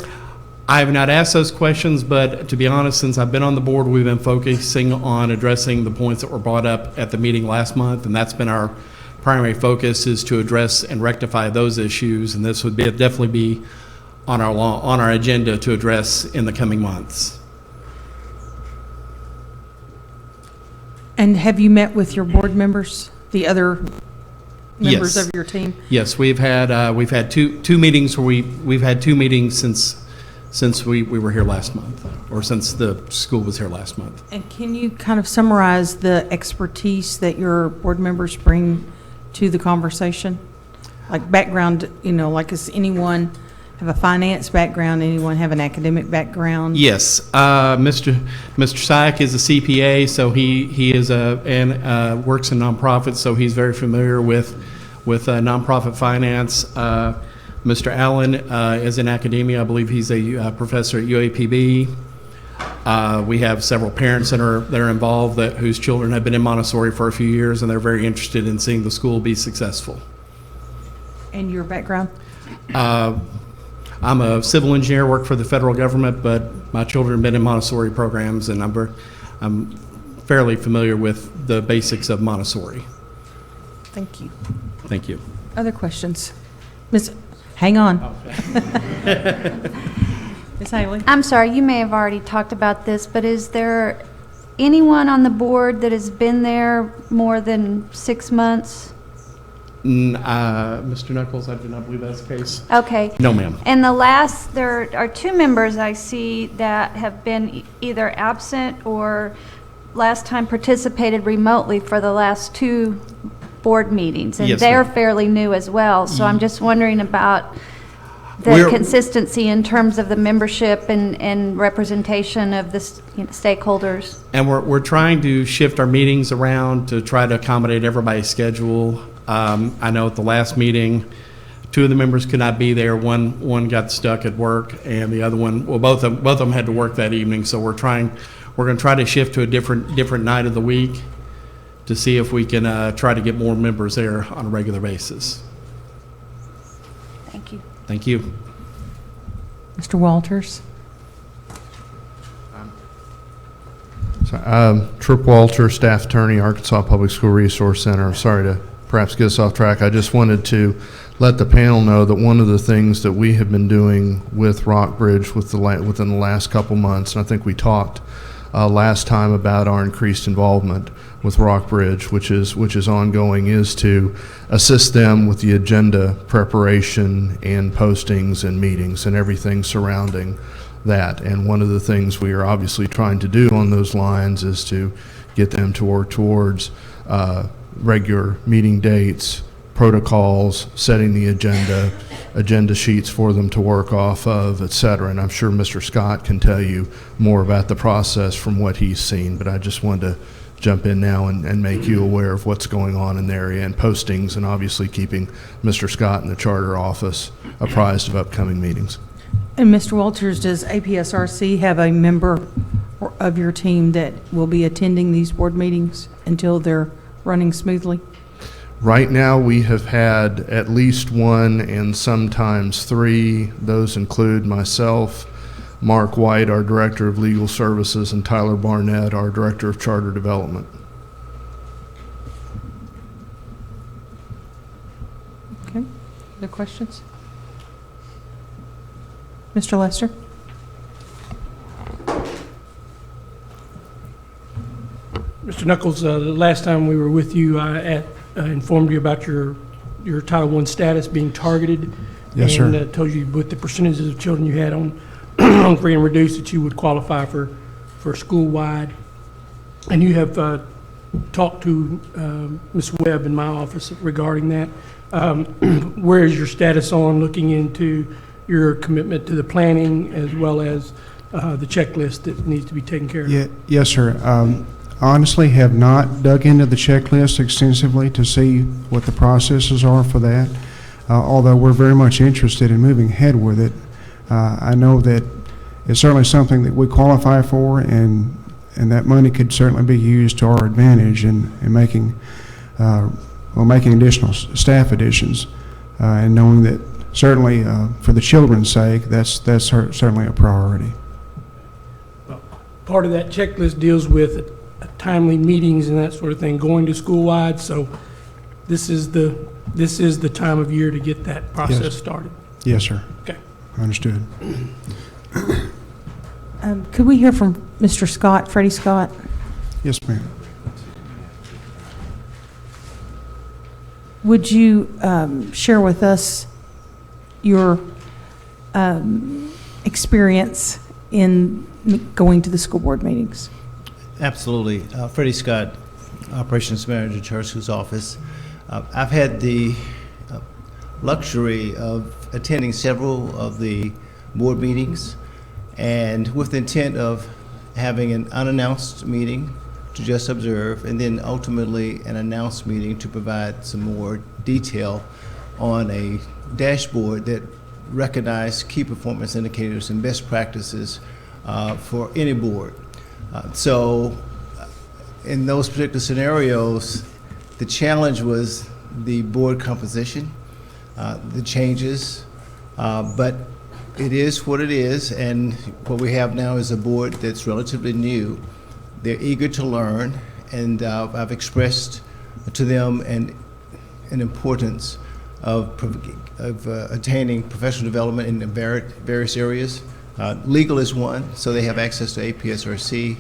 I have not asked those questions, but to be honest, since I've been on the board, we've been focusing on addressing the points that were brought up at the meeting last month, and that's been our primary focus, is to address and rectify those issues, and this would definitely be on our agenda to address in the coming months. And have you met with your board members, the other members Yes. of your team? Yes, we've had two meetings where we've had 2 meetings since we were here last month, or since the school was here last month. And can you kind of summarize the expertise that your board members bring to the conversation? Like background, like does anyone have a finance background? Anyone have an academic background? Yes, Mr. Syke is a CPA, so he is and works in nonprofits, so he's very familiar with nonprofit finance. Mr. Allen is in academia. I believe he's a professor at UAPB. We have several parents that are involved whose children have been in Montessori for a few years, and they're very interested in seeing the school be successful. And your background? I'm a civil engineer, work for the federal government, but my children have been in Montessori programs, and I'm fairly familiar with the basics of Montessori. Thank you. Thank you. Other questions? Hang on. Ms. Haley? I'm sorry, you may have already talked about this, but is there anyone on the board that has been there more than 6 months? Mr. Knuckles, I do not believe that's the case. Okay. No, ma'am. And there are 2 members I see that have been either absent or last time participated remotely for the last 2 board meetings, and Yes, they're ma'am. fairly new as well. So I'm just wondering about the consistency in terms of the membership and representation of the stakeholders. And we're trying to shift our meetings around to try to accommodate everybody's schedule. I know at the last meeting, 2 of the members could not be there. One got stuck at work, and the other one, well, both of them had to work that evening. So we're going to try to shift to a different night of the week to see if we can try to get more members there on a regular basis. Thank you. Thank you. Mr. Walters? Trip Walter, staff attorney, Arkansas Public School Resource Center. Sorry to perhaps get us off track. I just wanted to let the panel know that one of the things that we have been doing with Rockbridge within the last couple months, and I think we talked last time about our increased involvement with Rockbridge, which is ongoing, is to assist them with the agenda preparation and postings and meetings and everything surrounding that. And one of the things we are obviously trying to do on those lines is to get them to work towards regular meeting dates, protocols, setting the agenda sheets for them to work off of, et cetera. And I'm sure Mr. Scott can tell you more about the process from what he's seen, but I just wanted to jump in now and make you aware of what's going on in the area and postings, and obviously keeping Mr. Scott in the charter office apprised of upcoming meetings. And Mr. Walters, does APSRC have a member of your team that will be attending these board meetings until they're running smoothly? Right now, we have had at least one and sometimes three. Those include myself, Mark White, our Director of Legal Services, and Tyler Barnett, our Director of Charter Development. Okay. Other questions? Mr. Lester? Mr. Knuckles, the last time we were with you, I informed you about your Title I status being targeted. Yes, sir. And told you with the percentages of children you had on free and reduced that you would qualify for school-wide. And you have talked to Ms. Webb in my office regarding that. Where is your status on looking into your commitment to the planning as well as the checklist that needs to be taken care of? Yes, sir. Honestly, have not dug into the checklist extensively to see what the processes are for that, although we're very much interested in moving ahead with it. I know that it's certainly something that we qualify for, and that money could certainly be used to our advantage in making additional staff additions, and knowing that certainly for the children's sake, that's certainly a priority. Well, part of that checklist deals with timely meetings and that sort of thing, going to school-wide, so this is the time of year to get that process started. Yes, sir. Okay. Understood. Could we hear from Mr. Scott, Freddie Scott? Yes, ma'am. Would you share with us your experience in going to the school board meetings? Absolutely. Freddie Scott, Operations Manager, Charter Schools Office. I've had the luxury of attending several of the board meetings, and with the intent of having an unannounced meeting to just observe, and then ultimately an announced meeting to provide some more detail on a dashboard that recognizes key performance indicators and best practices for any board. So in those particular scenarios, the challenge was the board composition, the changes, but it is what it is, and what we have now is a board that's relatively new. They're eager to learn, and I've expressed to them an importance of attaining professional development in various areas. Legal is one, so they have access to APSRC.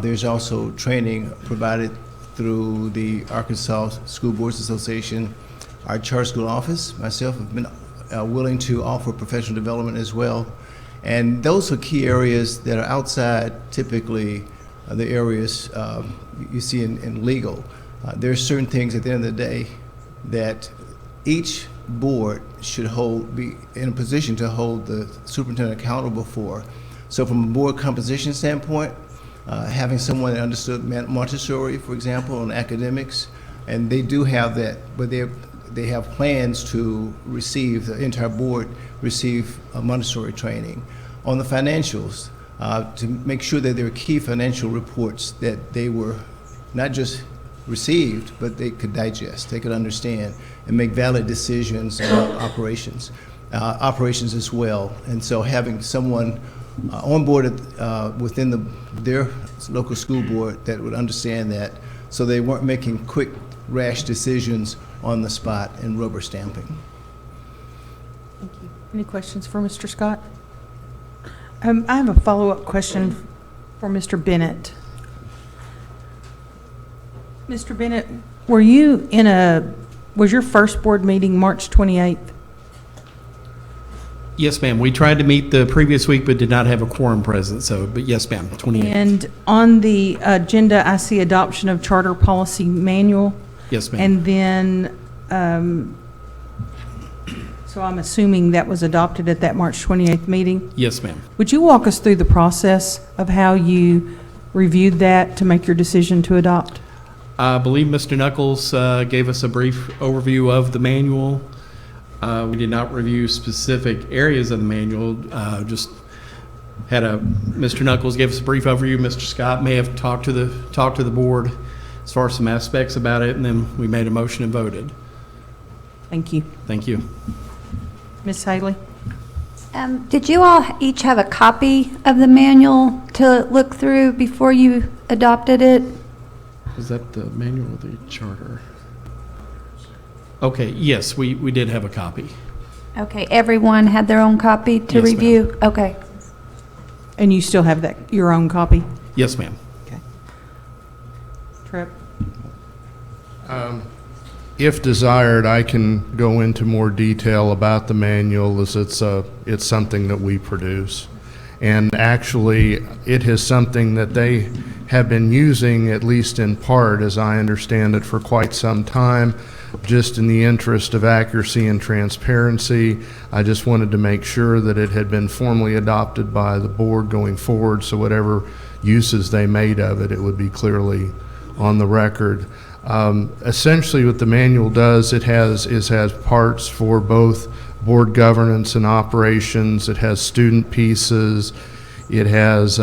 There's also training provided through the Arkansas School Boards Association. Our charter school office, myself, have been willing to offer professional development as well. And those are key areas that are outside typically the areas you see in legal. There are certain things at the end of the day that each board should be in a position to hold the superintendent accountable for. So from a board composition standpoint, having someone that understood Montessori, for example, on academics, and they do have that, but they have plans to receive, the entire board receive Montessori training. On the financials, to make sure that there are key financial reports that they were not just received, but they could digest, they could understand, and make valid decisions about operations as well. And so having someone on board within their local school board that would understand that, so they weren't making quick, rash decisions on the spot and rubber stamping. Thank you. Any questions for Mr. Scott? I have a follow-up question for Mr. Bennett. Mr. Bennett, was your first board meeting March 28th? Yes, ma'am. We tried to meet the previous week, but did not have a quorum present, but yes, ma'am, 28th. And on the agenda, I see adoption of charter policy manual. Yes, ma'am. And then, so I'm assuming that was adopted at that March 28th meeting? Yes, ma'am. Would you walk us through the process of how you reviewed that to make your decision to adopt? I believe Mr. Knuckles gave us a brief overview of the manual. We did not review specific areas of the manual, just Mr. Knuckles gave us a brief overview. Mr. Scott may have talked to the board as far as some aspects about it, and then we made a motion and voted. Thank you. Thank you. Ms. Haley? Did you all each have a copy of the manual to look through before you adopted it? Was that the manual or the charter? Okay, yes, we did have a copy. Okay, everyone had their own copy to Yes, review? Okay. And you still have your own copy? Yes, ma'am. Okay. Trip? If desired, I can go into more detail about the manual, as it's something that we produce. And actually, it is something that they have been using, at least in part, as I understand it, for quite some time. Just in the interest of accuracy and transparency, I just wanted to make sure that it had been formally adopted by the board going forward, so whatever uses they made of it, it would be clearly on the record. Essentially, what the manual does, it has parts for both board governance and operations. It has student pieces. It has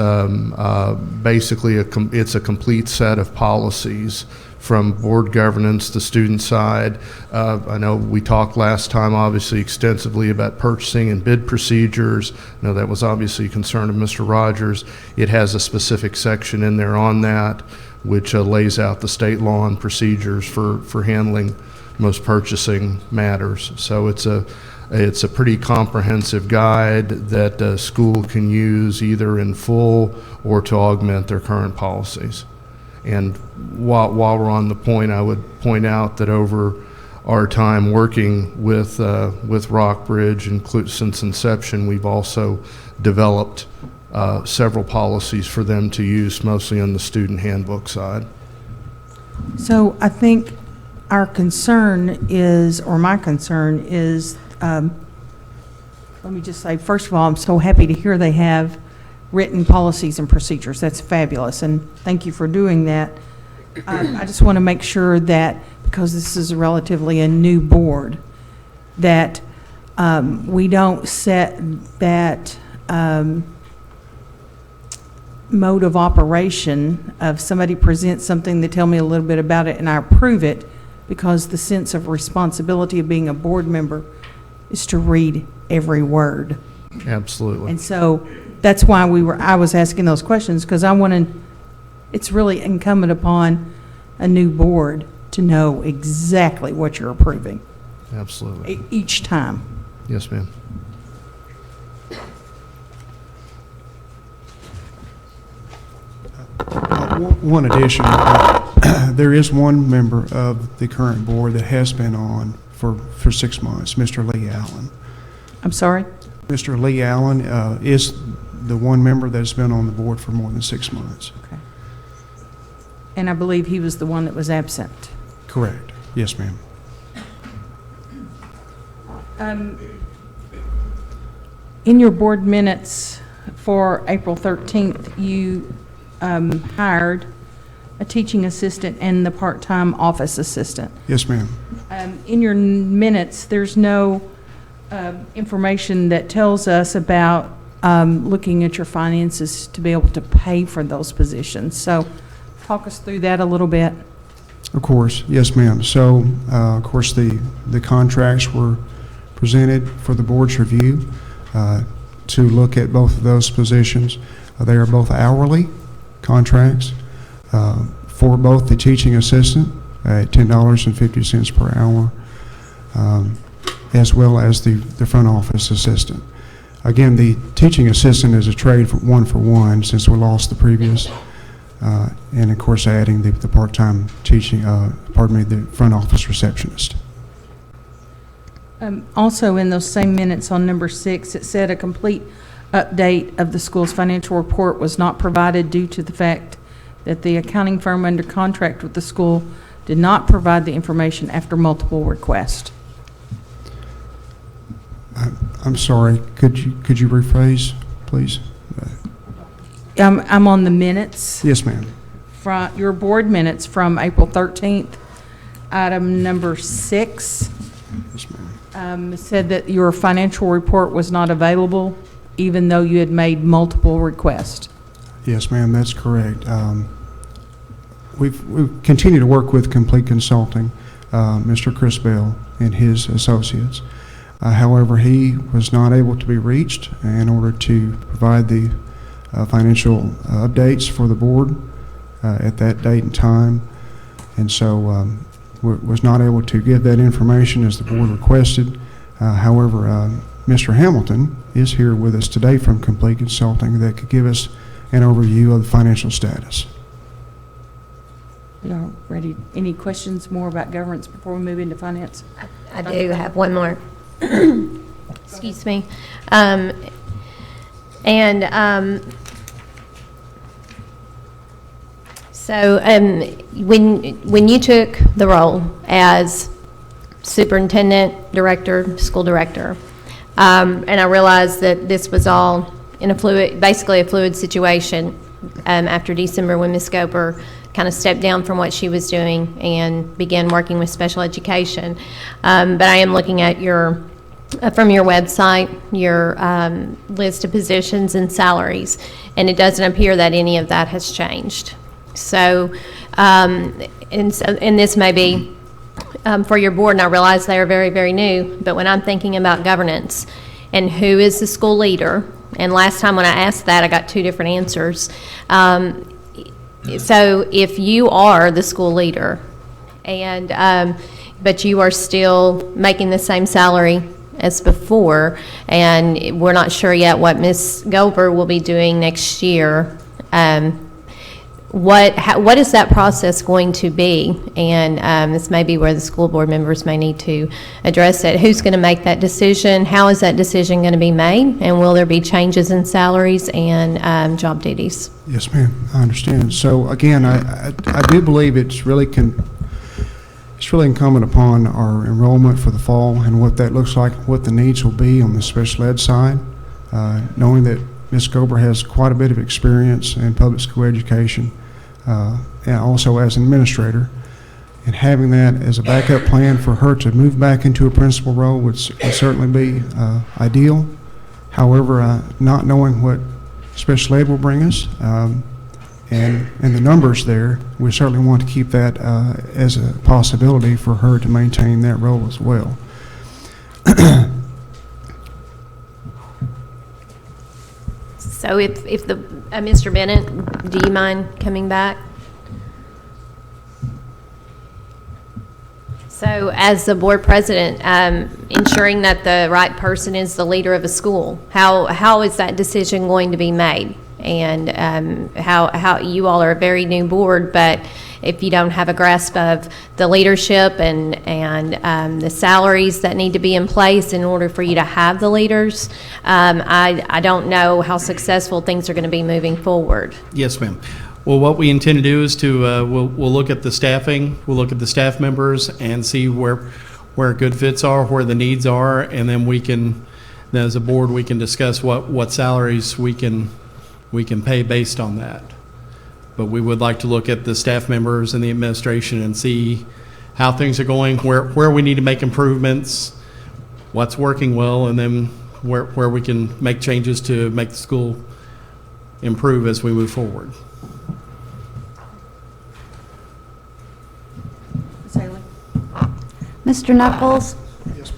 basically it's a complete set of policies from board governance, the student side. I know we talked last time, obviously, extensively about purchasing and bid procedures. I know that was obviously a concern of Mr. Rogers. It has a specific section in there on that, which lays out the state law and procedures for handling most purchasing matters. So it's a pretty comprehensive guide that a school can use either in full or to augment their current policies. And while we're on the point, I would point out that over our time working with Rockbridge, since inception, we've also developed several policies for them to use, mostly on the student handbook side. So I think our concern is, or my concern is, let me just say, first of all, I'm so happy to hear they have written policies and procedures. That's fabulous, and thank you for doing that. I just want to make sure that, because this is relatively a new board, that we don't set that mode of operation of somebody presents something, they tell me a little bit about it, and I approve it, because the sense of responsibility of being a board member is to read every word. Absolutely. And so that's why I was asking those questions, because it's really incumbent upon a new board to know exactly what you're approving. Absolutely. Each time. Yes, ma'am. One addition, there is one member of the current board that has been on for 6 months, Mr. Lee Allen. I'm sorry? Mr. Lee Allen is the one member that's been on the board for more than 6 months. Okay. And I believe he was the one that was absent. Correct. Yes, ma'am. In your board minutes for April 13th, you hired a teaching assistant and the part-time office assistant. Yes, ma'am. In your minutes, there's no information that tells us about looking at your finances to be able to pay for those positions. So talk us through that a little bit. Of course. Yes, ma'am. So, of course, the contracts were presented for the board's review to look at both of those positions. They are both hourly contracts for both the teaching assistant at $10.50 per hour, as well as the front office assistant. Again, the teaching assistant is a trade for one since we lost the previous, and of course adding the part-time teaching, the front office receptionist. Also, in those same minutes on number 6, it said a complete update of the school's financial report was not provided due to the fact that the accounting firm under contract with the school did not provide the information after multiple requests. I'm sorry, could you rephrase, please? I'm on the minutes, Yes, ma'am. from your board minutes from April 13th. Item number 6 Yes, ma'am. said that your financial report was not available, even though you had made multiple requests. Yes, ma'am, that's correct. We've continued to work with Complete Consulting, Mr. Chris Bell and his associates. However, he was not able to be reached in order to provide the financial updates for the board at that date and time. And so was not able to give that information as the board requested. However, Mr. Hamilton is here with us today from Complete Consulting that could give us an overview of the financial status. Y'all ready? Any questions more about governance before we move into finance? I do have one more. Excuse me. So when you took the role as superintendent, director, school director, and I realized that this was all in basically a fluid situation after December when Ms. Gober kind of stepped down from what she was doing and began working with special education. But I am looking at from your website, your list of positions and salaries, and it doesn't appear that any of that has changed. So, and this may be for your board, and I realize they are very, very new, but when I'm thinking about governance and who is the school leader, and last time when I asked that, I got two different answers. So if you are the school leader, and but you are still making the same salary as before, and we're not sure yet what Ms. Gober will be doing next year, what is that process going to be? And this may be where the school board members may need to address it. Who's going to make that decision? How is that decision going to be made? And will there be changes in salaries and job duties? Yes, ma'am, I understand. So again, I do believe it's really incumbent upon our enrollment for the fall and what that looks like, what the needs will be on the special ed side, knowing that Ms. Gober has quite a bit of experience in public school education, and also as an administrator, and having that as a backup plan for her to move back into a principal role would certainly be ideal. However, not knowing what special ed will bring us, and the numbers there, we certainly want to keep that as a possibility for her to maintain that role as well. So if Mr. Bennett, do you mind coming back? So as the board president, ensuring that the right person is the leader of a school, how is that decision going to be made? And how you all are a very new board, but if you don't have a grasp of the leadership and the salaries that need to be in place in order for you to have the leaders, I don't know how successful things are going to be moving forward. Yes, ma'am. Well, what we intend to do is we'll look at the staffing, we'll look at the staff members and see where good fits are, where the needs are, and then as a board, we can discuss what salaries we can pay based on that. But we would like to look at the staff members and the administration and see how things are going, where we need to make improvements, what's working well, and then where we can make changes to make the school improve as we move forward. Mr. Knuckles? Yes,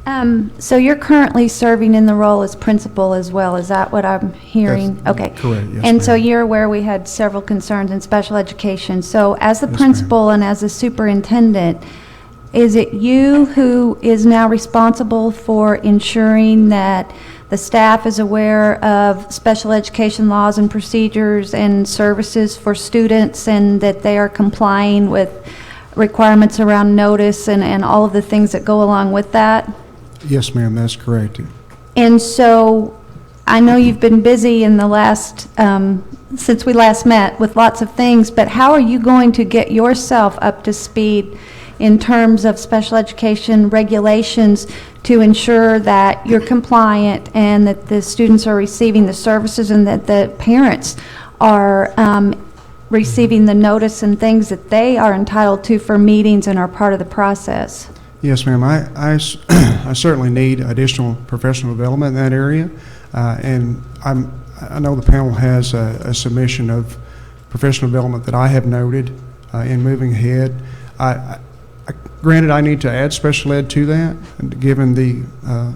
ma'am. So you're currently serving in the role as principal as well, is that what I'm hearing? That's Okay. correct, yes, And so ma'am. you're aware we had several concerns in special education. So as the Yes, principal and as the superintendent, is it you who is now responsible for ensuring that the staff is aware of special education laws and procedures and services for students, and that they are complying with requirements around notice and all of the things that go along with that? Yes, ma'am, that's correct. And so I know you've been busy in the last, since we last met, with lots of things, but how are you going to get yourself up to speed in terms of special education regulations to ensure that you're compliant and that the students are receiving the services and that the parents are receiving the notice and things that they are entitled to for meetings and are part of the process. Yes, ma'am. I certainly need additional professional development in that area, and I know the panel has a submission of professional development that I have noted in moving ahead. Granted, I need to add special ed to that, given the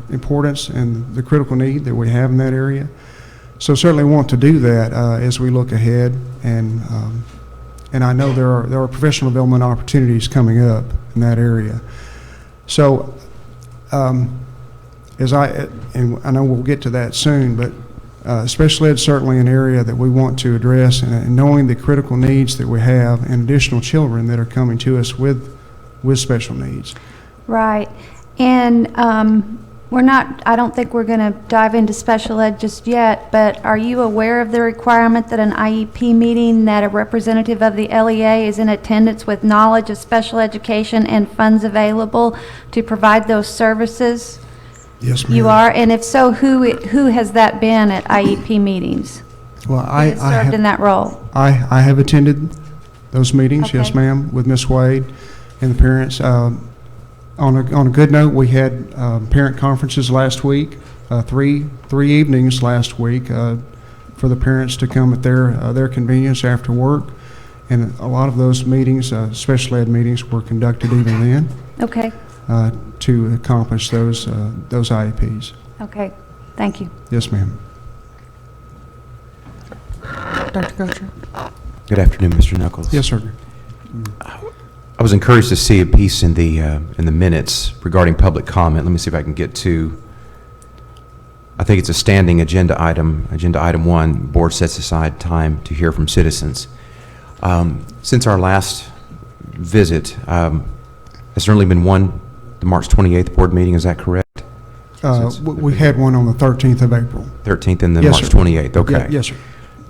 importance and the critical need that we have in that area. So certainly want to do that as we look ahead, and I know there are professional development opportunities coming up in that area. So and I know we'll get to that soon, but special ed is certainly an area that we want to address, and knowing the critical needs that we have and additional children that are coming to us with special needs. Right. And I don't think we're going to dive into special ed just yet, but are you aware of the requirement that an IEP meeting, that a representative of the LEA is in attendance with knowledge of special education and funds available to provide those services? Yes, ma'am. You are? And if so, who has that been at IEP meetings? Well, Who has served in that role? I have attended those meetings, yes, Okay. ma'am, with Ms. Wade and the parents. On a good note, we had parent conferences last week, three evenings last week for the parents to come at their convenience after work, and a lot of those meetings, special ed meetings, were conducted even then. Okay. To accomplish those IEPs. Okay. Thank you. Yes, ma'am. Dr. Gotcher? Good afternoon, Mr. Knuckles. Yes, sir. I was encouraged to see a piece in the minutes regarding public comment. Let me see if I can get to, I think it's a standing agenda item 1, board sets aside time to hear from citizens. Since our last visit, has there only been one, the March 28th board meeting, is that correct? We had one on the 13th of April. 13th and then Yes, March sir. 28th, okay. Yeah, yes, sir.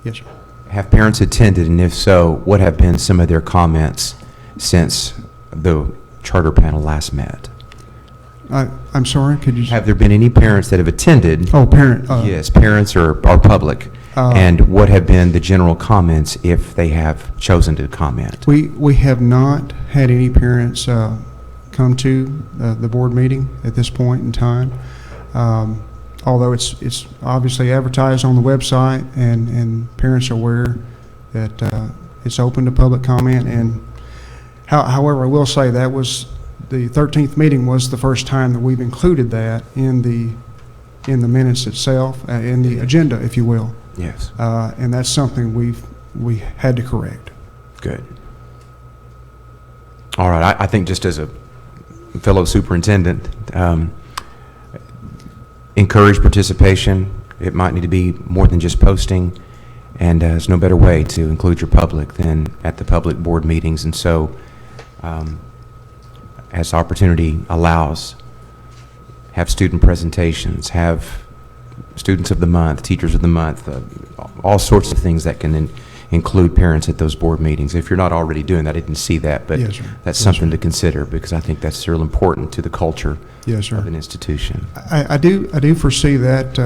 Yes, sir. Have parents attended, and if so, what have been some of their comments since the charter panel last met? I'm sorry, could you? Have there been any parents that have attended? Oh, parent. Yes, parents or public. And what have been the general comments if they have chosen to comment? We have not had any parents come to the board meeting at this point in time. Although it's obviously advertised on the website, and parents are aware that it's open to public comment. And however, I will say that was the 13th meeting was the first time that we've included that in the minutes itself, in the agenda, if you will. Yes. And that's something we had to correct. Good. All right. I think just as a fellow superintendent, encourage participation. It might need to be more than just posting, and there's no better way to include your public than at the public board meetings. And so, as opportunity allows, have student presentations, have students of the month, teachers of the month, all sorts of things that can include parents at those board meetings. If you're not already doing that, I didn't see that, but Yes, sir. that's Yes, something sir. to consider, because I think that's real important to the culture Yes, sir. of an institution. I do foresee that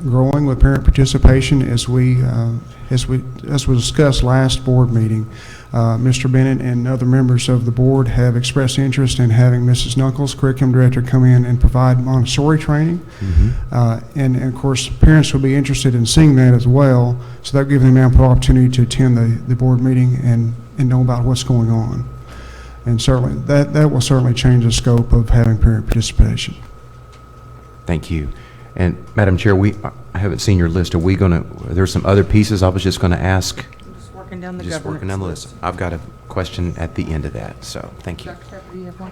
growing with parent participation as we discussed last board meeting. Mr. Bennett and other members of the board have expressed interest in having Mrs. Knuckles, curriculum director, come in and provide Montessori training. And of course, parents will be interested in seeing that as well, so that gives them ample opportunity to attend the board meeting and know about what's going on. And certainly, that will certainly change the scope of having parent participation. Thank you. And Madam Chair, I haven't seen your list. Are we going to, there's some other pieces I was just going to ask? Just working down the Just working down the list. I've got a question at the end of that, so thank you. Dr. Pepper, do you have one?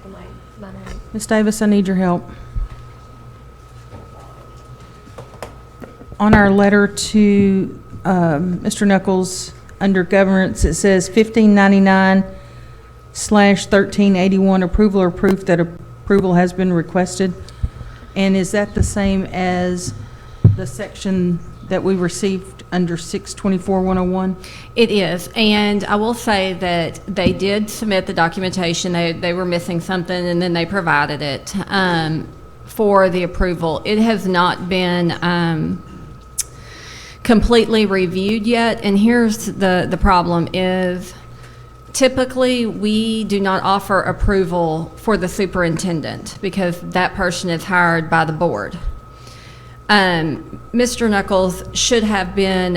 Ms. Davis, I need your help. On our letter to Mr. Knuckles, under governance, it says 1599/1381, approval or proof that approval has been requested. And is that the same as the section that we received under 624-101? It is, and I will say that they did submit the documentation. They were missing something, and then they provided it for the approval. It has not been completely reviewed yet, and here's the problem is typically we do not offer approval for the superintendent because that person is hired by the board. Mr. Knuckles should have been,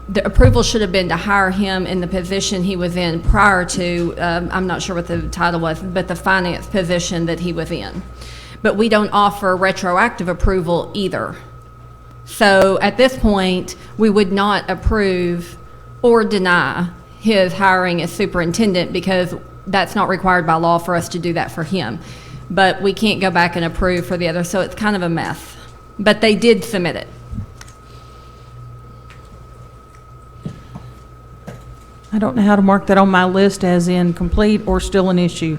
the approval should have been to hire him in the position he was in prior to, I'm not sure what the title was, but the finance position that he was in. But we don't offer retroactive approval either. So at this point, we would not approve or deny his hiring as superintendent because that's not required by law for us to do that for him. But we can't go back and approve for the other, so it's kind of a mess. But they did submit it. I don't know how to mark that on my list as incomplete or still an issue.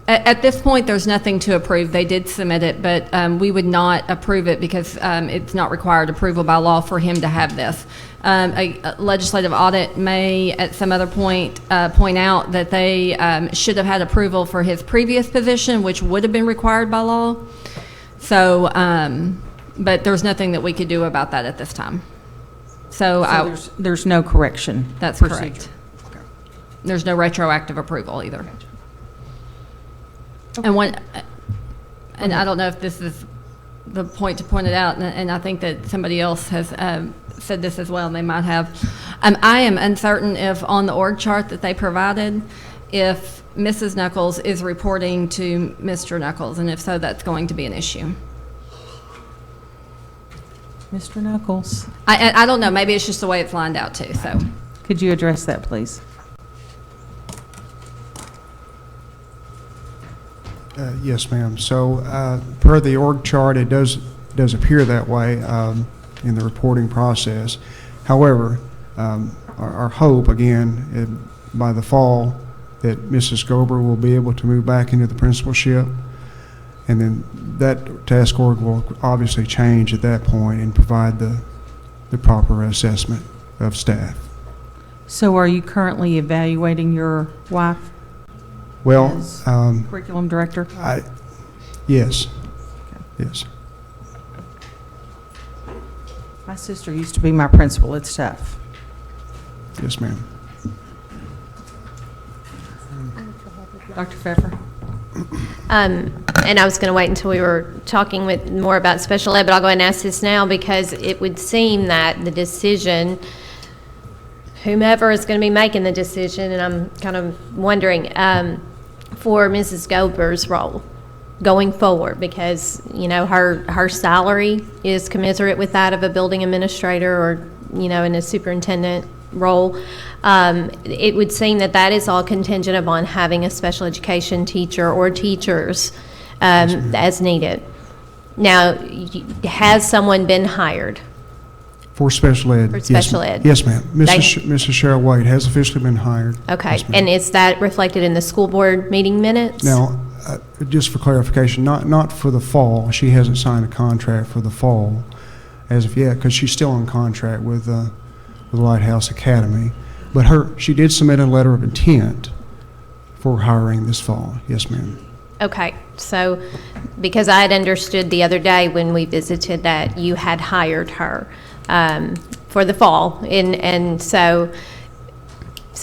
At this point, there's nothing to approve. They did submit it, but we would not approve it because it's not required approval by law for him to have this. A legislative audit may, at some other point out that they should have had approval for his previous position, which would have been required by law. So, but there's nothing that we could do about that at this time. So there's no correction. That's procedure. correct. Okay. There's no retroactive approval either. Okay. And I don't know if this is the point to point it out, and I think that somebody else has said this as well, and they might have. I am uncertain if on the org chart that they provided, if Mrs. Knuckles is reporting to Mr. Knuckles, and if so, that's going to be an issue. Mr. Knuckles, I don't know. Maybe it's just the way it's lined out too. So, could you address that, please? Yes, ma'am. So per the org chart, it does appear that way in the reporting process. However, our hope, again, by the fall, that Mrs. Gober will be able to move back into the principalship, and then that task org will obviously change at that point and provide the proper assessment of staff. So are you currently evaluating your wife? Well, as curriculum director? Yes. Yes. My sister used to be my principal. It's tough. Yes, ma'am. Dr. Pfeffer? And I was going to wait until we were talking more about special ed, but I'll go ahead and ask this now because it would seem that the decision, whomever is going to be making the decision, and I'm kind of wondering, for Mrs. Gober's role going forward, because, you know, her salary is commensurate with that of a building administrator or, you know, in a superintendent role. It would seem that is all contingent upon having a special education teacher or teachers as needed. Now, has someone been hired? For special ed. For special ed. Yes, ma'am. Mrs. Cheryl White has officially been hired. Okay, Yes, ma'am. and is that reflected in the school board meeting minutes? Now, just for clarification, not for the fall. She hasn't signed a contract for the fall as of yet because she's still on contract with Lighthouse Academy. But she did submit a letter of intent for hiring this fall. Yes, ma'am. Okay, so because I had understood the other day when we visited that you had hired her for the fall, and so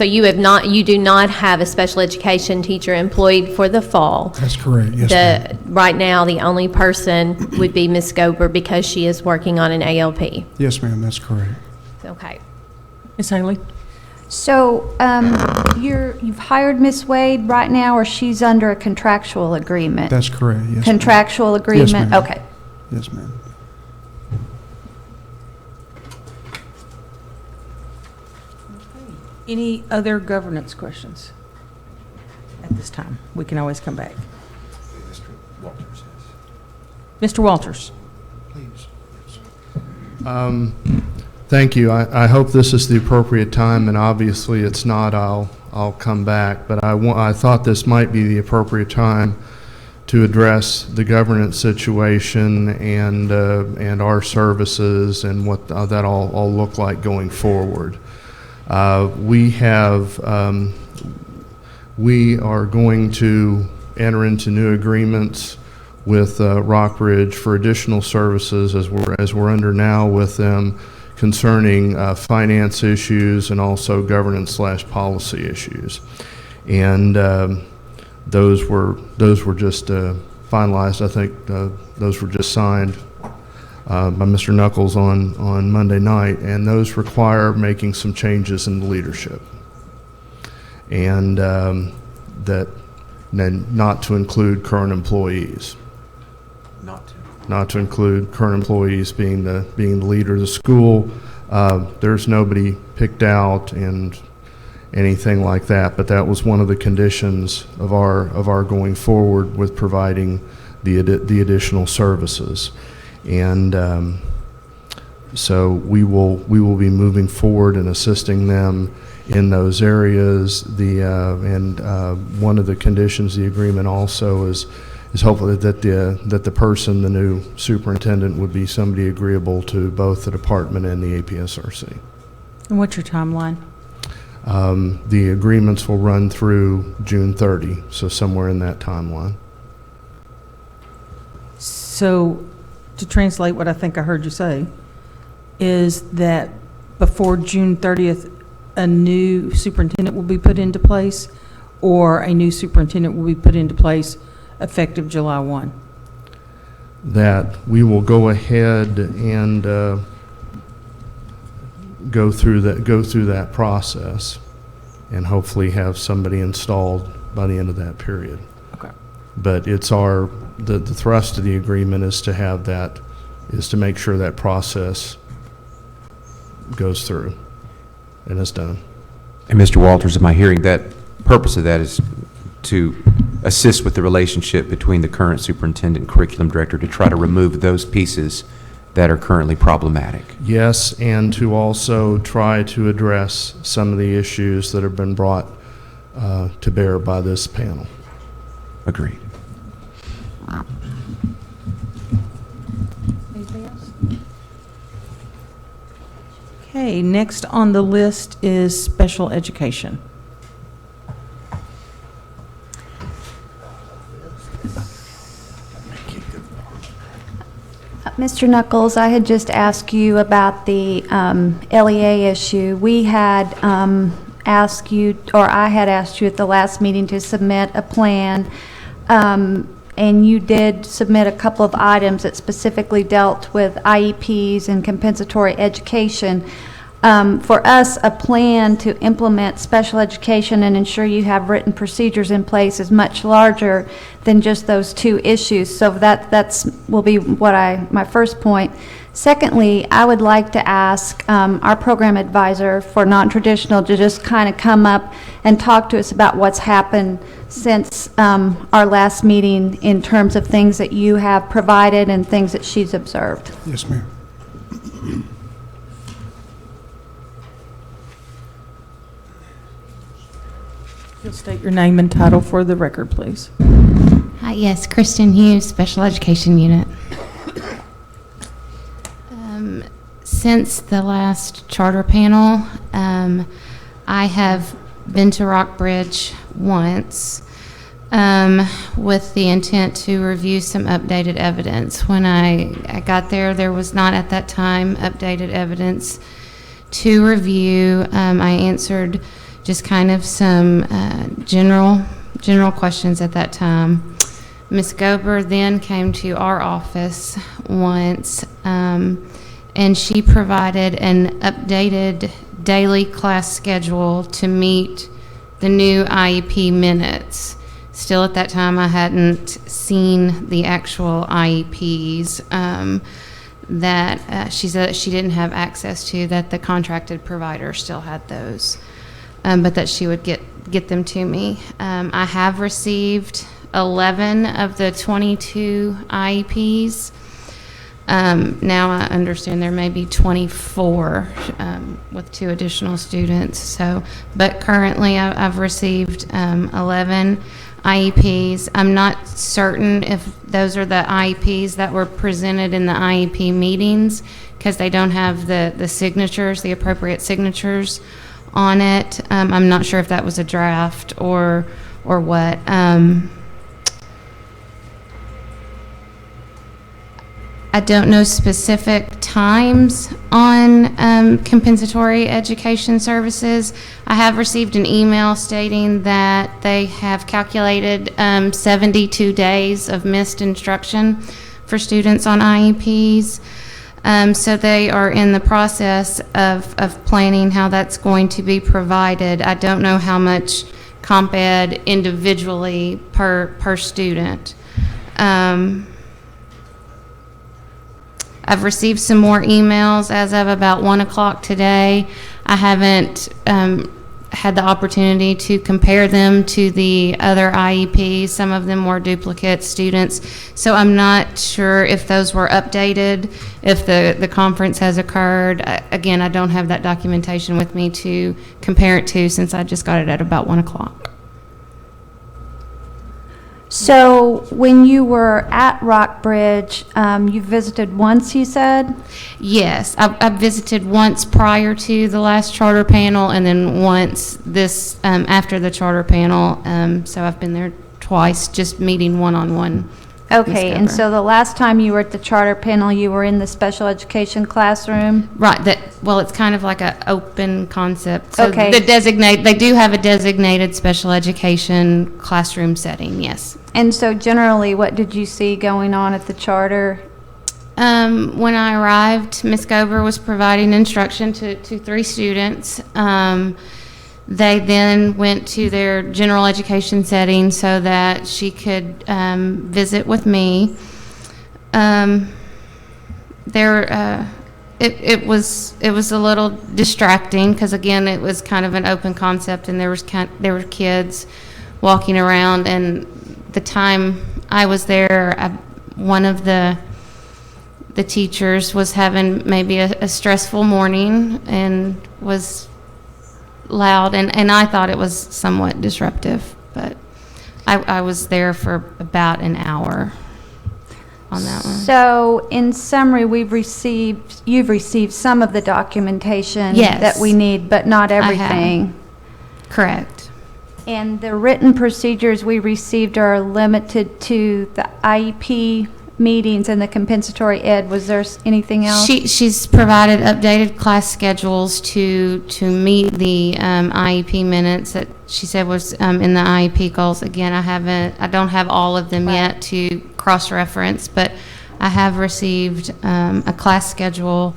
you do not have a special education teacher employed for the fall. That's correct. Yes, ma'am. Right now, the only person would be Ms. Gober because she is working on an ALP. Yes, ma'am. That's correct. Okay. Ms. Haley? So you've hired Miss Wade right now, or she's under a contractual agreement? That's correct. Yes, contractual ma'am. agreement? Yes, ma'am. Okay. Yes, ma'am. Any other governance questions at this time? We can always come back. Mr. Walters. Please. Thank you. I hope this is the appropriate time, and obviously it's not. I'll come back, but I thought this might be the appropriate time to address the governance situation and our services and what that all look like going forward. We are going to enter into new agreements with Rockbridge for additional services as we're under now with them concerning finance issues and also governance/policy issues. And those were just finalized. I think those were just signed by Mr. Knuckles on Monday night, and those require making some changes in the leadership. And that not to include current employees. Not to include current employees being the leader of the school. There's nobody picked out and anything like that, but that was one of the conditions of our going forward with providing the additional services. And so we will be moving forward and assisting them in those areas. One of the conditions of the agreement also is hopefully that the person, the new superintendent, would be somebody agreeable to both the department and the APSRC. And what's your timeline? The agreements will run through June 30, so somewhere in that timeline. So, to translate what I think I heard you say, is that before June 30th, a new superintendent will be put into place, or a new superintendent will be put into place effective July 1? That we will go ahead and go through that process and hopefully have somebody installed by the end of that period. Okay. But it's the thrust of the agreement is to make sure that process goes through and is done. And Mr. Walters, am I hearing that purpose of that is to assist with the relationship between the current superintendent and curriculum director to try to remove those pieces that are currently problematic? Yes, and to also try to address some of the issues that have been brought to bear by this panel. Agreed. Anything else? Okay, next on the list is special education. Mr. Knuckles, I had just asked you about the LEA issue. We had asked you, or I had asked you at the last meeting to submit a plan, and you did submit a couple of items that specifically dealt with IEPs and compensatory education. For us, a plan to implement special education and ensure you have written procedures in place is much larger than just those two issues. So that's will be my first point. Secondly, I would like to ask our program advisor for non-traditional to just kind of come up and talk to us about what's happened since our last meeting in terms of things that you have provided and things that she's observed. Yes, ma'am. You'll state your name and title for the record, please. Hi, yes, Kristen Hughes, Special Education Unit. Since the last charter panel, I have been to Rockbridge once with the intent to review some updated evidence. When I got there was not at that time updated evidence to review. I answered just kind of some general questions at that time. Ms. Gober then came to our office once, and she provided an updated daily class schedule to meet the new IEP minutes. Still at that time, I hadn't seen the actual IEPs that she said that she didn't have access to, that the contracted provider still had those. But that she would get them to me. I have received 11 of the 22 IEPs. Now I understand there may be 24 with 2 additional students. But currently I've received 11. IEPs. I'm not certain if those are the IEPs that were presented in the IEP meetings, because they don't have the signatures, the appropriate signatures on it. I'm not sure if that was a draft or what. I don't know specific times on compensatory education services. I have received an email stating that they have calculated 72 days of missed instruction for students on IEPs. So they are in the process of planning how that's going to be provided. I don't know how much comp ed individually per student. I've received some more emails as of about 1 o'clock today. I haven't had the opportunity to compare them to the other IEPs. Some of them were duplicate students. So I'm not sure if those were updated, if the conference has occurred. Again, I don't have that documentation with me to compare it to, since I just got it at about 1 o'clock. So when you were at Rockbridge, you visited once, you said? Yes, I visited once prior to the last charter panel, and then once this after the charter panel. So I've been there twice, just meeting one-on-one. Okay, and so the last time you were at the charter panel, you were in the special education classroom? Right, well, it's kind of like an open concept. So Okay. they do have a designated special education classroom setting, yes. And so generally, what did you see going on at the charter? When I arrived, Ms. Gober was providing instruction to 3 students. They then went to their general education setting so that she could visit with me. It was a little distracting, because again, it was kind of an open concept, and there were kids walking around. And the time I was there, one of the teachers was having maybe a stressful morning and was loud, and I thought it was somewhat disruptive, but I was there for about an hour on that one. So in summary, you've received some of the documentation Yes. that we need, but not I have. everything. Correct. And the written procedures we received are limited to the IEP meetings and the compensatory ed. Was there anything else? She's provided updated class schedules to meet the IEP minutes that she said was in the IEP goals. Again, I don't have all of them yet to cross-reference, but I have received a class schedule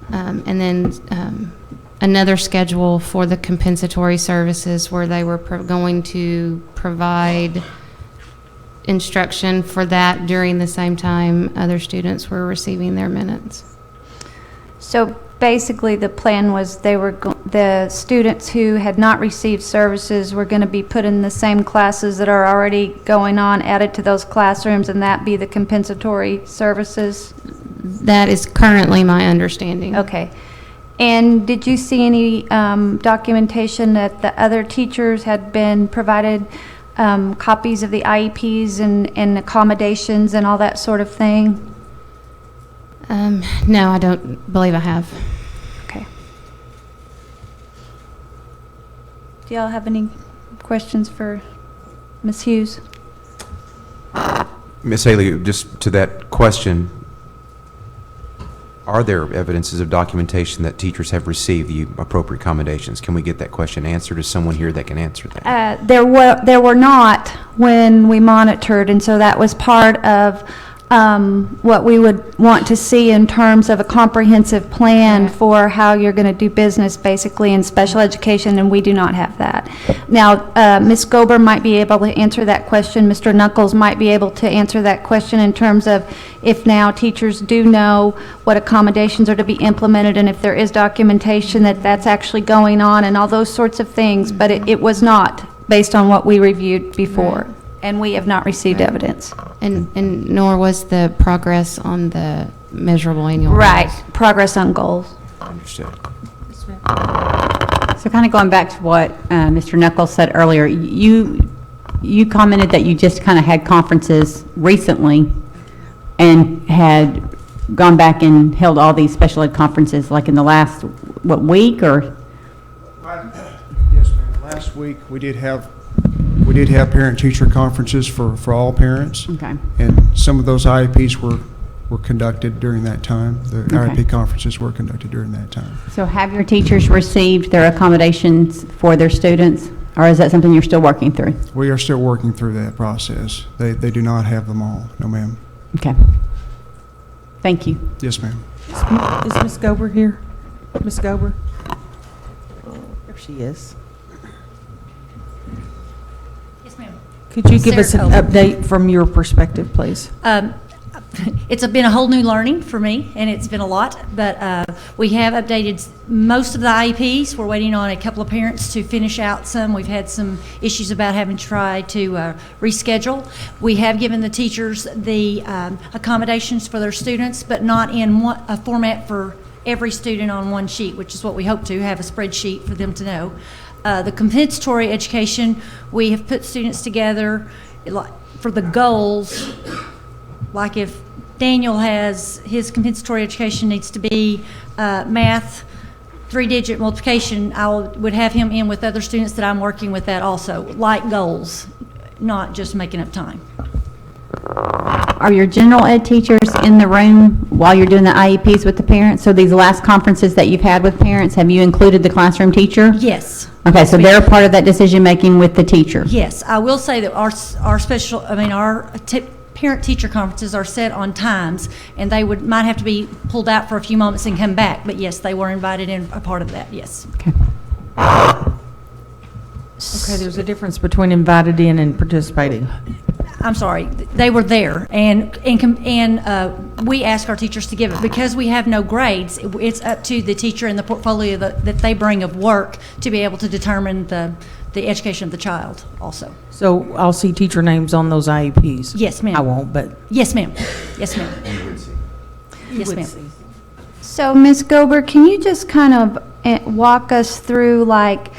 and then another schedule for the compensatory services, where they were going to provide instruction for that during the same time other students were receiving their minutes. So basically, the plan was the students who had not received services were going to be put in the same classes that are already going on, added to those classrooms, and that be the compensatory services? That is currently my understanding. Okay. And did you see any documentation that the other teachers had been provided copies of the IEPs and accommodations and all that sort of thing? No, I don't believe I have. Okay. Do y'all have any questions for Ms. Hughes? Ms. Haley, just to that question, are there evidences of documentation that teachers have received the appropriate accommodations? Can we get that question answered? Is someone here that can answer that? There were not when we monitored, and so that was part of what we would want to see in terms of a comprehensive plan for how you're going to do business, basically, in special education, and we do not have that. Now, Ms. Gober might be able to answer that question. Mr. Knuckles might be able to answer that question in terms of if now teachers do know what accommodations are to be implemented, and if there is documentation that that's actually going on, and all those sorts of things, but it was not based on what we reviewed before. Right. And we have not received evidence. And nor was the progress on the measurable annual Right, goals. progress on goals. Understood. So kind of going back to what Mr. Knuckles said earlier, you commented that you just kind of had conferences recently and had gone back and held all these special ed conferences, like in the last, what, week, or? Yes, ma'am. Last week, we did have parent-teacher conferences for all parents. Okay. And some of those IEPs were conducted during that time. The Okay. IEP conferences were conducted during that time. So have your teachers received their accommodations for their students, or is that something you're still working through? We are still working through that process. They do not have them all. No, ma'am. Okay. Thank you. Yes, ma'am. Is Ms. Gober here? Ms. Gober? There she is. Yes, ma'am. Could you give us an Sarah update from your perspective, please? It's been a whole new learning for me, and it's been a lot, but we have updated most of the IEPs. We're waiting on a couple of parents to finish out some. We've had some issues about having to try to reschedule. We have given the teachers the accommodations for their students, but not in a format for every student on one sheet, which is what we hope to, have a spreadsheet for them to know. The compensatory education, we have put students together for the goals. Like if Daniel has, his compensatory education needs to be math, 3-digit multiplication, would have him in with other students that I'm working with that also, like goals, not just making up time. Are your general ed teachers in the room while you're doing the IEPs with the parents? So these last conferences that you've had with parents, have you included the classroom teacher? Yes. Okay, so they're part of that decision-making with the teacher? Yes, I will say that our parent-teacher conferences are set on times, and they might have to be pulled out for a few moments and come back, but yes, they were invited in, a part of that, yes. Okay. Okay, there's a difference between invited in and participating. I'm sorry, they were there, and we ask our teachers to give it. Because we have no grades, it's up to the teacher and the portfolio that they bring of work to be able to determine the education of the child also. So I'll see teacher names on those IEPs? Yes, ma'am. I won't, but... Yes, ma'am. Yes, ma'am. Yes, ma'am. So, Ms. Gober, can you just kind of walk us through, like,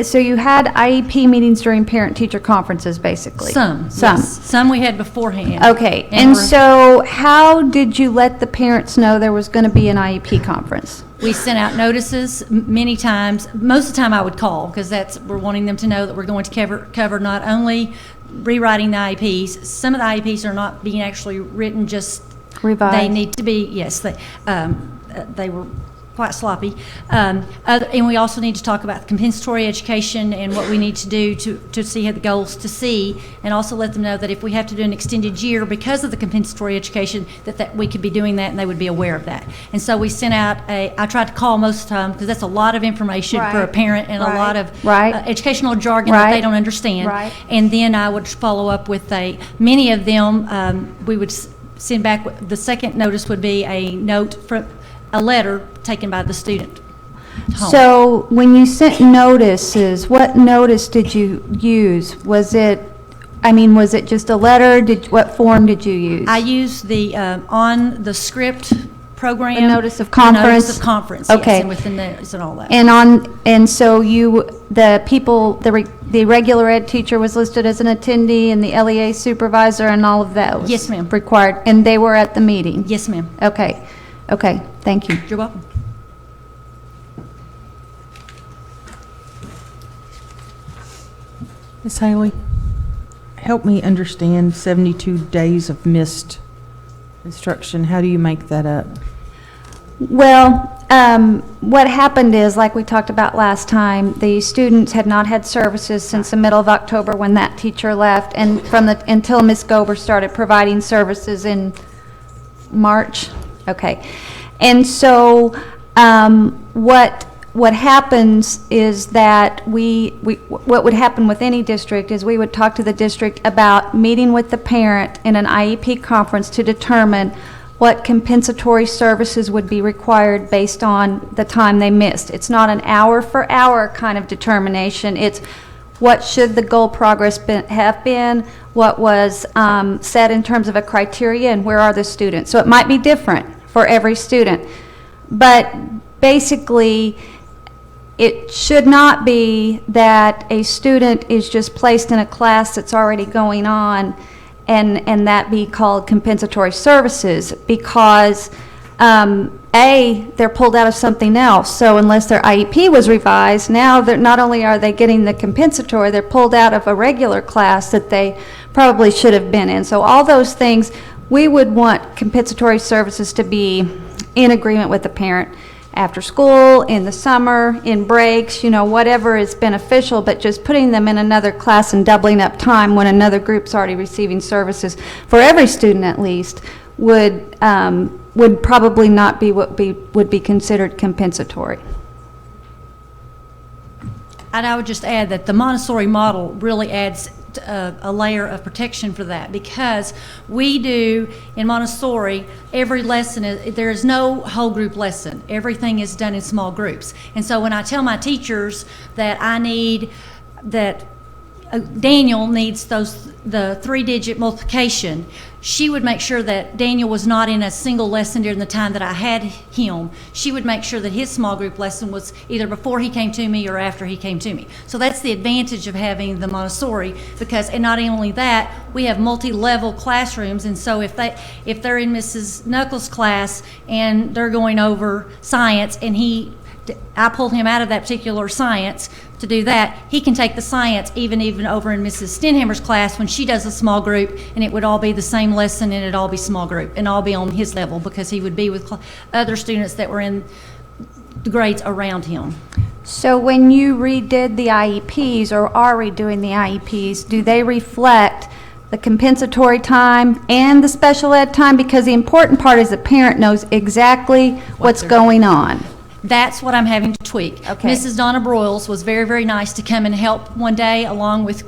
so you had IEP meetings during parent-teacher conferences, basically? Some. Yes. Some we had beforehand. Okay, and so how did you let the parents know there was going to be an IEP conference? We sent out notices many times. Most of the time I would call, because we're wanting them to know that we're going to cover not only rewriting the IEPs, some of the IEPs are not being actually written, just revised. They need to be, yes, they were quite sloppy. And we also need to talk about compensatory education and what we need to do to see the goals to see, and also let them know that if we have to do an extended year because of the compensatory education, that we could be doing that and they would be aware of that. And so we sent out I tried to call most of the time, because that's a lot of information for a parent and a lot of educational jargon that they don't understand. Right. And then I would follow up with many of them, we would send back, the second notice would be a note from a letter taken by the student home. So when you sent notices, what notice did you use? Was it just a letter? What form did you use? I used the on the script program. The notice of conference? The notice of conference, Okay. yes, and with the notes and all that. And so the regular ed teacher was listed as an attendee, and the LEA supervisor and all of that was Yes, ma'am. required, and they were at the meeting? Yes, ma'am. Okay, thank you. You're welcome. Ms. Haley, help me understand 72 days of missed instruction. How do you make that up? Well, what happened is, like we talked about last time, the students had not had services since the middle of October when that teacher left, and until Ms. Gober started providing services in March. Okay. And so what happens is that what would happen with any district is we would talk to the district about meeting with the parent in an IEP conference to determine what compensatory services would be required based on the time they missed. It's not an hour-for-hour kind of determination. It's what should the goal progress have been, what was set in terms of a criteria, and where are the students. So it might be different for every student. But basically, it should not be that a student is just placed in a class that's already going on and that be called compensatory services, because they're pulled out of something else. So unless their IEP was revised, now they're, not only are they getting the compensatory, they're pulled out of a regular class that they probably should have been in. So all those things, we would want compensatory services to be in agreement with the parent. After school, in the summer, in breaks, whatever is beneficial, but just putting them in another class and doubling up time when another group's already receiving services, for every student at least, would probably not be what would be considered compensatory. And I would just add that the Montessori model really adds a layer of protection for that, because we do in Montessori, every lesson there is no whole group lesson. Everything is done in small groups. And so when I tell my teachers that Daniel needs the 3-digit multiplication, she would make sure that Daniel was not in a single lesson during the time that I had him. She would make sure that his small group lesson was either before he came to me or after he came to me. So that's the advantage of having the Montessori, and not only that, we have multi-level classrooms, and so if they're in Mrs. Knuckles' class and they're going over science, and I pulled him out of that particular science to do that, he can take the science even over in Mrs. Stenhammer's class when she does a small group, and it would all be the same lesson, and it'd all be small group and all be on his level, because he would be with other students that were in the grades around him. So when you redid the IEPs, or are redoing the IEPs, do they reflect the compensatory time and the special ed time? Because the important part is the parent knows exactly what's going on. That's what I'm having to tweak. Okay. Mrs. Donna Broyles was very, very nice to come and help one day, along with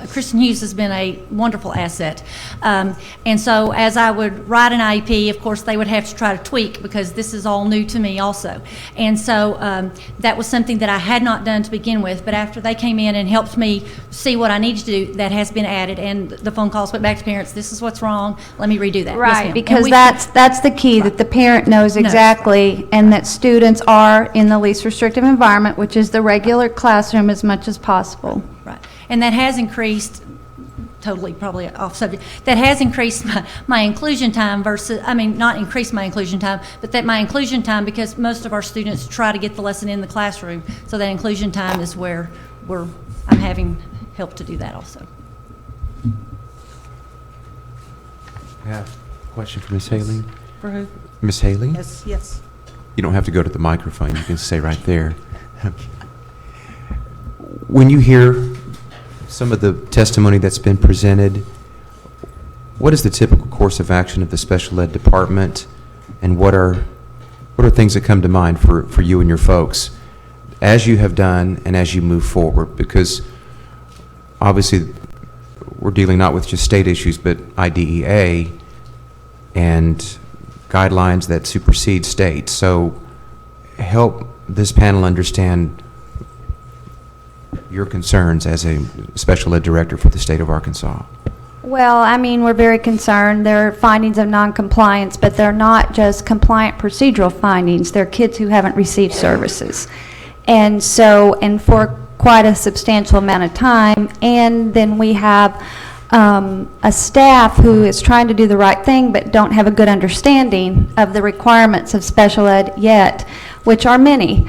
Kristen Hughes has been a wonderful asset. And so as I would write an IEP, of course, they would have to try to tweak, because this is all new to me also. And so that was something that I had not done to begin with, but after they came in and helped me see what I needed to do, that has been added, and the phone calls went back to parents, this is what's wrong, let me redo that. Yes, Right, ma'am. because And that's the key, that the parent knows exactly, and that students are in the least restrictive environment, which is the regular classroom, as much as possible. Right, and that has increased, totally probably off subject, that has increased my inclusion time versus, not increased my inclusion time, but that my inclusion time, because most of our students try to get the lesson in the classroom, so that inclusion time is where I'm having help to do that also. I have a question for Ms. Haley. For who? Ms. Haley? Yes. You don't have to go to the microphone. You can stay right there. When you hear some of the testimony that's been presented, what is the typical course of action of the special ed department, and what are things that come to mind for you and your folks as you have done and as you move forward? Because obviously we're dealing not with just state issues, but IDEA and guidelines that supersede state. So help this panel understand your concerns as a special ed director for the state of Arkansas. Well, we're very concerned. There are findings of noncompliance, but they're not just compliant procedural findings. They're kids who haven't received services. And for quite a substantial amount of time. And then we have a staff who is trying to do the right thing, but don't have a good understanding of the requirements of special ed yet, which are many.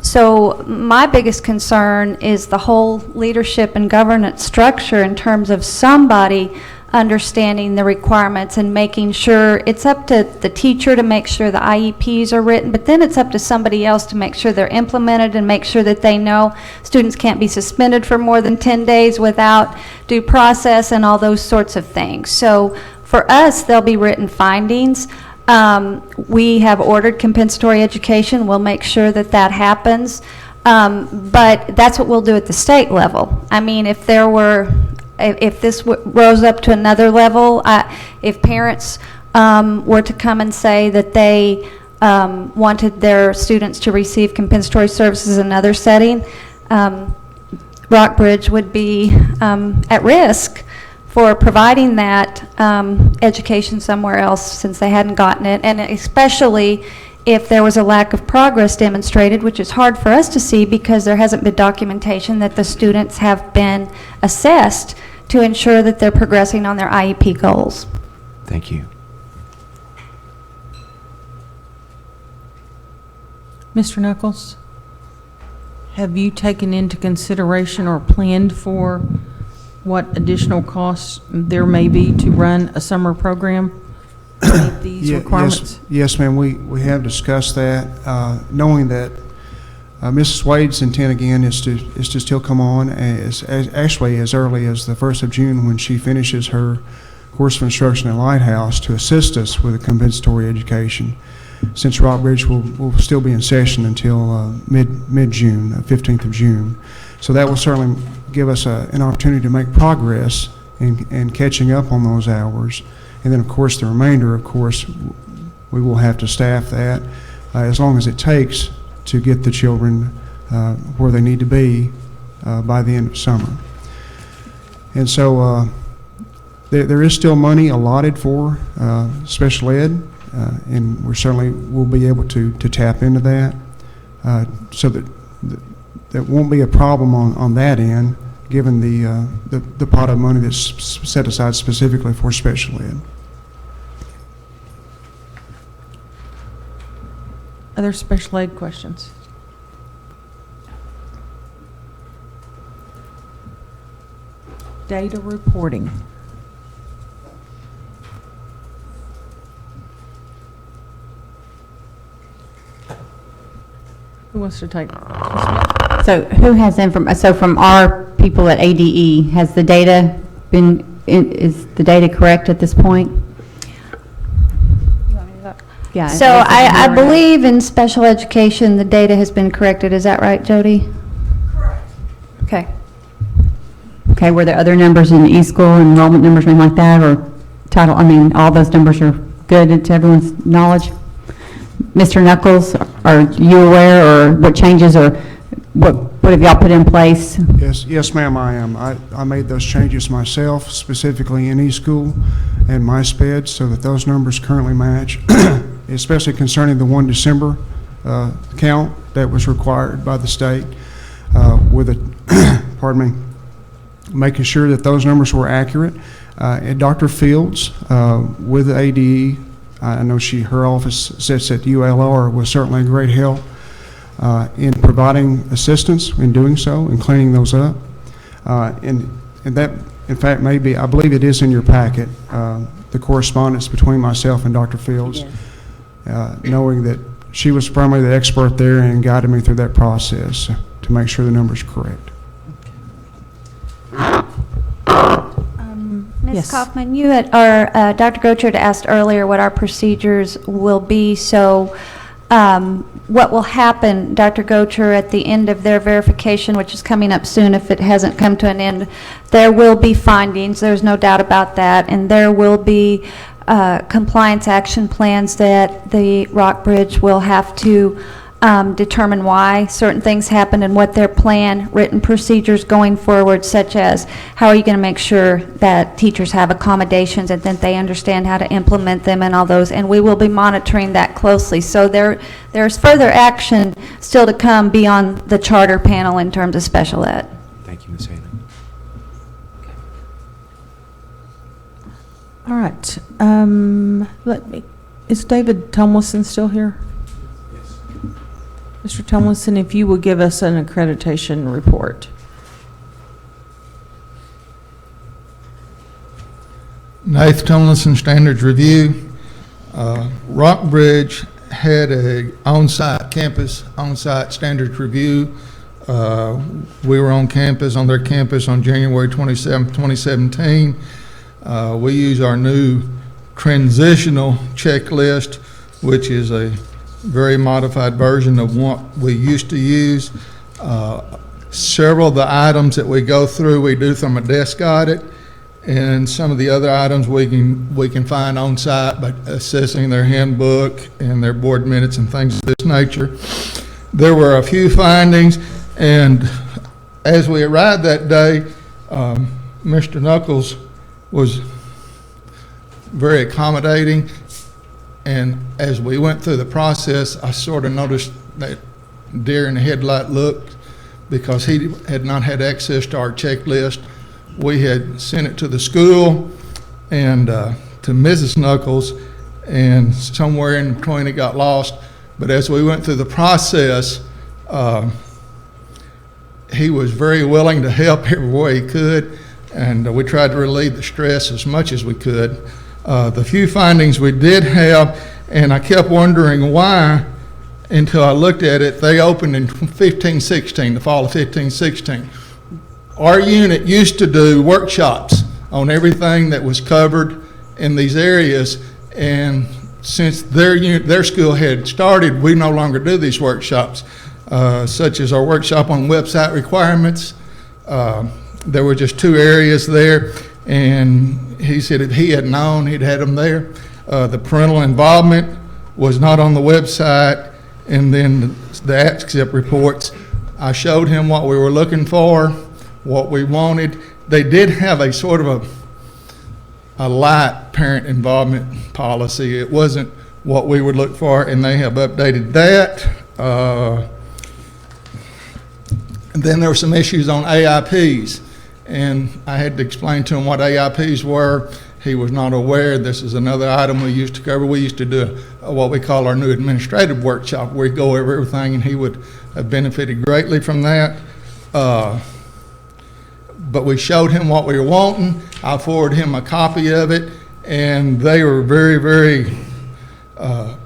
So my biggest concern is the whole leadership and governance structure, in terms of somebody understanding the requirements and making sure. It's up to the teacher to make sure the IEPs are written, but then it's up to somebody else to make sure they're implemented and make sure that they know students can't be suspended for more than 10 days without due process and all those sorts of things. So for us, there'll be written findings. We have ordered compensatory education. We'll make sure that that happens. But that's what we'll do at the state level. If this rose up to another level, if parents were to come and say that they wanted their students to receive compensatory services in another setting, Rockbridge would be at risk for providing that education somewhere else, since they hadn't gotten it, and especially if there was a lack of progress demonstrated, which is hard for us to see because there hasn't been documentation that the students have been assessed to ensure that they're progressing on their IEP goals. Thank you. Mr. Knuckles, have you taken into consideration or planned for what additional costs there may be to run a summer program to meet these requirements? Yes, ma'am, we have discussed that, knowing that Mrs. Wade's intent again is to still come on actually as early as the 1st of June when she finishes her course of instruction at Lighthouse to assist us with a compensatory education, since Rockbridge will still be in session until mid-June, 15th of June. So that will certainly give us an opportunity to make progress in catching up on those hours. And then, of course, the remainder, of course, we will have to staff that as long as it takes to get the children where they need to be by the end of summer. And so there is still money allotted for special ed, and we certainly will be able to tap into that, so that won't be a problem on that end, given the pot of money that's set aside specifically for special ed. Other special ed questions? Data reporting. Who wants to take? So who has so from our people at ADE, has the data is the data correct at this point? Yeah. So I believe in special education, the data has been corrected. Is that right, Jody? Correct. Okay. Okay, were there other numbers in e-school, enrollment numbers, anything like that, or title, all those numbers are good to everyone's knowledge? Mr. Knuckles, are you aware, or what changes, or what have y'all put in place? Yes, ma'am, I am. I made those changes myself, specifically in e-school and MySped, so that those numbers currently match, especially concerning the 1 December count that was required by the state, with pardon me, making sure that those numbers were accurate. And Dr. Fields, with ADE, I know her office sits at ULR, was certainly a great help in providing assistance in doing so and cleaning those up. And that, in fact, I believe it is in your packet, the correspondence between myself and Dr. Fields, knowing that she was primarily the expert there and guided me through that process to make sure the numbers are correct. Ms. Yes. Kaufman, you had, or Dr. Gochard asked earlier what our procedures will be. So what will happen, Dr. Gochard, at the end of their verification, which is coming up soon if it hasn't come to an end, there will be findings, there's no doubt about that, and there will be compliance action plans that the Rockbridge will have to determine why certain things happen and what their plan, written procedures going forward, such as how are you going to make sure that teachers have accommodations and that they understand how to implement them and all those, and we will be monitoring that closely. So there's further action still to come beyond the charter panel in terms of special ed. Thank you, Ms. Halen. All right. Is David Tomlinson still here? Mr. Tomlinson, if you would give us an accreditation report. Nath Tomlinson Standards Review. Rockbridge had a on-site standards review. We were on their campus on January 27, 2017. We use our new transitional checklist, which is a very modified version of what we used to use. Several of the items that we go through, we do from a desk audit, and some of the other items we can find on site by assessing their handbook and their board minutes and things of this nature. There were a few findings, and as we arrived that day, Mr. Knuckles was very accommodating And as we went through the process, I sort of noticed that deer in the headlight look, because he had not had access to our checklist. We had sent it to the school and to Mrs. Knuckles, and somewhere in between it got lost. But as we went through the process, he was very willing to help every way he could, and we tried to relieve the stress as much as we could. The few findings we did have, and I kept wondering why, until I looked at it, they opened in 15-16, the fall of 15-16. Our unit used to do workshops on everything that was covered in these areas, and since their school had started, we no longer do these workshops, such as our workshop on website requirements. There were just 2 areas there, and he said if he had known, he'd had them there. The parental involvement was not on the website, and then the accept reports. I showed him what we were looking for, what we wanted. They did have a sort of a light parent involvement policy. It wasn't what we would look for, and they have updated that. And then there were some issues on AIPs, and I had to explain to him what AIPs were. He was not aware. This is another item we used to cover. We used to do what we call our new administrative workshop, where we go over everything, and he would have benefited greatly from that. But we showed him what we were wanting. I forwarded him a copy of it, and they were very, very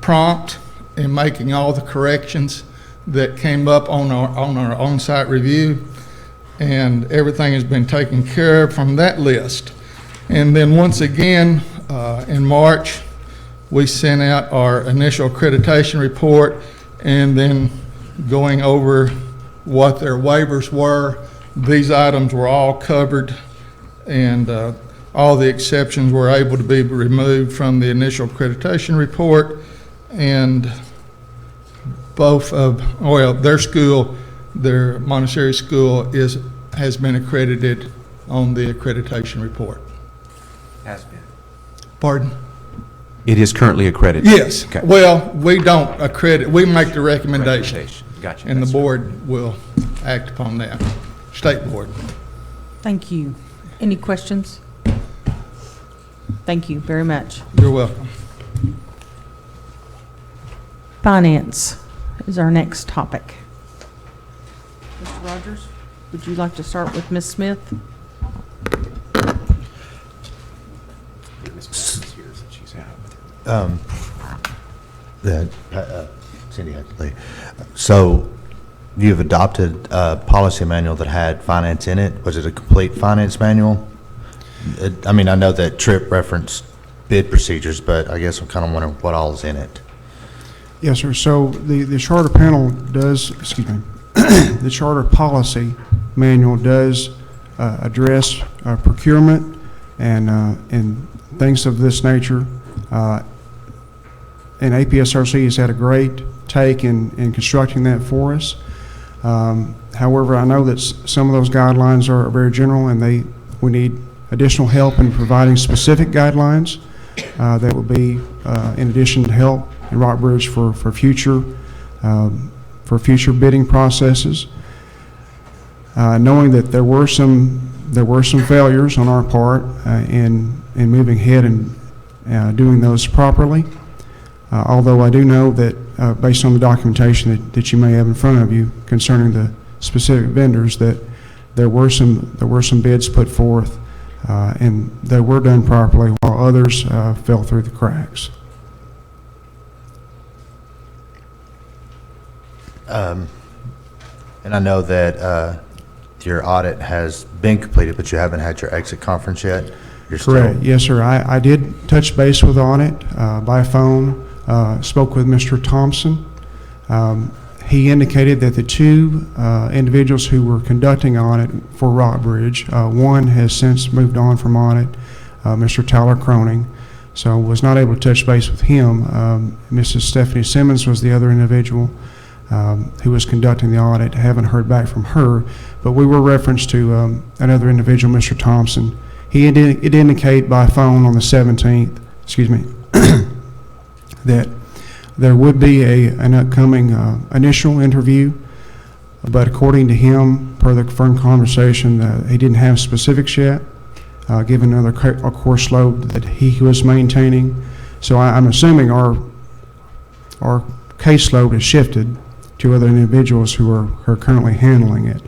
prompt in making all the corrections that came up on our on-site review, and everything has been taken care of from that list. And then once again, in March, we sent out our initial accreditation report, and then going over what their waivers were. These items were all covered, and all the exceptions were able to be removed from the initial accreditation report. And both of, their school, their Montessori school has been accredited on the accreditation report. Has been. Pardon? It is currently accredited? Yes. Okay. Well, we don't accredit, we make the recommendation. Gotcha. And the That's board will act upon that. State board. Thank you. Any questions? Thank you very much. You're welcome. Finance is our next topic. Mr. Rogers, would you like to start with Ms. Smith? Cindy had to leave. So you've adopted a policy manual that had finance in it. Was it a complete finance manual? I mean, I know that Tripp referenced bid procedures, but I guess I'm kind of wondering what all is in it. Yes, sir. So the charter panel does, the charter policy manual does address procurement and things of this nature. And APSRC has had a great take in constructing that for us. However, I know that some of those guidelines are very general, and we need additional help in providing specific guidelines that will be in addition to help in Rockbridge for future bidding processes. Knowing that there were some failures on our part in moving ahead and doing those properly. Although I do know that based on the documentation that you may have in front of you concerning the specific vendors, that there were some bids put forth and they were done properly, while others fell through the cracks. And I know that your audit has been completed, but you haven't had your exit conference yet? Correct. Yes, sir. I did touch base with on it by phone. Spoke with Mr. Thompson. He indicated that the 2 individuals who were conducting audit for Rockbridge, one has since moved on from audit, Mr. Tyler Croning, so was not able to touch base with him. Mrs. Stephanie Simmons was the other individual who was conducting the audit. Haven't heard back from her, but we were referenced to another individual, Mr. Thompson. He did indicate by phone on the 17th, that there would be an upcoming initial interview, but according to him, per the confirmed conversation, he didn't have specifics yet, given another course load that he was maintaining. So I'm assuming our caseload has shifted to other individuals who are currently handling it.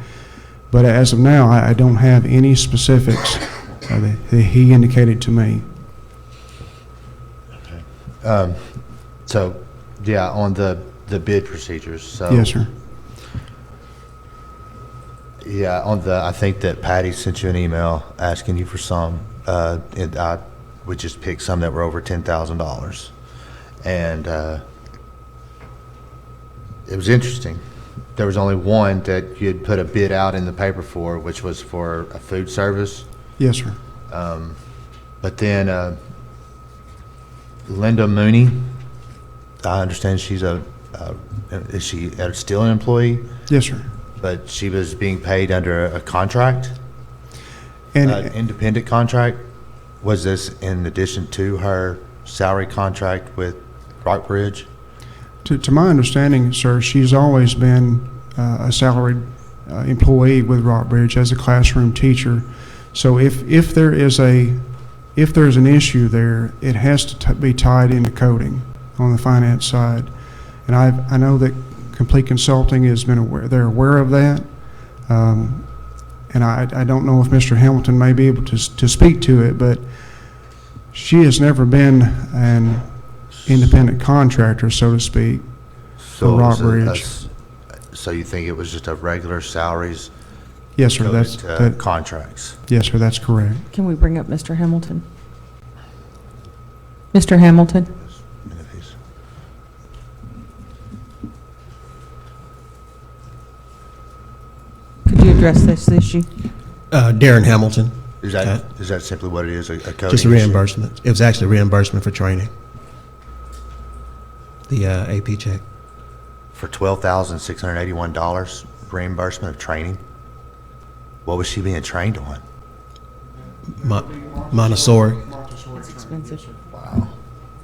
But as of now, I don't have any specifics that he indicated to me. So, yeah, on the bid procedures, so. Yes, sir. Yeah, I think that Patty sent you an email asking you for some, and I would just pick some that were over $10,000. And it was interesting. There was only one that you had put a bid out in the paper for, which was for a food service. Yes, sir. But then Linda Mooney, I understand she's is she still an employee? Yes, sir. But she was being paid under a contract, And an independent contract. Was this in addition to her salary contract with Rockbridge? to my understanding, sir, she's always been a salaried employee with Rockbridge as a classroom teacher. So if there's an issue there, it has to be tied into coding on the finance side. And I know that Complete Consulting has been aware, they're aware of that. And I don't know if Mr. Hamilton may be able to speak to it, but she has never been an independent contractor, so to speak, for Rockbridge. So you think it was just a regular salaries? Yes, sir. Coded to contracts. Yes, sir. That's correct. Can we bring up Mr. Hamilton? Mr. Hamilton? Could you address this issue? Darren Hamilton. Is that simply what it is? A coding Just a issue? reimbursement. It was actually reimbursement for training. The AP check. For $12,681 reimbursement of training. What was she being trained on? Montessori. It's expensive. Wow,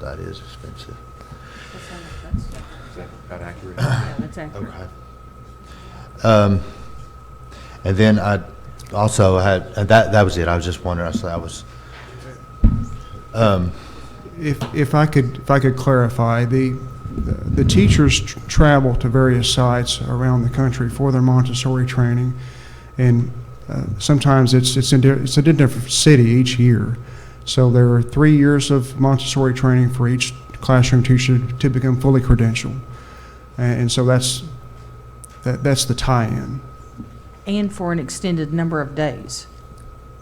that is expensive. Is that about accurate? Yeah, that's accurate. Okay. And then I also had, and that was it. I was just wondering. So that was. If I could clarify, the teachers travel to various sites around the country for their Montessori training, and sometimes it's a different city each year. So there are 3 years of Montessori training for each classroom teacher to become fully credentialed, and so that's the tie-in. And for an extended number of days.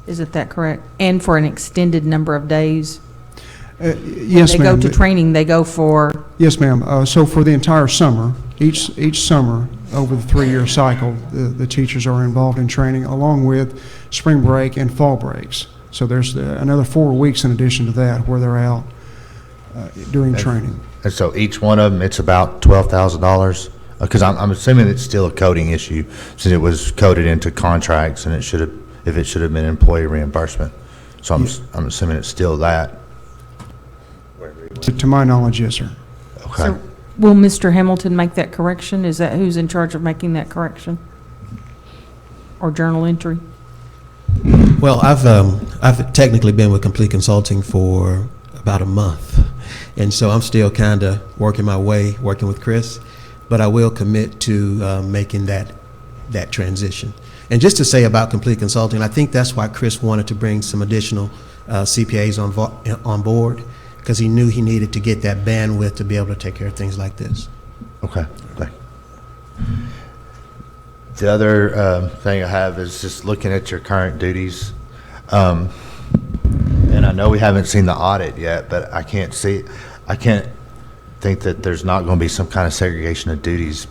Isn't that correct? And for an extended number of days? Yes, They ma'am. go to training, they go for, Yes, ma'am. So for the entire summer, each summer over the 3-year cycle, the teachers are involved in training along with spring break and fall breaks. So there's another 4 weeks in addition to that where they're out during training. And so each one of them, it's about $12,000. Because I'm assuming it's still a coding issue, since it was coded into contracts, and it should have been employee reimbursement. So I'm assuming it's still that. To my knowledge, yes, sir. Okay. so will Mr. Hamilton make that correction? Is that who's in charge of making that correction? Or journal entry? Well, I've technically been with Complete Consulting for about a month, and so I'm still kind of working my way, working with Chris. But I will commit to making that transition. And just to say about Complete Consulting, I think that's why Chris wanted to bring some additional CPAs on board, because he knew he needed to get that bandwidth to be able to take care of things like this. Okay. Thank you. The other thing I have is just looking at your current duties. And I know we haven't seen the audit yet, but I can't think that there's not going to be some kind of segregation of duties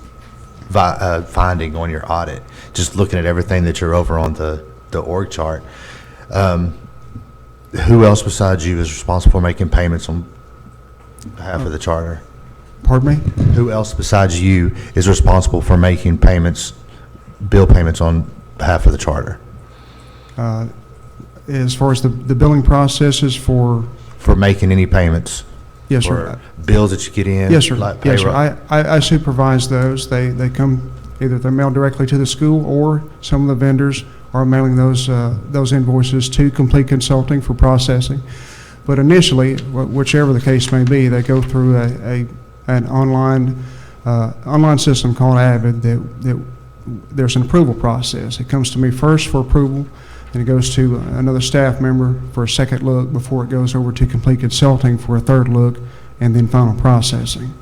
finding on your audit. Just looking at everything that you're over on the org chart. Who else besides you is responsible for making payments on behalf of the charter? Pardon me? Who else besides you is responsible for making bill payments on behalf of the charter? As far as the billing processes for making any payments. Yes, sir. For bills that you get in? Yes, sir. Like Yes, sir. payroll? I supervise those. They come, either they're mailed directly to the school, or some of the vendors are mailing those invoices to Complete Consulting for processing. But initially, whichever the case may be, they go through an online system called Avid that there's an approval process. It comes to me first for approval, and it goes to another staff member for a second look before it goes over to Complete Consulting for a third look, and then final processing.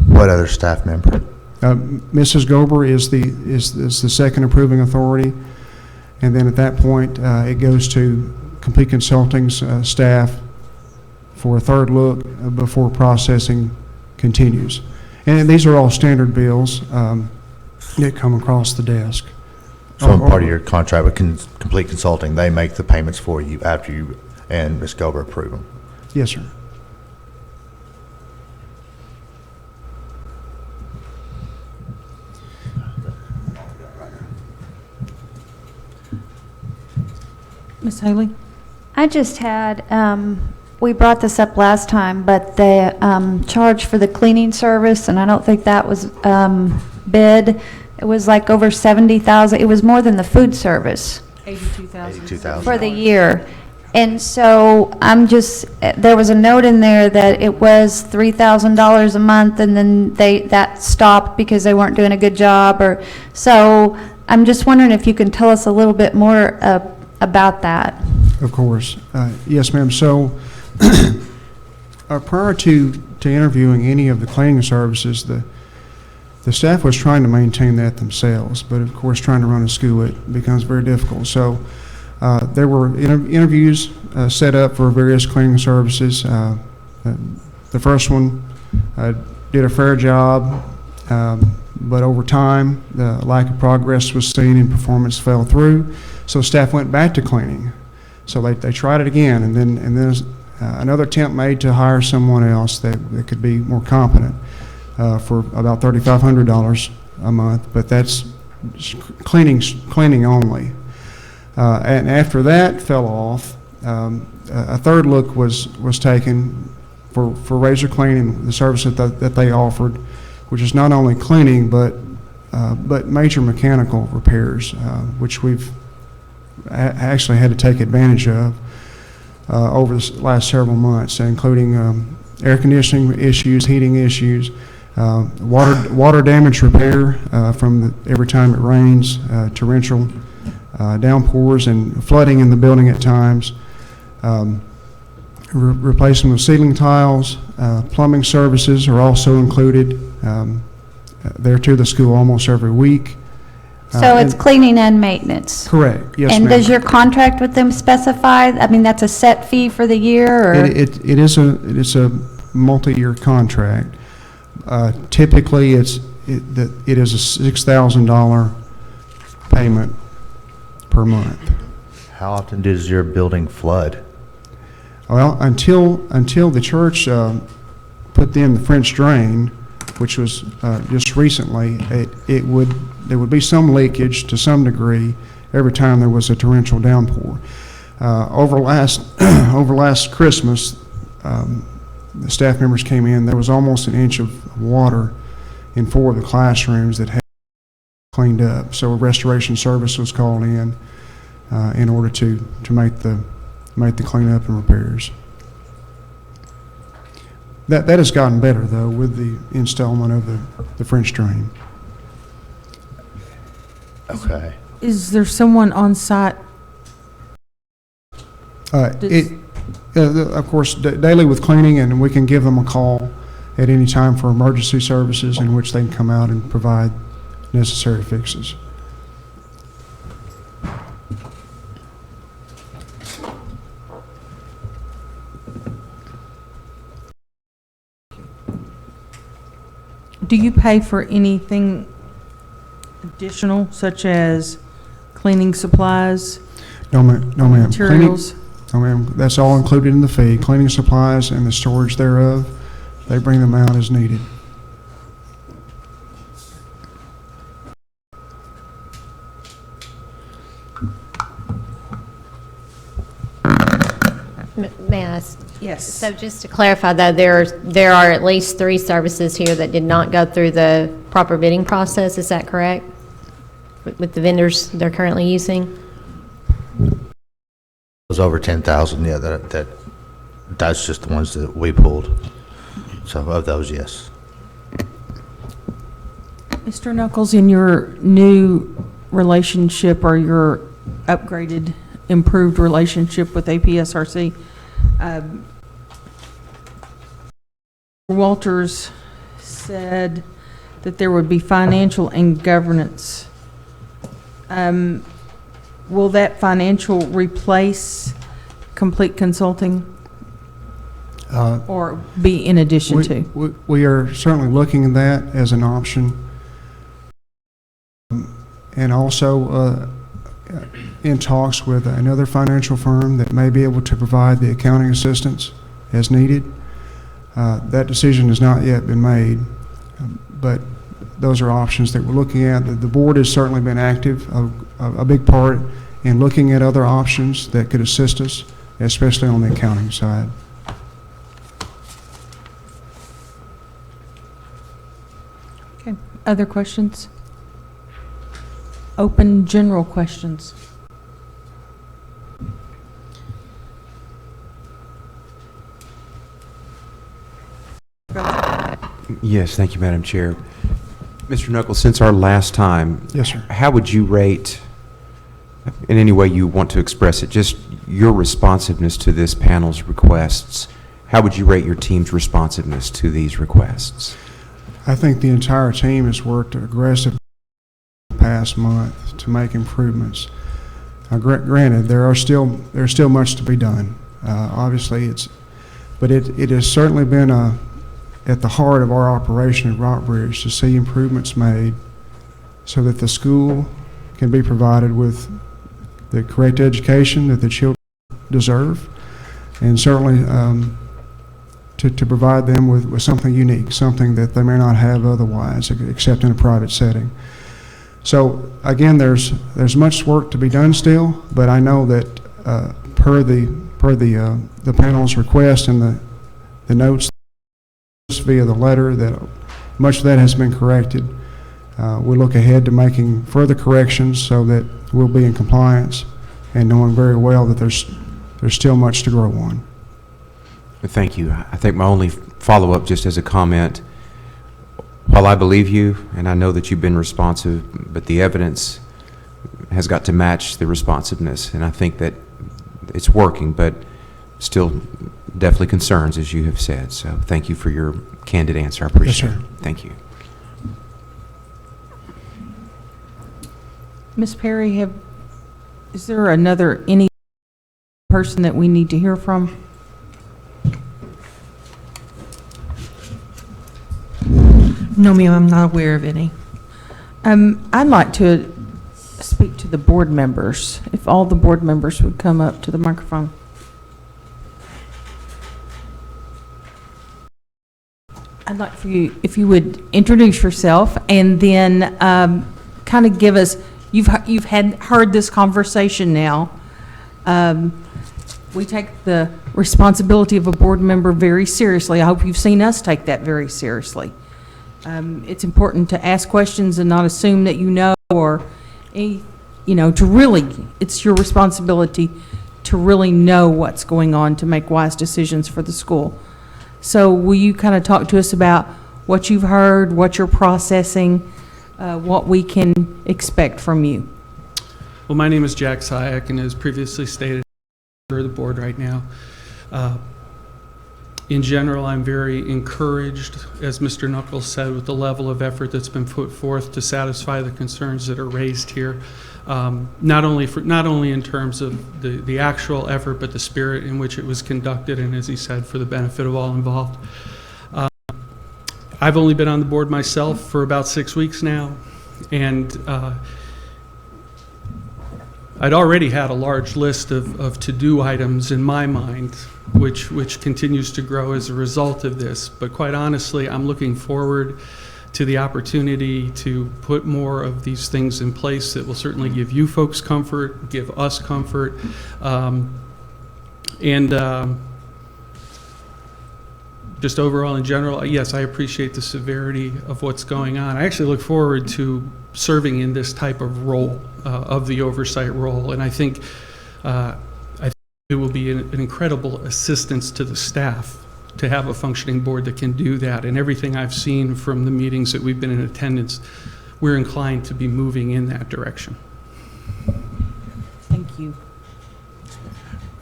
What other staff member? Mrs. Gober is the second approving authority, and then at that point, it goes to Complete Consulting's staff for a third look before processing continues. And these are all standard bills that come across the desk. So I'm part of your contract with Complete Consulting, they make the payments for you after you and Ms. Gober approve them? Yes, sir. Ms. Haley? I just had, we brought this up last time, but the charge for the cleaning service, and I don't think that was bid, it was like over 70,000. It was more than the food service $82,000. for the year. And so I'm just, there was a note in there that it was $3,000 a month, and then that stopped because they weren't doing a good job, or, so I'm just wondering if you can tell us a little bit more about that. Of course. Yes, ma'am. So prior to interviewing any of the cleaning services, the staff was trying to maintain that themselves, but of course, trying to run a school, it becomes very difficult. So there were interviews set up for various cleaning services. The first one did a fair job, but over time, the lack of progress was seen and performance fell through. So staff went back to cleaning. So they tried it again, and then there's another attempt made to hire someone else that could be more competent for about $3,500 a month, but that's cleaning only. And after that fell off, a third look was taken for razor cleaning, the service that they offered, which is not only cleaning but major mechanical repairs, which we've actually had to take advantage of over the last several months, including air conditioning issues, heating issues, water damage repair from every time it rains, torrential downpours and flooding in the building at times, replacement of ceiling tiles, plumbing services are also included. They're to the school almost every week. So it's cleaning and maintenance? Correct, yes, And ma'am. does your contract with them specify, I mean, that's a set fee for the year, or? It is a multi-year contract. Typically, it is a $6,000 payment per month. How often does your building flood? Well, until the church put in the French drain, which was just recently, there would be some leakage to some degree every time there was a torrential downpour. Over last Christmas, the staff members came in. There was almost an inch of water in 4 of the classrooms that had cleaned up. So a restoration service was called in order to make the cleanup and repairs. That has gotten better, though, with the installment of the French drain. Okay. Is there someone on site? Of course, daily with cleaning, and we can give them a call at any time for emergency services in which they can come out and provide necessary fixes. Do you pay for anything additional, such as cleaning supplies? No, ma'am. Materials? No, ma'am. That's all included in the fee. Cleaning supplies and the storage thereof, they bring them out as needed. May I ask Yes. So just to clarify, though, there are at least 3 services here that did not go through the proper bidding process, is that correct? With the vendors they're currently using? It was over 10,000, yeah, that's just the ones that we pulled. So of those, yes. Mr. Knuckles, in your new relationship or your upgraded, improved relationship with APSRC, Walters said that there would be financial and governance. Will that financial replace complete consulting or be in addition to? We are certainly looking at that as an option. And also in talks with another financial firm that may be able to provide the accounting assistance as needed. That decision has not yet been made, but those are options that we're looking at. The board has certainly been active, a big part in looking at other options that could assist us, especially on the accounting side. Okay, other questions? Open general questions. Yes, thank you, Madam Chair. Mr. Knuckles, since our last time, Yes, sir. how would you rate, in any way you want to express it, just your responsiveness to this panel's requests? How would you rate your team's responsiveness to these requests? I think the entire team has worked aggressively the past month to make improvements. Granted, there's still much to be done. Obviously, but it has certainly been at the heart of our operation at Rockbridge to see improvements made so that the school can be provided with the correct education that the children deserve, and certainly to provide them with something unique, something that they may not have otherwise, except in a private setting. So again, there's much work to be done still, but I know that per the panel's request and the notes via the letter, that much of that has been corrected. We look ahead to making further corrections so that we'll be in compliance, and knowing very well that there's still much to grow on. Thank you. I think my only follow-up, just as a comment, while I believe you, and I know that you've been responsive, but the evidence has got to match the responsiveness, and I think that it's working, but still definitely concerns, as you have said. So thank you for your candid answer. I appreciate Yes, sir. it. Thank you. Ms. Perry, is there any person that we need to hear from? No, ma'am, I'm not aware of any. I'd like to speak to the board members, if all the board members would come up to the microphone. I'd like for you, if you would introduce yourself and then kind of give us, you've heard this conversation now. We take the responsibility of a board member very seriously. I hope you've seen us take that very seriously. It's important to ask questions and not assume that you know, or to really, it's your responsibility to really know what's going on to make wise decisions for the school. So will you kind of talk to us about what you've heard, what you're processing, what we can expect from you? Well, my name is Jack Syack, and as previously stated, I'm the board right now. In general, I'm very encouraged, as Mr. Knuckles said, with the level of effort that's been put forth to satisfy the concerns that are raised here. Not only in terms of the actual effort, but the spirit in which it was conducted, and as he said, for the benefit of all involved. I've only been on the board myself for about 6 weeks now, and I'd already had a large list of to-do items in my mind, which continues to grow as a result of this. But quite honestly, I'm looking forward to the opportunity to put more of these things in place that will certainly give you folks comfort, give us comfort, and just overall in general, yes, I appreciate the severity of what's going on. I actually look forward to serving in this type of role, of the oversight role, and I think it will be an incredible assistance to the staff to have a functioning board that can do that. And everything I've seen from the meetings that we've been in attendance, we're inclined to be moving in that direction. Thank you.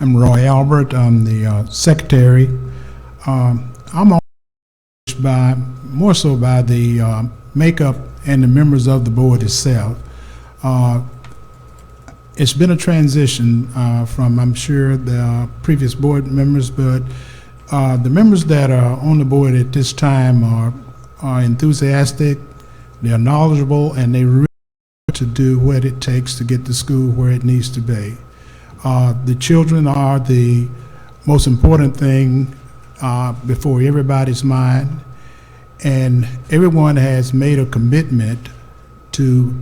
I'm Roy Albert. I'm the secretary. I'm more so by the makeup and the members of the board itself. It's been a transition from, I'm sure, the previous board members, but the members that are on the board at this time are enthusiastic, they're knowledgeable, and they really want to do what it takes to get the school where it needs to be. The children are the most important thing before everybody's mind, and everyone has made a commitment to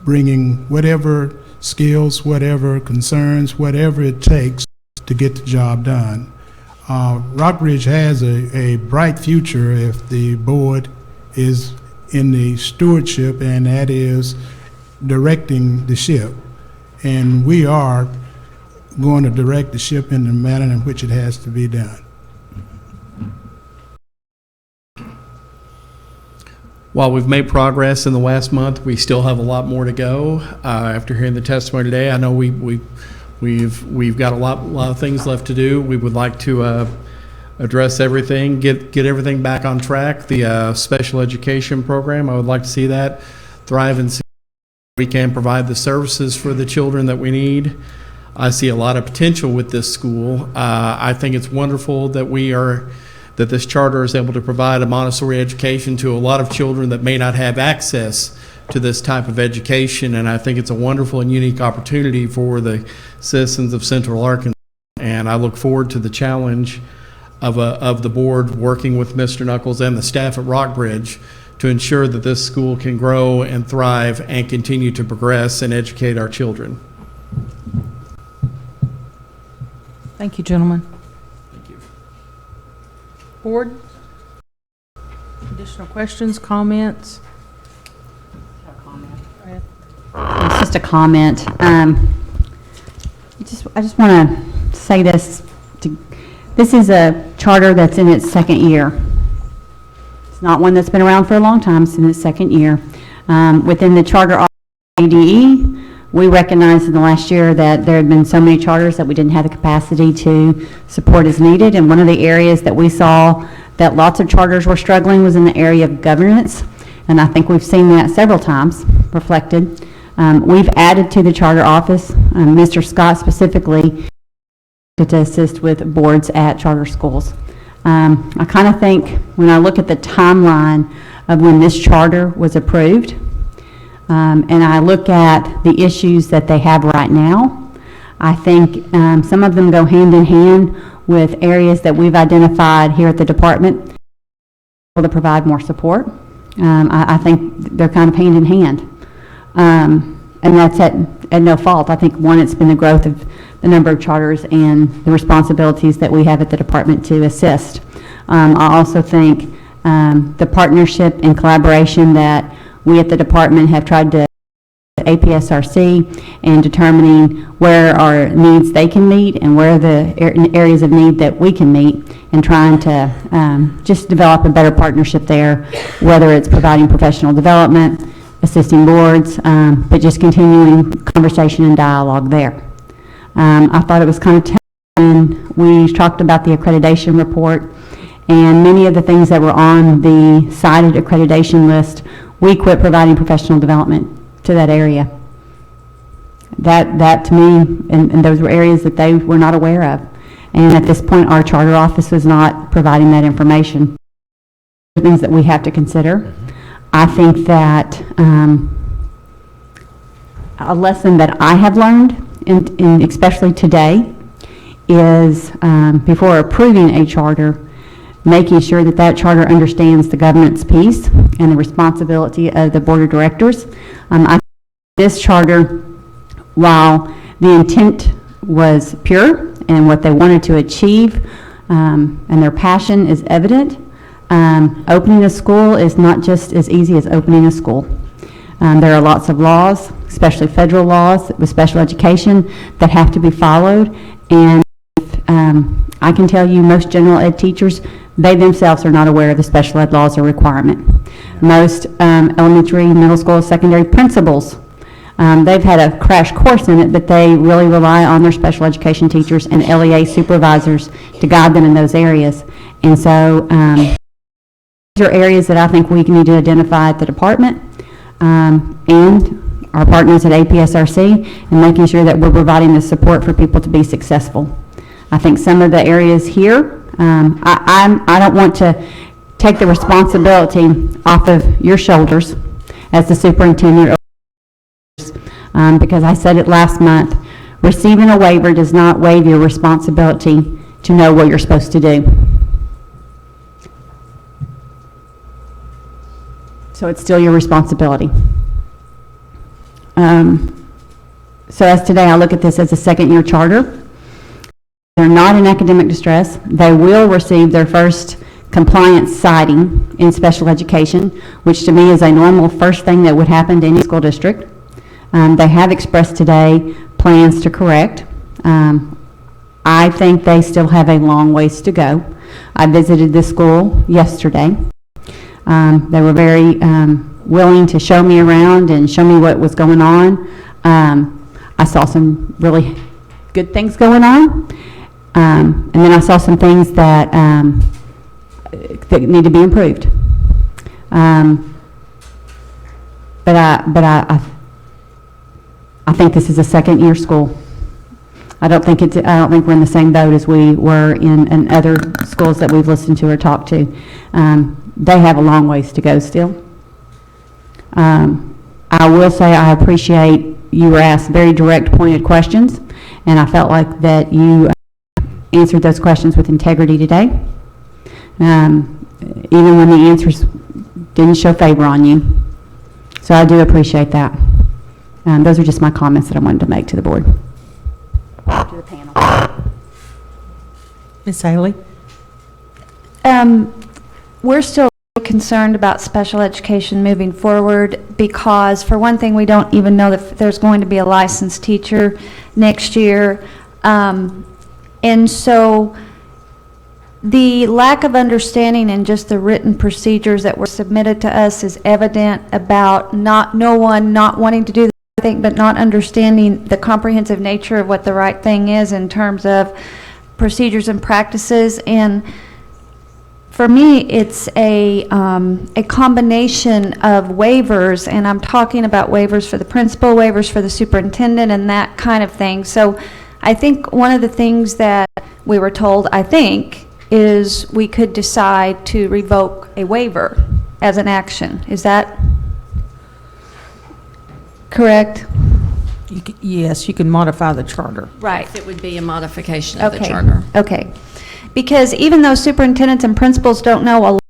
bringing whatever skills, whatever concerns, whatever it takes to get the job done. Rockbridge has a bright future if the board is in the stewardship, and that is directing the ship. And we are going to direct the ship in the manner in which it has to be done. While we've made progress in the last month, we still have a lot more to go. After hearing the testimony today, I know we've got a lot of things left to do. We would like to address everything, get everything back on track. The special education program, I would like to see that thrive and see we can provide the services for the children that we need. I see a lot of potential with this school. I think it's wonderful that that this charter is able to provide a Montessori education to a lot of children that may not have access to this type of education, and I think it's a wonderful and unique opportunity for the citizens of Central Arkansas. And I look forward to the challenge of the board working with Mr. Knuckles and the staff at Rockbridge to ensure that this school can grow and thrive and continue to progress and educate our children. Thank you, gentlemen. Thank you. Board? Additional questions, comments? It's just a comment. I just want to say this. This is a charter that's in its second year. It's not one that's been around for a long time. It's in its second year. Within the charter ADE, we recognized in the last year that there had been so many charters that we didn't have the capacity to support as needed. And one of the areas that we saw that lots of charters were struggling was in the area of governance. And I think we've seen that several times reflected. We've added to the charter office, Mr. Scott specifically, to assist with boards at charter schools. I kind of think when I look at the timeline of when this charter was approved, and I look at the issues that they have right now, I think some of them go hand in hand with areas that we've identified here at the department to provide more support. I think they're kind of hand in hand. And that's at no fault. I think, one, it's been the growth of the number of charters and the responsibilities that we have at the department to assist. I also think the partnership and collaboration that we at the department have tried to APSRC and determining where our needs they can meet and where the areas of need that we can meet, and trying to just develop a better partnership there, whether it's providing professional development, assisting boards, but just continuing conversation and dialogue there. I thought it was kind of telling when we talked about the accreditation report, and many of the things that were on the cited accreditation list, we quit providing professional development to that area. That to me, and those were areas that they were not aware of. And at this point, our charter office was not providing that information. Things that we have to consider. I think that a lesson that I have learned, in especially today, is before approving a charter, making sure that that charter understands the governance piece and the responsibility of the board of directors. I think this charter, while the intent was pure and what they wanted to achieve, and their passion is evident. Opening a school is not just as easy as opening a school. There are lots of laws, especially federal laws with special education, that have to be followed. And I can tell you most general ed teachers, they themselves are not aware of the special ed laws or requirement. Most elementary, middle school, secondary principals, they've had a crash course in it, but they really rely on their special education teachers and LEA supervisors to guide them in those areas. And so these are areas that I think we need to identify at the department and our partners at APSRC, and making sure that we're providing the support for people to be successful. I think some of the areas here, I don't want to take the responsibility off of your shoulders as the superintendent, because I said it last month, receiving a waiver does not waive your responsibility to know what you're supposed to do. So it's still your responsibility. So as today, I look at this as a second-year charter. They're not in academic distress. They will receive their first compliance citing in special education, which to me is a normal first thing that would happen to any school district. They have expressed today plans to correct. I think they still have a long ways to go. I visited this school yesterday. They were very willing to show me around and show me what was going on. I saw some really good things going on. And then I saw some things that that need to be improved. But I think this is a second-year school. I don't think we're in the same boat as we were in other schools that we've listened to or talked to. They have a long ways to go still. I will say I appreciate you were asked very direct, pointed questions, and I felt like that you answered those questions with integrity today, even when the answers didn't show favor on you. So I do appreciate that. Those are just my comments that I wanted to make to the board. To the panel. Ms. Haley? We're still concerned about special education moving forward because, for one thing, we don't even know if there's going to be a licensed teacher next year. And so the lack of understanding and just the written procedures that were submitted to us is evident about no one not wanting to do the right thing, but not understanding the comprehensive nature of what the right thing is in terms of procedures and practices. And for me, it's a combination of waivers, and I'm talking about waivers for the principal, waivers for the superintendent, and that kind of thing. So I think one of the things that we were told, I think, is we could decide to revoke a waiver as an action. Is that correct? Yes, you can modify the charter. Right. It would be a modification of the charter. Okay. Because even though superintendents and principals don't know a lot,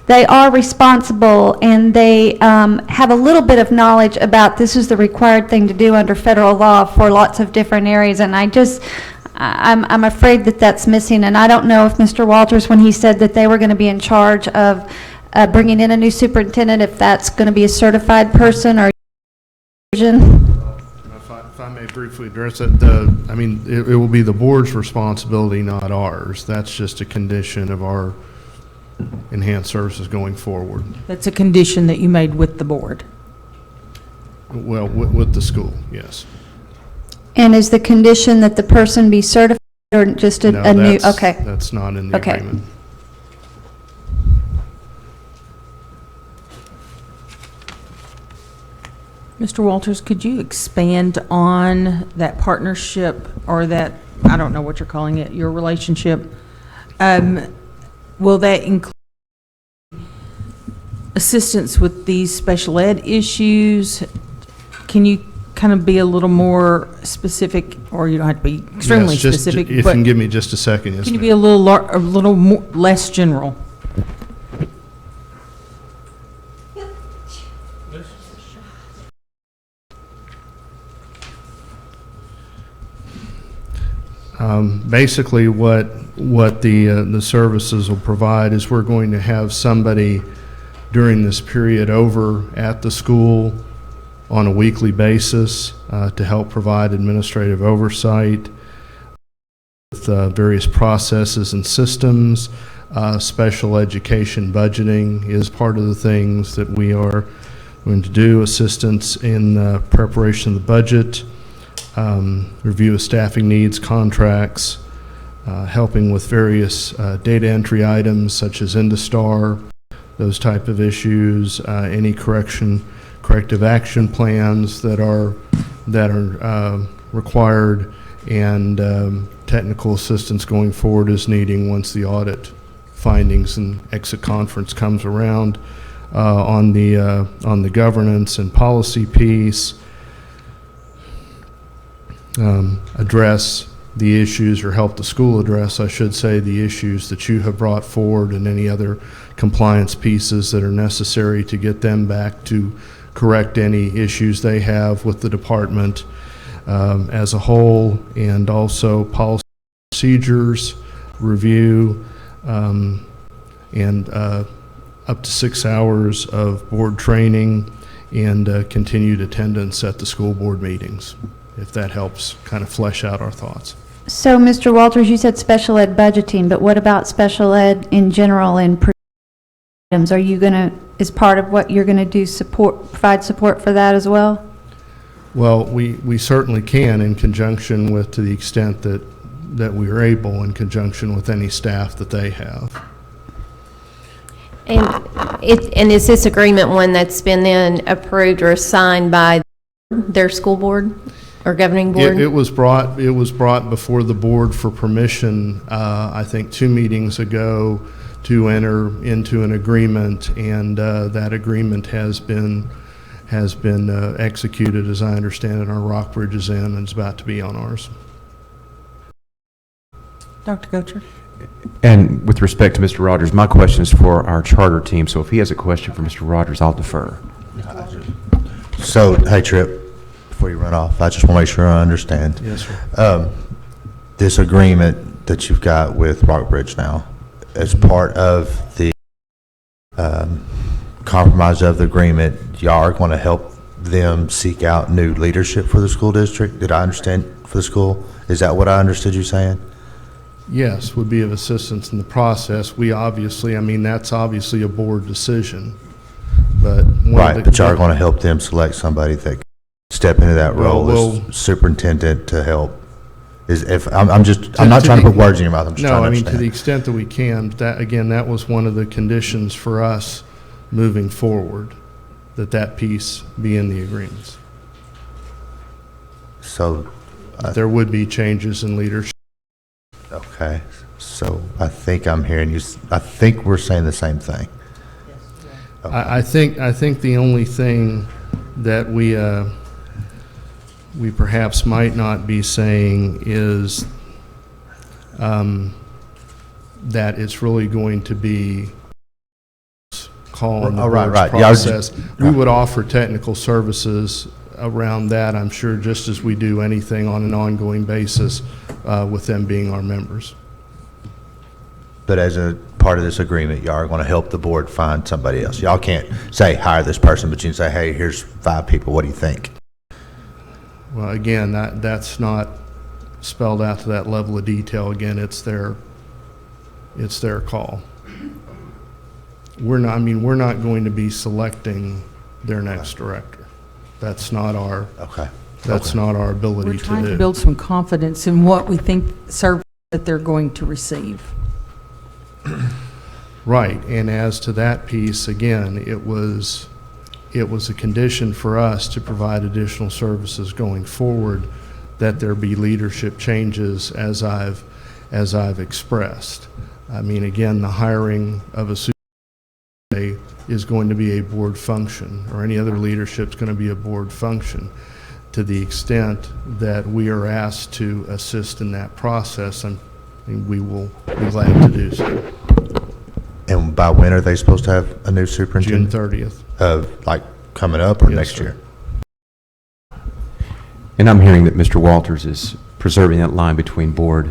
they are responsible, and they have a little bit of knowledge about this is the required thing to do under federal law for lots of different areas. And I'm afraid that that's missing. And I don't know if Mr. Walters, when he said that they were going to be in charge of bringing in a new superintendent, if that's going to be a certified person or If I may briefly address it, it will be the board's responsibility, not ours. That's just a condition of our enhanced services going forward. That's a condition that you made with the board. Well, with the school, yes. And is the condition that the person be certified or just a new? Okay. That's not in the agreement. Mr. Walters, could you expand on that partnership, or that, I don't know what you're calling it, your relationship? Will that include assistance with these special ed issues? Can you kind of be a little more specific, or you don't have to be extremely specific? If you can give me just a second. Yes, can you be a little more, less general? Basically, what what the services will provide is we're going to have somebody during this period over at the school on a weekly basis to help provide administrative oversight with various processes and systems. Special education budgeting is part of the things that we are going to do. Assistance in preparation of the budget, review of staffing needs, contracts, helping with various data entry items such as Industar, those type of issues, any corrective action plans that are required, and technical assistance going forward as needing once the audit findings and exit conference comes around. On the governance and policy piece, address the issues, or help the school address, I should say, the issues that you have brought forward, and any other compliance pieces that are necessary to get them back to correct any issues they have with the department as a whole, and also policy procedures review, and up to 6 hours of board training, and continued attendance at the school board meetings, if that helps kind of flesh out our thoughts. So, Mr. Walters, you said special ed budgeting, but what about special ed in general and items? Are you going to, is part of what you're going to do provide support for that as well? Well, we certainly can, in conjunction with, to the extent that we are able, in conjunction with any staff that they have. And is this agreement one that's been then approved or assigned by their school board or governing board? It was brought before the board for permission, I think 2 meetings ago, to enter into an agreement, and that agreement has been executed, as I understand it. Our Rockbridge is in, and it's about to be on ours. Dr. Gocher? And with respect to Mr. Rogers, my question is for our charter team, so if he has a question for Mr. Rogers, I'll defer. So, hey, Tripp, before you run off, I just want to make sure I understand. Yes, sir. This agreement that you've got with Rockbridge now, as part of the compromise of the agreement, y'all are going to help them seek out new leadership for the school district? Did I understand for the school? Is that what I understood you saying? Yes, would be of assistance in the process. We obviously, I mean, that's obviously a board decision, but right. But y'all are going to help them select somebody that can step into that role as superintendent to help. I'm not trying to put words in your mouth. I'm just trying to understand. To the extent that we can. That was one of the conditions for us moving forward, that piece be in the agreements. So there would be changes in leadership. Okay, so I think I'm hearing you. I think we're saying the same thing. Okay. I think the only thing that we perhaps might not be saying is that it's really going to be calling the board's process. We would offer technical services around that, I'm sure, just as we do anything on an ongoing basis with them being our members. But as a part of this agreement, y'all are going to help the board find somebody else. Y'all can't say hire this person, but you can say, hey, here's 5 people. What do you think? Well, again, that's not spelled out to that level of detail. Again, it's their call. We're not going to be selecting their next director. That's not our not our ability to do. We're trying to build some confidence in what we think service that they're going to receive. Right, and as to that piece, again, it was a condition for us to provide additional services going forward, that there be leadership changes as I've expressed. I mean, again, the hiring of a superintendent is going to be a board function, or any other leadership is going to be a board function. To the extent that we are asked to assist in that process, and we will be glad to do so. And by when are they supposed to have a new superintendent? June 30th. Like coming up or Yes, next sir. year? And I'm hearing that Mr. Walters is preserving that line between board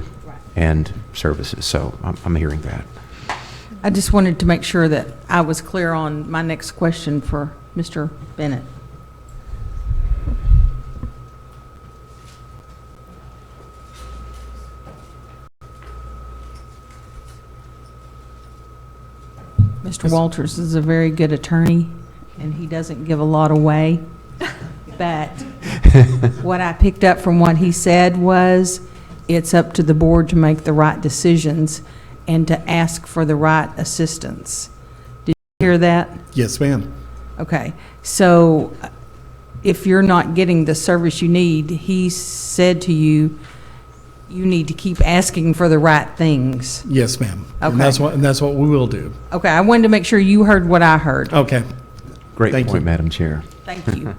and services. So I'm hearing that. I just wanted to make sure that I was clear on my next question for Mr. Bennett. Mr. Walters is a very good attorney, and he doesn't give a lot away. But what I picked up from what he said was, it's up to the board to make the right decisions and to ask for the right assistance. Did you hear that? Yes, ma'am. Okay, so if you're not getting the service you need, he said to you, you need to keep asking for the right things. Yes, ma'am. Okay. And that's what we will do. Okay, I wanted to make sure you heard what I heard. Okay. Great Thank point, you. Madam Chair. Thank you.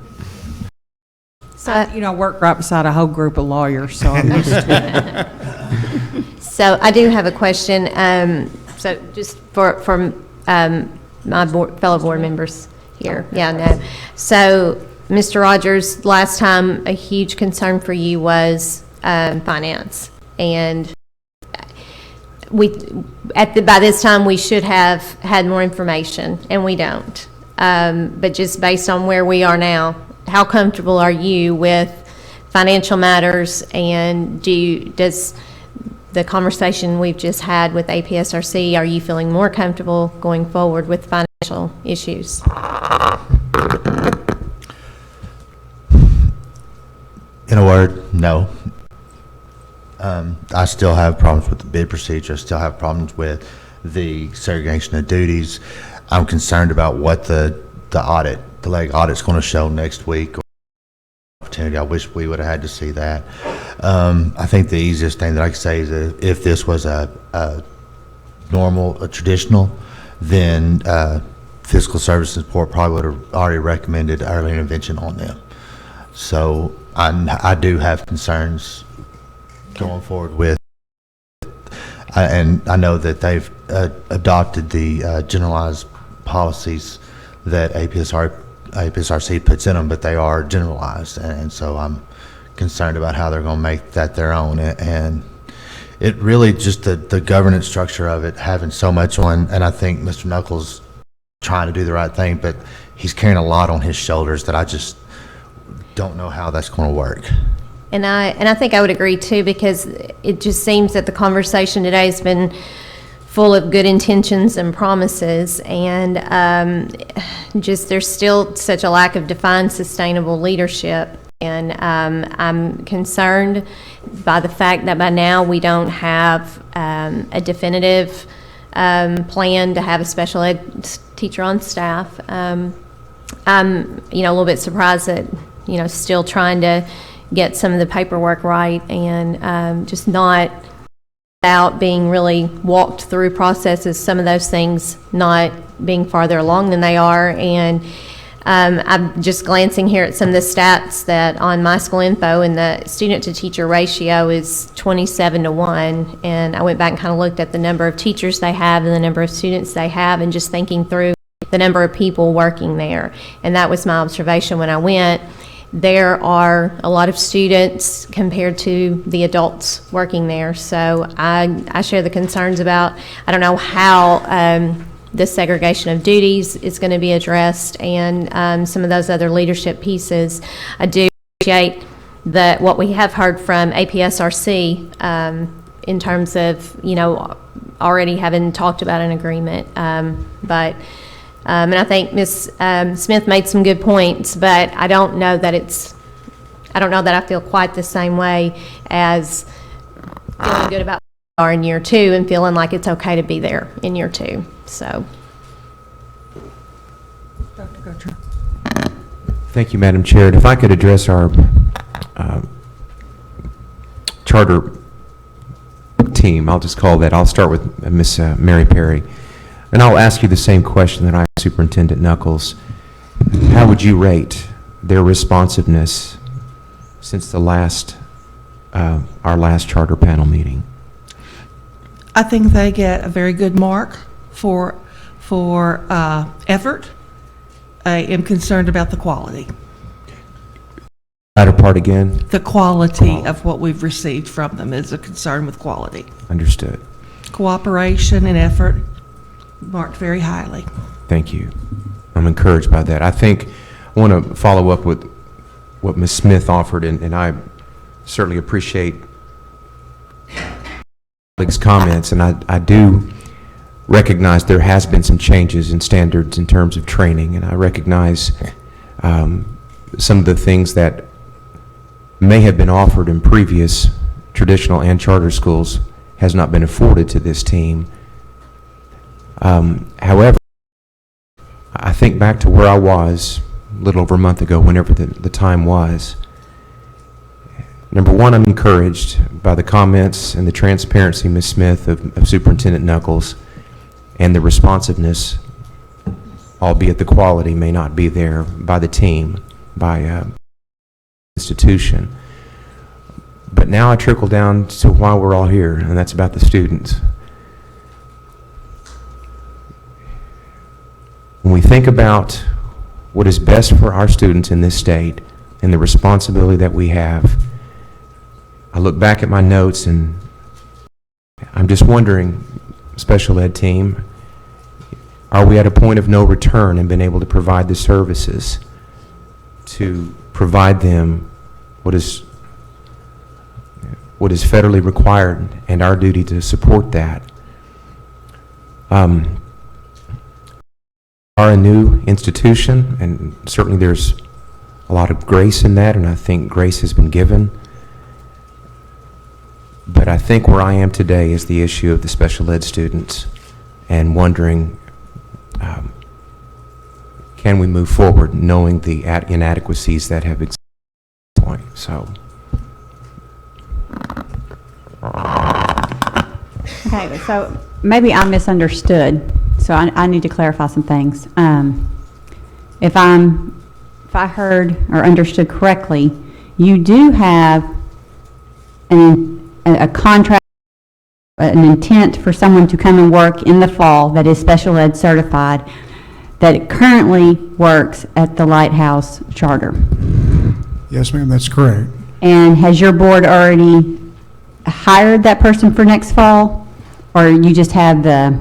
I work right beside a whole group of lawyers, so I'm used to it. So I do have a question. So just for my fellow board members here. Yeah, no. So, Mr. Rogers, last time a huge concern for you was finance, and by this time we should have had more information, and we don't. But just based on where we are now, how comfortable are you with financial matters, and does the conversation we've just had with APSRC, are you feeling more comfortable going forward with financial issues? In a word, no. I still have problems with the bid procedure. I still have problems with the segregation of duties. I'm concerned about what the leg audit's going to show next week. Opportunity. I wish we would have had to see that. I think the easiest thing that I could say is that if this was a traditional, then fiscal services board probably would have already recommended early intervention on them. So I do have concerns going forward with, and I know that they've adopted the generalized policies that APSRC puts in them, but they are generalized, and so I'm concerned about how they're going to make that their own. And it really just the governance structure of it, having so much on, and I think Mr. Knuckles trying to do the right thing, but he's carrying a lot on his shoulders that I just don't know how that's going to work. And I think I would agree too, because it just seems that the conversation today has been full of good intentions and promises, and just there's still such a lack of defined sustainable leadership. And I'm concerned by the fact that by now we don't have a definitive plan to have a special ed teacher on staff. I'm a little bit surprised that still trying to get some of the paperwork right, and just not out being really walked through processes, some of those things not being farther along than they are. And I'm just glancing here at some of the stats that on My School Info, and the student to teacher ratio is 27-1, and I went back and kind of looked at the number of teachers they have and the number of students they have, and just thinking through the number of people working there. And that was my observation when I went. There are a lot of students compared to the adults working there. So I share the concerns about, I don't know how the segregation of duties is going to be addressed, and some of those other leadership pieces. I do appreciate what we have heard from APSRC in terms of, already having talked about an agreement. And I think Ms. Smith made some good points, but I don't know that I feel quite the same way as feeling good about where we are in year 2 and feeling like it's okay to be there in year 2. So. Dr. Gotcher. Thank you, Madam Chair. And if I could address our charter team, I'll just call that. I'll start with Ms. Mary Perry. And I'll ask you the same question that I asked Superintendent Knuckles. How would you rate their responsiveness since our last charter panel meeting? I think they get a very good mark for effort. I am concerned about the quality. Latter part again? The quality of what we've received from them is a concern with quality. Understood. Cooperation and effort marked very highly. Thank you. I'm encouraged by that. I think I want to follow up with what Ms. Smith offered, and I certainly appreciate colleagues' comments, and I do recognize there has been some changes in standards in terms of training, and I recognize some of the things that may have been offered in previous traditional and charter schools has not been afforded to this team. However, I think back to where I was a little over a month ago, whenever the time was. Number one, I'm encouraged by the comments and the transparency, Ms. Smith, of Superintendent Knuckles, and the responsiveness, albeit the quality may not be there, by the team, by institution. But now I trickle down to why we're all here, and that's about the students. When we think about what is best for our students in this state and the responsibility that we have, I look back at my notes and I'm just wondering, special ed team, are we at a point of no return and been able to provide the services to provide them what is federally required and our duty to support that? Are a new institution, and certainly there's a lot of grace in that, and I think grace has been given. But I think where I am today is the issue of the special ed students and wondering, can we move forward knowing the inadequacies that have existed at this point? So. Okay, so maybe I misunderstood, so I need to clarify some things. If I heard or understood correctly, you do have a contract, an intent for someone to come and work in the fall that is special ed certified, that currently works at the Lighthouse Charter. Yes, ma'am, that's correct. And has your board already hired that person for next fall, or you just have the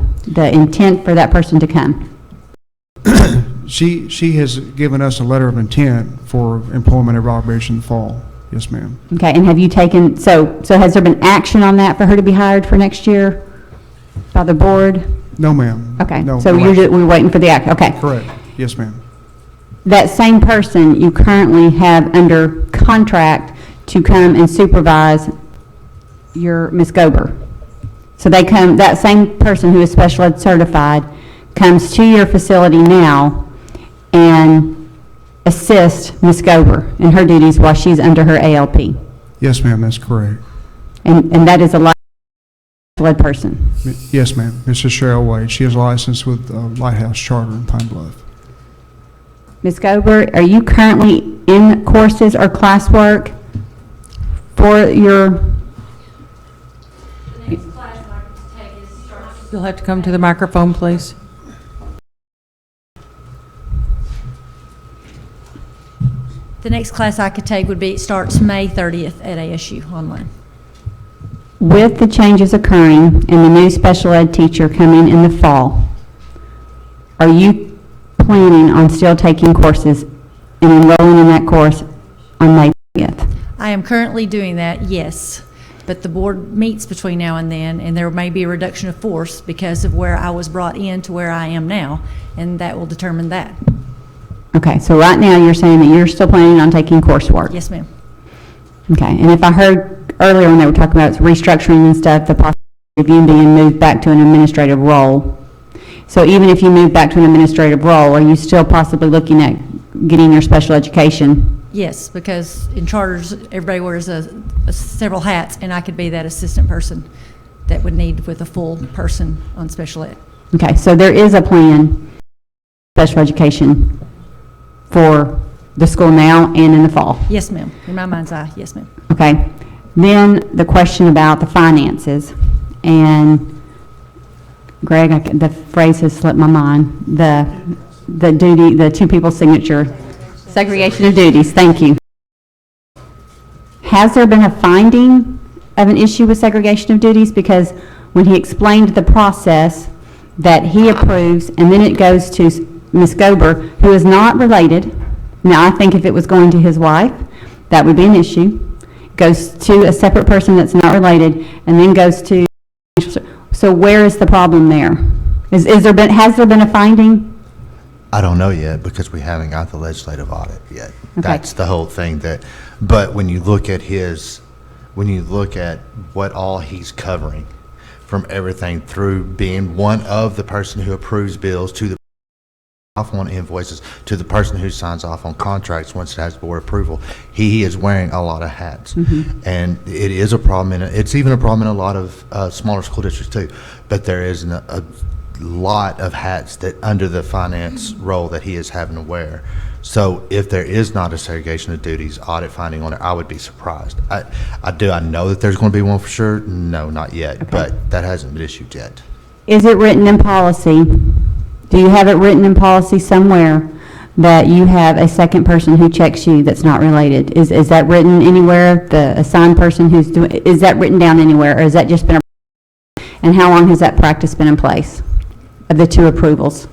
intent for that person to come? She has given us a letter of intent for employment at Rockbridge in the fall. Yes, ma'am. Okay, and have you taken, so has there been action on that for her to be hired for next year by the board? No, ma'am. Okay, No, so no action. we're waiting for the act, okay. Correct. Yes, ma'am. That same person you currently have under contract to come and supervise your Ms. Gober. So they come, that same person who is special ed certified comes to your facility now and assist Ms. Gober in her duties while she's under her ALP. Yes, ma'am, that's correct. And that is a special ed person. Yes, ma'am. Mrs. Cheryl Wade. She is licensed with Lighthouse Charter in Pine Bluff. Ms. Gober, are you currently in courses or classwork for your? You'll have to come to the microphone, please. The next class I could take would be, it starts May 30th at ASU online. With the changes occurring and the new special ed teacher coming in the fall, are you planning on still taking courses and enrolling in that course on May 30th? I am currently doing that, yes, but the board meets between now and then, and there may be a reduction of force because of where I was brought in to where I am now, and that will determine that. Okay, so right now you're saying that you're still planning on taking coursework? Yes, ma'am. Okay, and if I heard earlier when they were talking about restructuring and stuff, the possibility of you being moved back to an administrative role. So even if you move back to an administrative role, are you still possibly looking at getting your special education? Yes, because in charters, everybody wears several hats, and I could be that assistant person that would need with a full person on special ed. Okay, so there is a plan, special education, for the school now and in the fall? Yes, ma'am. In my mind's eye, yes, ma'am. Okay. Then the question about the finances, and Greg, the phrase has slipped my mind, the duty, the two people's signature, segregation of duties, thank you. has there been a finding of an issue with segregation of duties? Because when he explained the process that he approves, and then it goes to Ms. Gober, who is not related. Now, I think if it was going to his wife, that would be an issue. Goes to a separate person that's not related, and then goes to, so where is the problem there? Has there been a finding? I don't know yet because we haven't got the legislative audit yet. Okay. That's the whole thing but when you look at what all he's covering, from everything through being one of the person who approves bills to the off on invoices to the person who signs off on contracts once it has board approval, he is wearing a lot of hats. And it is a problem, it's even a problem in a lot of smaller school districts too, but there is a lot of hats that under the finance role that he is having to wear. So if there is not a segregation of duties audit finding on it, I would be surprised. I know that there's going to be one for sure. No, not yet, but that hasn't been issued yet. Is it written in policy? Do you have it written in policy somewhere that you have a second person who checks you that's not related? Is that written anywhere? The assigned person who's doing, is that written down anywhere, or has that just been and how long has that practice been in place of the two approvals?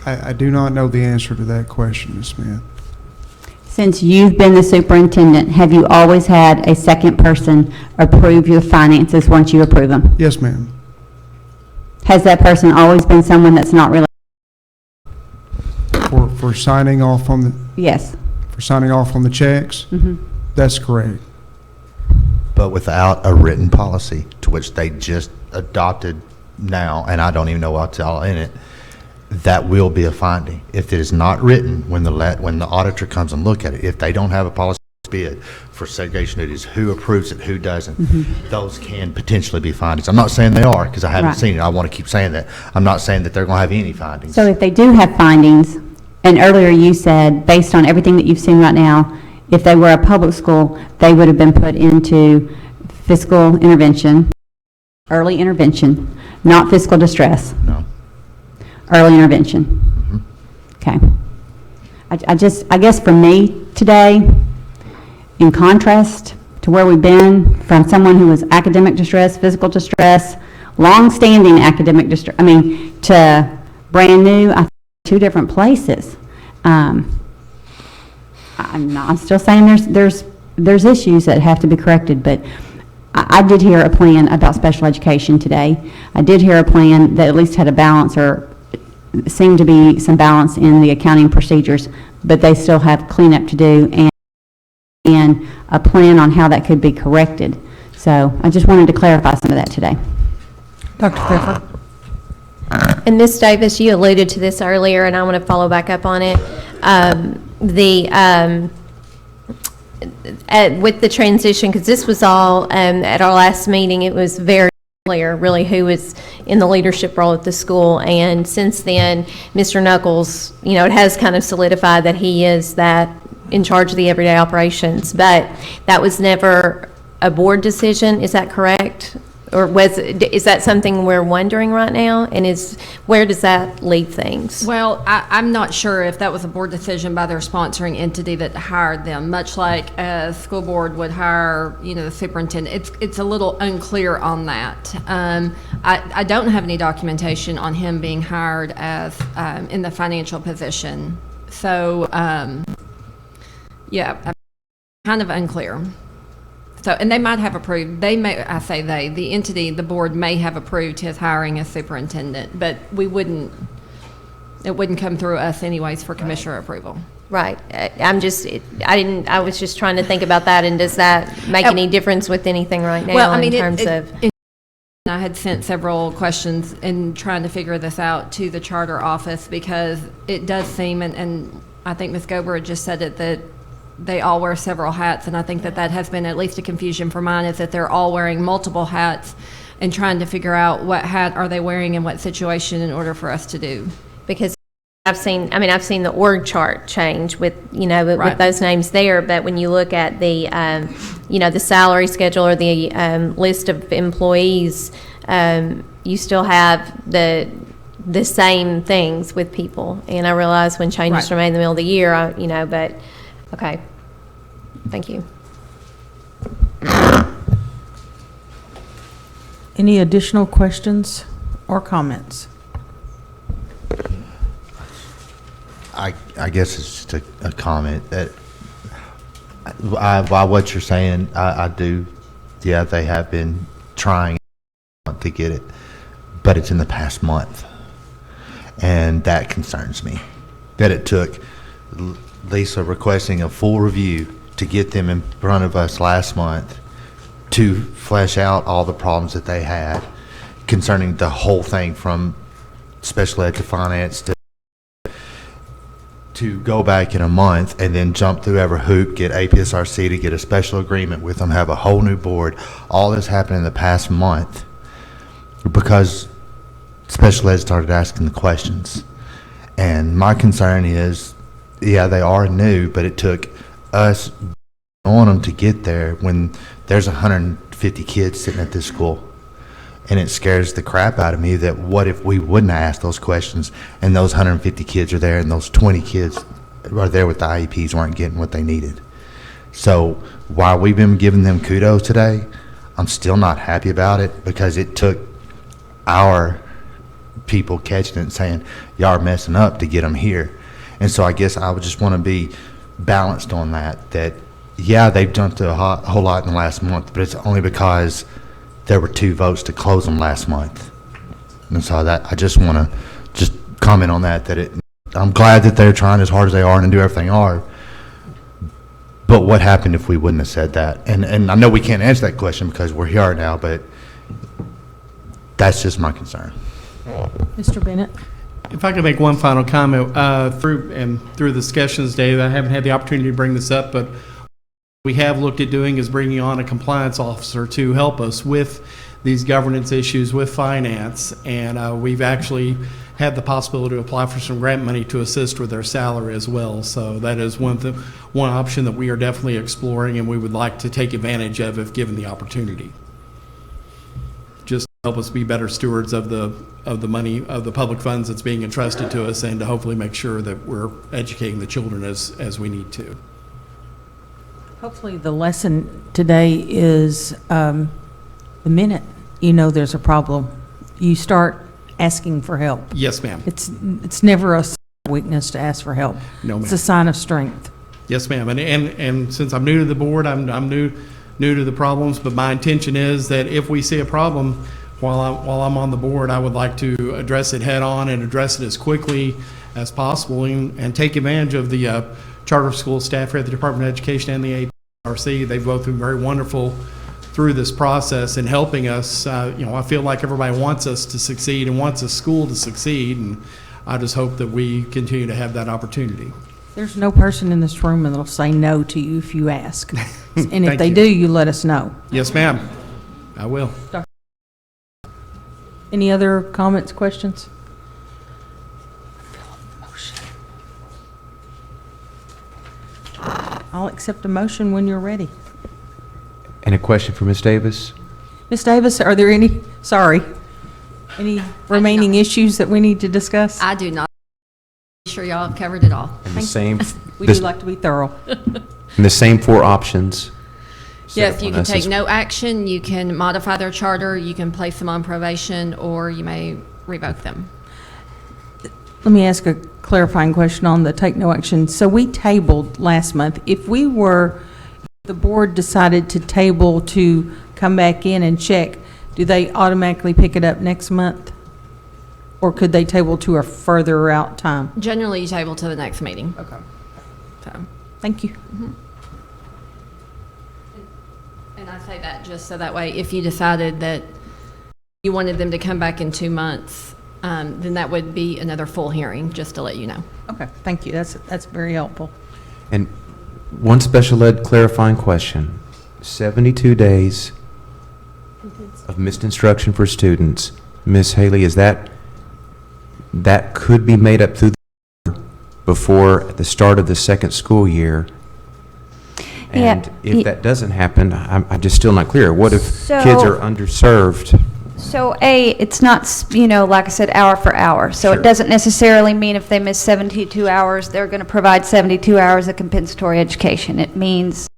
I do not know the answer to that question, Ms. Smith. Since you've been the superintendent, have you always had a second person approve your finances once you approve them? Yes, ma'am. Has that person always been someone that's not related? For signing off on the Yes. for signing off on the checks? That's correct. But without a written policy, to which they just adopted now, and I don't even know what's all in it, that will be a finding. If it is not written, when the auditor comes and look at it, if they don't have a policy bid for segregation duties, who approves it, who doesn't, those can potentially be findings. I'm not saying they are, because I haven't seen it. I want to keep saying that. I'm not saying that they're going to have any findings. So if they do have findings, and earlier you said, based on everything that you've seen right now, if they were a public school, they would have been put into fiscal intervention, early intervention, not fiscal distress. No. Early intervention. Okay. I guess for me today, in contrast to where we've been from someone who was academic distress, physical distress, long-standing academic distress, to brand new, I think two different places. I'm still saying there's issues that have to be corrected, but I did hear a plan about special education today. I did hear a plan that at least had a balance, or seemed to be some balance in the accounting procedures, but they still have cleanup to do and a plan on how that could be corrected. So I just wanted to clarify some of that today. Dr. Clifford? And Ms. Davis, you alluded to this earlier, and I want to follow back up on it. With the transition, because this was all, at our last meeting, it was very clear really who was in the leadership role at the school, and since then, Mr. Knuckles, it has kind of solidified that he is that in charge of the everyday operations, but that was never a board decision, is that correct? Or is that something we're wondering right now, and where does that leave things? Well, I'm not sure if that was a board decision by their sponsoring entity that hired them, much like a school board would hire, the superintendent. It's a little unclear on that. I don't have any documentation on him being hired as in the financial position. So, yeah, kind of unclear. So, and they might have approved, the entity, the board may have approved his hiring as superintendent, but it wouldn't come through us anyways for commissioner approval. Right. I was just trying to think about that, and does that make any difference with anything right now in terms of? I had sent several questions in trying to figure this out to the charter office, because it does seem, and I think Ms. Gober had just said it, that they all wear several hats, and I think that has been at least a confusion for mine, is that they're all wearing multiple hats and trying to figure out what hat are they wearing in what situation in order for us to do. Because I've seen the org chart change with with those names there, but when you look at the the salary schedule or the list of employees, you still have the same things with people, and I realize when changes are made in the middle of the year, but okay, thank you. Any additional questions or comments? I guess it's just a comment that while what you're saying, I do, yeah, they have been trying to get it, but it's in the past month. And that concerns me, that it took Lisa requesting a full review to get them in front of us last month to flesh out all the problems that they had concerning the whole thing, from special ed to finance to go back in a month and then jump through every hoop, get APSRC to get a special agreement with them, have a whole new board. All this happened in the past month because special ed started asking the questions. And my concern is, yeah, they are new, but it took us on them to get there when there's 150 kids sitting at this school. And it scares the crap out of me that what if we wouldn't have asked those questions and those 150 kids are there and those 20 kids are there with the IEPs weren't getting what they needed. So while we've been giving them kudos today, I'm still not happy about it because it took our people catching it and saying, y'all are messing up to get them here. And so I guess I would just want to be balanced on that yeah, they've jumped to a whole lot in the last month, but it's only because there were 2 votes to close them last month. And so that I just want to just comment on that I'm glad that they're trying as hard as they are and do everything are. But what happened if we wouldn't have said that? And I know we can't answer that question because we're here now, but that's just my concern. Mr. Bennett? If I could make one final comment, through discussions, Dave, I haven't had the opportunity to bring this up, but we have looked at doing is bringing on a compliance officer to help us with these governance issues with finance, and we've actually had the possibility to apply for some grant money to assist with their salary as well. So that is one option that we are definitely exploring, and we would like to take advantage of if given the opportunity. Just to help us be better stewards of the money, of the public funds that's being entrusted to us, and to hopefully make sure that we're educating the children as we need to. Hopefully the lesson today is the minute you know there's a problem, you start asking for help. Yes, ma'am. It's never a weakness to ask for help. No, ma'am. It's a sign of strength. Yes, ma'am. And since I'm new to the board, I'm new to the problems, but my intention is that if we see a problem while I'm on the board, I would like to address it head on and address it as quickly as possible and take advantage of the charter school staff here at the Department of Education and the APRC. They've both been very wonderful through this process in helping us. I feel like everybody wants us to succeed and wants a school to succeed, and I just hope that we continue to have that opportunity. There's no person in this room that'll say no to you if you ask. And if they do, you let us know. Yes, ma'am. I will. Any other comments, questions? I'll accept a motion when you're ready. And a question for Ms. Davis? Ms. Davis, are there any remaining issues that we need to discuss? I do not. I'm sure y'all have covered it all. And the same. We do like to be thorough. And the same 4 options. Yes, set you upon can us take as- no action, you can modify their charter, you can place them on probation, or you may revoke them. Let me ask a clarifying question on the take no action. So we tabled last month. If the board decided to table to come back in and check, do they automatically pick it up next month? Or could they table to a further out time? Generally, you table to the next meeting. Okay. So, Thank you. and I say that just so that way, if you decided that you wanted them to come back in 2 months, then that would be another full hearing, just to let you know. Okay, thank you. That's very helpful. And one special ed clarifying question. 72 days of missed instruction for students. Ms. Haley, is that could be made up through before the start of the second school year? And if that doesn't happen, I'm just still not clear. What if kids are underserved? So it's not, like I said, hour for hour. So Sure. it doesn't necessarily mean if they miss 72 hours, they're going to provide 72 hours of compensatory education. It means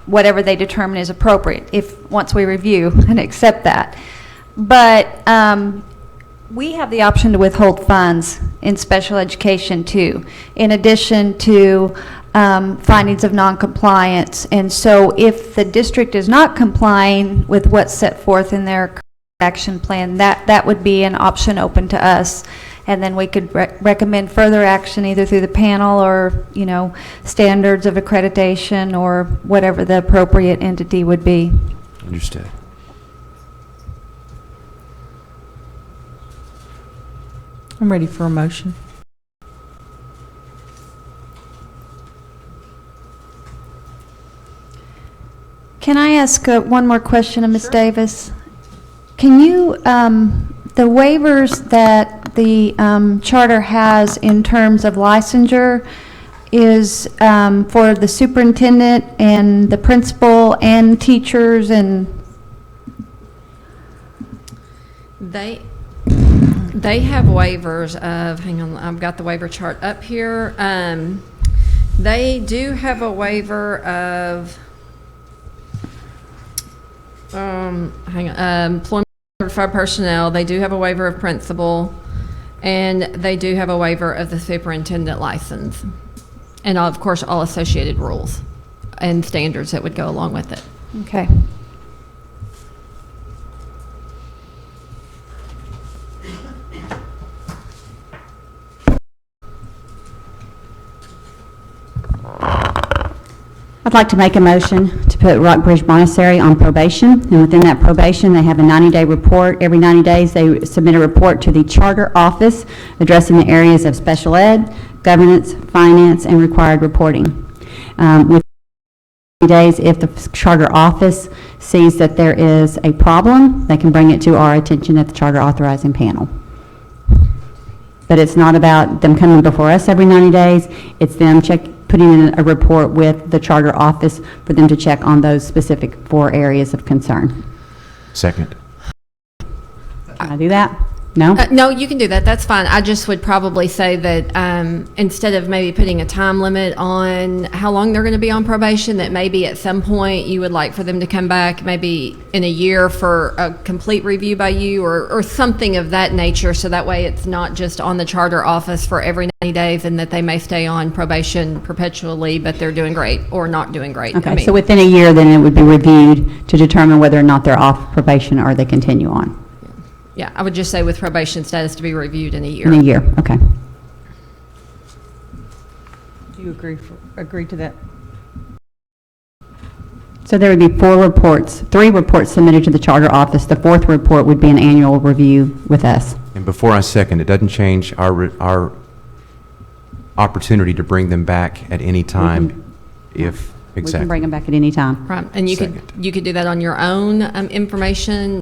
whatever they determine is appropriate, once we review and accept that. But we have the option to withhold funds in special education too, in addition to findings of noncompliance. And so if the district is not complying with what's set forth in their action plan, that would be an option open to us. And then we could recommend further action either through the panel or, standards of accreditation or whatever the appropriate entity would be. Understood. I'm ready for a motion. Can I ask one more question of Ms. Davis? Can you, the waivers that the charter has in terms of licensure is for the superintendent and the principal and teachers and? They have waivers of, hang on, I've got the waiver chart up here. They do have a waiver of, employment certified personnel. They do have a waiver of principal, and they do have a waiver of the superintendent license. And of course, all associated rules and standards that would go along with it. Okay. I'd like to make a motion to put Rockbridge Montessori on probation, and within that probation, they have a 90-day report. Every 90 days, they submit a report to the charter office addressing the areas of special ed, governance, finance, and required reporting. With 90 days, if the charter office sees that there is a problem, they can bring it to our attention at the charter authorizing panel. But it's not about them coming before us every 90 days, it's them putting in a report with the charter office for them to check on those specific 4 areas of concern. Second. Can I do that? No? No, you can do that. That's fine. I just would probably say that instead of maybe putting a time limit on how long they're going to be on probation, that maybe at some point you would like for them to come back maybe in a year for a complete review by you or something of that nature. So that way it's not just on the charter office for every 90 days and that they may stay on probation perpetually, but they're doing great or not doing great. Okay, so within a year, then it would be reviewed to determine whether or not they're off probation or they continue on. Yeah, I would just say with probation status to be reviewed in a year. In a year, okay. Do you agree to that? So there would be 4 reports, 3 reports submitted to the charter office. The 4th report would be an annual review with us. And before I second, it doesn't change our opportunity to bring them back at any time if, We exactly. can bring them back at any time. Right, and you could do that on your own information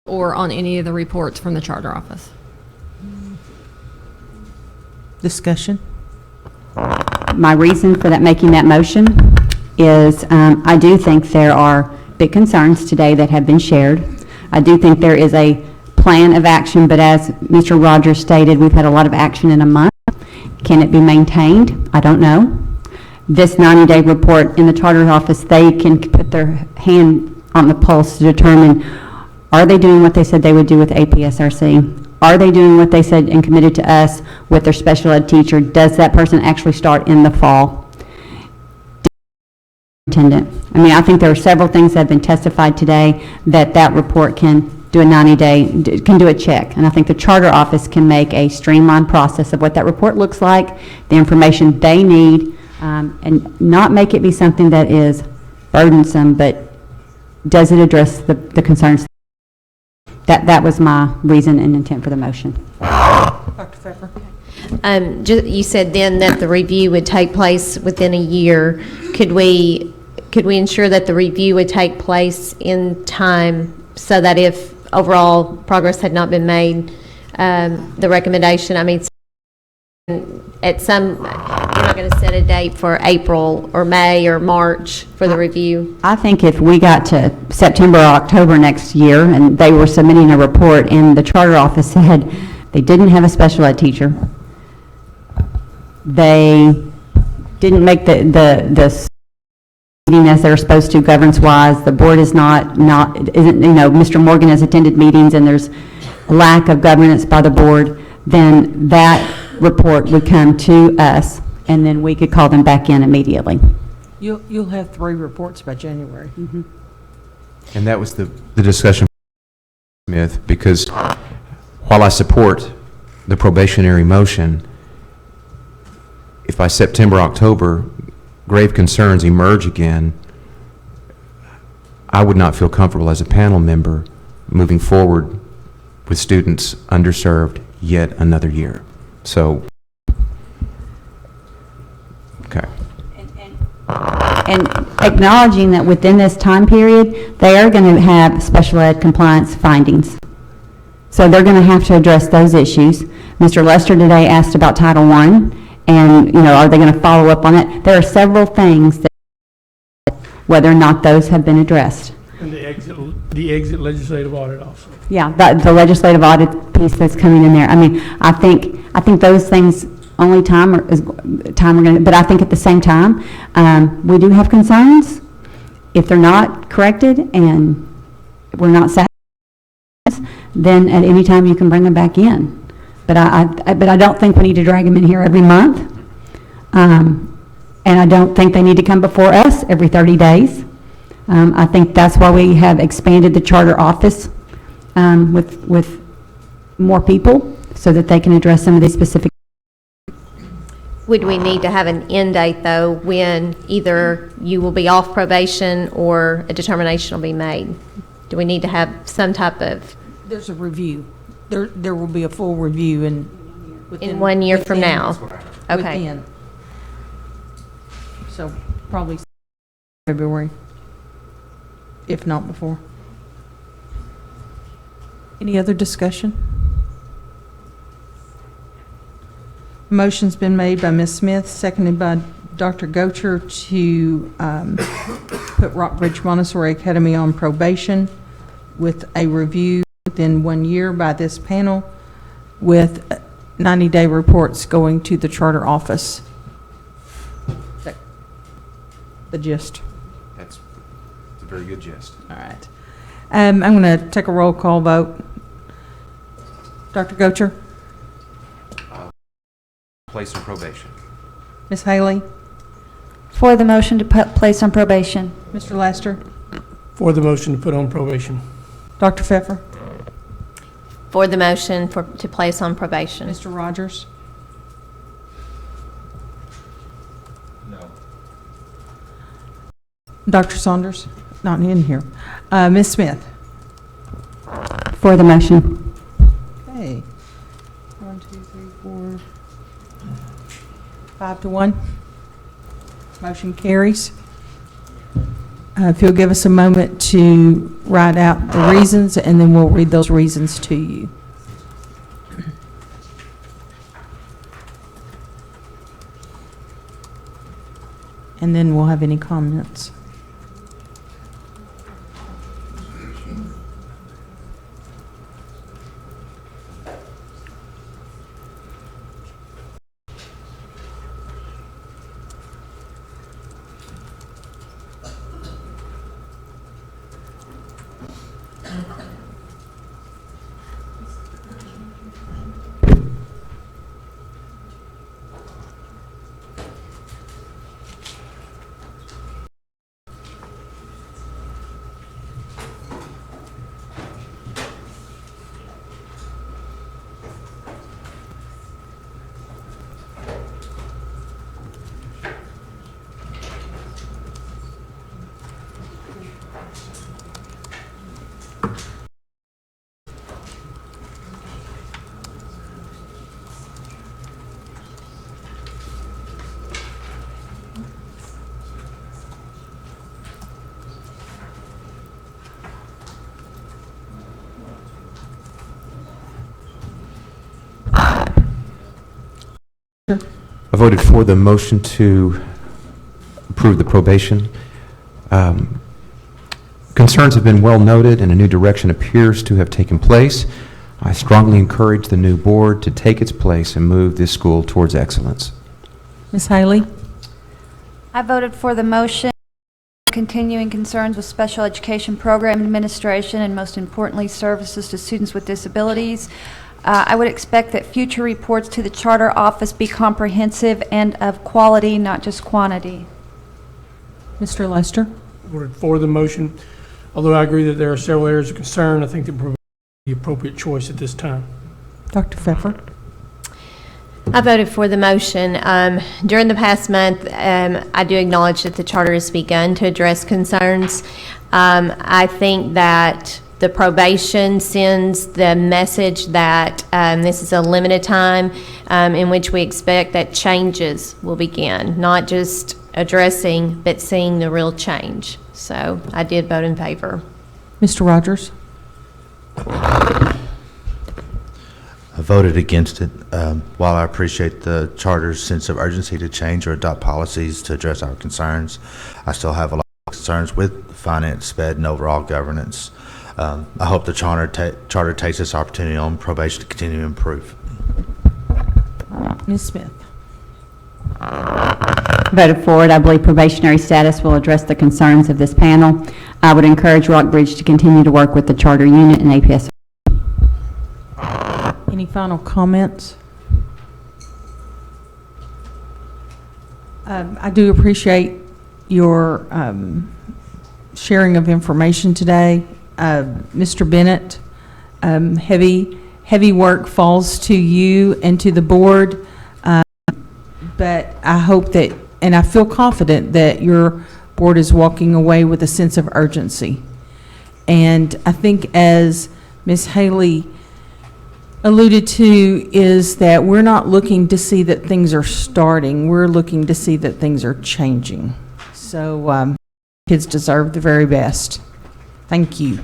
or on any of the reports from the charter office. Discussion? My reason for making that motion is I do think there are big concerns today that have been shared. I do think there is a plan of action, but as Mr. Rogers stated, we've had a lot of action in a month. Can it be maintained? I don't know. This 90-day report in the charter office, they can put their hand on the pulse to determine, are they doing what they said they would do with APSRC? Are they doing what they said and committed to us with their special ed teacher? Does that person actually start in the fall? Attendant. I mean, I think there are several things that have been testified today that report can do a 90-day, can do a check. And I think the charter office can make a streamlined process of what that report looks like, the information they need, and not make it be something that is burdensome, but does it address the concerns? That was my reason and intent for the motion. Dr. Pfeffer? You said then that the review would take place within a year. Could we ensure that the review would take place in time so that if overall progress had not been made, the recommendation, at some, you're not going to set a date for April or May or March for the review? I think if we got to September or October next year and they were submitting a report and the charter office said they didn't have a special ed teacher, they didn't make the meeting as they're supposed to governance-wise, the board is isn't, Mr. Morgan has attended meetings and there's a lack of governance by the board, then that report would come to us, and then we could call them back in immediately. You'll have 3 reports by January. And that was the discussion, Smith, because while I support the probationary motion, if by September, October, grave concerns emerge again, I would not feel comfortable as a panel member moving forward with students underserved yet another year. So, okay. And acknowledging that within this time period, they are going to have special ed compliance findings. So they're going to have to address those issues. Mr. Lester today asked about Title I, and, are they going to follow up on it? There are several things that, whether or not those have been addressed. And the exit legislative audit also. Yeah, the legislative audit piece that's coming in there. I mean, I think those things only time are going to, but I think at the same time, we do have concerns. If they're not corrected and we're not satisfied, then at any time you can bring them back in. But I don't think we need to drag them in here every month. And I don't think they need to come before us every 30 days. I think that's why we have expanded the charter office with more people so that they can address some of these specific. Would we need to have an end date, though, when either you will be off probation or a determination will be made? Do we need to have some type of... There's a review. There will be a full review in 1 year from now? Okay. Within. So probably February, if not before. Any other discussion? Motion's been made by Ms. Smith, seconded by Dr. Gocher to put Rockbridge Montessori Academy on probation with a review within 1 year by this panel, with 90-day reports going to the charter office. The gist. That's a very good gist. All right. I'm going to take a roll call vote. Dr. Gocher? Place on probation. Ms. Haley? For the motion to place on probation. Mr. Lester? For the motion to put on probation. Dr. Pfeffer? For the motion to place on probation. Mr. Rogers? No. Dr. Saunders? Not in here. Ms. Smith? For the motion. Okay. 1, 2, 3, 4, 5 to 1. Motion carries. If you'll give us a moment to write out the reasons, and then we'll read those reasons to you. And then we'll have any comments. I voted for the motion to approve the probation. Concerns have been well noted and a new direction appears to have taken place. I strongly encourage the new board to take its place and move this school towards excellence. Ms. Haley? I voted for the motion continuing concerns with special education program administration and most importantly, services to students with disabilities. I would expect that future reports to the charter office be comprehensive and of quality, not just quantity. Mr. Lester? Voted for the motion. Although I agree that there are several areas of concern, I think that provide the appropriate choice at this time. Dr. Pfeffer? I voted for the motion. During the past month, I do acknowledge that the charter has begun to address concerns. I think that the probation sends the message that this is a limited time in which we expect that changes will begin, not just addressing, but seeing the real change. So I did vote in favor. Mr. Rogers? I voted against it. While I appreciate the charter's sense of urgency to change or adopt policies to address our concerns, I still have a lot of concerns with finance, sped, and overall governance. I hope the charter takes this opportunity on probation to continue to improve. Ms. Smith? Voted for it. I believe probationary status will address the concerns of this panel. I would encourage Rockbridge to continue to work with the charter unit and APS. Any final comments? I do appreciate your sharing of information today. Mr. Bennett, heavy work falls to you and to the board, but I hope that, and I feel confident that your board is walking away with a sense of urgency. And I think, as Ms. Haley alluded to, is that we're not looking to see that things are starting, we're looking to see that things are changing. So kids deserve the very best. Thank you.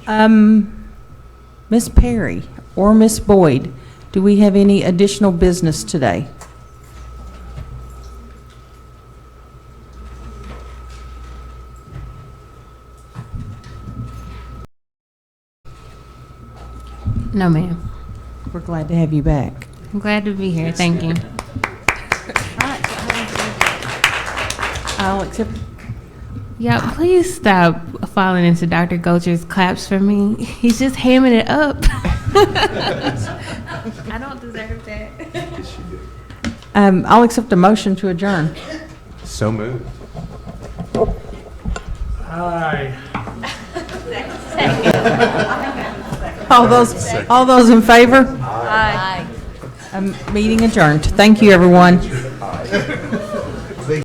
Ms. Perry or Ms. Boyd, do we have any additional business today? No, ma'am. We're glad to have you back. I'm glad to be here. Thank you. I'll accept. Yeah, please stop falling into Dr. Gocher's claps for me. He's just hamming it up. I don't deserve that. I'll accept a motion to adjourn. So moved. Aye. All those in favor? Aye. Meeting adjourned. Thank you, everyone.